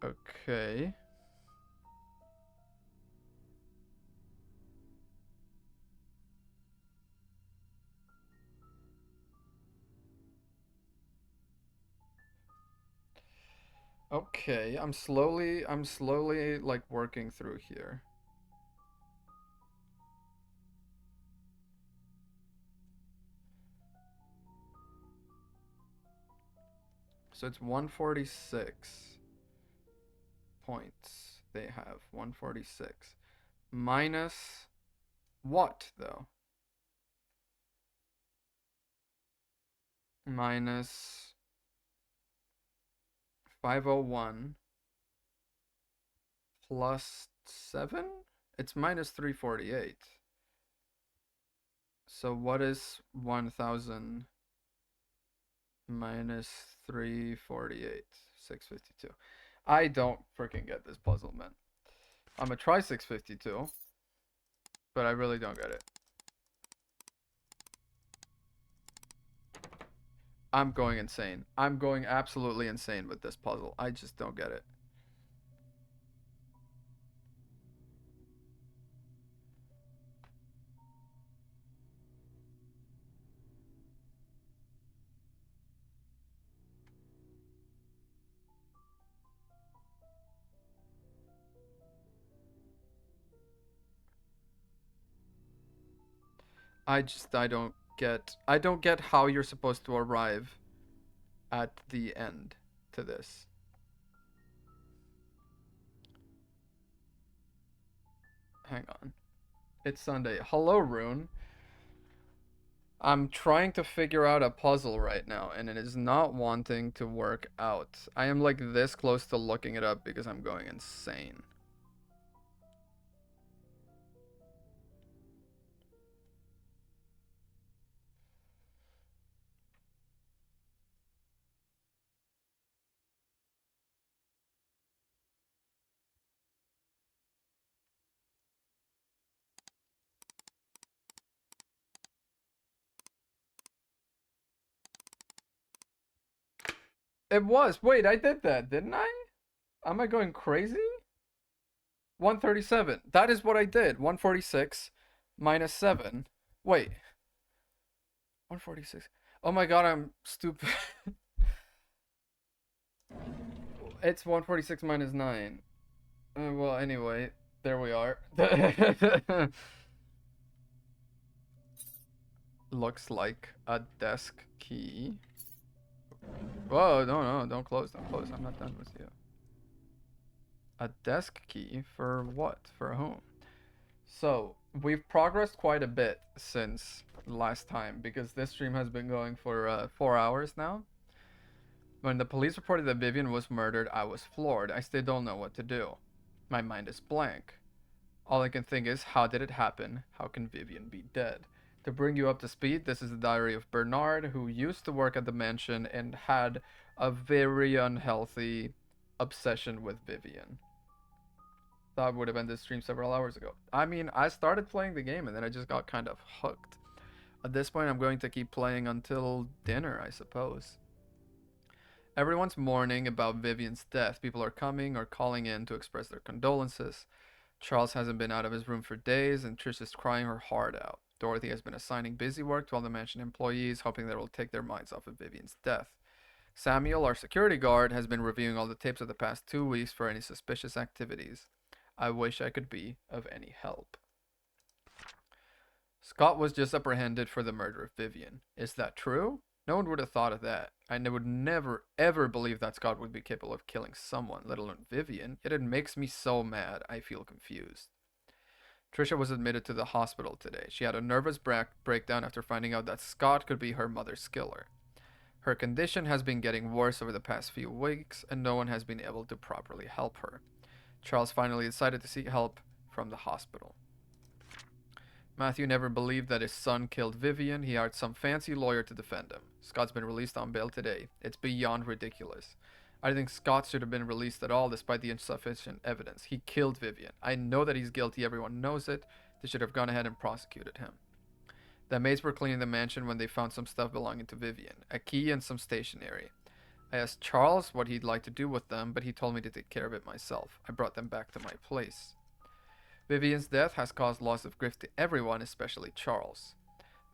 Okay. Okay, I'm slowly like working through here. So it's 146 points they have. 146 minus what though? Minus 501 plus 7? It's minus 348. So what is 1000 minus 348? 652. I don't freaking get this puzzle, man. I'm gonna try 652, but I really don't get it. I'm going insane. I'm going absolutely insane with this puzzle. I just don't get it. I don't get how you're supposed to arrive at the end to this. Hang on. It's Sunday. Hello, Rune. I'm trying to figure out a puzzle right now, and it is not wanting to work out. I am like this close to looking it up because I'm going insane. It was. Wait, I did that, didn't I? Am I going crazy? 137. That is what I did. 146 minus 7. Wait. 146. Oh my god, I'm stupid. It's 146 minus 9. Well, anyway, there we are. Looks like a desk key. Whoa, no, don't close, don't close. I'm not done with you. A desk key for what? For whom? So, we've progressed quite a bit since last time because this stream has been going for 4 hours now. When the police reported that Vivian was murdered, I was floored. I still don't know what to do. My mind is blank. All I can think is, how did it happen? How can Vivian be dead? To bring you up to speed, this is the diary of Bernard, who used to work at the mansion and had a very unhealthy obsession with Vivian. That would have ended the stream several hours ago. I mean, I started playing the game and then I just got kind of hooked. At this point, I'm going to keep playing until dinner, I suppose. Everyone's mourning about Vivian's death. People are coming or calling in to express their condolences. Charles hasn't been out of his room for days, and Trish is crying her heart out. Dorothy has been assigning busy work to all the mansion employees, hoping that it will take their minds off of Vivian's death. Samuel, our security guard, has been reviewing all the tapes of the past 2 weeks for any suspicious activities. I wish I could be of any help. Scott was just apprehended for the murder of Vivian. Is that true? No one would have thought of that. I would never, ever believe that Scott would be capable of killing someone, let alone Vivian, yet it makes me so mad, I feel confused. Trisha was admitted to the hospital today. She had a nervous breakdown after finding out that Scott could be her mother's killer. Her condition has been getting worse over the past few weeks, and no one has been able to properly help her. Charles finally decided to seek help from the hospital. Matthew never believed that his son killed Vivian. He hired some fancy lawyer to defend him. Scott's been released on bail today. It's beyond ridiculous. I think Scott should have been released at all despite the insufficient evidence. He killed Vivian. I know that he's guilty. Everyone knows it. They should have gone ahead and prosecuted him. The maids were cleaning the mansion when they found some stuff belonging to Vivian. A key and some stationery. I asked Charles what he'd like to do with them, but he told me to take care of it myself. I brought them back to my place. Vivian's death has caused loss of grief to everyone, especially Charles.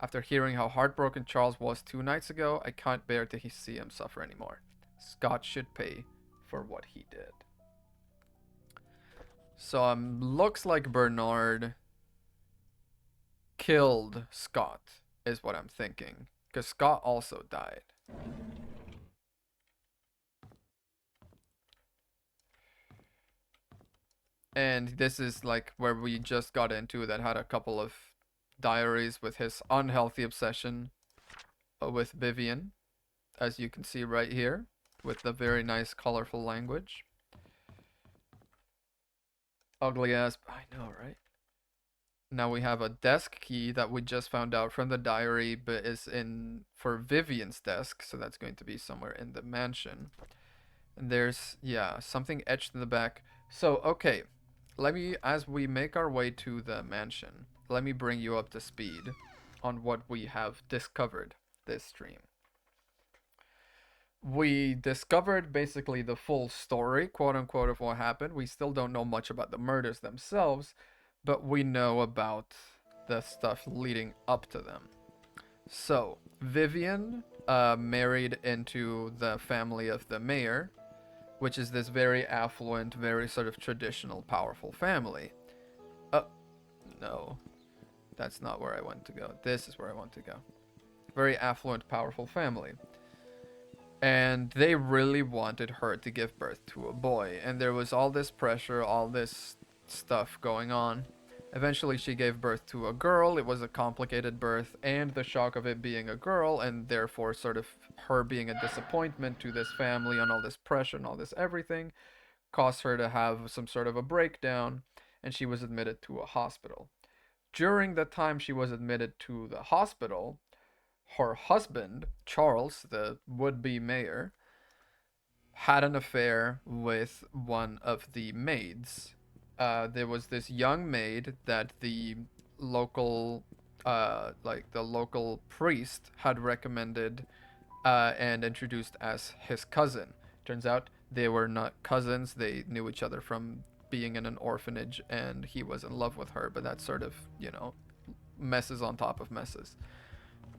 After hearing how heartbroken Charles was 2 nights ago, I can't bear to see him suffer anymore. Scott should pay for what he did. So looks like Bernard killed Scott, is what I'm thinking. Because Scott also died. And this is like where we just got into that had a couple of diaries with his unhealthy obsession with Vivian, as you can see right here, with the very nice colorful language. Ugly ass, I know, right? Now we have a desk key that we just found out from the diary, but is in for Vivian's desk, so that's going to be somewhere in the mansion. And there's, yeah, something etched in the back. So, okay, as we make our way to the mansion, let me bring you up to speed on what we have discovered this stream. We discovered basically the full story, quote unquote, of what happened. We still don't know much about the murders themselves, but we know about the stuff leading up to them. So, Vivian married into the family of the mayor, which is this very affluent, very sort of traditional, powerful family. No, that's not where I want to go. This is where I want to go. Very affluent, powerful family. And they really wanted her to give birth to a boy. And there was all this pressure, all this stuff going on. Eventually, she gave birth to a girl. It was a complicated birth, and the shock of it being a girl, and therefore, sort of her being a disappointment to this family, and all this pressure and all this everything, caused her to have some sort of a breakdown, and she was admitted to a hospital. During the time she was admitted to the hospital, her husband, Charles, the would be mayor, had an affair with one of the maids. There was this young maid that the local, the local priest had recommended and introduced as his cousin. Turns out they were not cousins. They knew each other from being in an orphanage, and he was in love with her. But that sort of, messes on top of messes.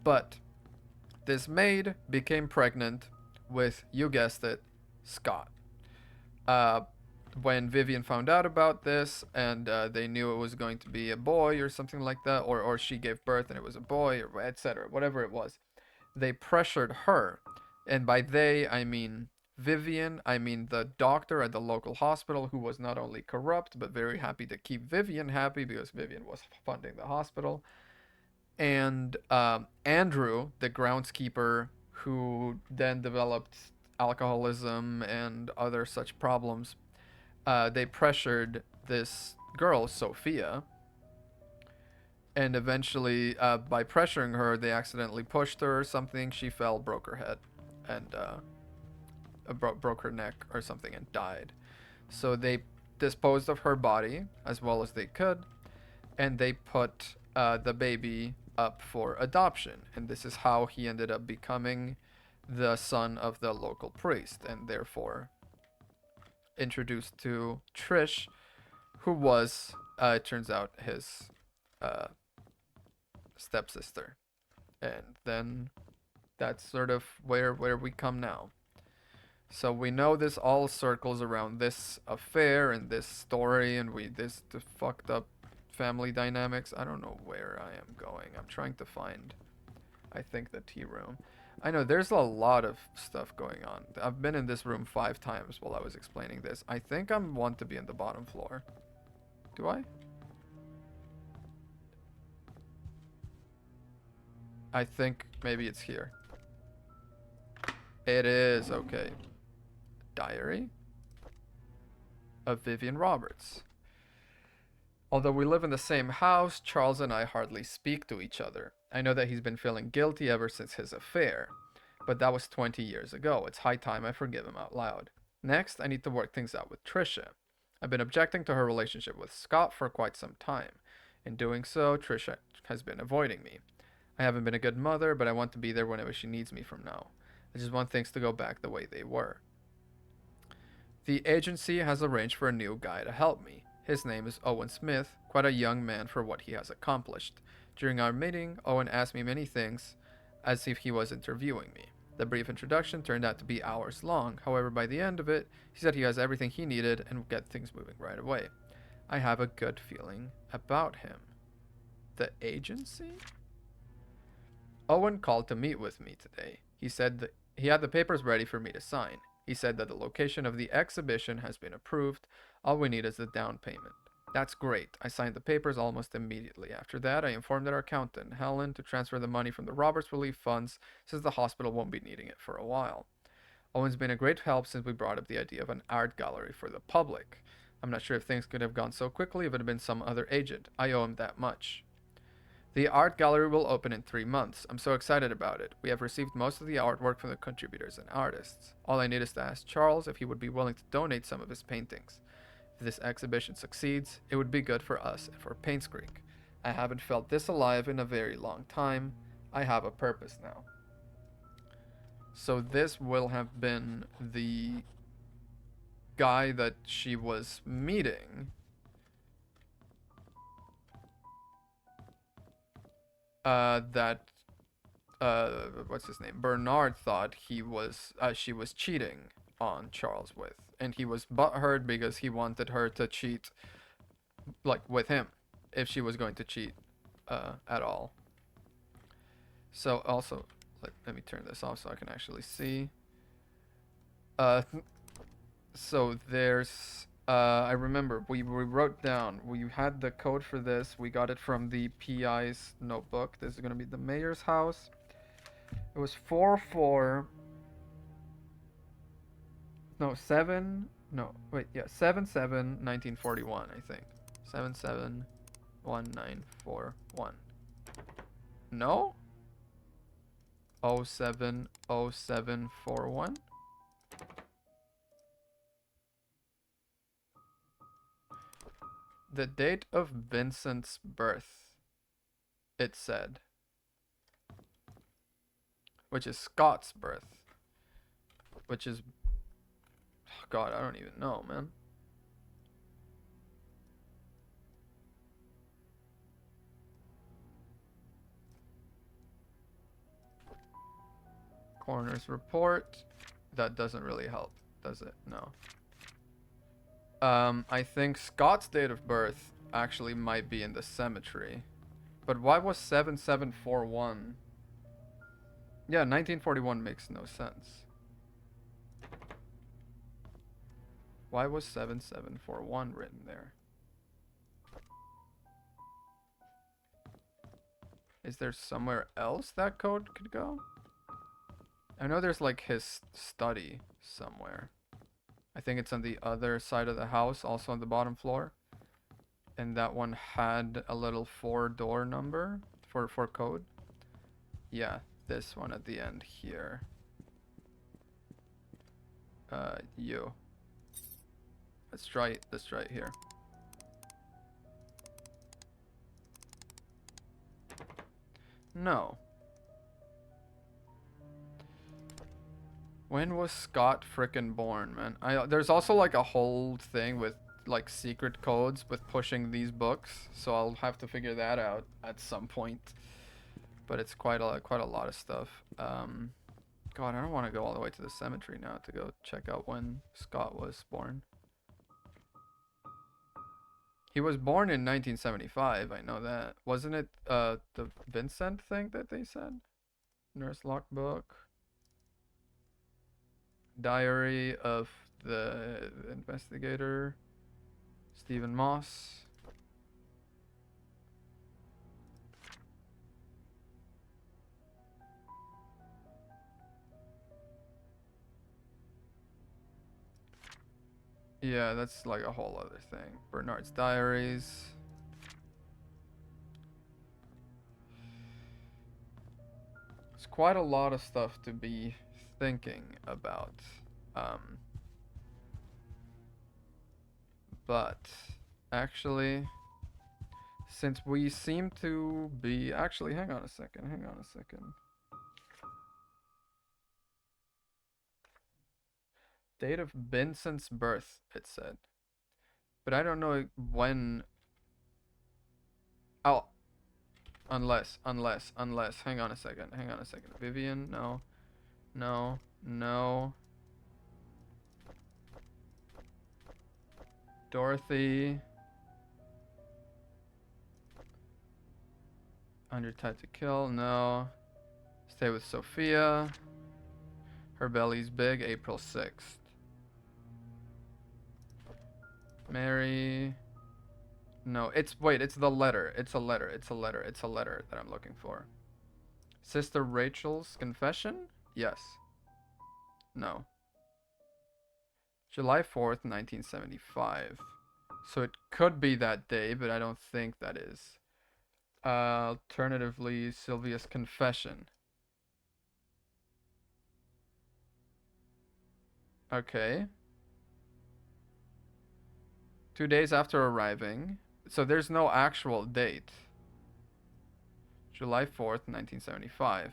But this maid became pregnant with, you guessed it, Scott. Uh, when Vivian found out about this, and they knew it was going to be a boy or something like that, or she gave birth and it was a boy, or etc., whatever it was, they pressured her. And by they, I mean Vivian, I mean the doctor at the local hospital, who was not only corrupt, but very happy to keep Vivian happy because Vivian was funding the hospital. And Andrew, the groundskeeper, who then developed alcoholism and other such problems, they pressured this girl, Sophia, and eventually, by pressuring her, they accidentally pushed her or something. She fell, broke her head, and broke her neck or something, and died. So they disposed of her body as well as they could, and they put the baby up for adoption. And this is how he ended up becoming the son of the local priest, and therefore introduced to Trish, who was, it turns out, his stepsister. And then that's sort of where we come now. So we know this all circles around this affair and this story, and the fucked up family dynamics. I don't know where I am going. I'm trying to find, I think, the tea room. I know there's a lot of stuff going on. I've been in this room 5 times while I was explaining this. I think I want to be in the bottom floor. Do I? I think maybe it's here. It is, okay. Diary of Vivian Roberts. Although we live in the same house, Charles and I hardly speak to each other. I know that he's been feeling guilty ever since his affair, but that was 20 years ago. It's high time I forgive him out loud. Next, I need to work things out with Trisha. I've been objecting to her relationship with Scott for quite some time. In doing so, Trisha has been avoiding me. I haven't been a good mother, but I want to be there whenever she needs me from now. I just want things to go back the way they were. The agency has arranged for a new guy to help me. His name is Owen Smith, quite a young man for what he has accomplished. During our meeting, Owen asked me many things, as if he was interviewing me. The brief introduction turned out to be hours long. However, by the end of it, he said he has everything he needed and would get things moving right away. I have a good feeling about him. The agency? Owen called to meet with me today. He said that he had the papers ready for me to sign. He said that the location of the exhibition has been approved. All we need is the down payment. That's great. I signed the papers almost immediately. After that, I informed our accountant, Helen, to transfer the money from the Roberts Relief Funds, since the hospital won't be needing it for a while. Owen's been a great help since we brought up the idea of an art gallery for the public. I'm not sure if things could have gone so quickly if it had been some other agent. I owe him that much. The art gallery will open in 3 months. I'm so excited about it. We have received most of the artwork from the contributors and artists. All I need is to ask Charles if he would be willing to donate some of his paintings. If this exhibition succeeds, it would be good for us and for Paints Creek. I haven't felt this alive in a very long time. I have a purpose now. So this will have been the guy that she was meeting. What's his name? Bernard thought she was cheating on Charles with. And he was butthurt because he wanted her to cheat, like, with him, if she was going to cheat, at all. So, also, let me turn this off so I can actually see. So there's I remember we wrote down. We had the code for this. We got it from the PI's notebook. This is gonna be the mayor's house. It was 4-4. No, 7. No, wait, yeah, 7-7-1941, I think. 7-7-1941. No? 070741. The date of Vincent's birth, it said. Which is Scott's birth. Which is... God, I don't even know, man. Coroner's report. That doesn't really help, does it? No. I think Scott's date of birth actually might be in the cemetery. But why was 7741? Yeah, 1941 makes no sense. Why was 7741 written there? Is there somewhere else that code could go? I know there's like his study somewhere. I think it's on the other side of the house, also on the bottom floor. And that one had a little 4-door number for code. Yeah, this one at the end here. You. Let's try it here. No. When was Scott frickin' born, man? There's also like a whole thing with like secret codes with pushing these books, so I'll have to figure that out at some point. But it's quite a lot of stuff. God, I don't want to go all the way to the cemetery now to go check out when Scott was born. He was born in 1975, I know that. Wasn't it the Vincent thing that they said? Nurse logbook. Diary of the investigator, Stephen Moss. Yeah, that's like a whole other thing. Bernard's diaries. It's quite a lot of stuff to be thinking about. But actually, since we seem to be actually, hang on a second. Date of Vincent's birth, it said. But I don't know when. Oh, unless. Hang on a second. Vivian, no. Dorothy. Under Tied to Kill, no. Stay with Sophia. Her belly's big, April 6th. Mary. No, it's the letter. It's a letter that I'm looking for. Sister Rachel's confession? Yes. No. July 4th, 1975. So it could be that day, but I don't think that is. Alternatively, Sylvia's confession. Okay. 2 days after arriving. So there's no actual date. July 4th, 1975.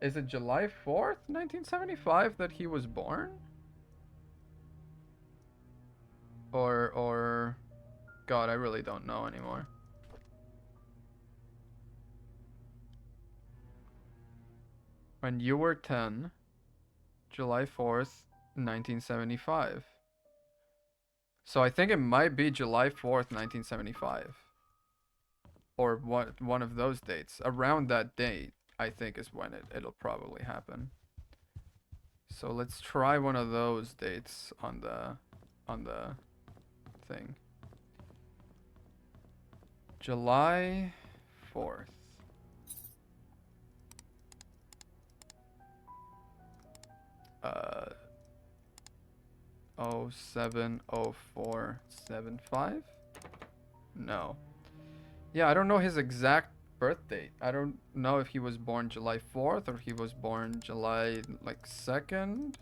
Is it July 4th, 1975 that he was born? Or... God, I really don't know anymore. When you were 10, July 4th, 1975. So I think it might be July 4th, 1975. Or one of those dates. Around that date. I think is when it'll probably happen. So let's try one of those dates on the thing. July 4th. Uh 070475? No. Yeah, I don't know his exact birth date. I don't know if he was born July 4th or he was born July like 2nd.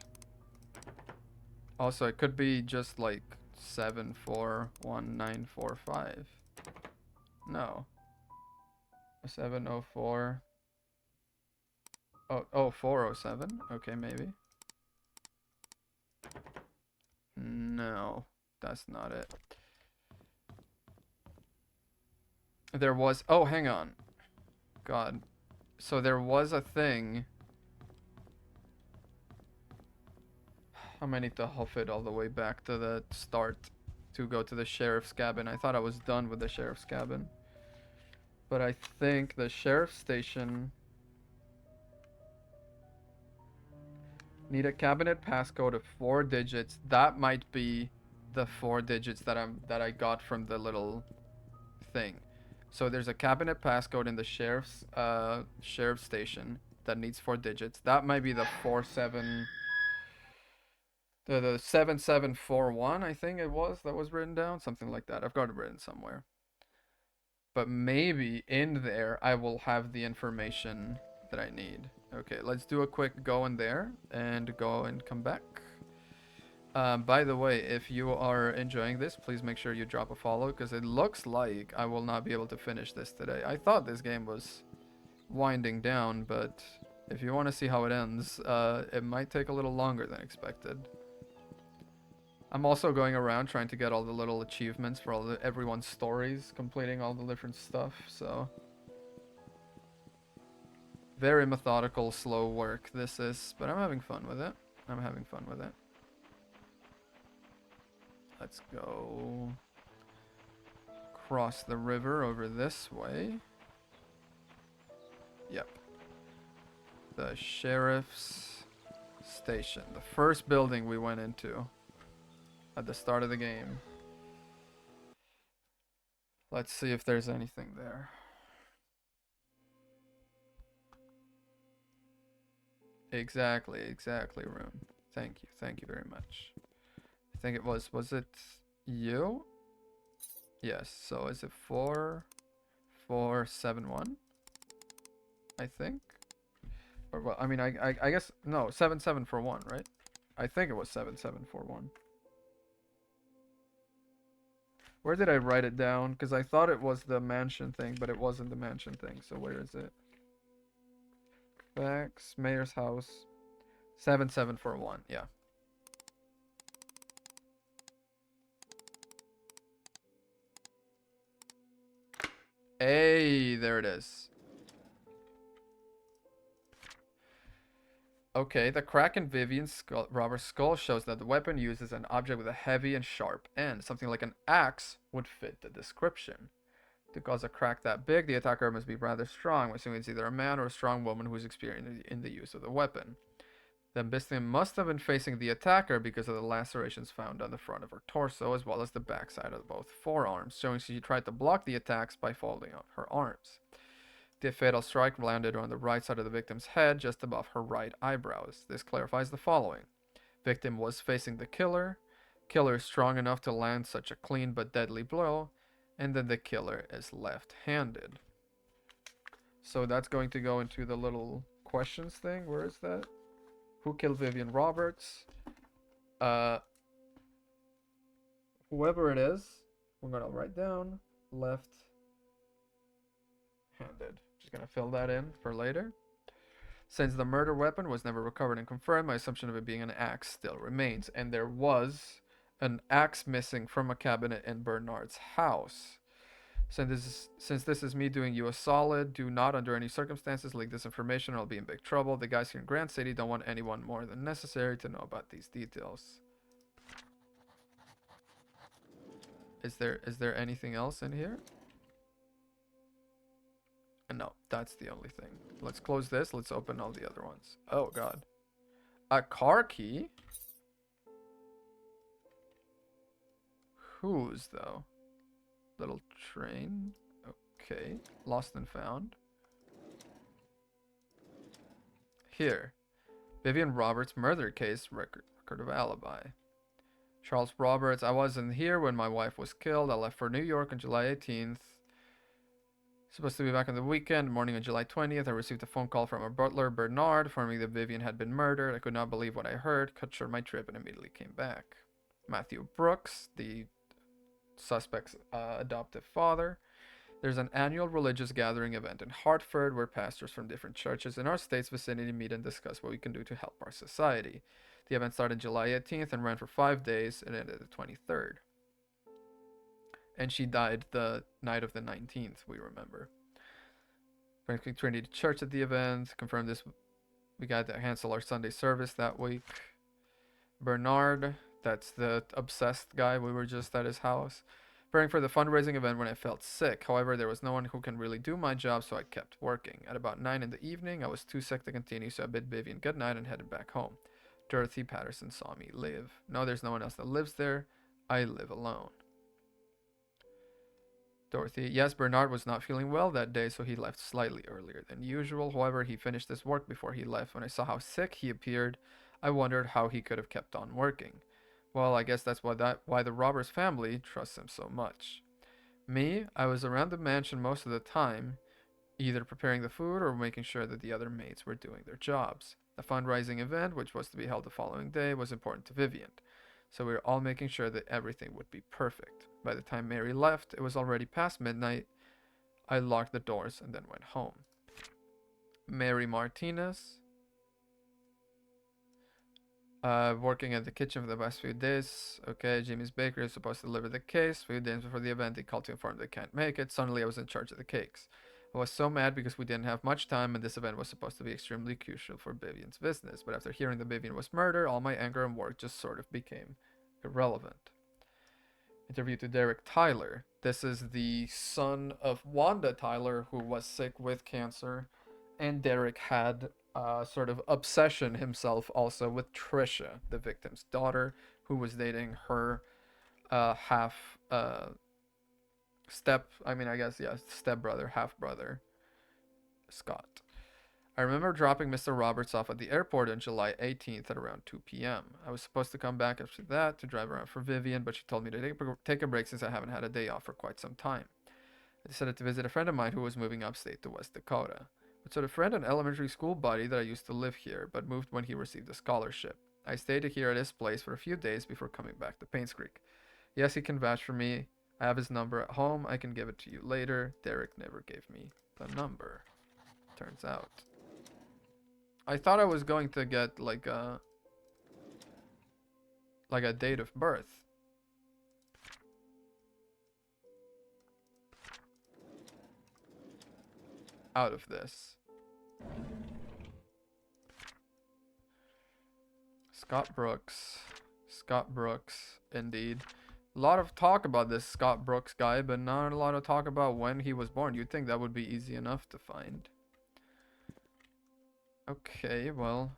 Also, it could be just like 741945. No. 704. Oh, 407. Okay, maybe. No, that's not it. There was... Oh, hang on. God. So there was a thing... I might need to huff it all the way back to the start to go to the sheriff's cabin. I thought I was done with the sheriff's cabin. But I think the sheriff's station... Need a cabinet passcode of 4 digits. That might be the 4 digits that I got from the little thing. So there's a cabinet passcode in the sheriff's station that needs 4 digits. That might be the 7741, I think it was, that was written down, something like that. I've got it written somewhere. But maybe in there I will have the information that I need. Okay, let's do a quick go in there and go and come back. By the way, if you are enjoying this, please make sure you drop a follow, because it looks like I will not be able to finish this today. I thought this game was winding down, but if you want to see how it ends, it might take a little longer than expected. I'm also going around trying to get all the little achievements for everyone's stories, completing all the different stuff, so... Very methodical, slow work this is, but I'm having fun with it. Let's go cross the river over this way. Yep. The sheriff's station. The first building we went into at the start of the game. Let's see if there's anything there. Exactly, room. Thank you very much. I think it was it you? Yes, so is it 4471? I think? Or well, I mean, I guess, no, 7741, right? I think it was 7741. Where did I write it down? Because I thought it was the mansion thing, but it wasn't the mansion thing, so where is it? Facts, mayor's house, 7741, yeah. Hey, there it is. Okay, the crack in Vivian's robber's skull shows that the weapon uses an object with a heavy and sharp end. Something like an axe would fit the description. To cause a crack that big, the attacker must be rather strong, assuming it's either a man or a strong woman who is experienced in the use of the weapon. The victim must have been facing the attacker because of the lacerations found on the front of her torso, as well as the backside of both forearms, showing she tried to block the attacks by folding up her arms. The fatal strike landed on the right side of the victim's head, just above her right eyebrows. This clarifies the following. Victim was facing the killer. Killer is strong enough to land such a clean but deadly blow. And then the killer is left-handed. So that's going to go into the little questions thing. Where is that? Who killed Vivian Roberts? Whoever it is, we're going to write down left-handed. Just going to fill that in for later. Since the murder weapon was never recovered and confirmed, my assumption of it being an axe still remains. And there was an axe missing from a cabinet in Bernard's house. Since this is me doing you a solid, do not under any circumstances leak this information or I'll be in big trouble. The guys here in Grant City don't want anyone more than necessary to know about these details. Is there anything else in here? No, that's the only thing. Let's close this. Let's open all the other ones. Oh, God. A car key? Whose, though? Little train. Okay. Lost and found. Here. Vivian Roberts murder case record of alibi. Charles Roberts. I wasn't here when my wife was killed. I left for New York on July 18th. Supposed to be back on the weekend. Morning on July 20th, I received a phone call from our butler, Bernard, informing that Vivian had been murdered. I could not believe what I heard. Cut short my trip and immediately came back. Matthew Brooks, the suspect's adoptive father. There's an annual religious gathering event in Hartford where pastors from different churches in our state's vicinity meet and discuss what we can do to help our society. The event started July 18th and ran for 5 days and ended the 23rd. And she died the night of the 19th, we remember. Franklin Trinity Church at the event. Confirmed this. We got to cancel our Sunday service that week. Bernard, that's the obsessed guy. We were just at his house. Preparing for the fundraising event when I felt sick. However, there was no one who can really do my job, so I kept working. At about 9 in the evening, I was too sick to continue, so I bid Vivian good night and headed back home. Dorothy Patterson saw me live. No, there's no one else that lives there. I live alone. Dorothy, yes, Bernard was not feeling well that day, so he left slightly earlier than usual. However, he finished his work before he left. When I saw how sick he appeared, I wondered how he could have kept on working. Well, I guess that's why the Roberts family trusts him so much. Me, I was around the mansion most of the time, either preparing the food or making sure that the other maids were doing their jobs. The fundraising event, which was to be held the following day, was important to Vivian, so we were all making sure that everything would be perfect. By the time Mary left, it was already past midnight. I locked the doors and then went home. Mary Martinez. Working at the kitchen for the past few days. Okay, Jimmy's Bakery is supposed to deliver the cakes. A few days before the event, they called to inform they can't make it. Suddenly, I was in charge of the cakes. I was so mad because we didn't have much time and this event was supposed to be extremely crucial for Vivian's business. But after hearing that Vivian was murdered, all my anger and work just sort of became irrelevant. Interview to Derek Tyler. This is the son of Wanda Tyler, who was sick with cancer. And Derek had sort of obsession himself also with Trisha, the victim's daughter, who was dating her stepbrother, half brother, Scott. I remember dropping Mr. Roberts off at the airport on July 18th at around 2 p.m. I was supposed to come back after that to drive around for Vivian, but she told me to take a break since I haven't had a day off for quite some time. I decided to visit a friend of mine who was moving upstate to West Dakota. It's a friend and elementary school buddy that I used to live here, but moved when he received a scholarship. I stayed here at his place for a few days before coming back to Paints Creek. Yes, he can vouch for me. I have his number at home. I can give it to you later. Derek never gave me the number, turns out. I thought I was going to get like a date of birth. Out of this. Scott Brooks, indeed. A lot of talk about this Scott Brooks guy, but not a lot of talk about when he was born. You'd think that would be easy enough to find. Okay, well,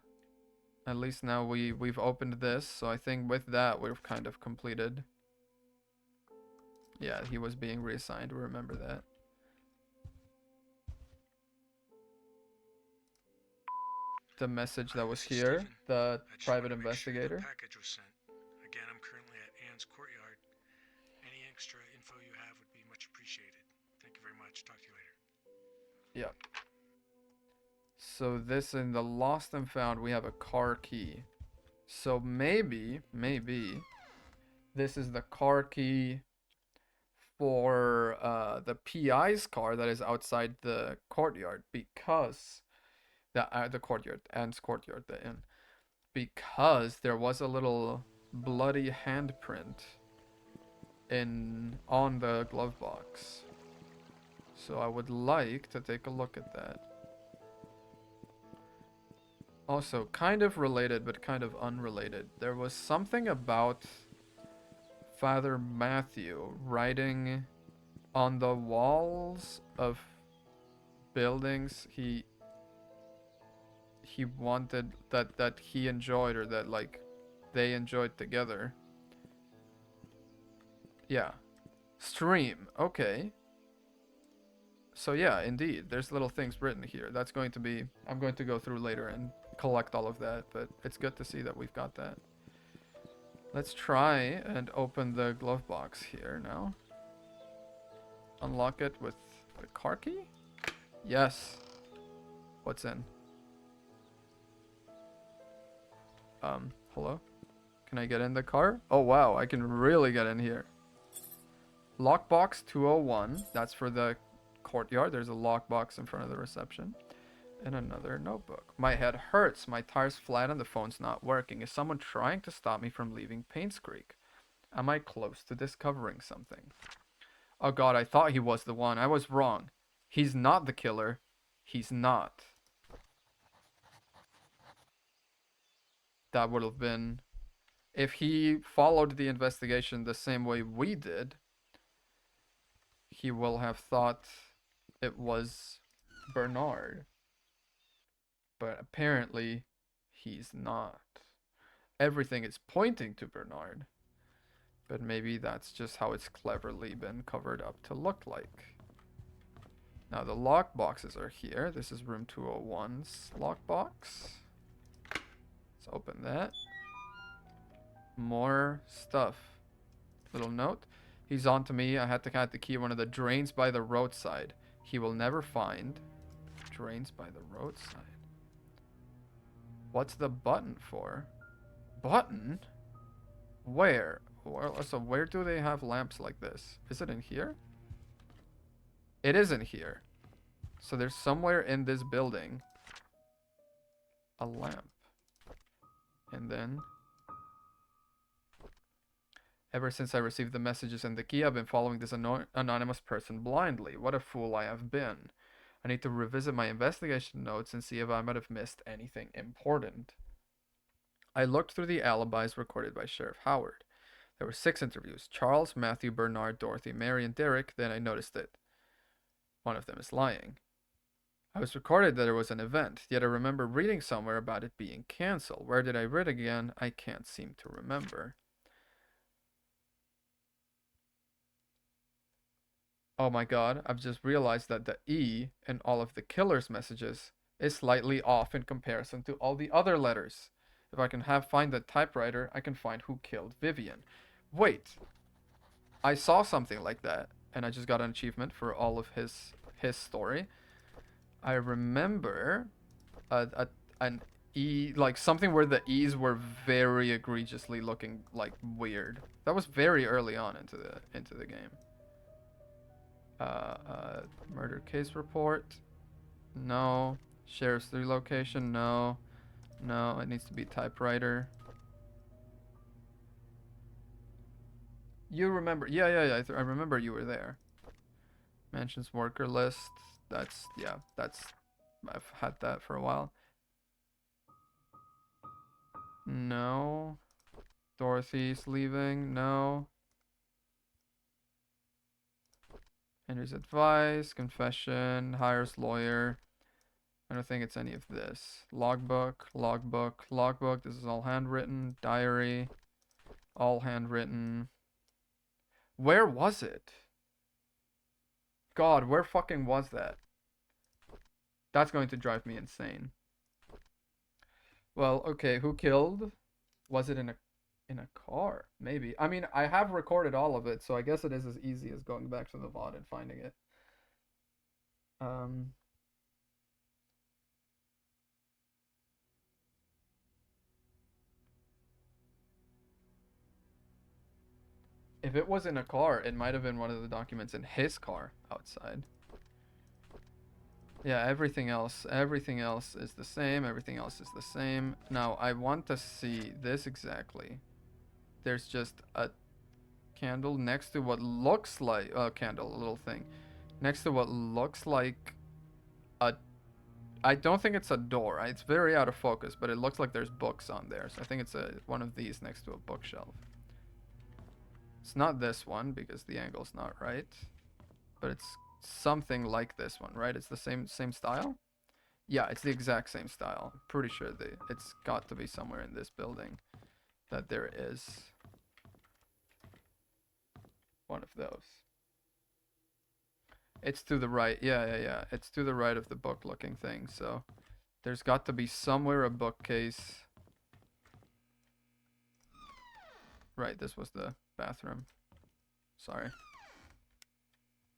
at least now we've opened this, so I think with that we've kind of completed. Yeah, he was being reassigned, we remember that. The message that was here, Stephen. the I just private wanted to make sure the investigator. package was sent. Again, I'm currently at Anne's courtyard. Any extra info you have would be much appreciated. Thank you very much. Talk to you later. Yep. So this in the lost and found, we have a car key. So maybe this is the car key for the PI's car that is outside the courtyard, because the courtyard, Anne's courtyard, the inn, because there was a little bloody handprint on the glove box. So I would like to take a look at that. Also, kind of related, but kind of unrelated. There was something about Father Matthew writing on the walls of buildings he wanted that he enjoyed, or that like they enjoyed together. Yeah. Stream. Okay. So yeah, indeed, there's little things written here. That's going to be, I'm going to go through later and collect all of that, but it's good to see that we've got that. Let's try and open the glove box here now. Unlock it with the car key? Yes. What's in? Hello? Can I get in the car? Oh wow, I can really get in here. Lockbox 201. That's for the courtyard. There's a lockbox in front of the reception. And another notebook. My head hurts. My tire's flat and the phone's not working. Is someone trying to stop me from leaving Payne's Creek? Am I close to discovering something? Oh god, I thought he was the one. I was wrong. He's not the killer. He's not. That would have been... If he followed the investigation the same way we did, he will have thought it was Bernard. But apparently, he's not. Everything is pointing to Bernard. But maybe that's just how it's cleverly been covered up to look like. Now the lock boxes are here. This is room 201's lockbox. Let's open that. More stuff. Little note. He's on to me. I had to cut the key. One of the drains by the roadside. He will never find. Drains by the roadside. What's the button for? Button? Where? Well, so where do they have lamps like this? Is it in here? It isn't here. So there's somewhere in this building a lamp. And then... Ever since I received the messages and the key, I've been following this anonymous person blindly. What a fool I have been. I need to revisit my investigation notes and see if I might have missed anything important. I looked through the alibis recorded by Sheriff Howard. There were 6 interviews. Charles, Matthew, Bernard, Dorothy, Mary, and Derek. Then I noticed it. One of them is lying. I was recorded that there was an event, yet I remember reading somewhere about it being cancelled. Where did I read again? I can't seem to remember. Oh my god, I've just realized that the E in all of the killer's messages is slightly off in comparison to all the other letters. If I can find the typewriter, I can find who killed Vivian. Wait, I saw something like that, and I just got an achievement for all of his story. I remember an E, like something where the E's were very egregiously looking like weird. That was very early on into the game. Murder case report. No. Sheriff's relocation. No. No, it needs to be typewriter. You remember? Yeah. I remember you were there. Mansion's worker list. That's I've had that for a while. No. Dorothy's leaving. No. Enters advice, confession, hires lawyer. I don't think it's any of this. Logbook. This is all handwritten. Diary. All handwritten. Where was it? God, where fucking was that? That's going to drive me insane. Well, okay, who killed? Was it in a car? Maybe. I mean, I have recorded all of it, so I guess it is as easy as going back to the VOD and finding it. If it was in a car, it might have been one of the documents in his car outside. Yeah, everything else is the same. Everything else is the same. Now, I want to see this exactly. There's just a candle next to what looks like a candle, a little thing. Next to what looks like a... I don't think it's a door. It's very out of focus, but it looks like there's books on there. So I think it's one of these next to a bookshelf. It's not this one because the angle's not right. But it's something like this one, right? It's the same style? Yeah, it's the exact same style. I'm pretty sure it's got to be somewhere in this building that there is one of those. It's to the right. Yeah. It's to the right of the book looking thing. So there's got to be somewhere a bookcase. Right, this was the bathroom. Sorry.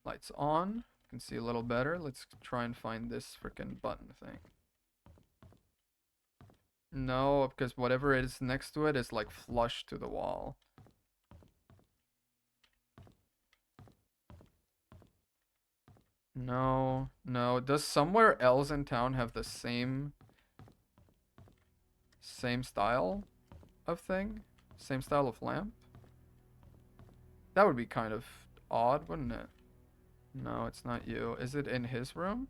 Lights on. Can see a little better. Let's try and find this freaking button thing. No, because whatever is next to it is like flush to the wall. No. Does somewhere else in town have the same style of thing? Same style of lamp? That would be kind of odd, wouldn't it? No, it's not you. Is it in his room?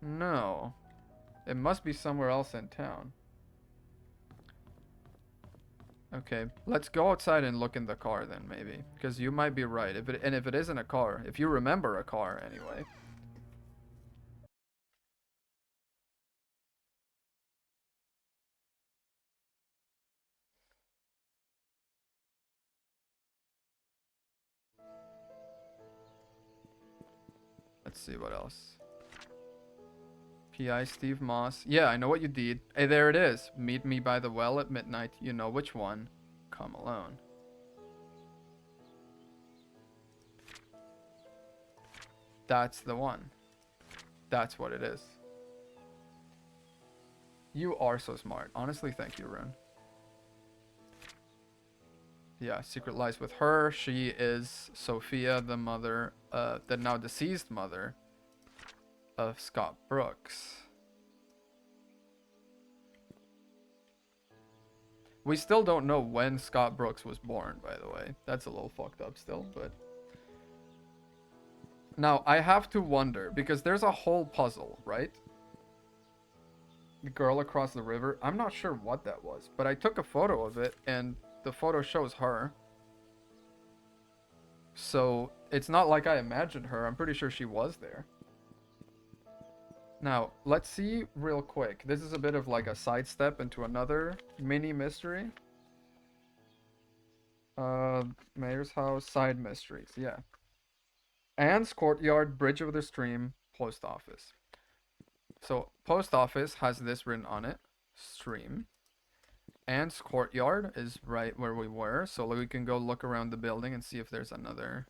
No. It must be somewhere else in town. Okay, let's go outside and look in the car then, maybe. Because you might be right. If it isn't a car, if you remember a car anyway. Let's see what else. P.I. Steve Moss. Yeah, I know what you did. Hey, there it is. Meet me by the well at midnight. You know which one. Come alone. That's the one. That's what it is. You are so smart. Honestly, thank you, Rune. Yeah, secret lies with her. She is Sophia, the mother, the now deceased mother of Scott Brooks. We still don't know when Scott Brooks was born, by the way. That's a little fucked up still, but... Now, I have to wonder, because there's a whole puzzle, right? The girl across the river. I'm not sure what that was, but I took a photo of it, and the photo shows her. So, it's not like I imagined her. I'm pretty sure she was there. Now, let's see real quick. This is a bit of like a sidestep into another mini mystery. Mayor's house, side mysteries, yeah. Anne's courtyard, bridge over the stream, post office. So, post office has this written on it. Stream. Anne's courtyard is right where we were. So we can go look around the building and see if there's another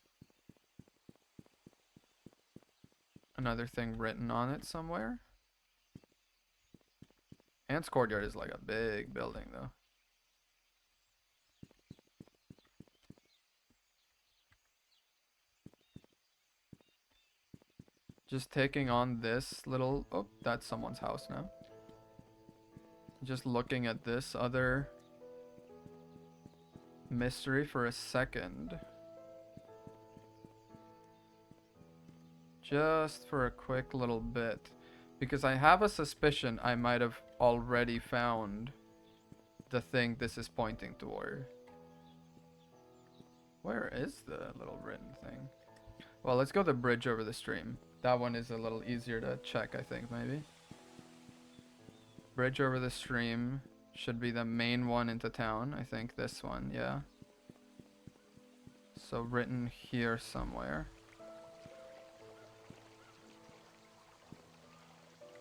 thing written on it somewhere. Anne's courtyard is like a big building though. Just taking on this little... Oh, that's someone's house now. Just looking at this other mystery for a second. Just for a quick little bit. Because I have a suspicion I might have already found the thing this is pointing toward. Where is the little written thing? Well, let's go the bridge over the stream. That one is a little easier to check, I think, maybe. Bridge over the stream should be the main one into town. I think this one, yeah. So written here somewhere.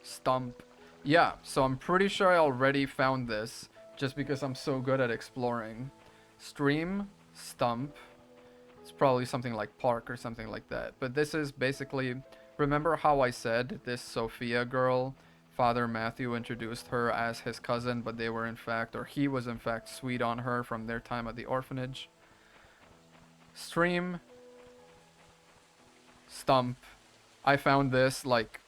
Stump. Yeah, so I'm pretty sure I already found this just because I'm so good at exploring. Stream, stump. It's probably something like park or something like that. But this is basically... Remember how I said this Sophia girl, Father Matthew introduced her as his cousin, but they were in fact, or he was in fact, sweet on her from their time at the orphanage. Stream. Stump. I found this like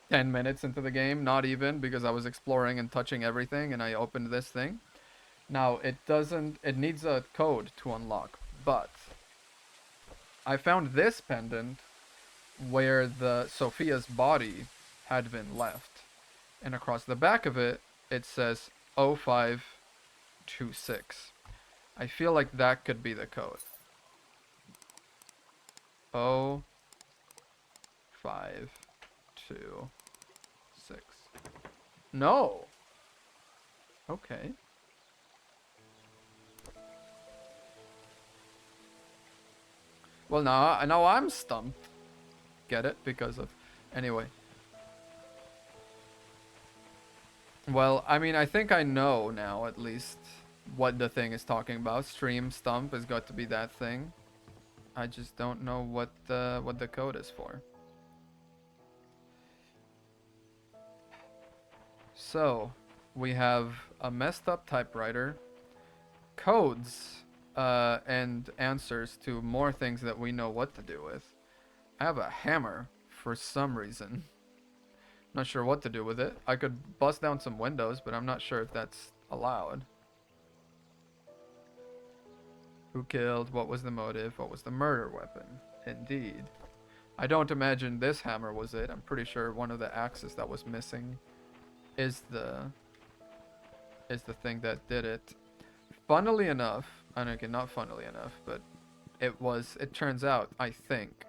10 minutes into the game, not even, because I was exploring and touching everything, and I opened this thing. Now, it needs a code to unlock, but I found this pendant where the Sophia's body had been left. And across the back of it, it says 0526. I feel like that could be the code. 0, 5, 2, 6. No. Okay. Well, now I'm stumped. Get it? Because of... Anyway. Well, I mean, I think I know now, at least, what the thing is talking about. Stream stump has got to be that thing. I just don't know what the code is for. So, we have a messed up typewriter, codes, and answers to more things that we know what to do with. I have a hammer for some reason. Not sure what to do with it. I could bust down some windows, but I'm not sure if that's allowed. Who killed? What was the motive? What was the murder weapon? Indeed. I don't imagine this hammer was it. I'm pretty sure one of the axes that was missing is the thing that did it. Funnily enough, okay, not funnily enough, but it turns out, I think,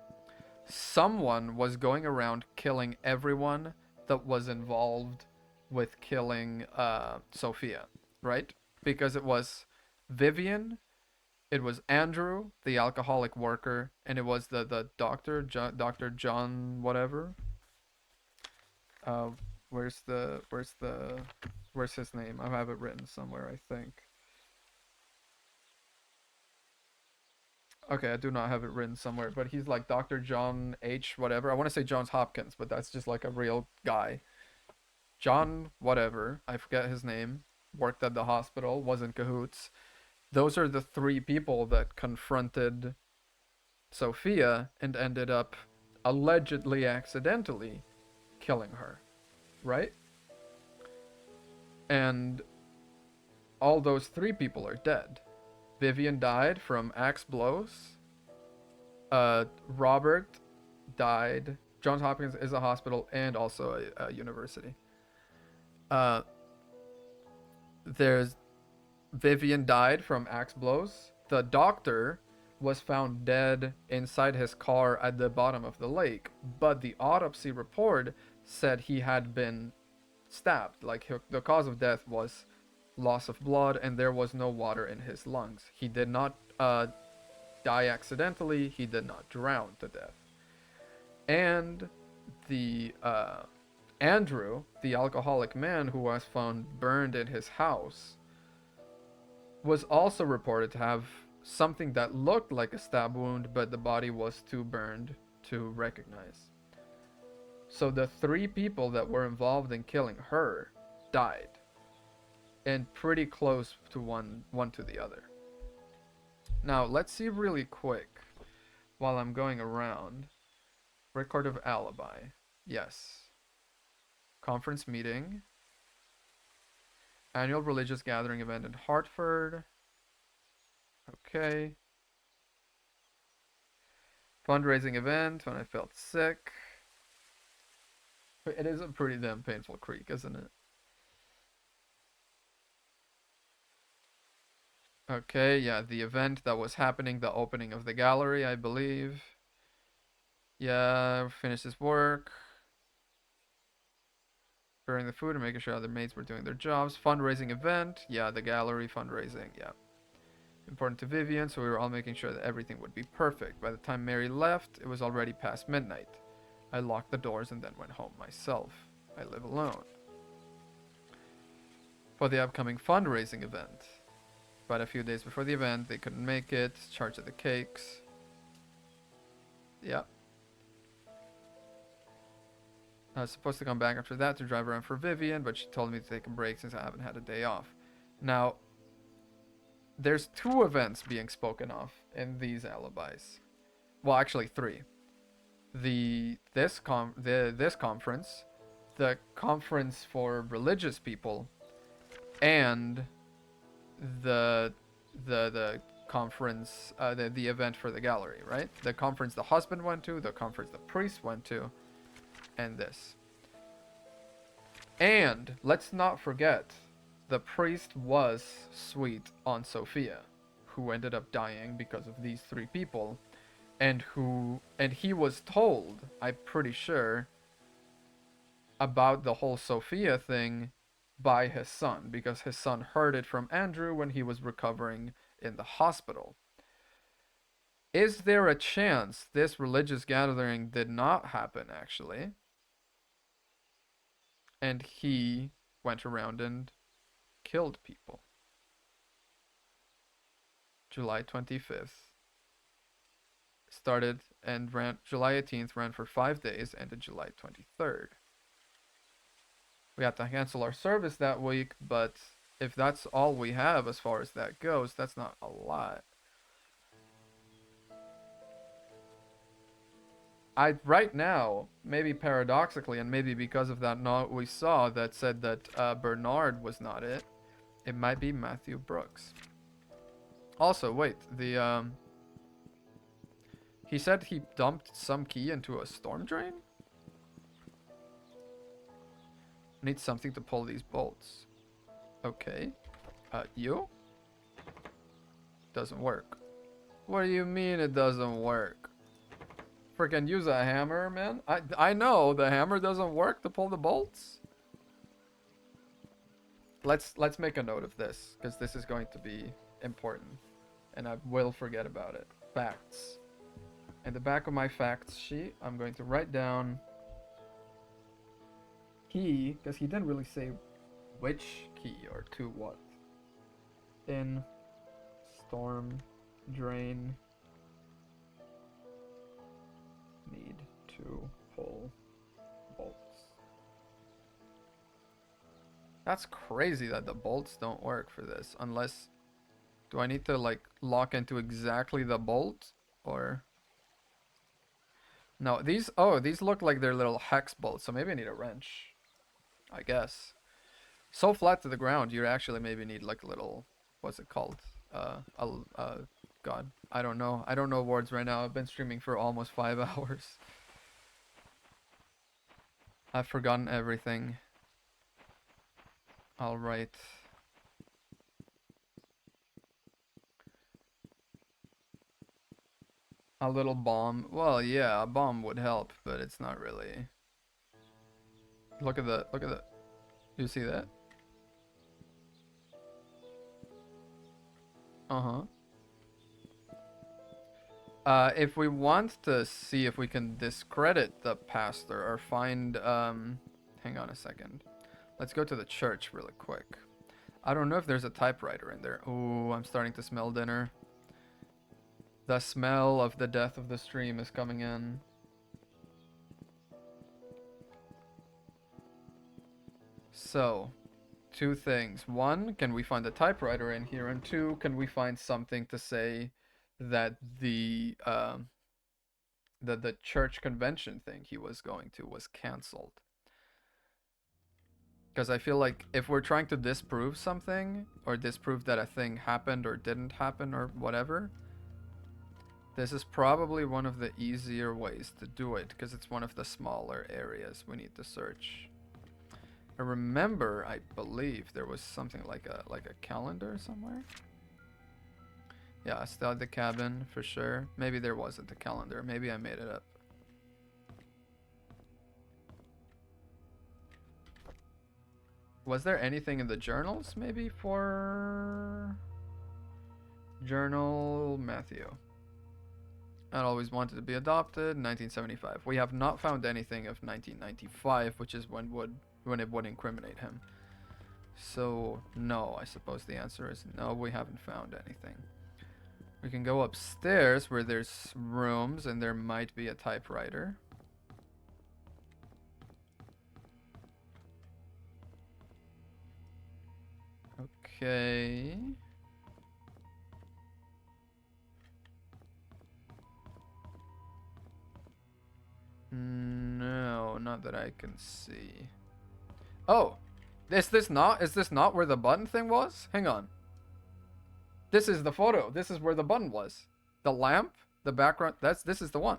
someone was going around killing everyone that was involved with killing Sophia, right? Because it was Vivian, it was Andrew, the alcoholic worker, and it was the doctor, Dr. John whatever. Where's his name? I have it written somewhere, I think. Okay, I do not have it written somewhere, but he's like Dr. John H. whatever. I want to say Johns Hopkins, but that's just like a real guy. John whatever, I forget his name, worked at the hospital, was in cahoots. Those are the 3 people that confronted Sophia and ended up allegedly accidentally killing her, right? And all those 3 people are dead. Vivian died from axe blows. Robert died. Johns Hopkins is a hospital and also a university. There's Vivian died from axe blows. The doctor was found dead inside his car at the bottom of the lake, but the autopsy report said he had been stabbed. Like the cause of death was loss of blood, and there was no water in his lungs. He did not die accidentally. He did not drown to death. And the Andrew, the alcoholic man who was found burned in his house, was also reported to have something that looked like a stab wound, but the body was too burned to recognize. So the 3 people that were involved in killing her died, and pretty close to one to the other. Now let's see really quick while I'm going around. Record of alibi. Yes. Conference meeting. Annual religious gathering event in Hartford. Okay. Fundraising event when I felt sick. It is a pretty damn painful creek, isn't it? Okay, yeah, the event that was happening, the opening of the gallery, I believe. Yeah, finished his work. Preparing the food and making sure other mates were doing their jobs. Fundraising event, yeah, the gallery fundraising, yeah. Important to Vivian, so we were all making sure that everything would be perfect. By the time Mary left, it was already past midnight. I locked the doors and then went home myself. I live alone. For the upcoming fundraising event. But a few days before the event, they couldn't make it. Charge of the cakes. Yep. I was supposed to come back after that to drive around for Vivian, but she told me to take a break since I haven't had a day off. Now, there's 2 events being spoken of in these alibis. Well, actually 3. This conference, the conference for religious people, and the conference, the event for the gallery, right? The conference the husband went to, the conference the priest went to, and this. And let's not forget, the priest was sweet on Sophia, who ended up dying because of these 3 people. and he was told, I'm pretty sure, about the whole Sophia thing by his son, because his son heard it from Andrew when he was recovering in the hospital. Is there a chance this religious gathering did not happen actually, and he went around and killed people? July 25th. Started and ran July 18th, ran for 5 days, ended July 23rd. We had to cancel our service that week, but if that's all we have as far as that goes, that's not a lot. Right now, maybe paradoxically, and maybe because of that note we saw that said that Bernard was not it, it might be Matthew Brooks. Also, wait, he said he dumped some key into a storm drain? Need something to pull these bolts. Okay. You? Doesn't work. What do you mean it doesn't work? Freaking use a hammer, man. I know the hammer doesn't work to pull the bolts. Let's make a note of this, because this is going to be important, and I will forget about it. Facts. In the back of my facts sheet, I'm going to write down key, because he didn't really say which key or to what. In storm drain need to pull bolts. That's crazy that the bolts don't work for this, unless, do I need to like lock into exactly the bolt, or no? These look like they're little hex bolts, so maybe I need a wrench, I guess. So flat to the ground, you actually maybe need like a little, what's it called? God, I don't know words right now. I've been streaming for almost 5 hours. I've forgotten everything. All right. A little bomb. Well, yeah, a bomb would help, but it's not really. Look at the. You see that? Uh-huh. If we want to see if we can discredit the pastor or find, hang on a second. Let's go to the church really quick. I don't know if there's a typewriter in there. Ooh, I'm starting to smell dinner. The smell of the death of the stream is coming in. So, two things. One, can we find a typewriter in here? And two, can we find something to say that the church convention thing he was going to was canceled? Because I feel like if we're trying to disprove something, or disprove that a thing happened or didn't happen or whatever, this is probably one of the easier ways to do it, because it's one of the smaller areas we need to search. I remember, I believe there was something like a calendar somewhere. Yeah, still at the cabin for sure. Maybe there wasn't a calendar. Maybe I made it up. Was there anything in the journals maybe for journal Matthew? I always wanted to be adopted. 1975. We have not found anything of 1995, which is when it would incriminate him. So no, I suppose the answer is no, we haven't found anything. We can go upstairs where there's rooms and there might be a typewriter. Okay. No, not that I can see. Oh, is this not where the button thing was? Hang on. This is the photo. This is where the button was. The lamp, the background, this is the one.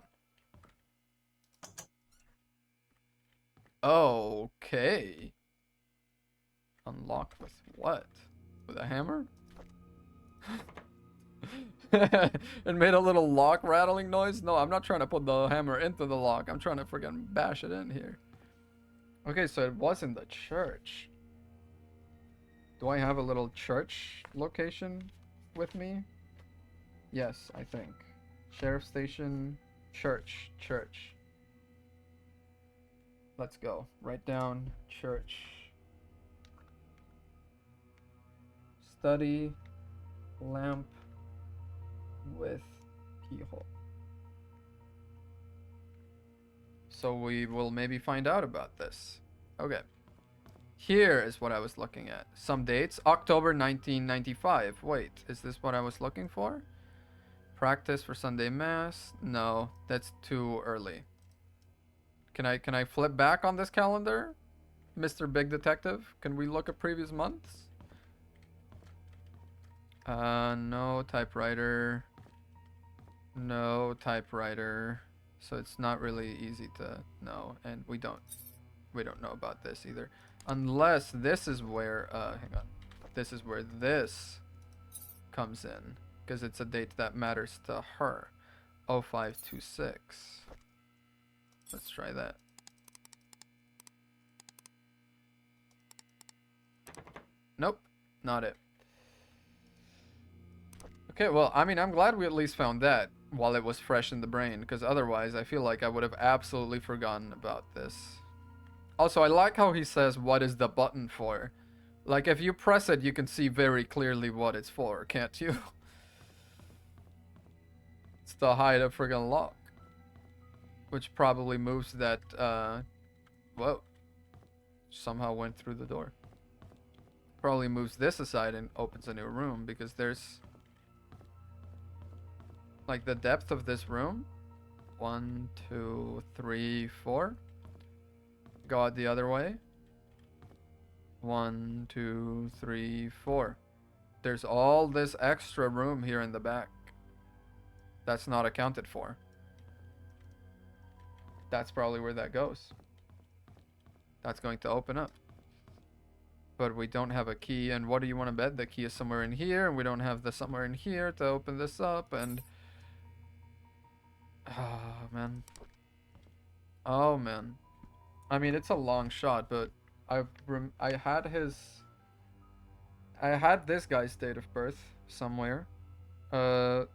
Okay. Unlocked with what? With a hammer? It made a little lock rattling noise. No, I'm not trying to put the hammer into the lock. I'm trying to freaking bash it in here. Okay, so it was in the church. Do I have a little church location with me? Yes, I think. Sheriff station, church. Let's go. Write down church. Study lamp with keyhole. So we will maybe find out about this. Okay. Here is what I was looking at. Some dates. October 1995. Wait, is this what I was looking for? Practice for Sunday Mass? No, that's too early. Can I flip back on this calendar? Mr. Big Detective? Can we look at previous months? No typewriter. No typewriter. So it's not really easy to know, and we don't know about this either. Unless this is where hang on. This is where this comes in, because it's a date that matters to her. 0526. Let's try that. Nope, not it. Okay, well, I mean, I'm glad we at least found that while it was fresh in the brain, because otherwise I feel like I would have absolutely forgotten about this. Also, I like how he says, what is the button for? Like, if you press it, you can see very clearly what it's for, can't you? It's to hide a friggin' lock. Which probably moves that, whoa. Somehow went through the door. Probably moves this aside and opens a new room, because there's... like, the depth of this room. 1, 2, 3, 4. Go out the other way. 1, 2, 3, 4. There's all this extra room here in the back. That's not accounted for. That's probably where that goes. That's going to open up. But we don't have a key, and what do you want to bet? The key is somewhere in here, and we don't have the somewhere in here to open this up, and... oh, man. Oh, man. I mean, it's a long shot, but I had this guy's date of birth somewhere. May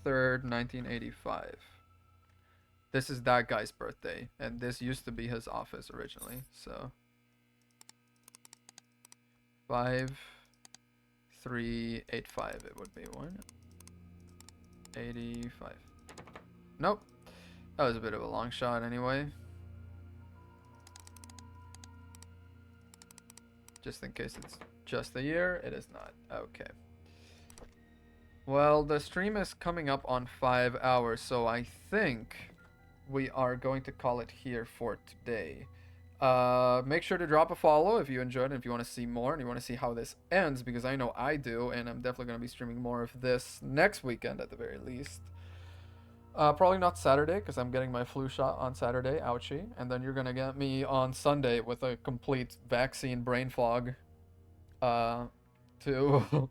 3rd, 1985. This is that guy's birthday, and this used to be his office originally, so 5385 it would be 185. Nope. That was a bit of a long shot anyway. Just in case it's just a year, it is not. Okay. Well, the stream is coming up on 5 hours, so I think we are going to call it here for today. Make sure to drop a follow if you enjoyed it, if you want to see more and you want to see how this ends, because I know I do, and I'm definitely going to be streaming more of this next weekend at the very least. Probably not Saturday, because I'm getting my flu shot on Saturday, ouchie, and then you're going to get me on Sunday with a complete vaccine brain fog to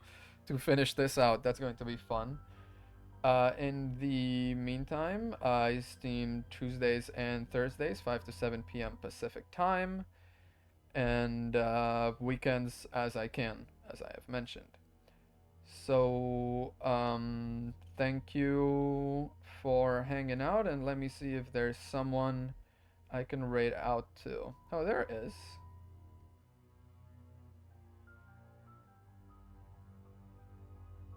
to finish this out. That's going to be fun. In the meantime, I stream Tuesdays and Thursdays, 5 to 7 p.m. Pacific time, and weekends as I can, as I have mentioned. So, thank you for hanging out, and let me see if there's someone I can raid out to. Oh, there is.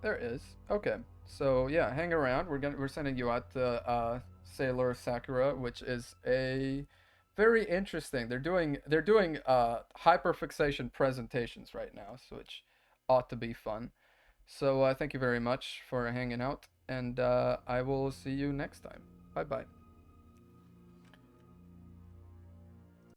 There is. Okay. So yeah, hang around. We're sending you out to Sailor Sakura, which is a very interesting. They're doing hyperfixation presentations right now, so which ought to be fun. So thank you very much for hanging out, and I will see you next time. Bye bye.